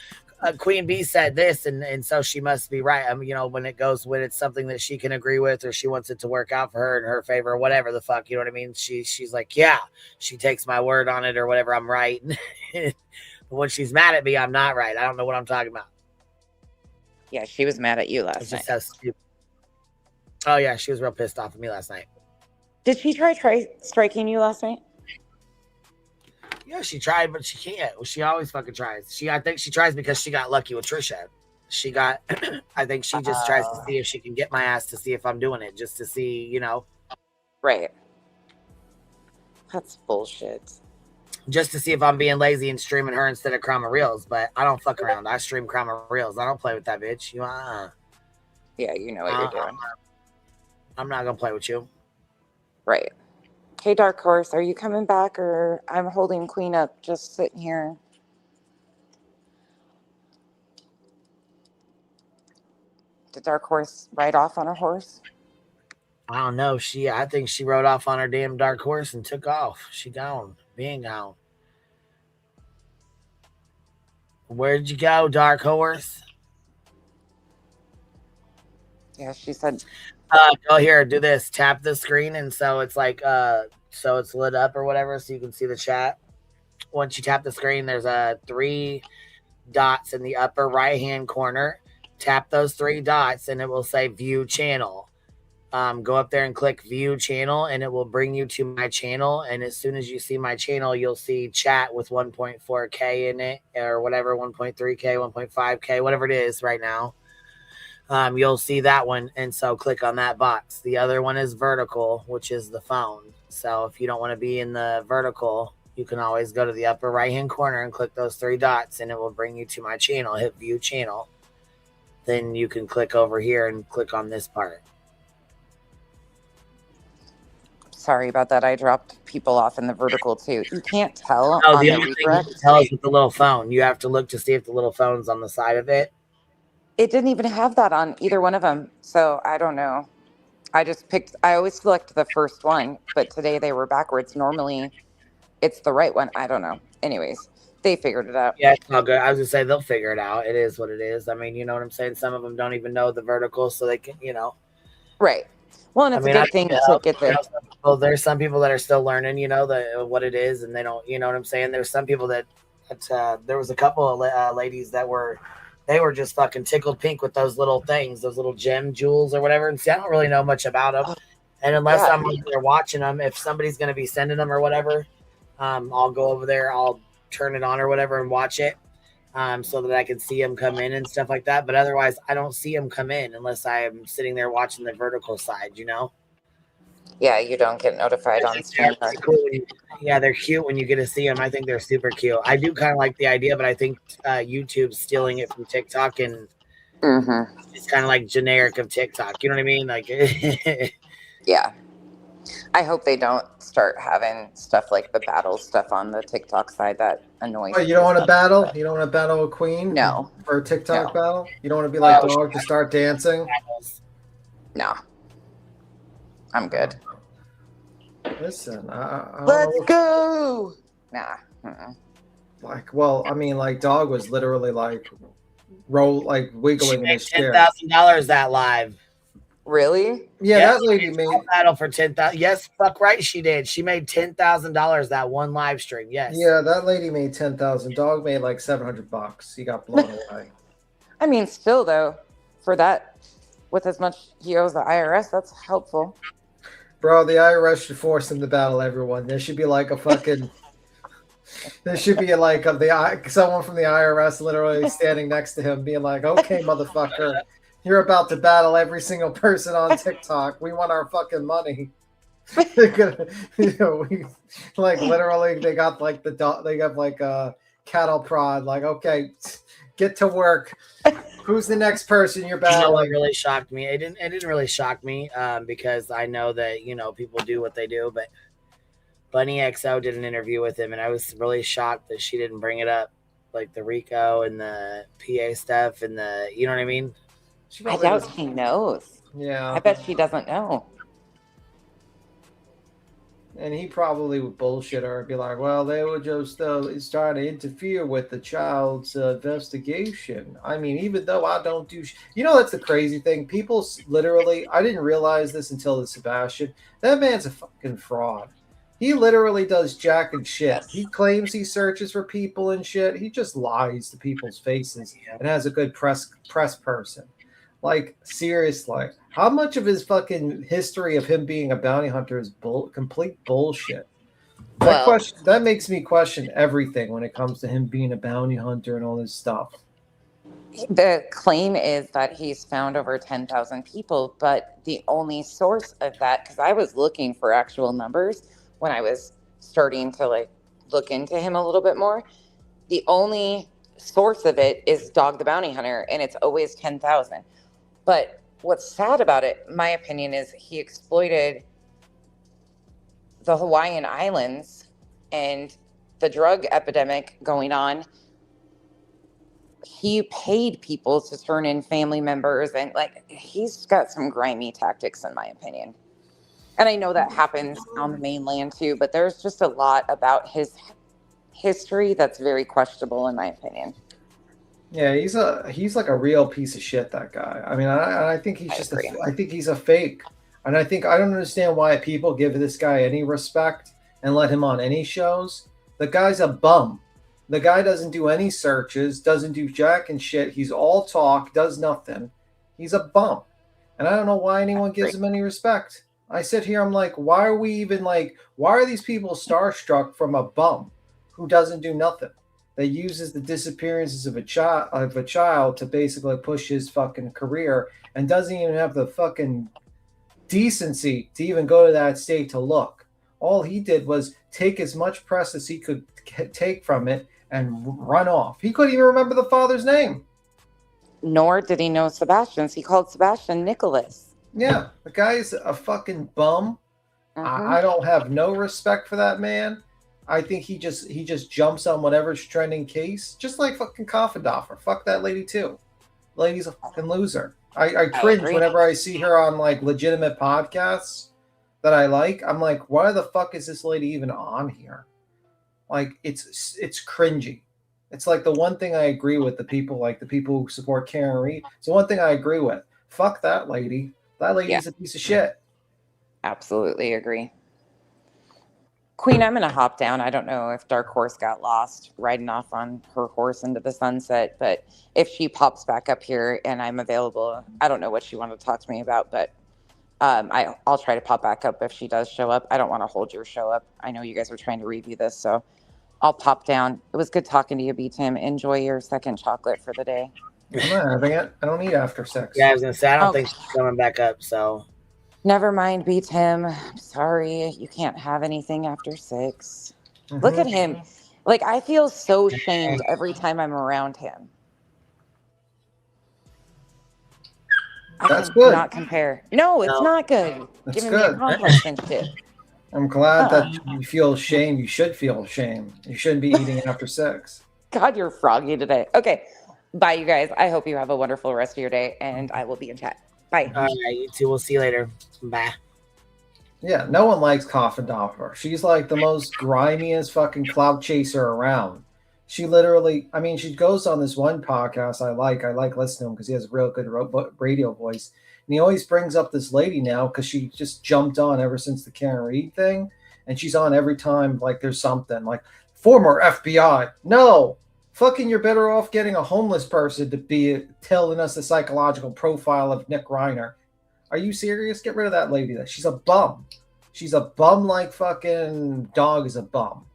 Queen Bee said this, and so she must be right. I mean, when it's something that she can agree with, or she wants it to work out for her in her favor, or whatever the fuck, you know what I mean? She's like, yeah, she takes my word on it or whatever. I'm right. But when she's mad at me, I'm not right. I don't know what I'm talking about. Yeah, she was mad at you last night. So stupid. Oh yeah, she was real pissed off at me last night. Did she try striking you last night? Yeah, she tried, but she can't. She always fucking tries. I think she tries because she got lucky with Trisha. I think she just tries to see if she can get my ass to see if I'm doing it, just to see, Right. That's bullshit. Just to see if I'm being lazy and streaming her instead of Crama Reels, but I don't fuck around. I stream Crama Reels. I don't play with that bitch. Yeah, you know what you're doing. I'm not gonna play with you. Right. Okay, Dark Horse, are you coming back, or I'm holding Queen up, just sitting here? Did Dark Horse ride off on her horse? I don't know. I think she rode off on her damn dark horse and took off. She gone. Being gone. Where'd you go, dark horse? Yeah, she said. Go here, do this. Tap the screen, and so it's like, so it's lit up or whatever, so you can see the chat. Once you tap the screen, there's 3 dots in the upper right-hand corner. Tap those 3 dots, and it will say View Channel. Go up there and click View Channel, and it will bring you to my channel. And as soon as you see my channel, you'll see chat with 1.4K in it, or whatever, 1.3K, 1.5K, whatever it is right now. You'll see that one, and so click on that box. The other one is vertical, which is the phone. So if you don't want to be in the vertical, you can always go to the upper right-hand corner and click those 3 dots, and it will bring you to my channel. Hit View Channel. Then you can click over here and click on this part. Sorry about that. I dropped people off in the vertical too. You can't tell. Oh, on the the only thing you redirect. can tell is with the little phone. You have to look to see if the little phone's on the side of it. It didn't even have that on either one of them. So I don't know. I always select the first one, but today they were backwards. Normally it's the right one. I don't know. Anyways, they figured it out. Yeah, it's all good. I was gonna say they'll figure it out. It is what it is. I mean, you know what I'm saying? Some of them don't even know the vertical, so they can, Right. Well, and it's a good thing to get the. Well, there's some people that are still learning, what it is, and they don't, you know what I'm saying? There's some people that But there was a couple of ladies that were just fucking tickled pink with those little things, those little gem jewels or whatever. And see, I don't really know much about them. And unless I'm over there watching them, if somebody's going to be sending them or whatever, I'll go over there, I'll turn it on or whatever and watch it so that I can see them come in and stuff like that. But otherwise, I don't see them come in unless I am sitting there watching the vertical side, you know? Yeah, you don't get notified on stream. Yeah, they're cute when you get to see them. I think they're super cute. I do kind of like the idea, but I think YouTube's stealing it from TikTok, and it's kind of like generic of TikTok. You know what I mean? Like, yeah. I hope they don't start having stuff like the battle stuff on the TikTok side that annoys me. You don't want to battle? You don't want to battle a queen? No. For a TikTok battle? You don't want to be like Dog to start dancing? No. I'm good. Listen, let's go. Nah. Like, well, I mean, like Dog was literally like wiggling in his chair. $10,000 that live. Really? Yeah, that lady made battle for 10,000. Yes, fuck right, she did. She made $10,000 that one live stream. Yes. Yeah, that lady made 10,000. Dog made like $700. He got blown away. I mean, still though, for that, with as much he owes the IRS, that's helpful. Bro, the IRS should force him to battle everyone. There should be like a fucking. There should be like someone from the IRS literally standing next to him, being like, "Okay, motherfucker, you're about to battle every single person on TikTok. We want our fucking money." They're gonna, literally, they got like they got like a cattle prod. Like, okay, get to work. Who's the next person you're battling? You know what really shocked me? It didn't really shock me because I know that people do what they do. But Bunny XO did an interview with him, and I was really shocked that she didn't bring it up, like the Rico and the PA stuff and the, you know what I mean? I doubt she knows. Yeah, I bet she doesn't know. And he probably would bullshit her and be like, well, they were just trying to interfere with the child's investigation. I mean, even though I don't do... that's the crazy thing. People literally... I didn't realize this until the Sebastian. That man's a fucking fraud. He literally does jack and shit. He claims he searches for people and shit. He just lies to people's faces and has a good press person. Like, seriously, how much of his fucking history of him being a bounty hunter is complete bullshit? That makes me question everything when it comes to him being a bounty hunter and all this stuff. The claim is that he's found over 10,000 people, but the only source of that, because I was looking for actual numbers when I was starting to look into him a little bit more, the only source of it is Dog the Bounty Hunter, and it's always 10,000. But what's sad about it, my opinion, is he exploited the Hawaiian Islands and the drug epidemic going on. He paid people to turn in family members, and he's got some grimy tactics, in my opinion. And I know that happens on the mainland too, but there's just a lot about his history that's very questionable, in my opinion. Yeah, he's like a real piece of shit, that guy. I mean, I think he's I think he's a fake. And I don't understand why people give this guy any respect and let him on any shows. The guy's a bum. The guy doesn't do any searches, doesn't do jack and shit. He's all talk, does nothing. He's a bum. And I don't know why anyone gives him any respect. I sit here, I'm like, why are these people starstruck from a bum who doesn't do nothing? That uses the disappearances of a child to basically push his fucking career and doesn't even have the fucking decency to even go to that state to look. All he did was take as much press as he could take from it and run off. He couldn't even remember the father's name. Nor did he know Sebastian's. He called Sebastian Nicholas. Yeah, the guy's a fucking bum. I don't have no respect for that man. I think he just jumps on whatever's trending case, just like fucking Koffendorfer. Fuck that lady too. Lady's a fucking loser. I cringe whenever I see her on legitimate podcasts that I like. I'm like, why the fuck is this lady even on here? It's cringy. It's like the one thing I agree with the people who support Karen Reed. It's the one thing I agree with. Fuck that lady. That lady's a piece of shit. Absolutely agree. Queen, I'm gonna hop down. I don't know if Dark Horse got lost riding off on her horse into the sunset, but if she pops back up here and I'm available, I don't know what she wanted to talk to me about, but I'll try to pop back up if she does show up. I don't want to hold your show up. I know you guys are trying to review this, so I'll pop down. It was good talking to you, B Tim. Enjoy your second chocolate for the day. I'm not having it. I don't eat after 6. Yeah, I was gonna say I don't think she's coming back up. So Never mind, B Tim. I'm sorry, you can't have anything after 6. Look at him. Like, I feel so shamed every time I'm around him. That's good. Not compare. No, it's not good. That's Giving me good. a complex and shit. I'm glad that you feel shame. You should feel shame. You shouldn't be eating after 6. God, you're froggy today. Okay. Bye, you guys. I hope you have a wonderful rest of your day, and I will be in chat. Bye. all right, you two. We'll see you later. Bye. Yeah, no one likes Coffin Doppler. She's like the most grimiest fucking clout chaser around. She literally, I mean, she goes on this one podcast I like listening to him because he has a real good radio voice. And he always brings up this lady now because she just jumped on ever since the Karen Reed thing. And she's on every time like there's something like former FBI. No, fucking you're better off getting a homeless person to be telling us the psychological profile of Nick Reiner. Are you serious? Get rid of that lady. She's a bum. She's a bum like fucking dog is a bum.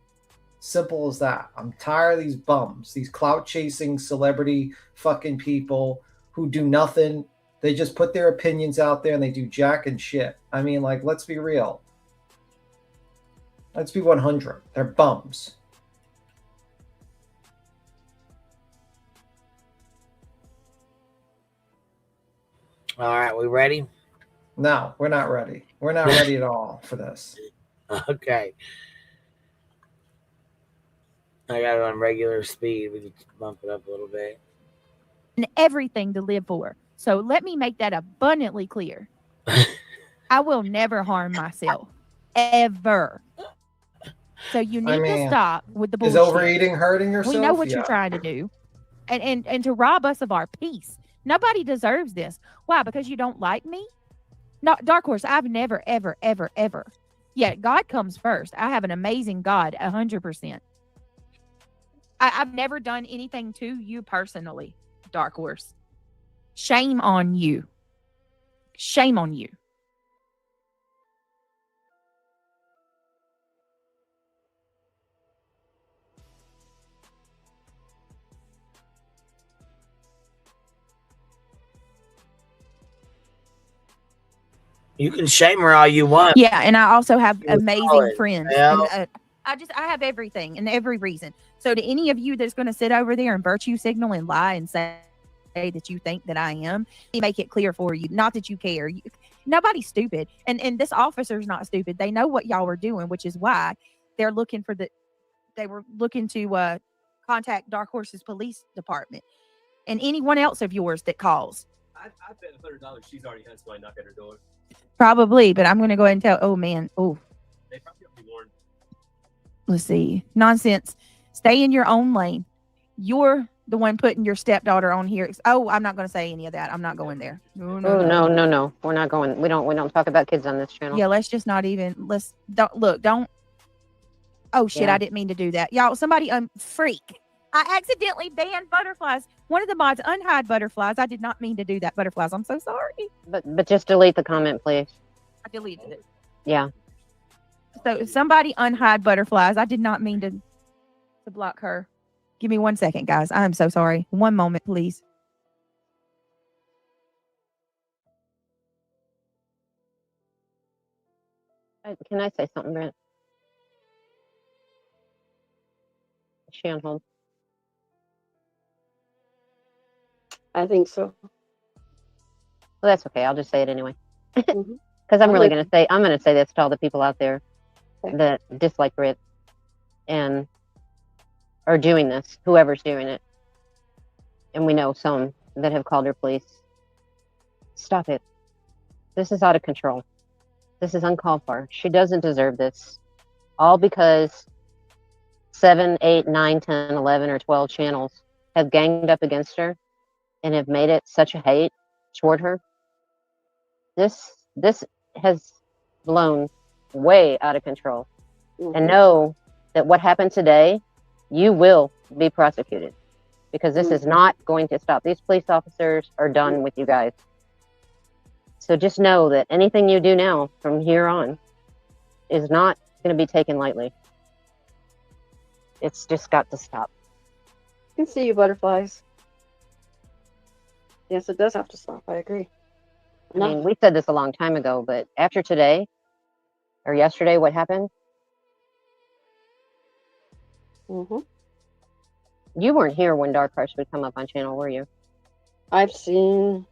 Simple as that. I'm tired of these bums, these clout chasing celebrity fucking people who do nothing. They just put their opinions out there and they do jack and shit. I mean, like, let's be real. Let's be 100. They're bums. All right, we ready? No, we're not ready. We're not ready at all for this. Okay. I got it on regular speed. We can bump it up a little bit. And everything to live for. So let me make that abundantly clear. I will never harm myself. Ever. So you need to stop with the bullshit. Is overeating hurting yourself? We know what you're trying to do. And to rob us of our peace. Nobody deserves this. Why? Because you don't like me? No, Dark Horse, I've never, ever, ever, ever. Yeah, God comes first. I have an amazing God, 100%. I've never done anything to you personally, Dark Horse. Shame on you. Shame on you. You can shame her all you want. Yeah, and I also have amazing solid. friends. Well- And, I have everything and every reason. So to any of you that's going to sit over there and virtue signal and lie and say that you think that I am, make it clear for you. Not that you care. Nobody's stupid. And this officer's not stupid. They know what y'all were doing, which is why they're looking for they were looking to contact Dark Horse's police department and anyone else of yours that calls. I bet $100 she's already had somebody knock at her door. Probably, but I'm going to go ahead and tell. Oh man. Oh, They probably already warned. let's see. Nonsense. Stay in your own lane. You're the one putting your stepdaughter on here. Oh, I'm not going to say any of that. I'm not going there. Oh, no. We're not going. We don't talk about kids on this channel. Yeah, let's just not even. Don't. Oh shit! Yeah. I didn't mean to do that, y'all. Somebody freak. I accidentally banned butterflies. One of the mods unhide butterflies. I did not mean to do that. Butterflies. I'm so sorry. But just delete the comment, please. I deleted it. Yeah. So somebody unhide butterflies. I did not mean to block her. Give me 1 second, guys. I am so sorry. One moment, please. Can I say something, Brent? Is she on hold? I think so. Well, that's okay. I'll just say it anyway. Because I'm going to say this to all the people out there that dislike Brit and are doing this, whoever's doing it. And we know some that have called her police. Stop it. This is out of control. This is uncalled for. She doesn't deserve this. All because 7, 8, 9, 10, 11, or 12 channels have ganged up against her and have made it such a hate toward her. This has blown way out of control. and know that what happened today, you will be prosecuted, because this is not going to stop. These police officers are done with you guys. So just know that anything you do now from here on is not going to be taken lightly. It's just got to stop. I can see you, butterflies. Yes, it does have to stop. I agree. I mean, we said this a long time ago, but after today or yesterday, what happened? Mm-hmm. You weren't here when Dark Horse would come up on channel, were you? I've seen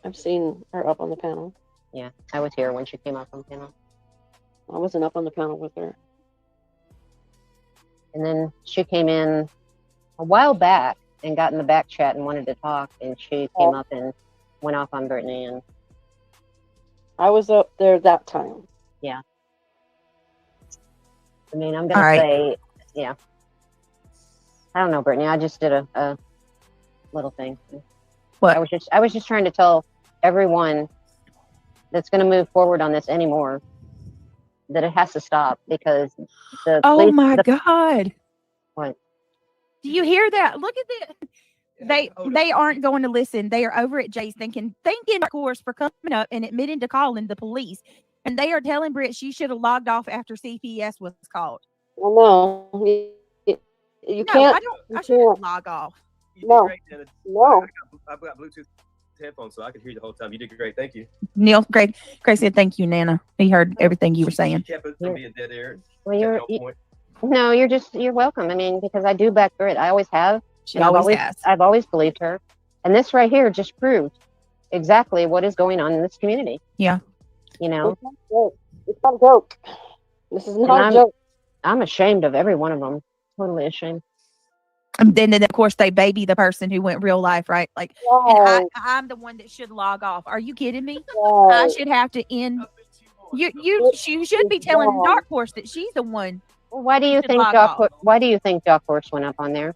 her up on the panel. Yeah, I was here when she came up on panel. I wasn't up on the panel with her. And then she came in a while back and got in the back chat and wanted to talk, and she came up and went off on Brittany. And I was up there that time. Yeah. I mean, I'm gonna say, yeah. I don't know, Brittany. I just did a little thing. What? I was just trying to tell everyone that's going to move forward on this anymore that it has to stop, because the Oh my God. What? Do you hear that? Look at this. They aren't going to listen. They are over at Jay's thanking Dark Horse for coming up and admitting to calling the police. And they are telling Britt she should have logged off after CPS was called. Well, no. You can't. I shouldn't log off. No. No. I've got Bluetooth headphones, so I could hear you the whole time. You did great. Thank you. Neil, Greg said thank you, Nana. He heard everything you were saying. Kept it from being dead air. Well, you're welcome. I mean, because I do back Britt. I always have. She always has. I've always believed her. And this right here just proved exactly what is going on in this community. Yeah. You know? It's not a joke. This is not a joke. I'm ashamed of every one of them. Totally ashamed. And then of course they baby the person who went real life, right? Like, and I'm the one that should log off. Are you kidding me? I should have to end. You should be telling Dark Horse that she's the one. Why do you think Dark Horse went up on there?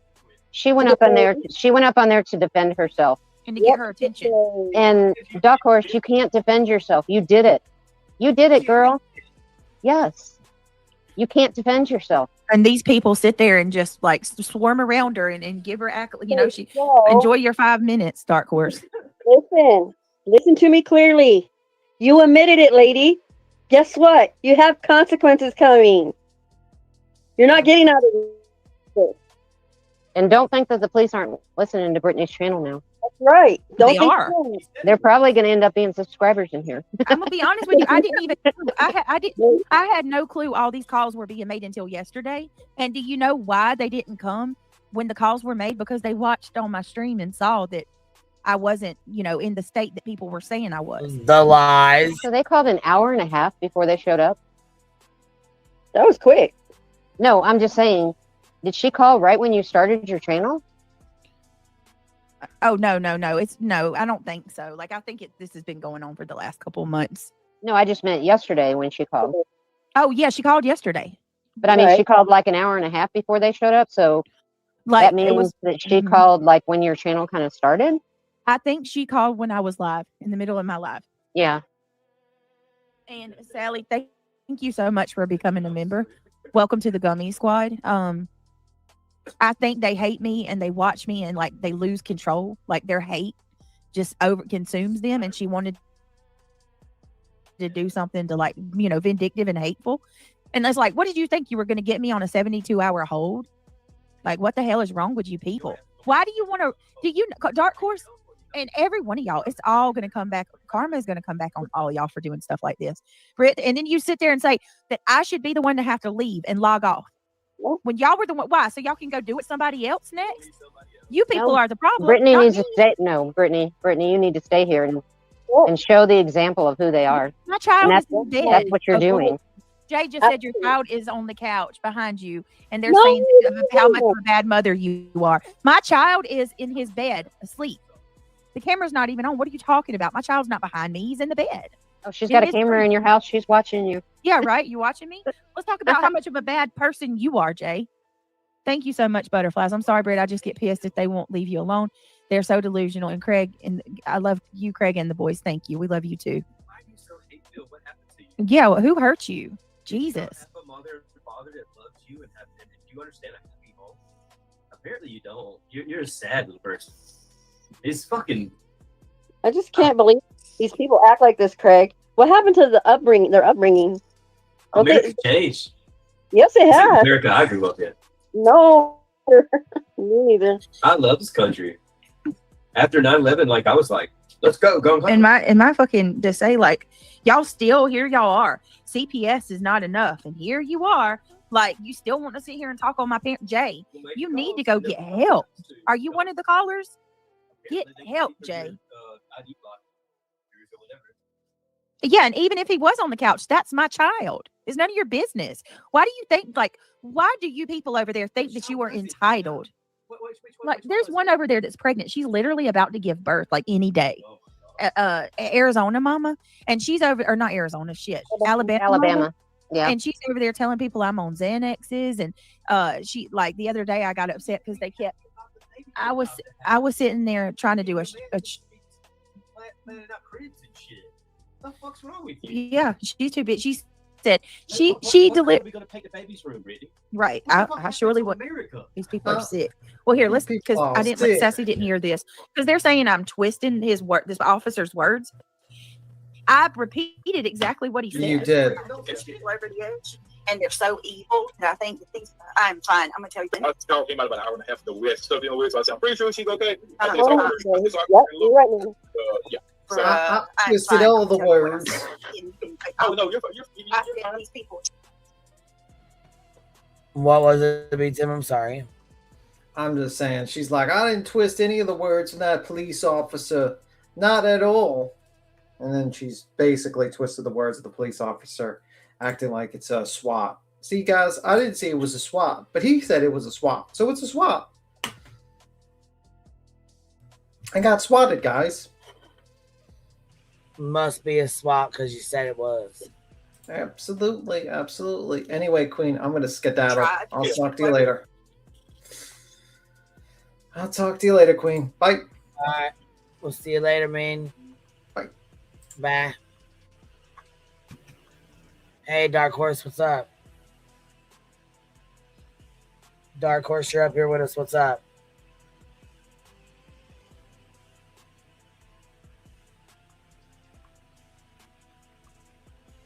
She went up on there. She went up on there to defend herself and to get her attention. And Dark Horse, you can't defend yourself. You did it. You did it, girl. Yes. You can't defend yourself. And these people sit there and just like swarm around her and give her she enjoy your 5 minutes, Dark Horse. Listen to me clearly. You admitted it, lady. Guess what? You have consequences coming. You're not getting out of this. And don't think that the police aren't listening to Brittany's channel now. That's right. They are. They're probably going to end up being subscribers in here. I'm gonna be honest with you. I didn't even. I had no clue all these calls were being made until yesterday. And do you know why they didn't come when the calls were made? Because they watched on my stream and saw that I wasn't, in the state that people were saying I was. The lies. So they called an hour and a half before they showed up. That was quick. No, I'm just saying. Did she call right when you started your channel? Oh, no. I don't think so. Like, I think this has been going on for the last couple of months. No, I just meant yesterday when she called. Oh, yeah, she called yesterday. But I mean, she called like an hour and a half before they showed up. So that means that she called like when your channel kind of started? I think she called when I was live, in the middle of my live. Yeah. And Sally, thank you so much for becoming a member. Welcome to the Gummy Squad. I think they hate me and they watch me and like they lose control. Like their hate just consumes them, and she wanted to do something to like, vindictive and hateful. And it's like, what did you think you were going to get me on a 72-hour hold? Like, what the hell is wrong with you people? Why do you want to, Dark Horse and every one of y'all, it's all going to come back. Karma is going to come back on all y'all for doing stuff like this. Britt, and then you sit there and say that I should be the one to have to leave and log off. When y'all were the one, why? So y'all can go do it somebody else next? You people are the problem. Brittany needs to stay. No, Brittany, you need to stay here and show the example of who they are. My child is dead. That's what you're doing. Jay just said your child is on the couch behind you, and they're saying how much of a bad mother you are. My child is in his bed asleep. The camera's not even on. What are you talking about? My child's not behind me. He's in the bed. Oh, she's got a camera in your house. She's watching you. Yeah, right. You watching me? Let's talk about how much of a bad person you are, Jay. Thank you so much, Butterflies. I'm sorry, Britt. I just get pissed if they won't leave you alone. They're so delusional. And Craig, and I love you, Craig, and the boys. Thank you. We love you too. Why are you so hate-filled? What happened to you? Yeah, well, who hurt you? Jesus. Have a mother and father that loves you and you understand a happy home. Apparently you don't. You're a sad little person. It's fucking. I just can't believe these people act like this, Craig. What happened to the upbringing? Their upbringing? America changed. Yes, it This ain't has. America I grew up in. No, me neither. I love this country. After 9/11, like I was like, let's go. And my fucking to say like y'all still here y'all are. CPS is not enough, and here you are. Like you still want to sit here and talk on my parent Jay. You need to go get help. Are you one of the callers? Get help, Jay. Yeah, and even if he was on the couch, that's my child. It's none of your business. Why do you think why do you people over there think that you are entitled? Like there's one over there that's pregnant. She's literally about to give birth like any day. Arizona mama, and she's over, or not Arizona, shit, Alabama mama. Yeah. And she's over there telling people I'm on Xanaxes, and she like the other day I got upset because they kept. I was sitting there trying to do a What the fuck's wrong with you? yeah, she's too big. She said she delivered. We're gonna take the baby's room, Brittany. Right, I surely would. These people are sick. Well, here, let's because I didn't. sick. Sassy didn't hear this because they're saying I'm twisting his word. This officer's words. I repeated exactly what he said. You did. Push people over the edge, and they're so evil that I think that these. I'm fine. I'm gonna tell you. I talked him out about an hour and a half ago. We had stuff dealing with, so I said, I'm pretty sure she's okay. Uh-huh. I think it's all right. Yep, you're right, man. Yeah. So, I I'm twisted fine. all I'm the telling you what I words. said. Oh, no, you're I said these people. What was it, B. Tim? I'm sorry. I'm just saying. She's like, I didn't twist any of the words from that police officer. Not at all. And then she's basically twisted the words of the police officer, acting like it's a swap. See, guys, I didn't say it was a swap, but he said it was a swap. So it's a swap. I got swatted, guys. Must be a swap because you said it was. Absolutely, absolutely. Anyway, Queen, I'm going to skedaddle. I'll talk to you later. I'll talk to you later, Queen. Bye. All right. We'll see you later, man. Bye. Bye. Hey, Dark Horse, what's up? Dark Horse, you're up here with us. What's up?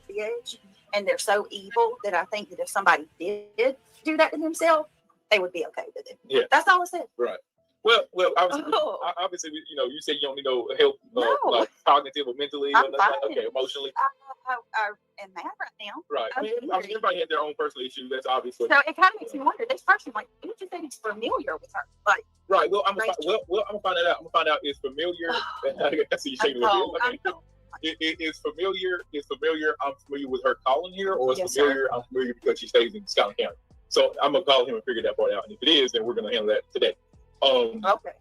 The edge, and they're so evil that I think that if somebody did do that to themselves, they would be okay with it. Yeah. That's all I said. Right. Well, obviously, you said you don't need no help, No. like cognitive or mentally, I'm or nothing. fine. Okay, emotionally. I am mad right now. Right. I mean, everybody had their own personal issues. That's obviously. So it kind of makes me wonder. This person, like, you just said he's familiar with her. Like, Right. Well, I'm gonna find that out. I'm gonna find out is familiar. That's what you're saying. Is familiar. Is familiar. I'm familiar with her calling here, or is Yes, familiar? I'm familiar because she stays in Scotland County. So I'm gonna call him and figure that part out. And if it is, then we're gonna handle that today. okay.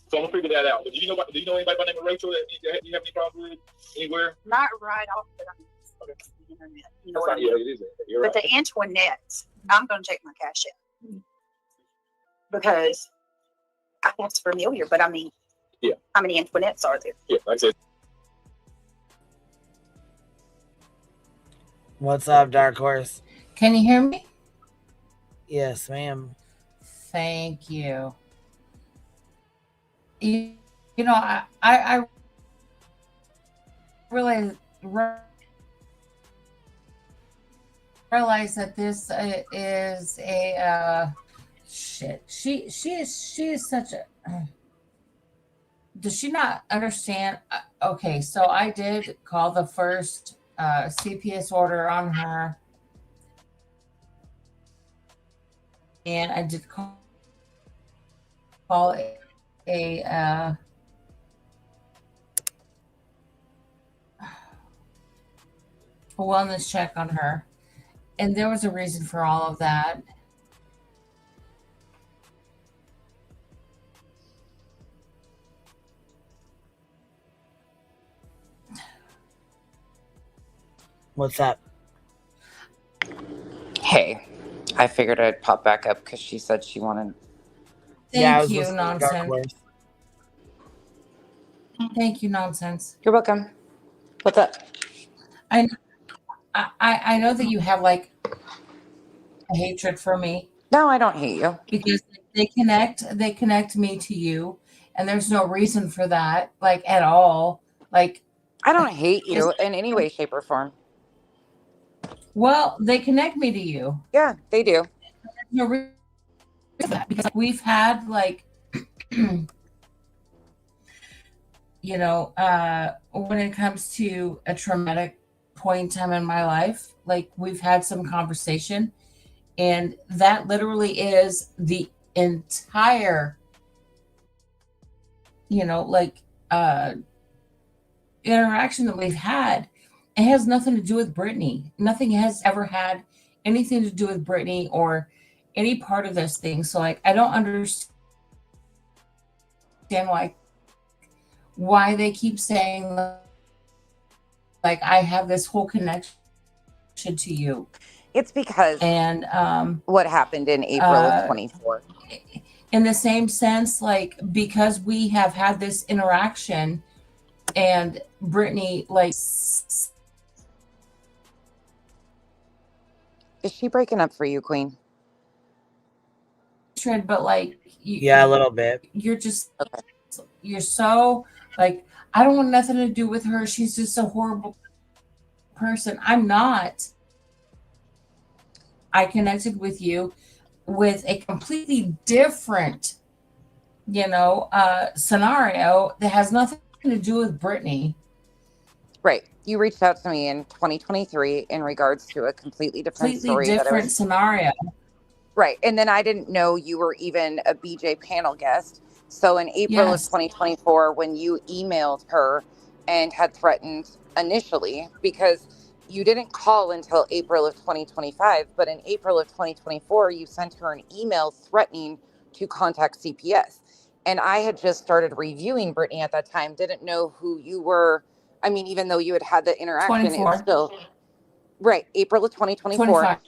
So I'm gonna figure that out. But do you know anybody by the name of Rachel that you have any problems with anywhere? Not right off, but I'm the internet. You know what I Yeah, mean? it is. You're But right. the Antoinettes, I'm going to check my cash out because I think it's familiar. But I mean, Yeah. how many Antoinettes are there? Yeah, like I said. What's up, Dark Horse? Can you hear me? Yes, ma'am. Thank you. You know, I really realize that this is a shit. She is such a. Does she not understand? Okay, so I did call the first CPS order on her, and I did call a wellness check on her, and there was a reason for all of that. What's up? Hey, I figured I'd pop back up because she said she wanted. Thank you, nonsense. Thank you, nonsense. You're welcome. What's up? I know that you have like hatred for me. No, I don't hate you. Because they connect me to you, and there's no reason for that, like at all. Like I don't hate you in any way, shape, or form. Well, they connect me to you. Yeah, they do. There's no reason for that because we've had like you know, when it comes to a traumatic point in time in my life, like we've had some conversation, and that literally is the entire, you know, like interaction that we've had. It has nothing to do with Brittany. Nothing has ever had anything to do with Brittany or any part of this thing. So like, I don't understand why they keep saying like I have this whole connection to you. It's because and what happened in April of 24. In the same sense, like because we have had this interaction and Brittany like is she breaking up for you, Queen? But like yeah, a little bit. You're just you're so like I don't want nothing to do with her. She's just a horrible person. I'm not. I connected with you with a completely different, you know, scenario that has nothing to do with Brittany. Right. You reached out to me in 2023 in regards to a completely different story. Different scenario. Right. And then I didn't know you were even a BJ panel guest. So in April of 2024, when you emailed her and had threatened initially, because you didn't call until April of 2025, but in April of 2024, you sent her an email threatening to contact CPS. And I had just started reviewing Brittany at that time, didn't know who you were. I mean, even though you had had the interaction, it's still right. April of 2024. 25.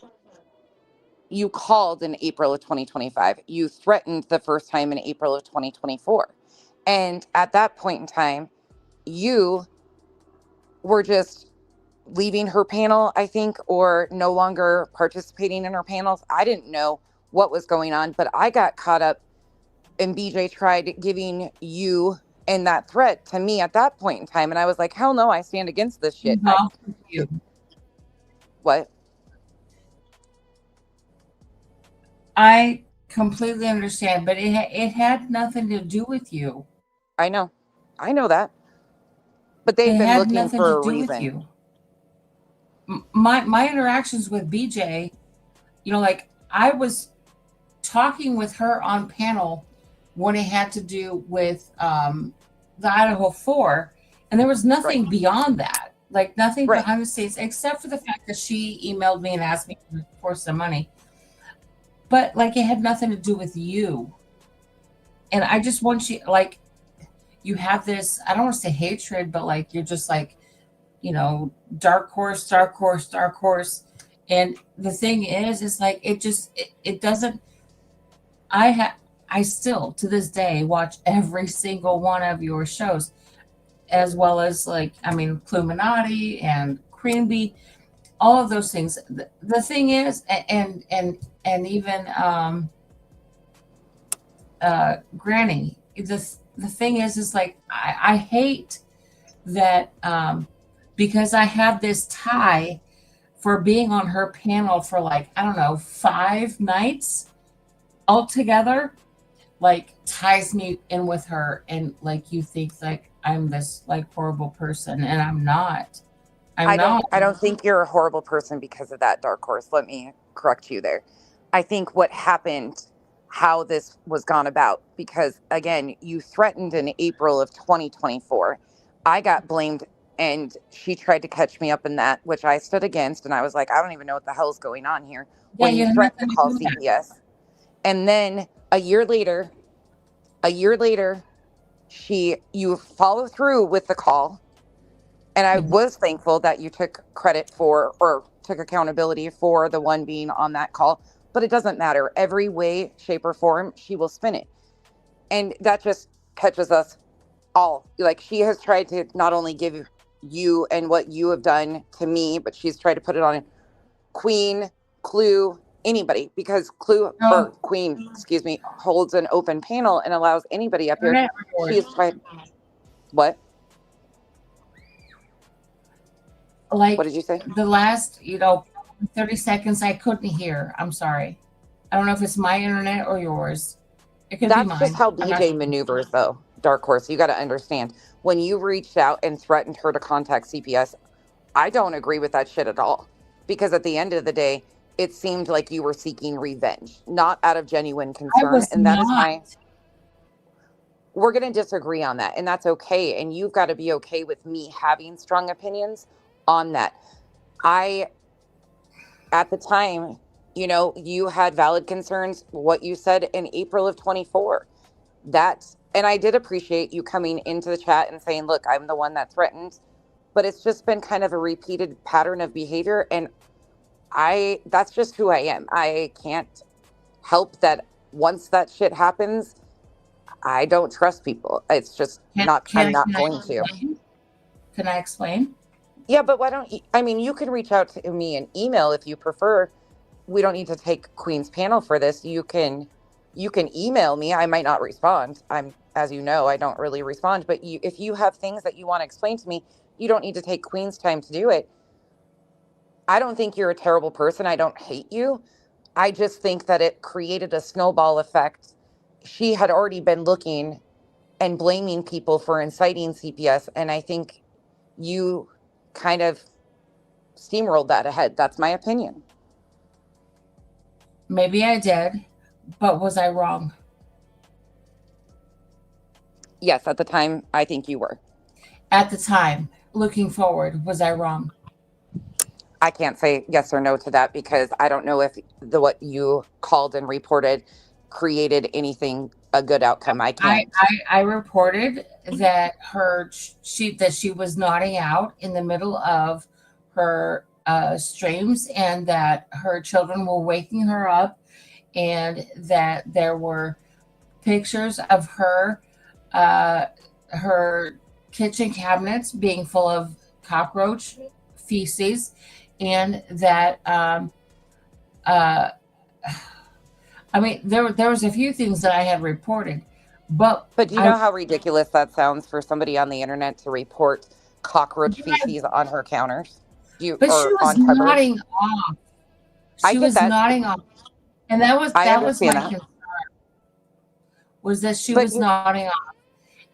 You called in April of 2025. You threatened the first time in April of 2024. And at that point in time, you were just leaving her panel, I think, or no longer participating in her panels. I didn't know what was going on, but I got caught up and BJ tried giving you and that threat to me at that point in time. And I was like, hell no, I stand against this shit. What? I completely understand, but it had nothing to do with you. I know that, but they've been looking for a reason. My interactions with BJ, you know, like I was talking with her on panel when it had to do with the Idaho 4, and there was nothing beyond that, like nothing behind the scenes, except for the fact that she emailed me and asked me for some money. But like it had nothing to do with you. And I just want you, like, you have this, I don't want to say hatred, but like you're just like, you know, dark horse. And the thing is like it doesn't. I still to this day watch every single one of your shows, as well as like Pluminati and Cream Bee, all of those things. The thing is, and even Granny. The thing is like I hate that because I have this tie for being on her panel for like, I don't know, 5 nights altogether, like ties me in with her. And like, you think like I'm this like horrible person, and I'm not. I don't think you're a horrible person because of that, Dark Horse. Let me correct you there. I think what happened, how this was gone about, because again, you threatened in April of 2024. I got blamed and she tried to catch me up in that, which I stood against. And I was like, I don't even know what the hell's going on here. When you threatened to call CPS. And then a year later, you follow through with the call. And I was thankful that you took credit for, or took accountability for the one being on that call, but it doesn't matter. Every way, shape, or form, she will spin it. And that just catches us all. Like, she has tried to not only give you and what you have done to me, but she's tried to put it on Queen, Clue, anybody, because Queen, excuse me, holds an open panel and allows anybody up here. Internet report. She's tried. What? Like What did you say? the last, 30 seconds I couldn't hear. I'm sorry. I don't know if it's my internet or yours. It could be That's mine. just how I'm not BJ sure. maneuvers, though, Dark Horse. You got to understand. When you reached out and threatened her to contact CPS, I don't agree with that shit at all. Because at the end of the day, it seemed like you were seeking revenge, not out of genuine I concern. was And that is not. my... We're going to disagree on that, and that's okay. And you've got to be okay with me having strong opinions on that. At the time, you had valid concerns, what you said in April of 24. And I did appreciate you coming into the chat and saying, look, I'm the one that threatened, but it's just been kind of a repeated pattern of behavior. And that's just who I am. I can't help that once that shit happens, I don't trust people. It's just I'm not going to. Can I explain? Yeah, but why don't you? I mean, you can reach out to me in email if you prefer. We don't need to take Queen's panel for this. You can email me. I might not respond. As you know, I don't really respond. But if you have things that you want to explain to me, you don't need to take Queen's time to do it. I don't think you're a terrible person. I don't hate you. I just think that it created a snowball effect. She had already been looking and blaming people for inciting CPS, and I think you kind of steamrolled that ahead. That's my opinion. Maybe I did, but was I wrong? Yes, at the time, I think you were. At the time, looking forward, was I wrong? I can't say yes or no to that because I don't know if what you called and reported created a good outcome. I can't. I reported that she was nodding out in the middle of her streams, and that her children were waking her up, and that there were pictures of her kitchen cabinets being full of cockroach feces, and that I mean, there was a few things that I had reported, but do you know how ridiculous that sounds for somebody on the internet to report cockroach feces on her counters? But she was nodding off. She was nodding off, and that was my concern. Was that she was nodding off,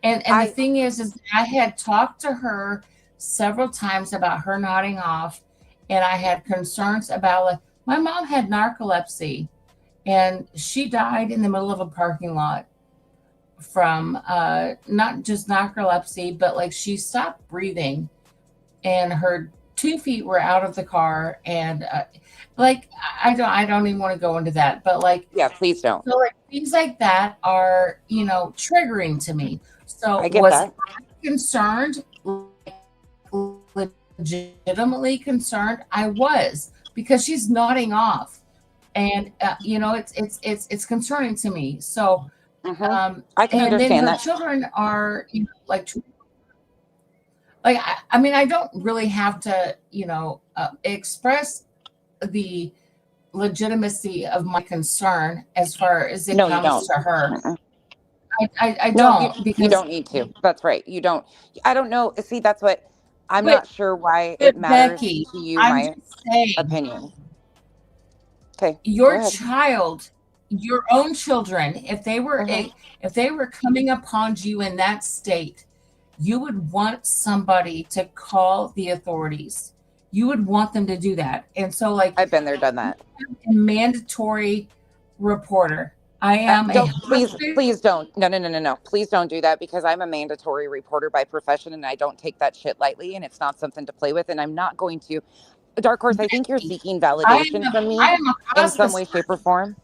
and the thing is I had talked to her several times about her nodding off, and I had concerns about, like, my mom had narcolepsy. And she died in the middle of a parking lot from not just narcolepsy, but like she stopped breathing, and her 2 feet were out of the car. And I don't even want to go into that, but yeah, please don't. So like things like that are triggering to me. So I get was that. I concerned, legitimately concerned? I was, because she's nodding off. And it's concerning to me. So I can and understand then her that. children are I mean, I don't really have to express the legitimacy of my concern as far as it comes to her. I don't, because you don't need to. That's right. You don't. I don't know. See, that's what I'm not sure why it matters Becky, to you. I'm My just saying, opinion. Okay. Your child, your own children, if they were coming upon you in that state, you would want somebody to call the authorities. You would want them to do that. And so, like, I've been there, done that. A mandatory reporter. I am please don't. No. Please don't do that, because I'm a mandatory reporter by profession, and I don't take that shit lightly, and it's not something to play with, and I'm not going to. Dark Horse, I think you're seeking validation from me in some way, shape, or form.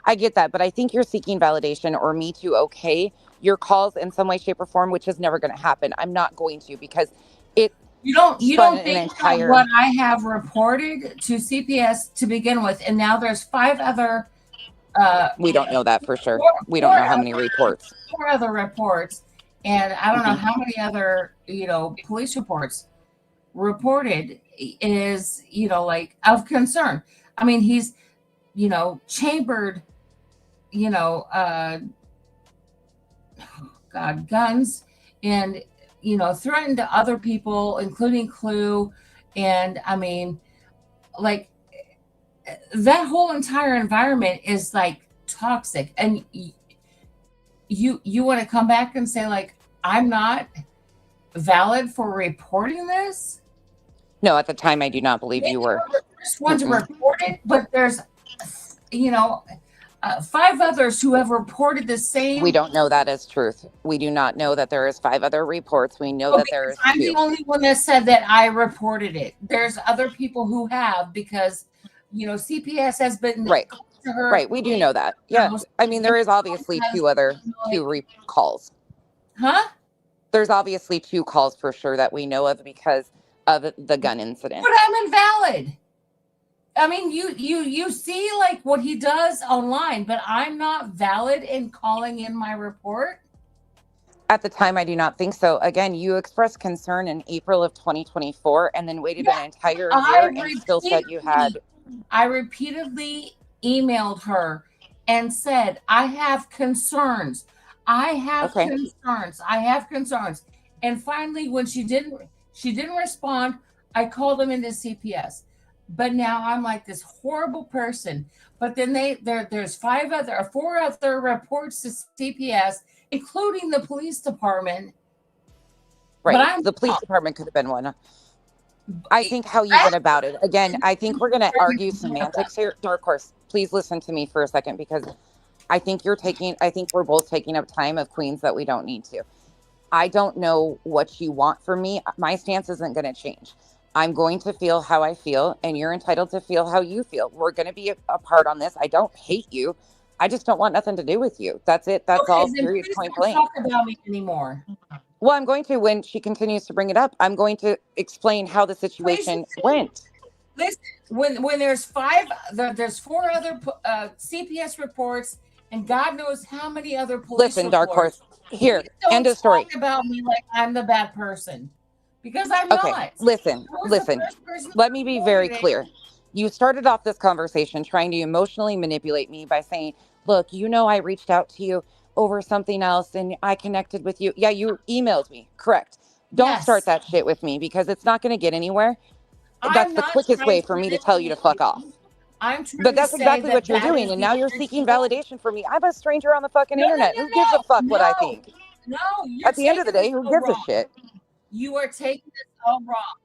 I get that, but I think you're seeking validation or me to okay your calls in some way, shape, or form, which is never going to happen. I'm not going to, because you don't think what I have reported to CPS to begin with, and now there's 5 other. We don't know that for sure. We don't know how many reports. 4 other reports, and I don't know how many other police reports reported is of concern. I mean, chambered, guns, and threatened to other people, including Clue. And I mean, like, that whole entire environment is like toxic. And you want to come back and say, like, I'm not valid for reporting this? No, at the time I do not believe you were. The first one to report it, but there's 5 others who have reported the same. We don't know that as truth. We do not know that there is 5 other reports. We know that there is 2. I'm the only one that said that I reported it. There's other people who have, because CPS has been right to her. Right, we do know that. Yeah, I mean, there is obviously 2 calls. Huh? There's obviously 2 calls for sure that we know of because of the gun incident. But I'm invalid. I mean, you see like what he does online, but I'm not valid in calling in my report. At the time, I do not think so. Again, you expressed concern in April of 2024 and then waited an entire year and still said you had. I repeatedly emailed her and said, I have concerns. I have concerns. I have concerns. And finally, when she didn't respond, I called them into CPS. But now I'm like this horrible person. But then there's 4 other reports to CPS, including the police department. Right. The police department could have been one. I think how you went about it. Again, I think we're going to argue semantics here. Dark Horse, please listen to me for a second, because I think we're both taking up time of Queens that we don't need to. I don't know what you want from me. My stance isn't going to change. I'm going to feel how I feel, and you're entitled to feel how you feel. We're going to be apart on this. I don't hate you. I just don't want nothing to do with you. That's it. That's all. Serious point blank. Talk about me anymore. Well, I'm going to, when she continues to bring it up, I'm going to explain how the situation went. Listen, when there's 4 other CPS reports, and God knows how many other police Listen, Dark Horse, here, end of story. Talk about me like I'm the bad person, because I'm not. Listen. Let me be very clear. You started off this conversation trying to emotionally manipulate me by saying, look, I reached out to you over something else and I connected with you. Yeah, you emailed me. Correct. Don't start that shit with me, because it's not going to get anywhere. That's the quickest way for me to tell you to fuck off. But that's exactly what you're doing. And now you're seeking validation from me. I'm a stranger on the fucking internet. Who gives a fuck what I think? No. At the end of the day, who gives a shit? You are taking this all wrong.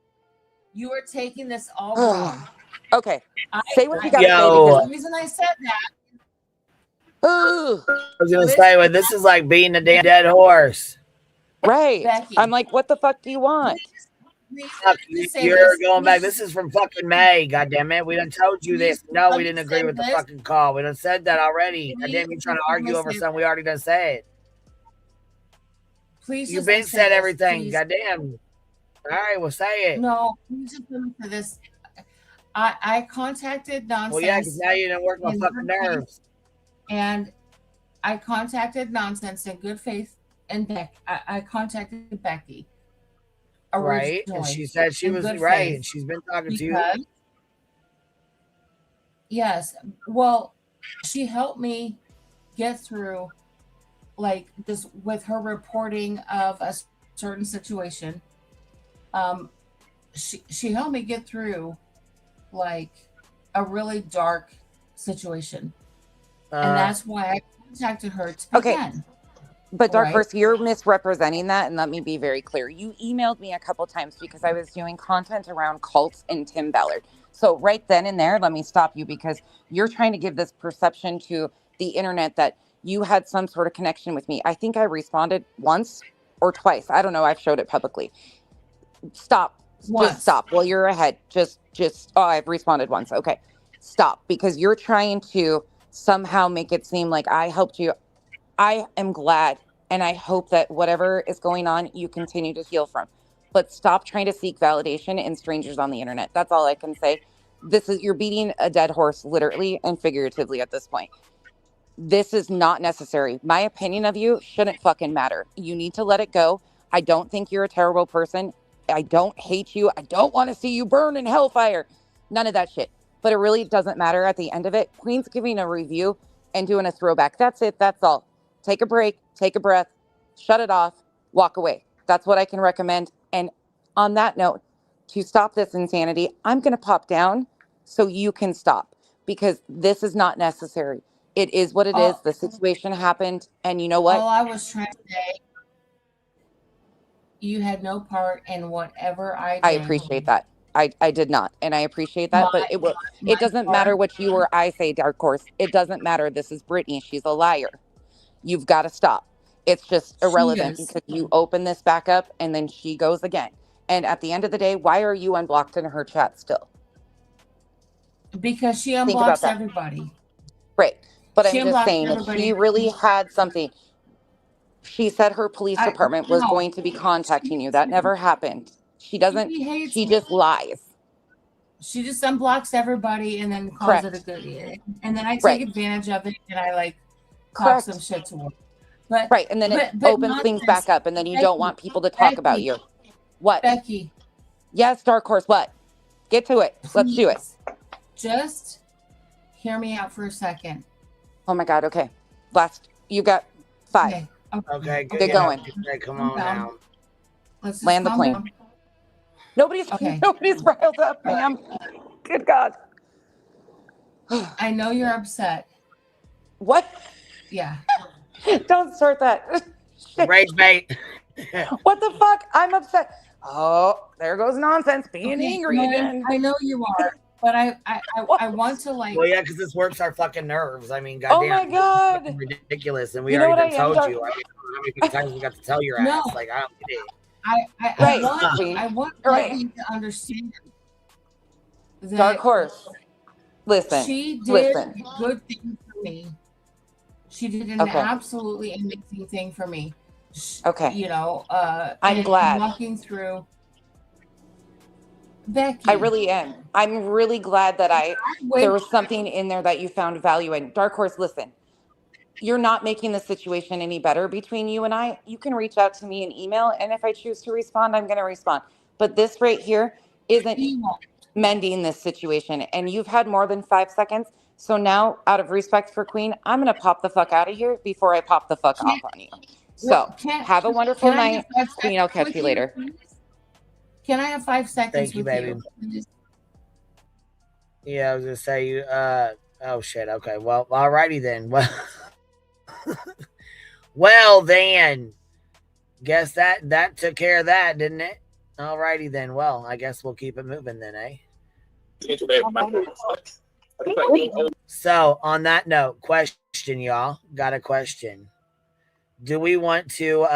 You are taking this all wrong. Okay. Say what you got to say. Because the reason I said that. I was going to say, well, this is like beating a damn dead horse. Right. Becky. I'm like, what the fuck do you want? You're going back. This is from fucking May. God damn it. We done told you this. No, we didn't agree with the fucking call. We done said that already. God damn, you trying to argue over something we already done said. Please. You've been said everything. God damn. All right, well, say it. No, please just listen to this. I contacted Nonsense. Well, yeah, because now you didn't work my fucking nerves. And I contacted Nonsense in good faith, and I contacted Becky. Right, and she said she was right, and she's been talking to you. Yes, well, she helped me get through, like, this with her reporting of a certain situation. She helped me get through, like, a really dark situation. And that's why I contacted her to begin. But Dark Horse, you're misrepresenting that, and let me be very clear. You emailed me a couple times because I was doing content around cults and Tim Ballard. So right then and there, let me stop you, because you're trying to give this perception to the internet that you had some sort of connection with me. I think I responded once or twice. I don't know. I've showed it publicly. Stop. Just stop. Well, you're ahead. I've responded once. Okay. Stop, because you're trying to somehow make it seem like I helped you. I am glad, and I hope that whatever is going on, you continue to heal from. But stop trying to seek validation in strangers on the internet. That's all I can say. You're beating a dead horse, literally and figuratively at this point. This is not necessary. My opinion of you shouldn't fucking matter. You need to let it go. I don't think you're a terrible person. I don't hate you. I don't want to see you burn in hellfire. None of that shit. but it really doesn't matter at the end of it. Queen's giving a review and doing a throwback. That's it. That's all. Take a break, take a breath, shut it off, walk away. That's what I can recommend. And on that note, to stop this insanity, I'm going to pop down so you can stop, because this is not necessary. It is what it is. The situation happened. And you know what? All I was trying to say, you had no part in whatever I did. I appreciate that. I did not. And I appreciate that. But it doesn't matter what you or I say, Dark Horse. It doesn't matter. This is Brittany. She's a liar. You've got to stop. It's just irrelevant because you open this back up and then she goes again. And at the end of the day, why are you unblocked in her chat still? Because she Think about unblocks that. everybody. Right. But She I'm just unblocks saying, if everybody. she really had something, she said her police department was no. going to be contacting you. That never happened. She doesn't, hates she me. just lies. She just unblocks everybody and then calls Correct. it a good day. And then I take Right. advantage of it and I like talk Correct. some shit to her. But Right. And then it opens things back up and then you don't want people to talk about you. What? Becky. Yes, Dark Horse, what? Get to it. Let's do it. Just hear me out for a second. Oh my God. Okay. You got 5. Okay, good. Get going. Okay, come on now. Let's just Land the calm plane. down. Nobody's riled up, ma'am. Good God. I know you're upset. What? Yeah. Don't start that. Rage bait. What the fuck? I'm upset. Oh, there goes nonsense. Being angry no, again. I know you are, but I want to like. Well, yeah, because this works our fucking nerves. I mean, Oh goddamn. my God. It's fucking ridiculous. And we You know already what I am, told Dark- you. I mean, how many times we got to tell your No. ass? Like, I don't get it. I want Right. you to understand that Dark Horse. Listen. she did Listen. good things for me. She did an Okay. absolutely amazing thing for me. Okay. You know, I'm and glad. walking through. Becky, I really am. I'm really glad that there was something in there that you found value in. Dark Horse, listen. You're not making the situation any better between you and I. You can reach out to me in email, and if I choose to respond, I'm going to respond. But this right here isn't mending this situation, and you've had more than 5 seconds. So now, out of respect for Queen, I'm going to pop the fuck out of here before I pop the fuck off on you. So, have a wonderful can I night. get 5 Queen, I'll catch seconds you with later. please? Can I have 5 seconds Thank you, with baby. you? Yeah, I was gonna say you. Oh shit. Okay. Well, alrighty then. Well, well then. Guess that took care of that, didn't it? Alrighty then. Well, I guess we'll keep it moving then, eh? So on that note, question, y'all. Got a question. Do we want to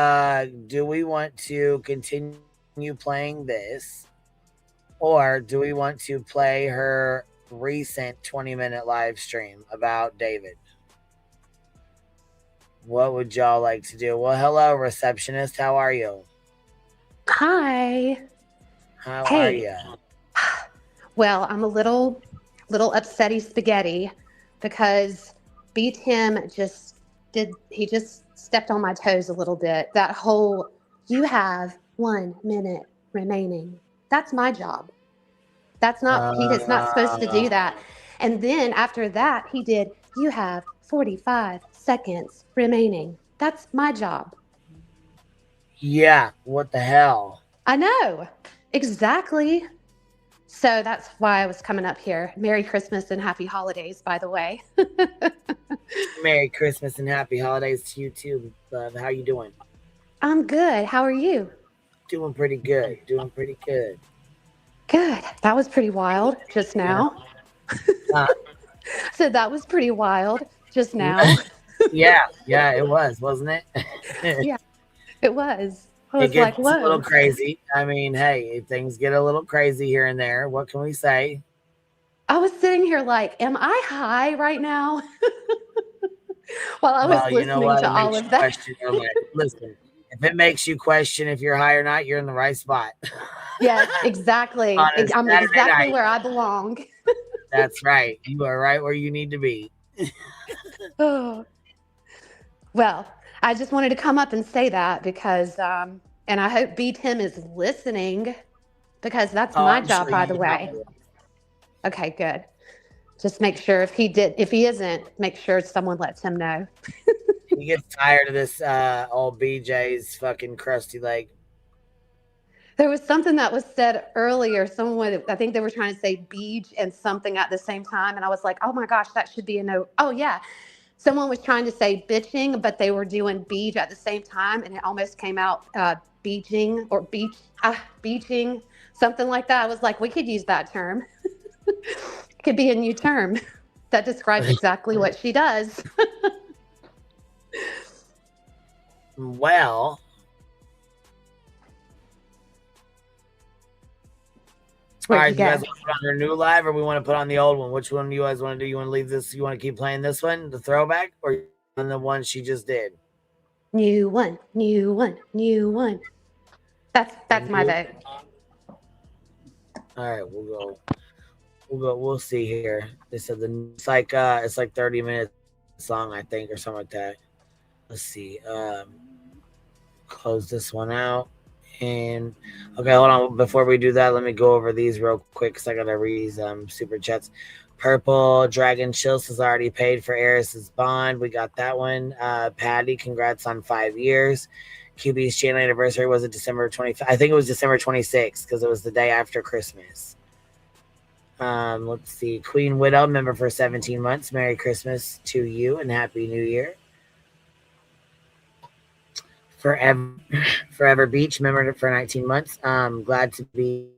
continue playing this, or do we want to play her recent 20-minute live stream about David? What would y'all like to do? Well, hello, receptionist. How are you? Hi. How Hey. are you? Well, I'm a little upsetty spaghetti because Beat Him just stepped on my toes a little bit. That whole, you have 1 minute remaining. That's my job. That's not, he is not supposed to do that. And then after that, he did, you have 45 seconds remaining. That's my job. Yeah, what the hell? I know. Exactly. So that's why I was coming up here. Merry Christmas and happy holidays, by the way. Merry Christmas and happy holidays to you too, love. How you doing? I'm good. How are you? Doing pretty good. Doing pretty good. Good. That was pretty wild just now. So that was pretty wild just now. Yeah, it was, wasn't it? Yeah, it was. I It was gets like, a whoa. little crazy. I mean, hey, things get a little crazy here and there. What can we say? I was sitting here like, am I high right now? While I was Well, you know listening what? to It all makes of you that. question your life. Listen, if it makes you question if you're high or not, you're in the right spot. Yes, exactly. On a I'm Saturday exactly night. where I belong. That's right. You are right where you need to be. Oh. Well, I just wanted to come up and say that because, and I hope Beat Him is listening because that's Oh, my I'm job, sure by he the way. will. Okay, good. Just make sure if he isn't, make sure someone lets him know. He gets tired of this old BJ's fucking crusty leg. There was something that was said earlier. Someone, I think they were trying to say beach and something at the same time. And I was like, oh my gosh, that should be a no. Oh, yeah. Someone was trying to say bitching, but they were doing beach at the same time. And it almost came out beaching or beaching, something like that. I was like, we could use that term. It could be a new term that describes exactly what she does. Well, all right, you guys want to put on your new live or we want to put on the old one? Which one do you guys want to do? You want to leave this? You want to keep playing this one, the throwback, or the one she just did? New one, new one, new one. That's my vote. All right, we'll see here. They said it's like 30 minutes long, I think, or something like that. Let's see. Close this one out. And okay, hold on. Before we do that, let me go over these real quick because I gotta read these super chats. Purple Dragon Chills has already paid for Eris's bond. We got that one. Patty, congrats on 5 years. QB's channel anniversary was it December 25th? I think it was December 26th because it was the day after Christmas. Let's see. Queen Widow, member for 17 months. Merry Christmas to you and Happy New Year. Forever Beach, member for 19 months. Glad to be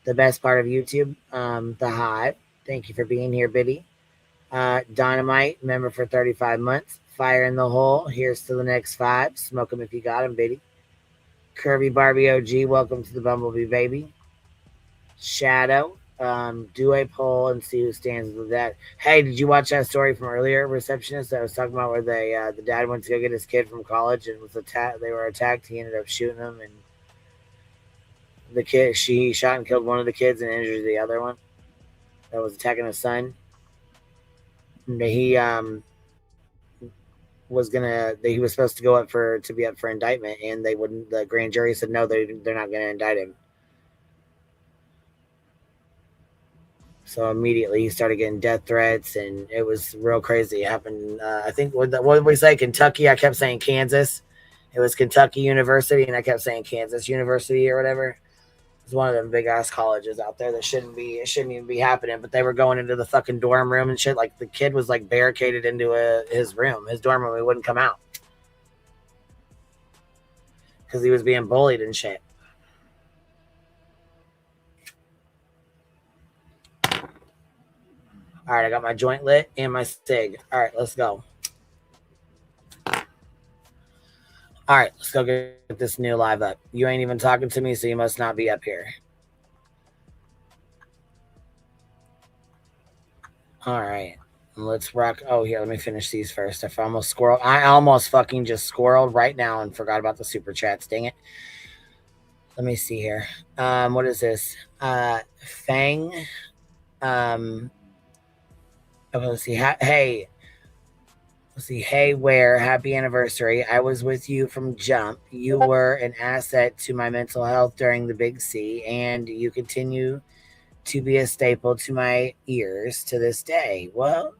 the best part of YouTube. The Hive. Thank you for being here, Biddy. Dynamite, member for 35 months. Fire in the Hole. Here's to the next 5. Smoke them if you got them, Biddy. Curvy Barbie OG, welcome to the Bumblebee, baby. Shadow, do a poll and see who stands with that. Hey, did you watch that story from earlier, Receptionist, that was talking about where the dad went to go get his kid from college and was attacked? They were attacked. He ended up shooting them, and the kid, she shot and killed one of the kids and injured the other one that was attacking his son. And he he was supposed to go up to be up for indictment, and they wouldn't. The grand jury said no, they're not going to indict him. So immediately he started getting death threats, and it was real crazy. It happened. I think what did we say? Kentucky. I kept saying Kansas. It was Kentucky University, and I kept saying Kansas University or whatever. It's one of them big ass colleges out there that shouldn't even be happening. But they were going into the fucking dorm room and shit. Like the kid was like barricaded into his room, his dorm room. He wouldn't come out because he was being bullied and shit. All right, I got my joint lit and my cig. All right, let's go. All right, let's go get this new live up. You ain't even talking to me, so you must not be up here. All right, let's rock. Oh, here, let me finish these first. I almost fucking just squirreled right now and forgot about the super chats. Dang it. Let me see here. What is this? Fang. Okay, let's see. Hey. Let's see. Hey, where? Happy anniversary. I was with you from jump. You were an asset to my mental health during the big C, and you continue to be a staple to my ears to this day. Well,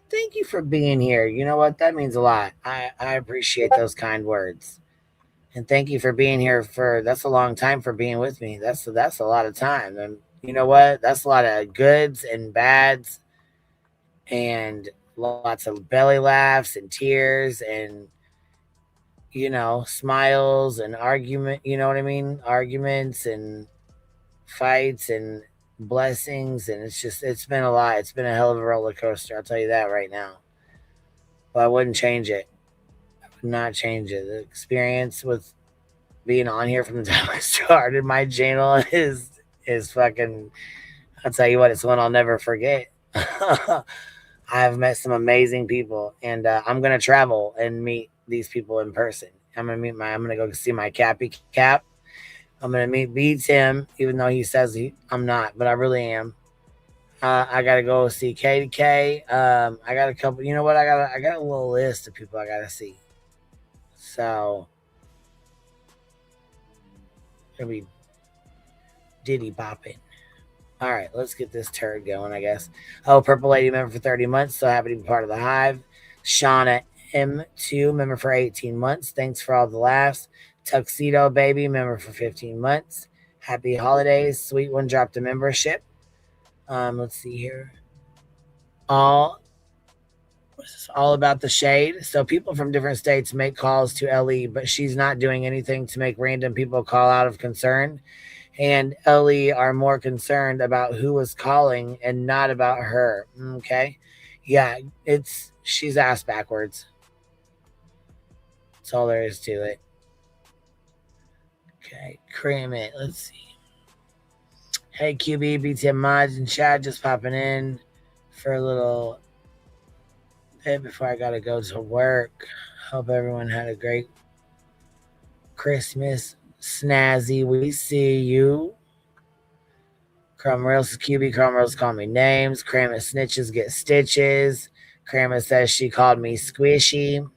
thank you for being here. You know what? That means a lot. I appreciate those kind words. And thank you for being here that's a long time for being with me. That's a lot of time. And you know what? That's a lot of goods and bads and lots of belly laughs and tears and, smiles and argument, you know what I mean? Arguments and fights and blessings. And it's been a lot. It's been a hell of a roller coaster. I'll tell you that right now. But I wouldn't change it. I would not change it. The experience with being on here from the time I started my channel is fucking, I'll tell you what, it's one I'll never forget. I've met some amazing people, and I'm gonna travel and meet these people in person. I'm gonna go see my Cappy Cap. I'm gonna meet Tim, even though he says I'm not, but I really am. I gotta go see K to K. I got a couple. You know what? I got a little list of people I gotta see. So gonna be Diddy bopping. All right, let's get this turd going, I guess. Oh, Purple Lady member for 30 months. So happy to be part of the Hive. Shauna M2 member for 18 months. Thanks for all the laughs. Tuxedo Baby member for 15 months. Happy holidays. Sweet One dropped a membership. Let's see here. All about the shade. So people from different states make calls to LE, but she's not doing anything to make random people call out of concern. And LE are more concerned about who was calling and not about her. Okay. Yeah, she's ass backwards. That's all there is to it. Okay, cream it. Let's see. Hey, QB, BTM Mods and Chad just popping in for a little bit before I gotta go to work. Hope everyone had a great Christmas. Snazzy, we see you. Chrome Rails QB. Chrome Rails call me names. Kramer snitches get stitches. Kramer says she called me squishy.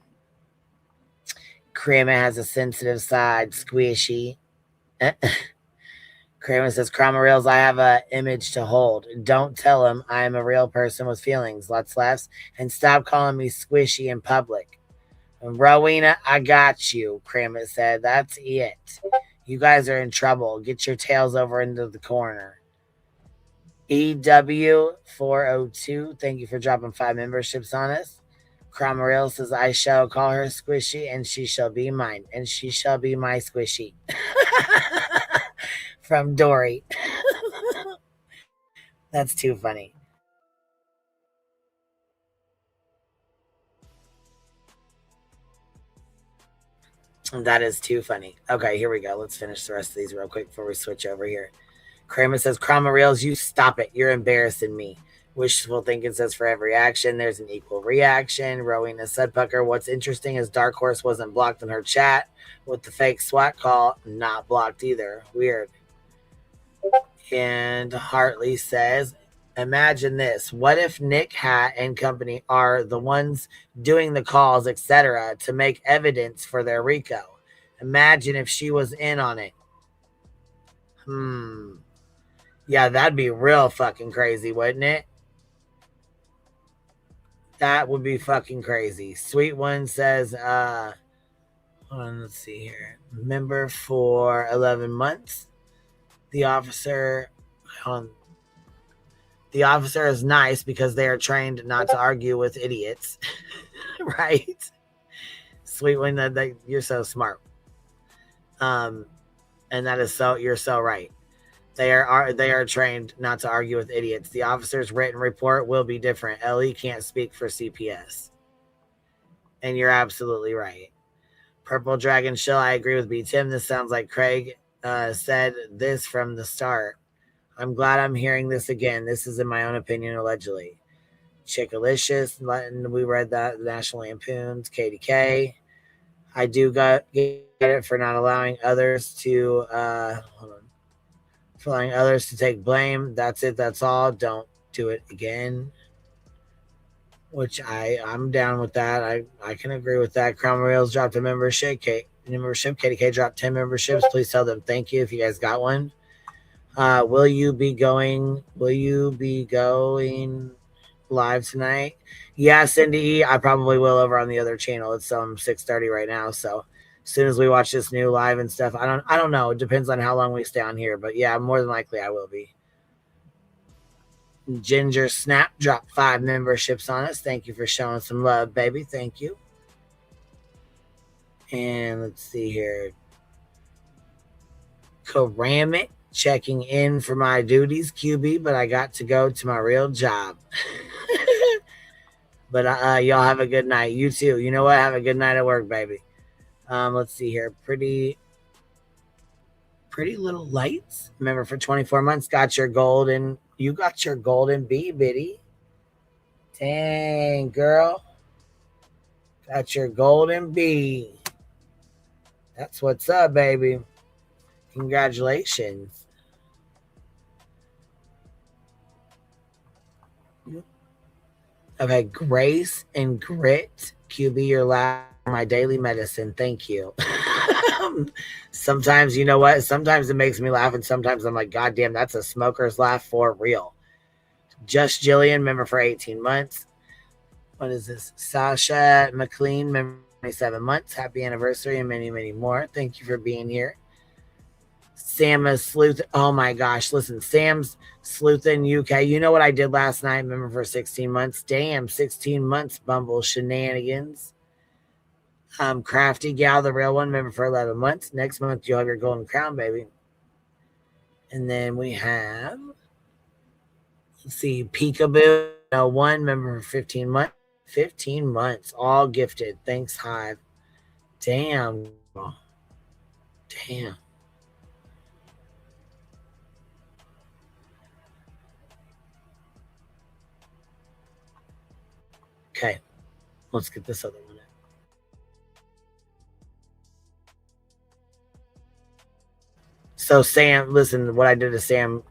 Kramer has a sensitive side, squishy. Kramer says, Kramer Rails, I have an image to hold. Don't tell him I am a real person with feelings. Lots laughs. And stop calling me squishy in public. And Rowena, I got you, Kramer said. That's it. You guys are in trouble. Get your tails over into the corner. EW402, thank you for dropping 5 memberships on us. Cromaril says, I shall call her squishy, and she shall be mine, and she shall be my squishy. From Dory. That's too funny. That is too funny. Okay, here we go. Let's finish the rest of these real quick before we switch over here. Kramer says, Kramer Rails, you stop it. You're embarrassing me. Wishful thinking says, for every action, there's an equal reaction. Rowena Sudpucker, what's interesting is Dark Horse wasn't blocked in her chat with the fake SWAT call. Not blocked either. Weird. And Hartley says, imagine this. What if Nick Hat and company are the ones doing the calls, etc., to make evidence for their RICO? Imagine if she was in on it. Yeah, that'd be real fucking crazy, wouldn't it? That would be fucking crazy. Sweet One says, hold on, let's see here. Member for 11 months. The officer is nice because they are trained not to argue with idiots. Right? Sweet One, you're so smart. And that is you're so right. They are trained not to argue with idiots. The officer's written report will be different. LE can't speak for CPS. And you're absolutely right. Purple Dragon Shill, I agree with B. Tim. This sounds like Craig said this from the start. I'm glad I'm hearing this again. This is in my own opinion, allegedly. Chickalicious, we read that. National Lampoons, KDK. I do get it for not allowing others to take blame. That's it. That's all. Don't do it again. Which I'm down with that. I can agree with that. Crown Rails dropped a membership. KDK dropped 10 memberships. Please tell them thank you if you guys got one. Will you be going live tonight? Yeah, Cindy, I probably will over on the other channel. It's 6:30 right now, so as soon as we watch this new live and stuff, I don't know. It depends on how long we stay on here, but yeah, more than likely I will be. Ginger Snap dropped 5 memberships on us. Thank you for showing some love, baby. Thank you. And let's see here. Karamit checking in for my duties, QB, but I got to go to my real job. But y'all have a good night. You too. You know what? Have a good night at work, baby. Let's see here. Pretty Little Lights. Remember, for 24 months, you got your golden bee, Biddy. Dang, girl. Got your golden bee. That's what's up, baby. Congratulations. Okay, Grace and Grit. QB, your last, my daily medicine. Thank you. Sometimes, you know what? Sometimes it makes me laugh, and sometimes I'm like, God damn, that's a smoker's laugh for real. Just Jillian, member for 18 months. What is this? Sasha McLean, member for 27 months. Happy anniversary and many, many more. Thank you for being here. Sam's Sleuth. Oh my gosh. Listen, Sam's Sleuth in UK. You know what I did last night? Member for 16 months. Damn, 16 months, Bumble Shenanigans. Crafty Gal, the real one, member for 11 months. Next month, you'll have your golden crown, baby. And then we have, let's see, Peekaboo, one member for 15 months. 15 months, all gifted. Thanks, Hive. Damn. Damn. Okay, let's get this other one in. So Sam, listen, what I did to Sam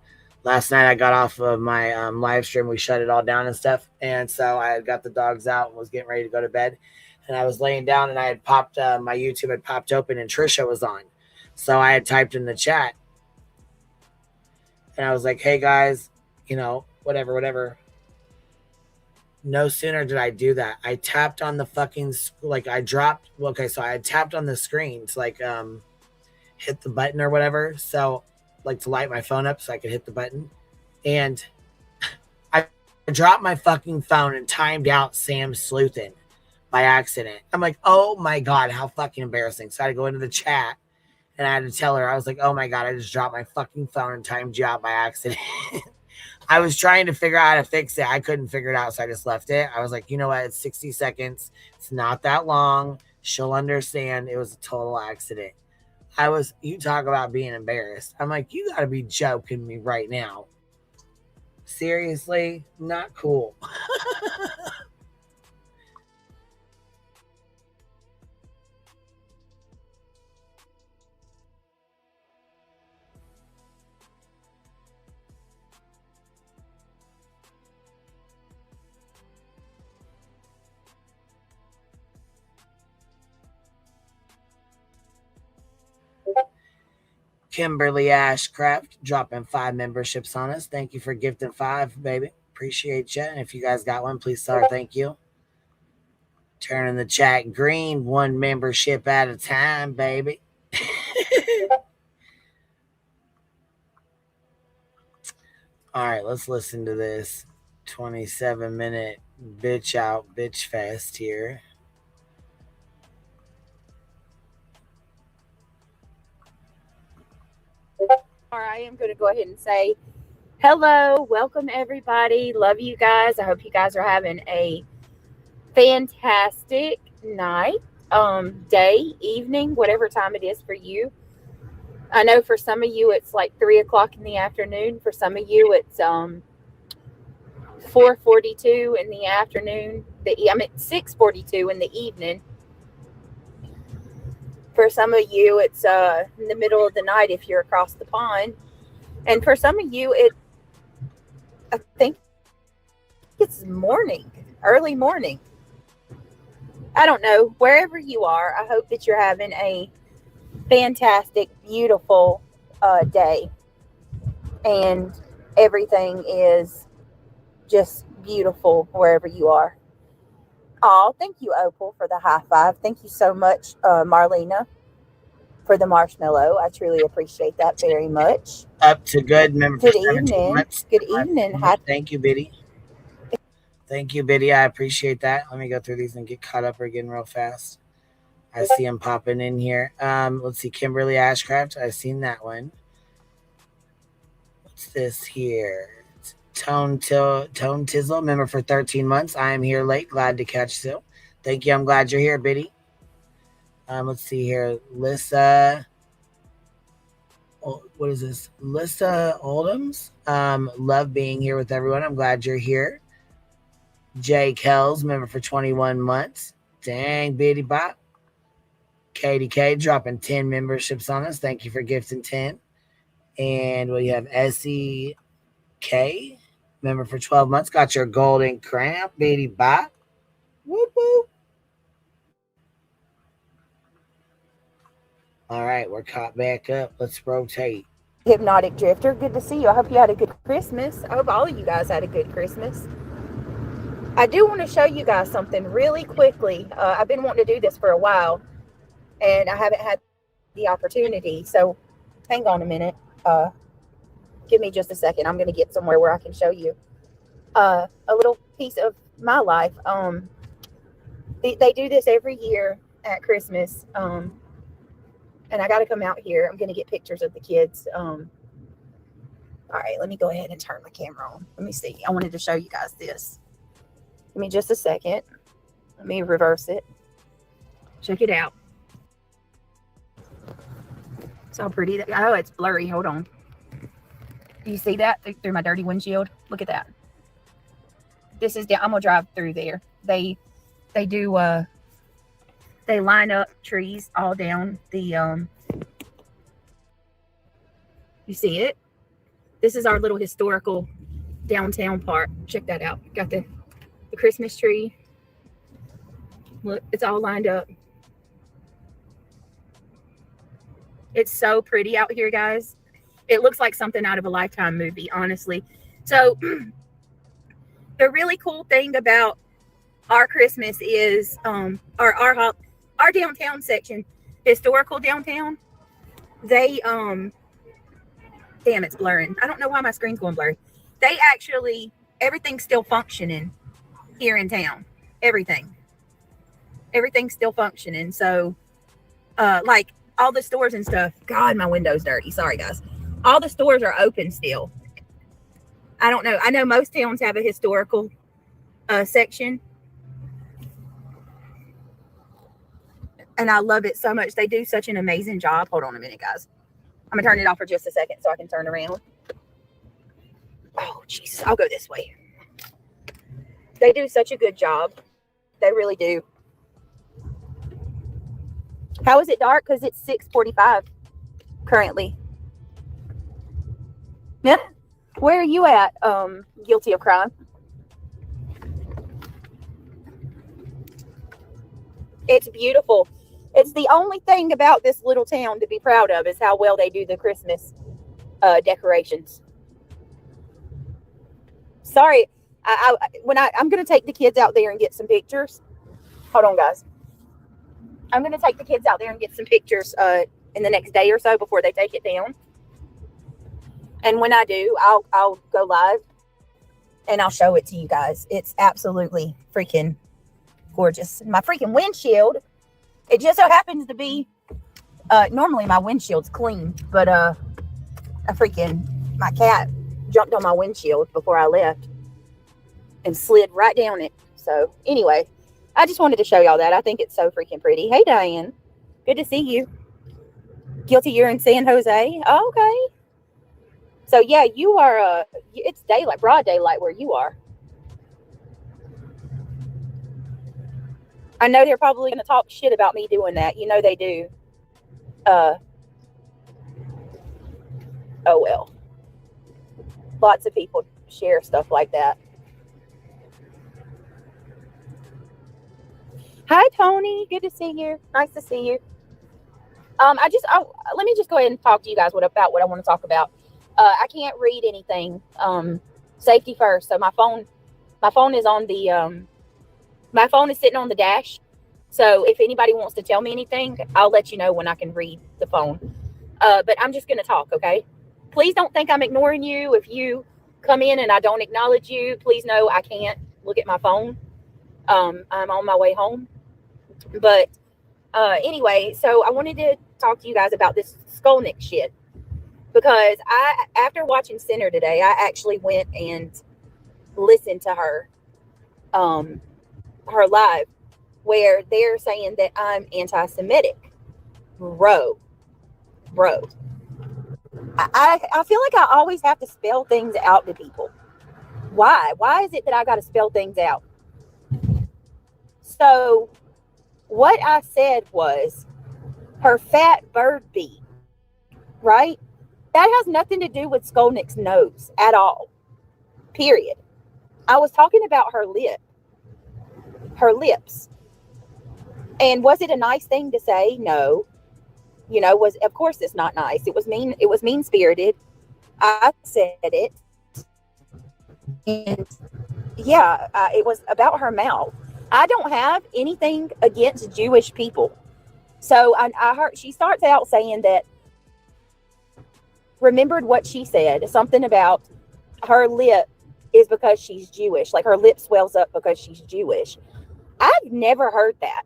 last night, I got off of my live stream. We shut it all down and stuff. And so I had got the dogs out and was getting ready to go to bed. And I was laying down and I had popped, my YouTube had popped open and Trisha was on. So I had typed in the chat. And I was like, hey guys, you know, whatever. No sooner did I do that, I tapped on the fucking, like I dropped, okay, so I had tapped on the screen to like hit the button or whatever. So like to light my phone up so I could hit the button. And I dropped my fucking phone and timed out Sam Sleuthin by accident. I'm like, oh my God, how fucking embarrassing. So I had to go into the chat and I had to tell her, I was like, oh my God, I just dropped my fucking phone and timed you out by accident. I was trying to figure out how to fix it. I couldn't figure it out, so I just left it. I was like, you know what? It's 60 seconds. It's not that long. She'll understand. It was a total accident. You talk about being embarrassed. I'm like, you got to be joking me right now. Seriously? Not cool. Kimberly Ashcraft dropping 5 memberships on us. Thank you for gifting 5, baby. Appreciate you. And if you guys got one, please tell her thank you. Turning the chat green, 1 membership at a time, baby. All right, let's listen to this 27-minute bitch out, bitch fest here. I am going to go ahead and say hello, welcome everybody. Love you guys. I hope you guys are having a fantastic night, day, evening, whatever time it is for you. I know for some of you it's like 3 o'clock in the afternoon. For some of you it's 4:42 in the afternoon. I'm at 6:42 in the evening. For some of you, it's in the middle of the night if you're across the pond. And for some of you, I think it's morning, early morning. I don't know. Wherever you are, I hope that you're having a fantastic, beautiful day. And everything is just beautiful wherever you are. Oh, thank you, Opal, for the high five. Thank you so much, Marlena, for the marshmallow. I truly appreciate that very much. Up to good member. Good evening. Good evening. Thank you, Biddy. Thank you, Biddy. I appreciate that. Let me go through these and get caught up again real fast. I see them popping in here. Let's see, Kimberly Ashcraft. I've seen that one. What's this here? Tone Tizzle, member for 13 months. I am here late. Glad to catch you. Thank you. I'm glad you're here, Biddy. Let's see here. Lissa. What is this? Lissa Oldhams. Love being here with everyone. I'm glad you're here. Jay Kells, member for 21 months. Dang, Biddy Bop. Katie K dropping 10 memberships on us. Thank you for gifting 10. And we have Essie K, member for 12 months. Got your golden crown, Biddy Bop. Whoop whoop. All right, we're caught back up. Let's rotate. Hypnotic Drifter, good to see you. I hope you had a good Christmas. I hope all of you guys had a good Christmas. I do want to show you guys something really quickly. I've been wanting to do this for a while, and I haven't had the opportunity. So hang on a minute. Give me just a second. I'm going to get somewhere where I can show you a little piece of my life. They do this every year at Christmas. And I got to come out here. I'm going to get pictures of the kids. All right, let me go ahead and turn my camera on. Let me see. I wanted to show you guys this. Give me just a second. Let me reverse it. Check it out. It's all pretty. Oh, it's blurry. Hold on. Do you see that through my dirty windshield? Look at that. This is down. I'm going to drive through there. They do, they line up trees all down the, you see it? This is our little historical downtown park. Check that out. Got the Christmas tree. Look, it's all lined up. It's so pretty out here, guys. It looks like something out of a Lifetime movie, honestly. So the really cool thing about our Christmas is our downtown section, historical downtown. They damn, it's blurring. I don't know why my screen's going blurry. They actually, everything's still functioning here in town. Everything's still functioning. So like all the stores and stuff. God, my window's dirty. Sorry, guys. All the stores are open still. I don't know. I know most towns have a historical section. And I love it so much. They do such an amazing job. Hold on a minute, guys. I'm going to turn it off for just a second so I can turn around. Oh, Jesus. I'll go this way. They do such a good job. They really do. How is it dark? Because it's 6:45 currently. Yeah. Where are you at, guilty of crime? It's beautiful. It's the only thing about this little town to be proud of is how well they do the Christmas decorations. Sorry, I'm going to take the kids out there and get some pictures. Hold on, guys. I'm going to take the kids out there and get some pictures in the next day or so before they take it down. And when I do, I'll go live and I'll show it to you guys. It's absolutely freaking gorgeous. My freaking windshield, it just so happens to be normally my windshield's clean, but my cat jumped on my windshield before I left and slid right down it. So anyway, I just wanted to show y'all that. I think it's so freaking pretty. Hey, Diane, good to see you. Guilty, you're in San Jose. Oh, okay. So yeah, you are. It's daylight, broad daylight where you are. I know they're probably going to talk shit about me doing that. You know they do. Oh well. Lots of people share stuff like that. Hi, Tony. Good to see you. Nice to see you. Let me just go ahead and talk to you guys about what I want to talk about. I can't read anything. Safety first. So my phone is on the my phone is sitting on the dash. So if anybody wants to tell me anything, I'll let you know when I can read the phone. But I'm just going to talk, okay? Please don't think I'm ignoring you. If you come in and I don't acknowledge you, please know I can't look at my phone. I'm on my way home. But anyway, so I wanted to talk to you guys about this Skolnick shit. Because after watching Center today, I actually went and listened to her live where they're saying that I'm anti-Semitic. Bro. I feel like I always have to spell things out to people. Why? Why is it that I got to spell things out? So what I said was her fat bird beat, right? That has nothing to do with Skolnick's nose at all. Period. I was talking about her lips. And was it a nice thing to say? No. was, of course, it's not nice. It was mean. It was mean spirited. I said it. And yeah, it was about her mouth. I don't have anything against Jewish people. So I heard she starts out saying that, remembered what she said, something about her lip is because she's Jewish, like her lip swells up because she's Jewish. I've never heard that.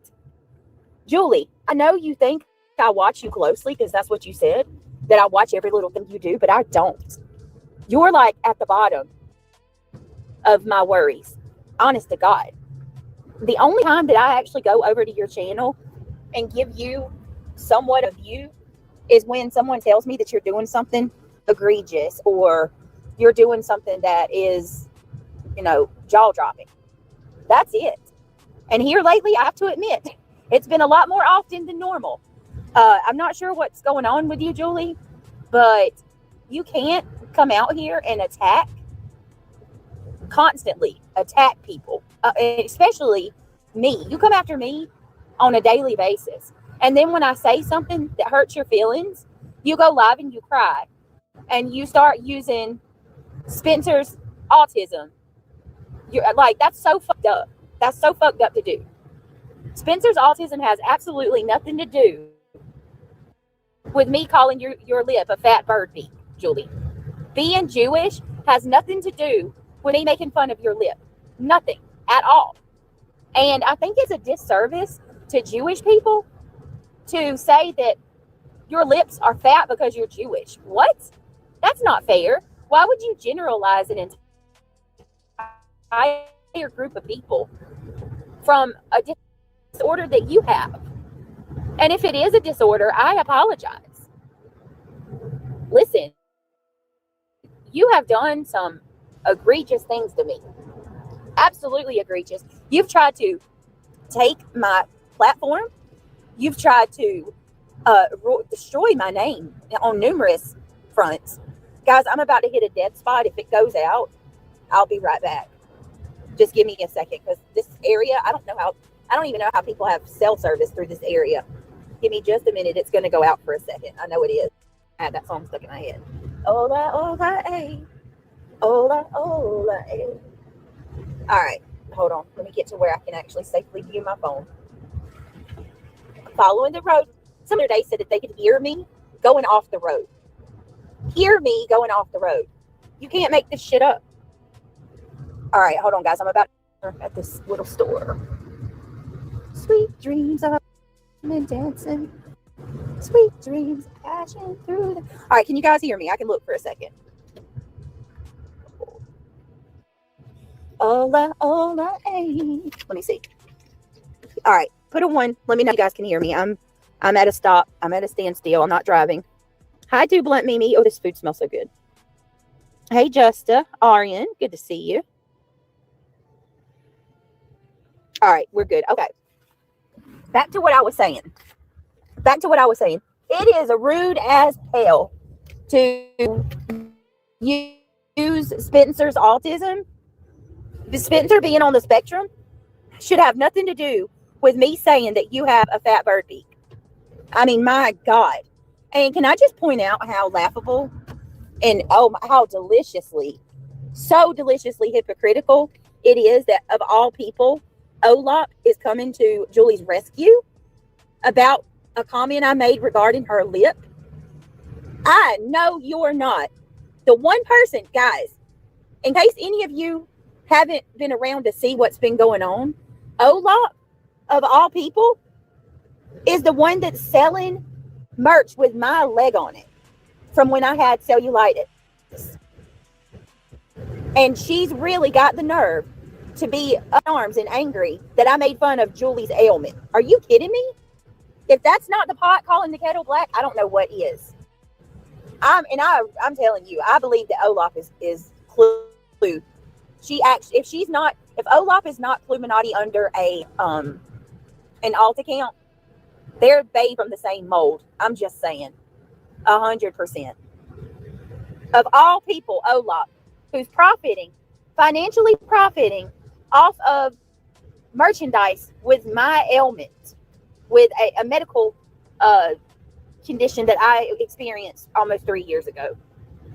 Julie, I know you think I watch you closely because that's what you said, that I watch every little thing you do, but I don't. You're like at the bottom of my worries, honest to God. The only time that I actually go over to your channel and give you somewhat of you is when someone tells me that you're doing something egregious or you're doing something that is, jaw-dropping. That's it. And here lately, I have to admit, it's been a lot more often than normal. I'm not sure what's going on with you, Julie, but you can't come out here and constantly attack people, especially me. You come after me on a daily basis. And then when I say something that hurts your feelings, you go live and you cry. And you start using Spencer's autism. You're like, that's so fucked up. That's so fucked up to do. Spencer's autism has absolutely nothing to do with me calling your lip a fat bird beak, Julie. Being Jewish has nothing to do with me making fun of your lip. Nothing at all. And I think it's a disservice to Jewish people to say that your lips are fat because you're Jewish. What? That's not fair. Why would you generalize an entire group of people from a disorder that you have? And if it is a disorder, I apologize. Listen, you have done some egregious things to me. Absolutely egregious. You've tried to take my platform. You've tried to destroy my name on numerous fronts. Guys, I'm about to hit a dead spot. If it goes out, I'll be right back. Just give me a second, because this area, I don't even know how people have cell service through this area. Give me just a minute. It's going to go out for a second. I know it is. I had that song stuck in my head. Ola, ola, eh. Ola, ola, eh. All right. Hold on. Let me get to where I can actually safely view my phone. Following the road. Some other day said that they could hear me going off the road. Hear me going off the road. You can't make this shit up. All right. Hold on, guys. I'm about to at this little store. Sweet dreams of and dancing. Sweet dreams passion through the... All right. Can you guys hear me? I can look for a second. Ola, ola, eh. Let me see. All right. Put a 1. Let me know if you guys can hear me. I'm at a stop. I'm at a standstill. I'm not driving. Hi, Do Blunt Mimi. Oh, this food smells so good. Hey, Justa. Arian. Good to see you. All right. We're good. Okay. Back to what I was saying. It is rude as hell to use Spencer's autism. Spencer being on the spectrum should have nothing to do with me saying that you have a fat bird beak. I mean, my God. And can I just point out how laughable and how so deliciously hypocritical it is that of all people, Olaf is coming to Julie's rescue about a comment I made regarding her lip. I know you're not the one person, guys, in case any of you haven't been around to see what's been going on, Olaf, of all people, is the one that's selling merch with my leg on it from when I had cellulitis. And she's really got the nerve to be up in arms and angry that I made fun of Julie's ailment. Are you kidding me? If that's not the pot calling the kettle black, I don't know what is. I'm telling you, I believe that Olaf is clue. If Olaf is not Illuminati under an alt account, they're made from the same mold. I'm just saying, 100%. Of all people, Olaf, who's financially profiting off of merchandise with my ailment, with a medical condition that I experienced almost 3 years ago.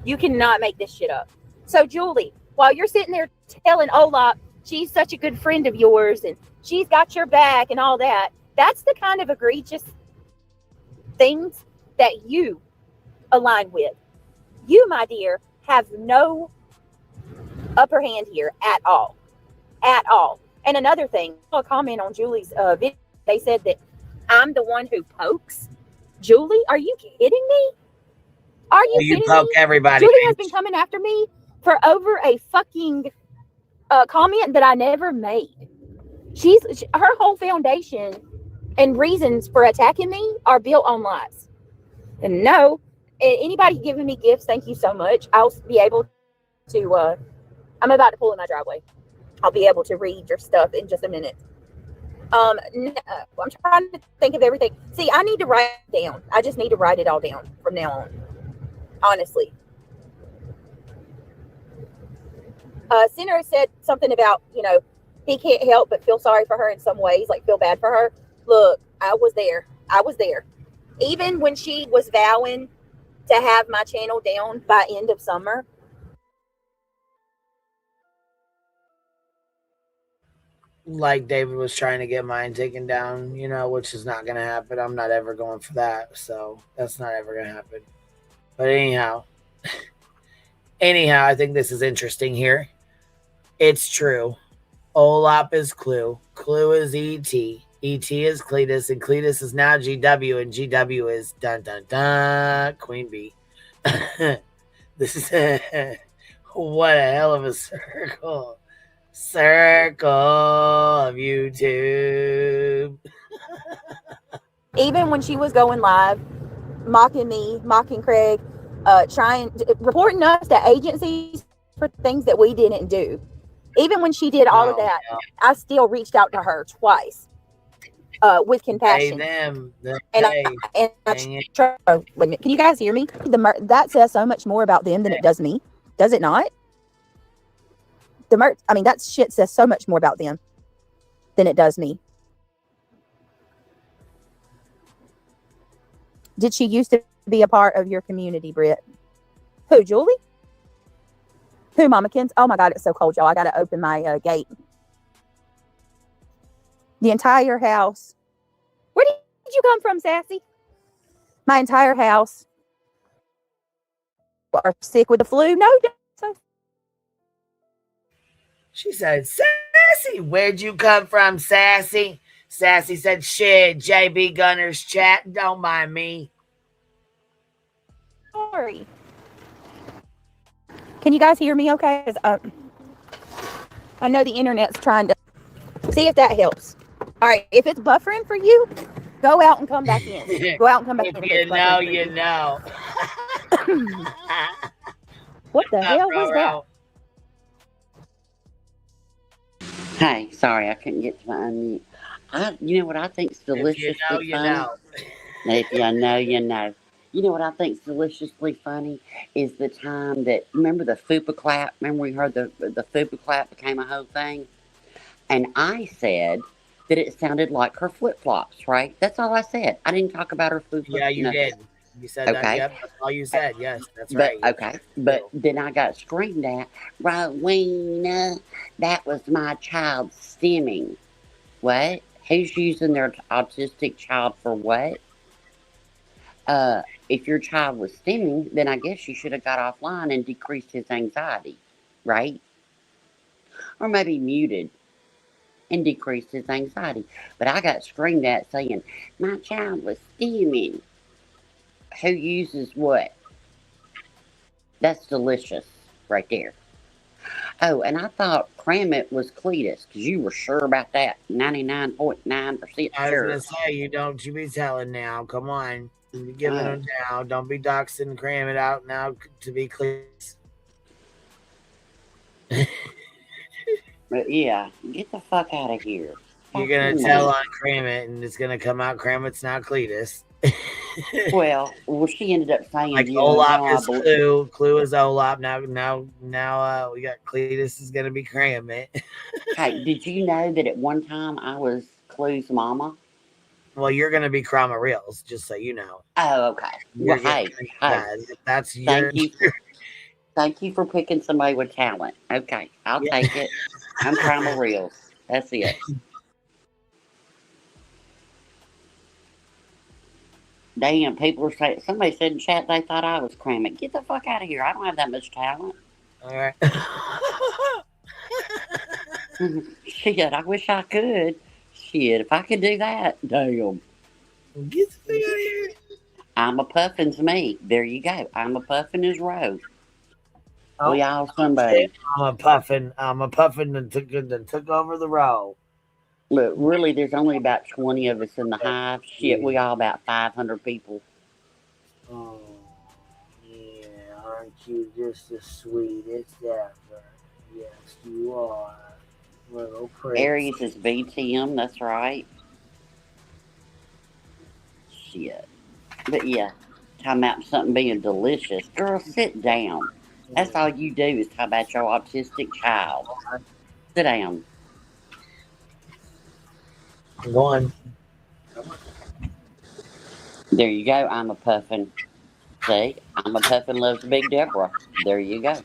You cannot make this shit up. So, Julie, while you're sitting there telling Olaf she's such a good friend of yours and she's got your back and all that, that's the kind of egregious things that you align with. You, my dear, have no upper hand here at all. At all. And another thing, a comment on Julie's video, they said that I'm the one who pokes. Julie, are you kidding me? Are you You kidding poke me? everybody, Julie has bitch. been coming after me for over a fucking comment that I never made. Her whole foundation and reasons for attacking me are built on lies. And no, anybody giving me gifts, thank you so much. I'll be able to, I'm about to pull in my driveway. I'll be able to read your stuff in just a minute. I'm trying to think of everything. See, I need to write it down. I just need to write it all down from now on. Honestly. Senator said something about, he can't help but feel sorry for her in some ways, like feel bad for her. Look, I was there. Even when she was vowing to have my channel down by end of summer. Like David was trying to get mine taken down, which is not going to happen. I'm not ever going for that. So that's not ever going to happen. But anyhow, I think this is interesting here. It's true. Olap is Clue. Clue is E.T. E.T. is Cletus. And Cletus is now GW. And GW is dun dun dun Queen Bee. This is what a hell of a circle. Circle of YouTube. Even when she was going live, mocking me, mocking Craig, reporting us to agencies for things that we didn't do. Even when she did all of that, I still reached out to her twice with compassion. Wait a minute, can you guys hear me? That says so much more about them than it does me. Does it not? That shit says so much more about them than it does me. Did she used to be a part of your community, Britt? Who, Julie? Who, Mama Kins? Oh my God, it's so cold, y'all. I got to open my gate. The entire house. Where did you come from, Sassy? My entire house are sick with the flu. No, she said, Sassy, where'd you come from, Sassy? Sassy said, shit, JB Gunner's chat. Don't mind me. Sorry. Can you guys hear me okay? I know the internet's trying to see if that helps. All right, if it's buffering for you, go out and come back in. Go out and come back in. You know. What the hell was that? Hey, sorry, I couldn't get to my unmute. You know what I think's deliciously funny? If you know, you know. You know what I think's deliciously funny is the time that, remember the fupa clap? Remember we heard the fupa clap became a whole thing? And I said that it sounded like her flip-flops, right? That's all I said. I didn't talk about her fupa. Yeah, you did. You said that. Yep, that's all you said. Yes, that's right. Okay, but then I got screamed at. Rowena, that was my child stimming. What? Who's using their autistic child for what? If your child was stimming, then I guess you should have got offline and decreased his anxiety, right? Or maybe muted and decreased his anxiety. But I got screamed at saying, my child was stimming. Who uses what? That's delicious right there. Oh, and I thought Cramit was Cletus because you were sure about that. 99.9% I was sure. going to say, you be telling now. Come on. You be giving them now. Don't be doxing and cramming it out now to be Cletus. But yeah, get the fuck out of here. You're going to tell on Cramit and it's going to come out Cramit's not Cletus. well, she ended up saying like Olap is Clue. Clue is Olap. Now we got Cletus is gonna be Cramit. Hey, did you know that at one time I was Clue's mama? Well, you're gonna be Krama Reels, just so you know. Oh, okay. You're Well, hey, that's your. Thank you for picking somebody with talent. Okay, I'll take it. I'm Primal Reels. That's it. Damn, people are saying. Somebody said in chat they thought I was cramming. Get the fuck out of here! I don't have that much talent. All right. Shit, I wish I could. Shit, if I could do that, damn. Get the fuck out of here. I'm a Puffin's me. There you go. I'm a Puffin is Roe. Oh, We all somebody. I'm a Puffin and took over the role. Look, really, there's only about 20 of us in the hive. Shit, we all about 500 people. Oh, yeah, aren't you just the sweetest ever? Yes, you are. Little prince. Aries is BTM, that's right. Shit. But yeah, talking about something being delicious. Girl, sit down. That's all you do is talk about your autistic child. Sit down. Go on. There you go. I'm a Puffin. See? I'm a Puffin loves Big Deborah. There you go.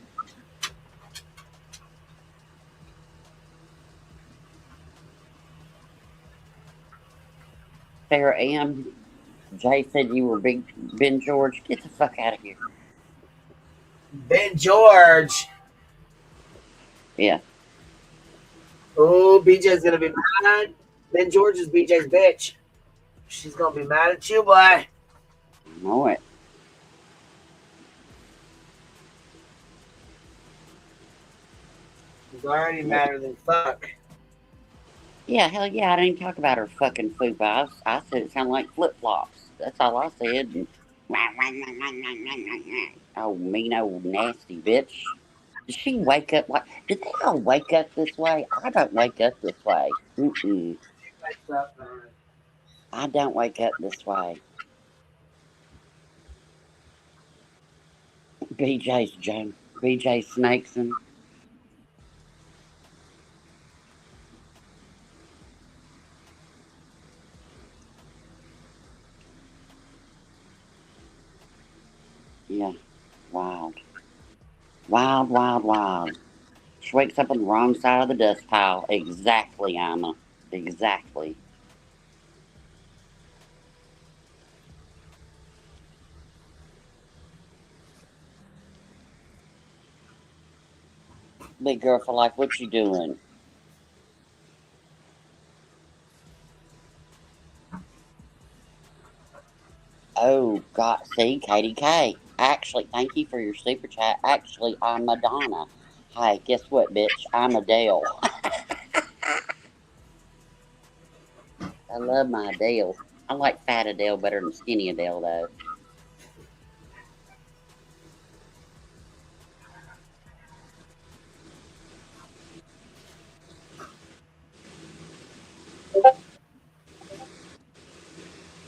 Sarah M. Jay said you were big Ben George. Get the fuck out of here. Ben George. Yeah. Oh, BJ's gonna be mad. Ben George is BJ's bitch. She's gonna be mad at you, boy. I know it. She's already madder than fuck. Yeah, hell yeah. I didn't talk about her fucking food, but I said it sounded like flip flops. That's all I said. Oh, mean old nasty bitch. Did she wake up like? Did they all wake up this way? I don't wake up this way. Mm-mm. I don't wake up this way. BJ's Joe. BJ Snakeson. Yeah. Wild. Wild, wild, wild. She wakes up on the wrong side of the dust pile. Exactly, Emma. Exactly. Big girl for life, what you doing? Oh, God. See, Katie K. Actually, thank you for your super chat. Actually, I'm Madonna. Hey, guess what, bitch? I'm Adele. I love my Adele. I like fat Adele better than skinny Adele, though.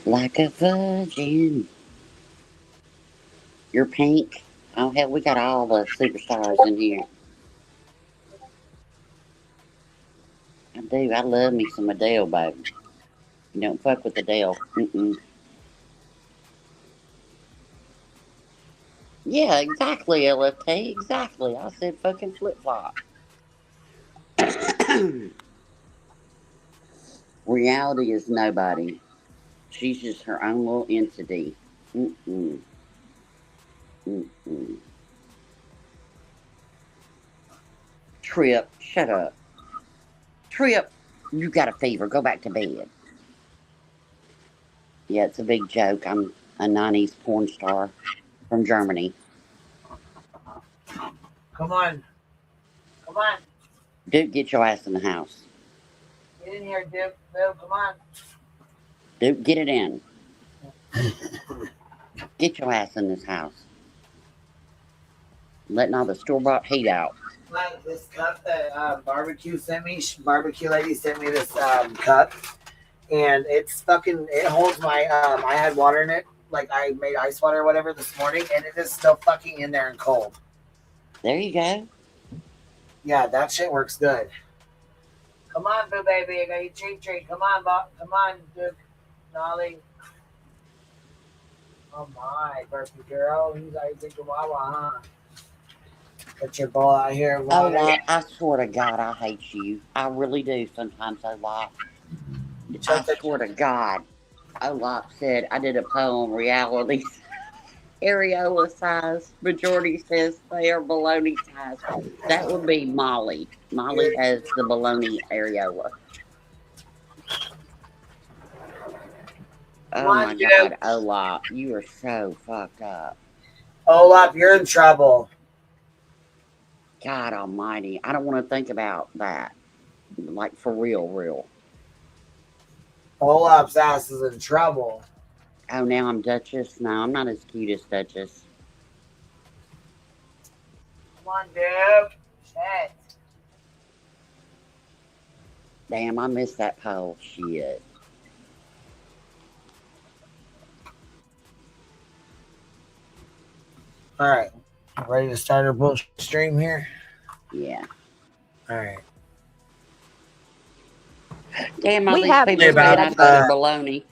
Like a virgin. You're pink. Oh, hell, we got all the superstars in here. I do. I love me some Adele, baby. You don't fuck with Adele. Mm-mm. Yeah, exactly, LFT. Exactly. I said fucking flip-flop. Reality is nobody. She's just her own little entity. Mm-mm. Mm-mm. Trip, shut up. Trip, you got a fever. Go back to bed. Yeah, it's a big joke. I'm a 90s porn star from Germany. Come on. Come on. Dude, get your ass in the house. Get in here, Duke. Bill, come on. Dude, get it in. Get your ass in this house. Letting all the store-bought heat out. Like this cup that barbecue lady sent me this cup, and it's fucking, it holds my, I had water in it, like I made ice water or whatever this morning, and it is still fucking in there and cold. There you go. Yeah, that shit works good. Come on, boo baby, I got you treat. Come on, Bob. Come on, Duke. Molly. Oh my, Berkeley girl. He's always thinking Wawa, huh? Put your ball out here, Oh, water. I swear to God, I hate you. I really do sometimes, Olaf. I swear to God. Olaf said, I did a poem, reality areola size. Majority says they are baloney size. That would be Molly. Molly has the baloney areola. Oh my God, Olaf, you are so fucked up. Olaf, you're in trouble. God almighty. I don't want to think about that. Like, for real. Olaf's ass is in trouble. Oh, now I'm Duchess? No, I'm not as cute as Duchess. Come on, dude. Shit. Damn, I missed that poll. Shit. All right. Ready to start our bullshit stream here? Yeah. All right. Damn, all We these have people about, saying I voted baloney.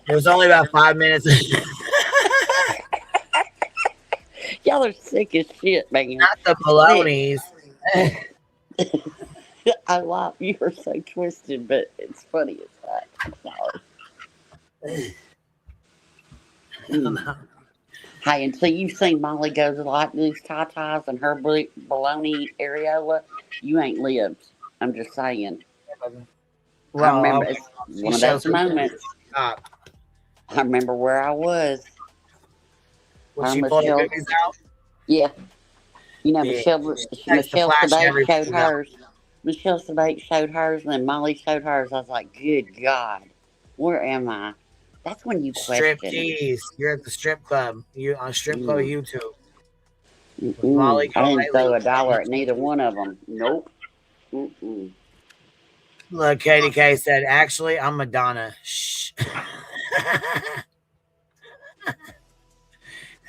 It was only about 5 minutes. Y'all are sick as shit, man. Not the balonies. I love you are so twisted, but it's funny as fuck. I'm sorry. Hey, and so you've seen Molly go to like these tatas and her baloney areola. You ain't lived. I'm just saying. Well, I remember it's one of those moments. I remember where I was. Was she pulling the cookies out? Yeah. You know, Yeah. Michelle flash Sabate everything showed out. hers. Michelle Sabate showed hers, and then Molly showed hers. I was like, good God, where am I? That's when you Strip question. keys. You're at the strip club. You on strip club YouTube. With Mm-mm. Molly I didn't throw Golightly. $1 at neither one of them. Nope. Mm-mm. Look, Katie K said, actually, I'm Madonna. Shh.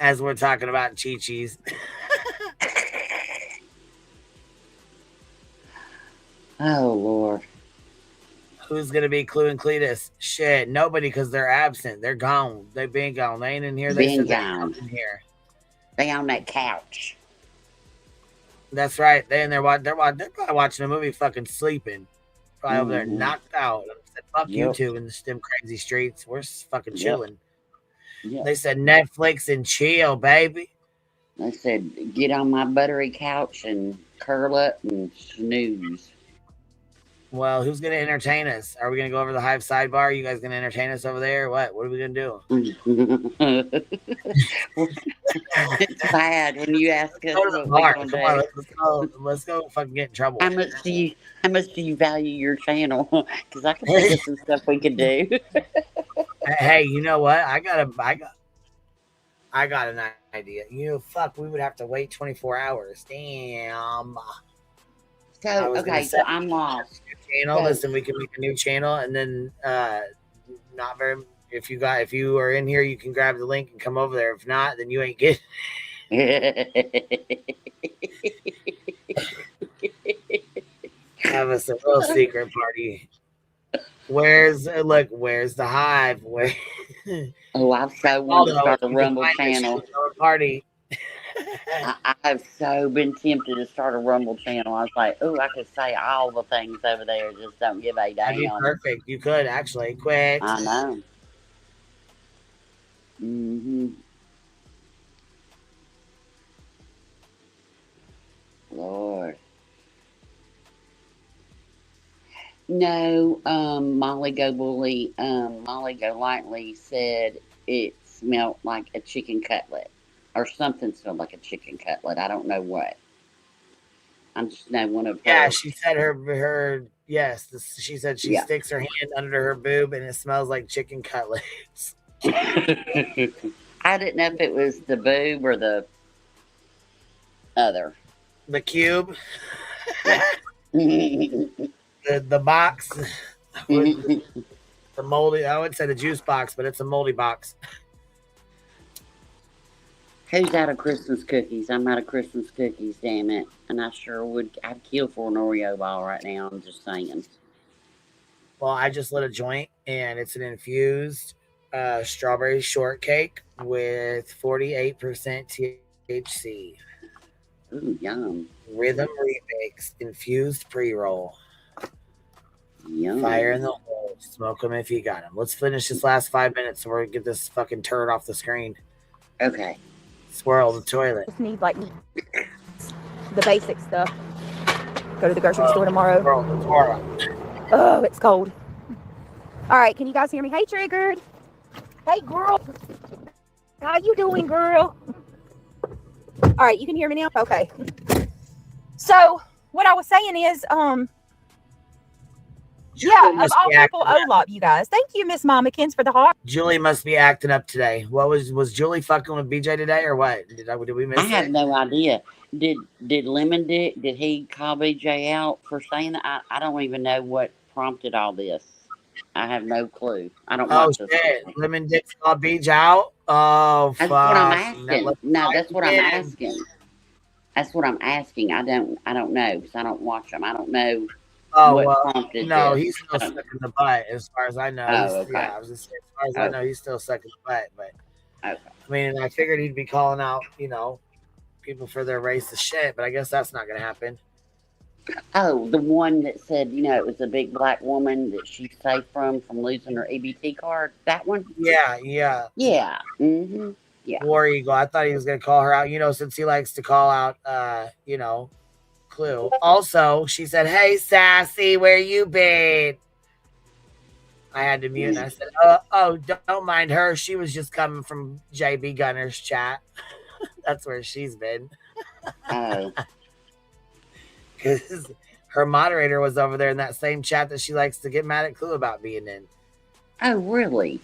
As we're talking about Chi-Chi's. Oh, Lord. Who's going to be Clue and Cletus? Shit, nobody, because they're absent. They're gone. They've been gone. They ain't in here. They Been said they're gone. in here. They on that couch. That's right. They're probably watching a movie fucking sleeping. Probably over there Mhm. knocked out. I said, fuck Yep. YouTube and them crazy streets. We're fucking Yep. chilling. Yep. They said Netflix and chill, baby. They said, get on my buttery couch and curl up and snooze. Well, who's going to entertain us? Are we going to go over the Hive Sidebar? You guys going to entertain us over there? What are we going to do? It's bad when you ask us Go to the what we're bar. gonna Come do. on, let's go fucking get in trouble. How much do you value your channel? Because I can think of some stuff we could do. Hey, you know what? I got an idea. Fuck, we would have to wait 24 hours. Damn. So okay, so I'm lost. Channel. So- Listen, we can make a new channel, and then not very. If you are in here, you can grab the link and come over there. If not, then you ain't getting. Have us a real secret party. Where's the Hive? Where? Oh, I've so wanted to start a you can Rumble find us channel. at our party. I have so been tempted to start a Rumble channel. I was like, oh, I could say all the things over there, just don't give a That'd be damn. perfect. You could actually quit. I know. Mm-hmm. Lord. No, Molly Golightly said it smelled like a chicken cutlet. Or something smelled like a chicken cutlet. I don't know what. I'm just know one of her. Yeah, she said her yes. She said she Yeah. sticks her hand under her boob and it smells like chicken cutlets. I didn't know if it was the boob or the other. The cube. Yeah. the box. The moldy. I would say the juice box, but it's a moldy box. Who's out of Christmas cookies? I'm out of Christmas cookies, damn it. And I sure would. I'd kill for an Oreo ball right now. I'm just saying. Well, I just lit a joint, and it's an infused strawberry shortcake with 48% THC. Ooh, yum. Rhythm remix infused pre-roll. Yum. Fire in the hole. Smoke them if you got them. Let's finish this last 5 minutes so we're gonna get this fucking turd off the screen. Okay. Swirl the toilet. Just need like the basic stuff. Go to the grocery store tomorrow. Oh, it's cold. All right, can you guys hear me? Hey, Triggered. Hey, girl. How you doing, girl? All right, you can hear me now? Okay. So, what I was saying is, yeah, of all people, Olop, you guys. Thank you, Miss Mamikins, for the heart. Julie must be acting up today. What was Julie fucking with BJ today or what? Did we miss I it? have no idea. Did Lemon Dick, did he call BJ out for saying that? I don't even know what prompted all this. I have no clue. I don't watch this. Shit. Lemon Dick's called BJ out? Oh, That's fuck. what I'm asking. No, that's what I'm again. asking. That's what I'm asking. I don't know because I don't watch them. I don't know Oh, what well, prompted no, this. he's still sucking the butt as far as I know. Oh, okay. Yeah, I was just saying, as far as I know, he's still sucking the butt. But Okay. I mean, I figured he'd be calling out, people for their racist shit, but I guess that's not going to happen. Oh, the one that said, it was a big black woman that she's safe from losing her EBT card. That one? Yeah. Yeah. Mm-hmm. Yeah. War Eagle. I thought he was going to call her out, since he likes to call out, Clue. Also, she said, "Hey, Sassy, where you been?" I had to mute and I said, oh, don't mind her. She was just coming from JB Gunner's chat. That's where she's been. Oh. Because her moderator was over there in that same chat that she likes to get mad at Clue about being in. Oh, really?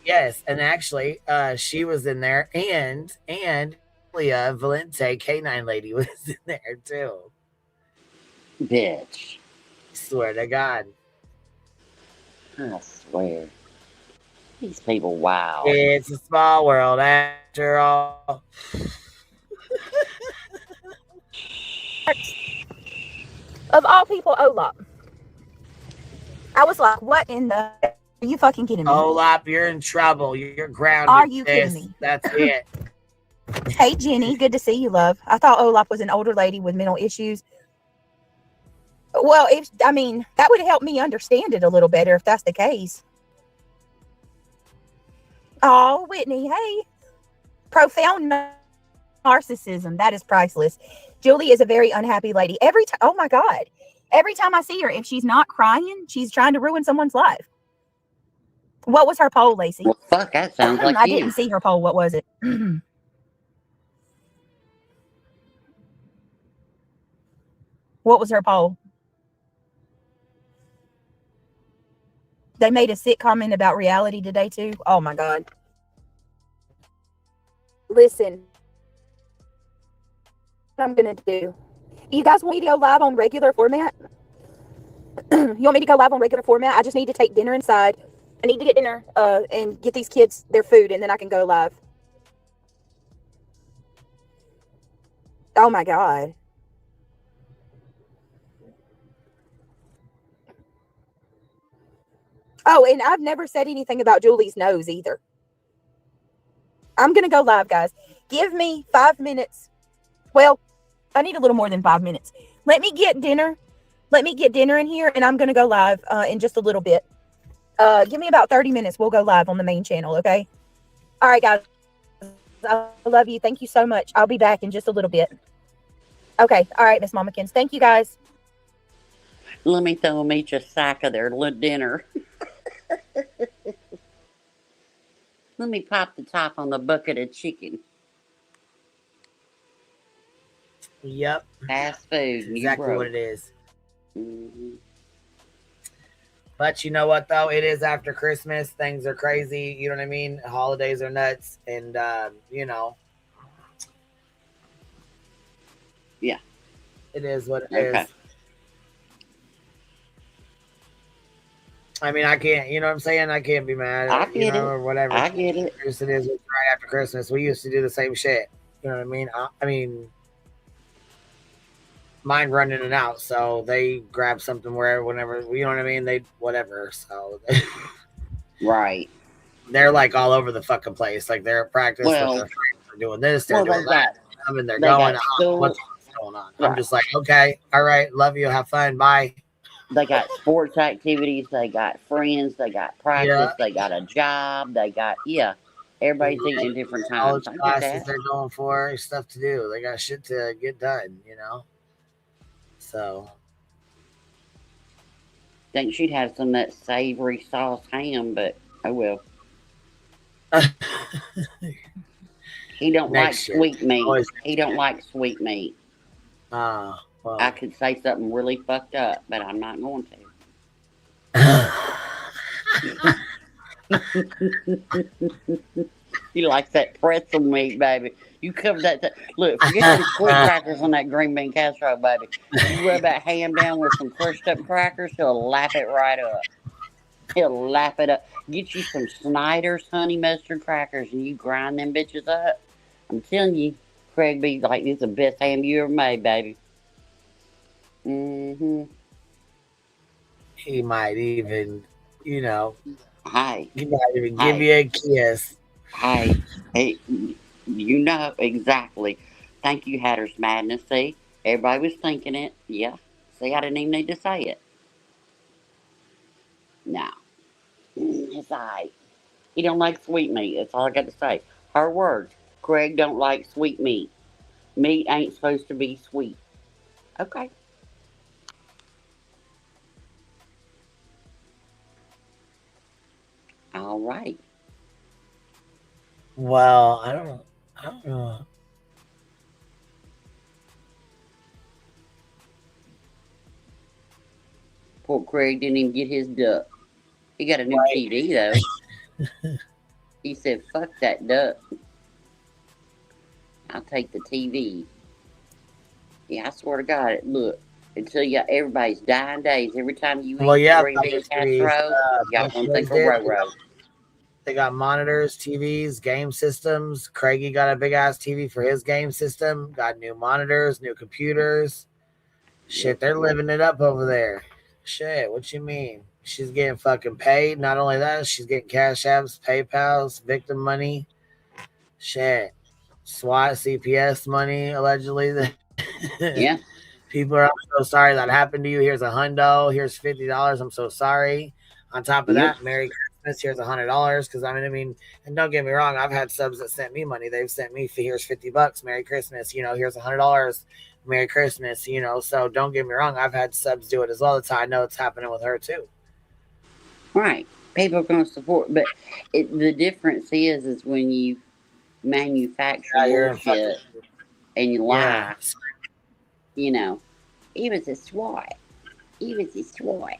Yes, and actually, she was in there, and Leah Valente, K9 lady, was in there too. Bitch. Swear to God. I swear. These people, wow. It's a small world after all. Of all people, Olop. I was like, what in the... Are you fucking kidding me? Olop, you're in trouble. You're grounded. Are you kidding me? That's it. Hey, Jenny. Good to see you, love. I thought Olop was an older lady with mental issues. Well, that would help me understand it a little better if that's the case. Oh, Whitney, hey. Profound narcissism. That is priceless. Julie is a very unhappy lady. Oh my God. Every time I see her, if she's not crying, she's trying to ruin someone's life. What was her poll, Lacey? Well, fuck, that sounds like I you. didn't see her poll. What was it? What was her poll? They made a sick comment about reality today, too. Oh, my God. Listen. What I'm going to do. You guys want me to go live on regular format? You want me to go live on regular format? I just need to take dinner inside. I need to get dinner and get these kids their food, and then I can go live. Oh, my God. Oh, and I've never said anything about Julie's nose either. I'm going to go live, guys. Give me 5 minutes. Well, I need a little more than 5 minutes. Let me get dinner. Let me get dinner in here, and I'm going to go live in just a little bit. Give me about 30 minutes. We'll go live on the main channel, okay? All right, guys. I love you. Thank you so much. I'll be back in just a little bit. Okay. All right, Miss Mamikins. Thank you, guys. Let me throw them each a sack of their little dinner. Let me pop the top on the bucket of chicken. Yep. Fast food. Exactly what it is. Mm-hmm. But you know what, though? It is after Christmas. Things are crazy. You know what I mean? Holidays are nuts. And, Yeah. It is what it Okay. is. I mean, I can't, you know what I'm saying? I can't be mad I at get it. or whatever. I get it. It is right after Christmas. We used to do the same shit. You know what I mean? mind run in and out, so they grab something whenever, you know what I mean? They whatever. So right. They're like all over the fucking place. Like they're at practice with Well, their friends. They're doing this, they're doing that. They're they going. got school. What's going on? I'm Right. just like, okay, all right, love you, have fun, bye. They got sports activities. They got friends. They got practice. Yeah. They got a job. They got Everybody's eating at different times. College I get classes that. they're going for, stuff to do. They got shit to get done, you know. So Think she'd have some of that savory sauce ham, but oh well. He don't like Next year. sweet meat. Always. He don't like sweet meat. Well. I could say something really fucked up, but I'm not going to. He likes that pretzel meat, baby. You cover that. Look, forget some sweet crackers on that green bean casserole, baby. You rub that ham down with some crushed up crackers, he'll lap it right up. He'll lap it up. Get you some Snyder's honey mustard crackers and you grind them bitches up. I'm telling you, Craig be like, this is the best ham you ever made, baby. Mm-hmm. He might even, you know. Hey. He might even give you a kiss. Hey, you know exactly. Thank you, Hatter's Madness. See, everybody was thinking it. Yeah. See, I didn't even need to say it. No. It's all right. He don't like sweet meat. That's all I got to say. Her words. Craig don't like sweet meat. Meat ain't supposed to be sweet. Okay. All right. Well, I don't know. Poor Craig didn't even get his duck. He got a new TV though. He said, "Fuck that duck. I'll take the TV." Yeah, I swear to God, look. Until everybody's dying days. Every time you eat green bean casserole, y'all gonna think of Roro. They got monitors, TVs, game systems. Craigie got a big ass TV for his game system. Got new monitors, new computers. Shit, they're living it up over there. Shit, what you mean? She's getting fucking paid. Not only that, she's getting cash apps, PayPals, victim money. Shit. SWAT, CPS money, allegedly. Yeah. People are, I'm so sorry that happened to you. Here's $100. Here's $50. I'm so sorry. On top of that, Merry Christmas. Here's $100. Because I mean, and don't get me wrong, I've had subs that sent me money. They've sent me, here's $50. Merry Christmas. You know, here's $100. Merry Christmas. You know, so don't get me wrong, I've had subs do it as well. I know it's happening with her too. Right. People are going to support, but the difference is when you manufacture bullshit and you lie. You know, he was a SWAT. He was a SWAT.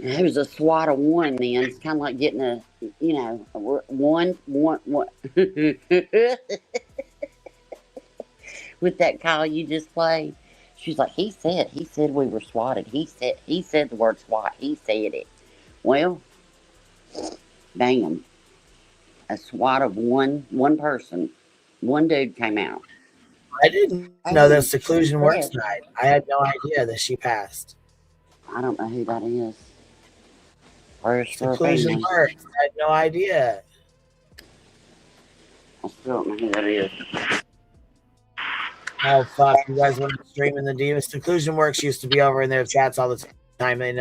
It was a SWAT of one then. It's kind of like getting a, you know, one. With that call you just played. She's like, he said we were swatted. He said the word SWAT. He said it. Well, damn. A SWAT of one person. One dude came out. I didn't know that Seclusion works tonight. I had no idea that she passed. I don't know who that is. Seclusion works. I had no idea. I still don't know who that is. Oh fuck! You guys want to stream in the demon? Seclusion works used to be over in their chats all the time in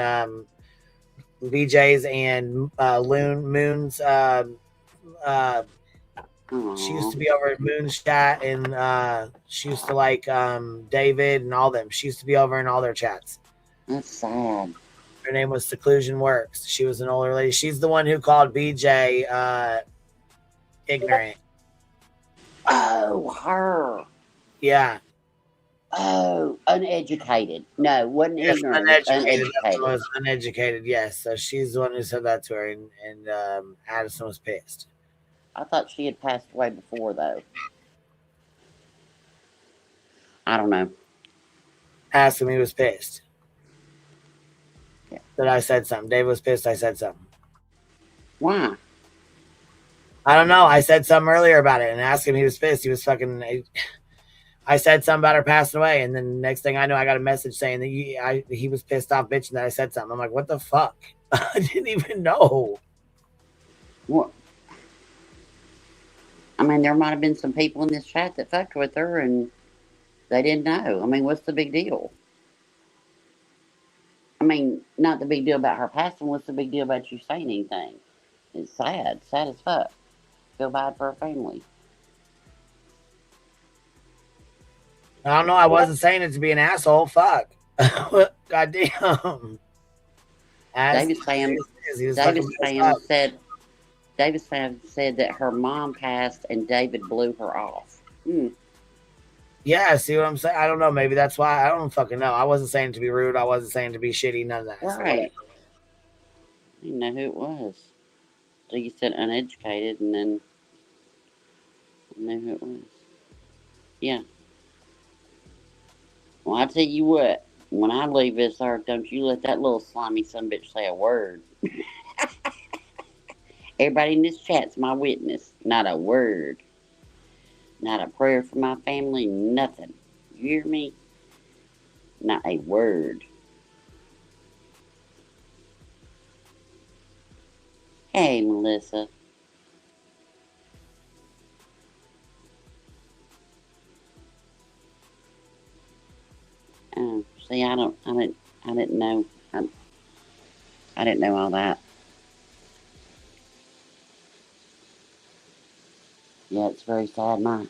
VJ's and Moon's. She used to be over at Moon's chat, and she used to like David and all them. She used to be over in all their chats. That's sad. Her name was Seclusion Works. She was an older lady. She's the one who called BJ ignorant. Oh, her. Yeah. Oh, uneducated. No, wasn't Yes, ignorant. uneducated. Uneducated. Was uneducated. Yes. So she's the one who said that to her, and Addison was pissed. I thought she had passed away before, though. I don't know. Asked him, he was pissed. Yeah. That I said something. Dave was pissed I said something. Why? I don't know. I said something earlier about it and asked him, he was pissed. He was fucking... I said something about her passing away, and then the next thing I know, I got a message saying that he was pissed off bitching that I said something. I'm like, what the fuck? I didn't even know. What? I mean, there might have been some people in this chat that fucked with her and they didn't know. I mean, what's the big deal? I mean, not the big deal about her passing. What's the big deal about you saying anything? It's sad. Sad as fuck. Feel bad for her family. I don't know. I wasn't saying it to be an asshole. Fuck. Goddamn. David Sam said that her mom passed and David blew her off. Yeah, see what I'm saying? I don't know. Maybe that's why. I don't fucking know. I wasn't saying to be rude. I wasn't saying to be shitty. None of that. Right. I didn't know who it was. So you said uneducated and then I knew who it was. Yeah. Well, I tell you what. When I leave this earth, don't you let that little slimy sumbitch say a word. Everybody in this chat's my witness. Not a word. Not a prayer for my family. Nothing. You hear me? Not a word. Hey, Melissa. See, I didn't know. I didn't know all that. Yeah, it's very sad. My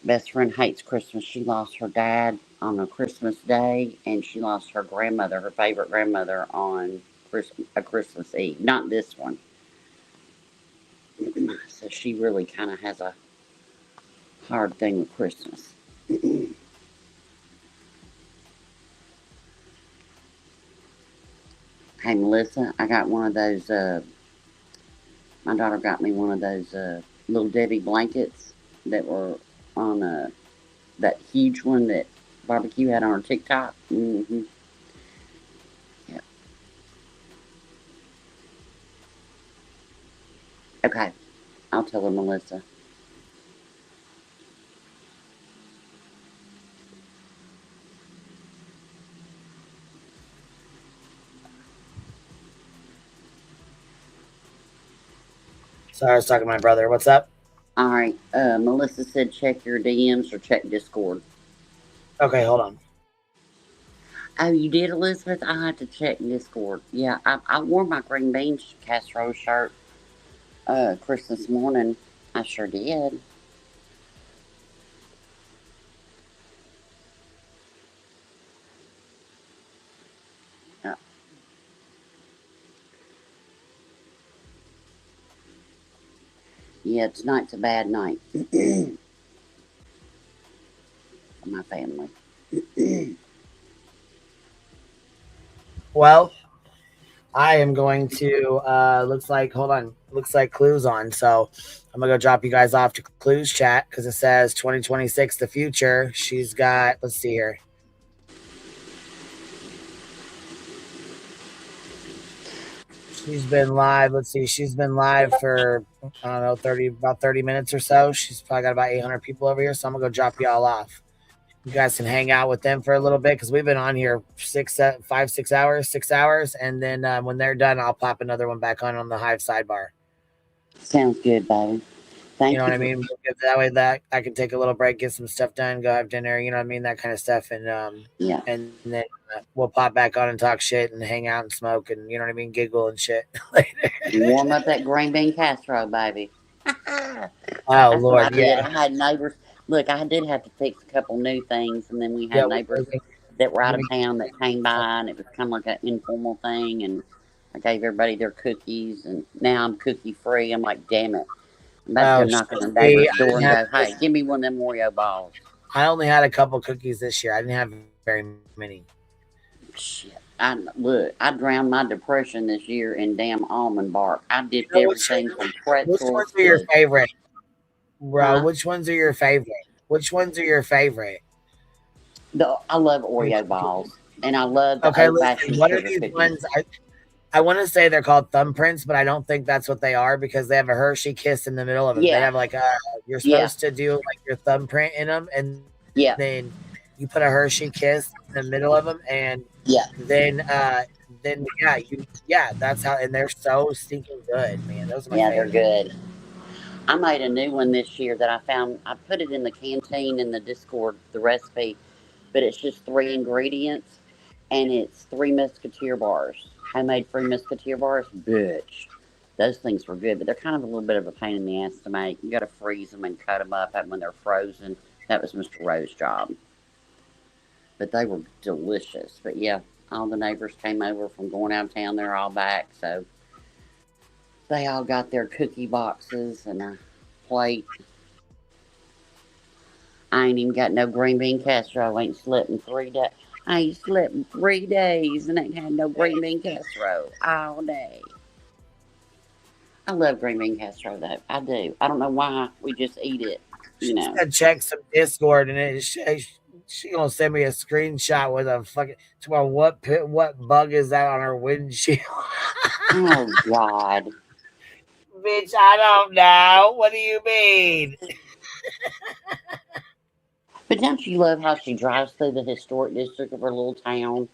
best friend hates Christmas. She lost her dad on a Christmas day, and she lost her grandmother, her favorite grandmother, on Christmas Eve. Not this one. So she really kind of has a hard thing with Christmas. Hey, Melissa, I got one of those, my daughter got me one of those little Debbie blankets that were on that huge one that Barbecue had on her TikTok. Mm-hmm. Yeah. Okay. I'll tell her, Melissa. Sorry, I was talking to my brother. What's up? All right. Melissa said check your DMs or check Discord. Okay, hold on. Oh, you did, Elizabeth? I had to check Discord. Yeah, I wore my green beans casserole shirt Christmas morning. I sure did. Yeah. Yeah, tonight's a bad night for my family. Well, I am going to, looks like Clue's on. So I'm going to go drop you guys off to Clue's chat because it says 2026, the future. She's got, let's see here. She's been live. Let's see. She's been live for, I don't know, about 30 minutes or so. She's probably got about 800 people over here. So I'm going to go drop y'all off. You guys can hang out with them for a little bit because we've been on here 6 hours. And then when they're done, I'll pop another one back on the Hive sidebar. Sounds good, baby. Thank you know what I mean? That way that I can take a little break, get some stuff done, go have dinner, you know what I mean? That kind of stuff. And yeah. And then we'll pop back on and talk shit and hang out and smoke and, you know what I mean? Giggle and shit later. Warm up that green bean casserole, baby. Oh, That's Lord, what I did. yeah. I had neighbors. Look, I did have to fix a couple new things, and then we had neighbors that were out of town that came by, and it was kind of like an informal thing, and I gave everybody their cookies, and now I'm cookie free. I'm like, damn it. I'm about to go knock on the neighbor's door and go, hey, give me one of them Oreo balls. I only had a couple cookies this year. I didn't have very many. Shit. I drowned my depression this year in damn almond bark. I dipped everything from pretzels. Which ones are your favorite? Bro, which ones are your favorite? Which ones are your favorite? I love Oreo balls, and I love the listen, what are these cookies. Ones? I want to say they're called thumbprints, but I don't think that's what they are because they have a Hershey kiss in the middle of them. Yeah. They have like you're supposed to do like your thumbprint in them, and Yeah. Then you put a Hershey Kiss in the middle of them, and then that's how. And they're so stinking good, man. Those are my Yeah, they're favorite. good. I made a new one this year that I found. I put it in the canteen in the Discord, the recipe, but it's just 3 ingredients, and it's 3 Musketeer bars. Homemade 3 Musketeer bars, bitch. Those things were good, but they're kind of a little bit of a pain in the ass to make. You got to freeze them and cut them up when they're frozen. That was Mr. Rowe's job. But they were delicious. But yeah, all the neighbors came over from going out of town. They're all back, so they all got their cookie boxes and a plate. I ain't even got no green bean casserole. I ain't slept in 3 days. I ain't slept in 3 days and ain't had no green bean casserole all day. I love green bean casserole though. I do. I don't know why we just eat it. You know. I checked some Discord, and she gonna send me a screenshot with a fucking. Well, what bug is that on her windshield? Oh God. Bitch, I don't know. What do you mean? But don't you love how she drives through the historic district of her little town,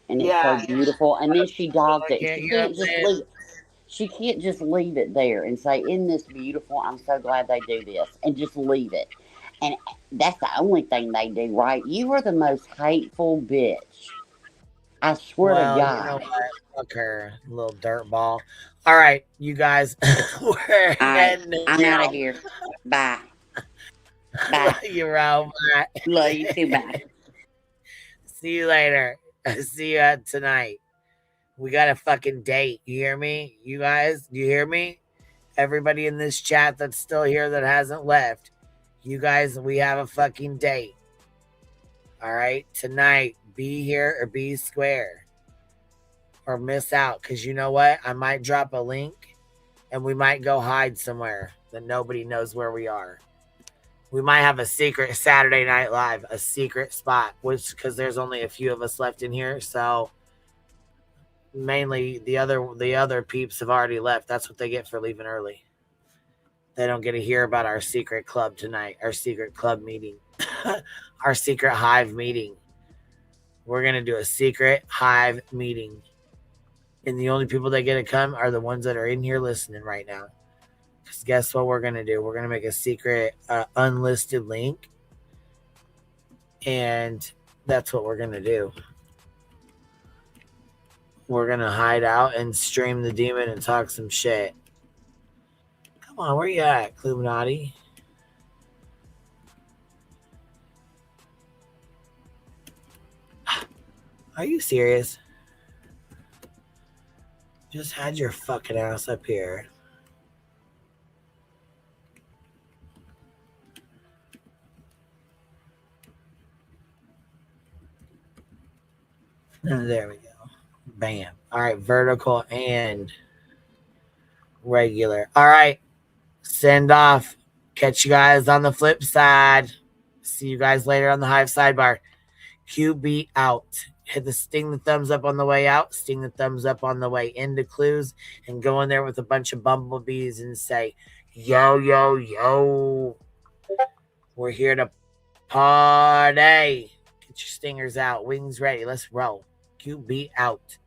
and it's Yeah. so beautiful. And then she dogs it. Yeah, She you know what can't I'm just saying? leave. She can't just leave it there and say, "Isn't this beautiful? I'm so glad they do this," and just leave it. And that's the only thing they do, right? You are the most hateful bitch. I swear to Well, God. you know what? Fuck her, little dirt ball. All right, you guys, we're All right, heading I'm out out. of here. Bye. Bye. You're out. Bye. Love you too. Bye. See you later. See you tonight. We got a fucking date. You hear me? You guys, do you hear me? Everybody in this chat that's still here that hasn't left. You guys, we have a fucking date. All right? Tonight, be here or be square. Or miss out. Because you know what? I might drop a link and we might go hide somewhere that nobody knows where we are. We might have a secret Saturday Night Live, a secret spot, which because there's only a few of us left in here, so mainly the other peeps have already left. That's what they get for leaving early. They don't get to hear about our secret club tonight, our secret club meeting, our secret Hive meeting. We're gonna do a secret Hive meeting, and the only people that get to come are the ones that are in here listening right now. Because guess what we're going to do? We're going to make a secret unlisted link. And that's what we're going to do. We're going to hide out and stream the demon and talk some shit. Come on, where you at, Cluminati? Are you serious? Just had your fucking ass up here. There we go. Bam. All right, vertical and regular. All right, send off. Catch you guys on the flip side. See you guys later on the Hive Sidebar. QB out. Hit sting the thumbs up on the way out, sting the thumbs up on the way into clues, and go in there with a bunch of bumblebees and say, yo, yo, yo. We're here to party. Get your stingers out. Wings ready. Let's roll. QB out.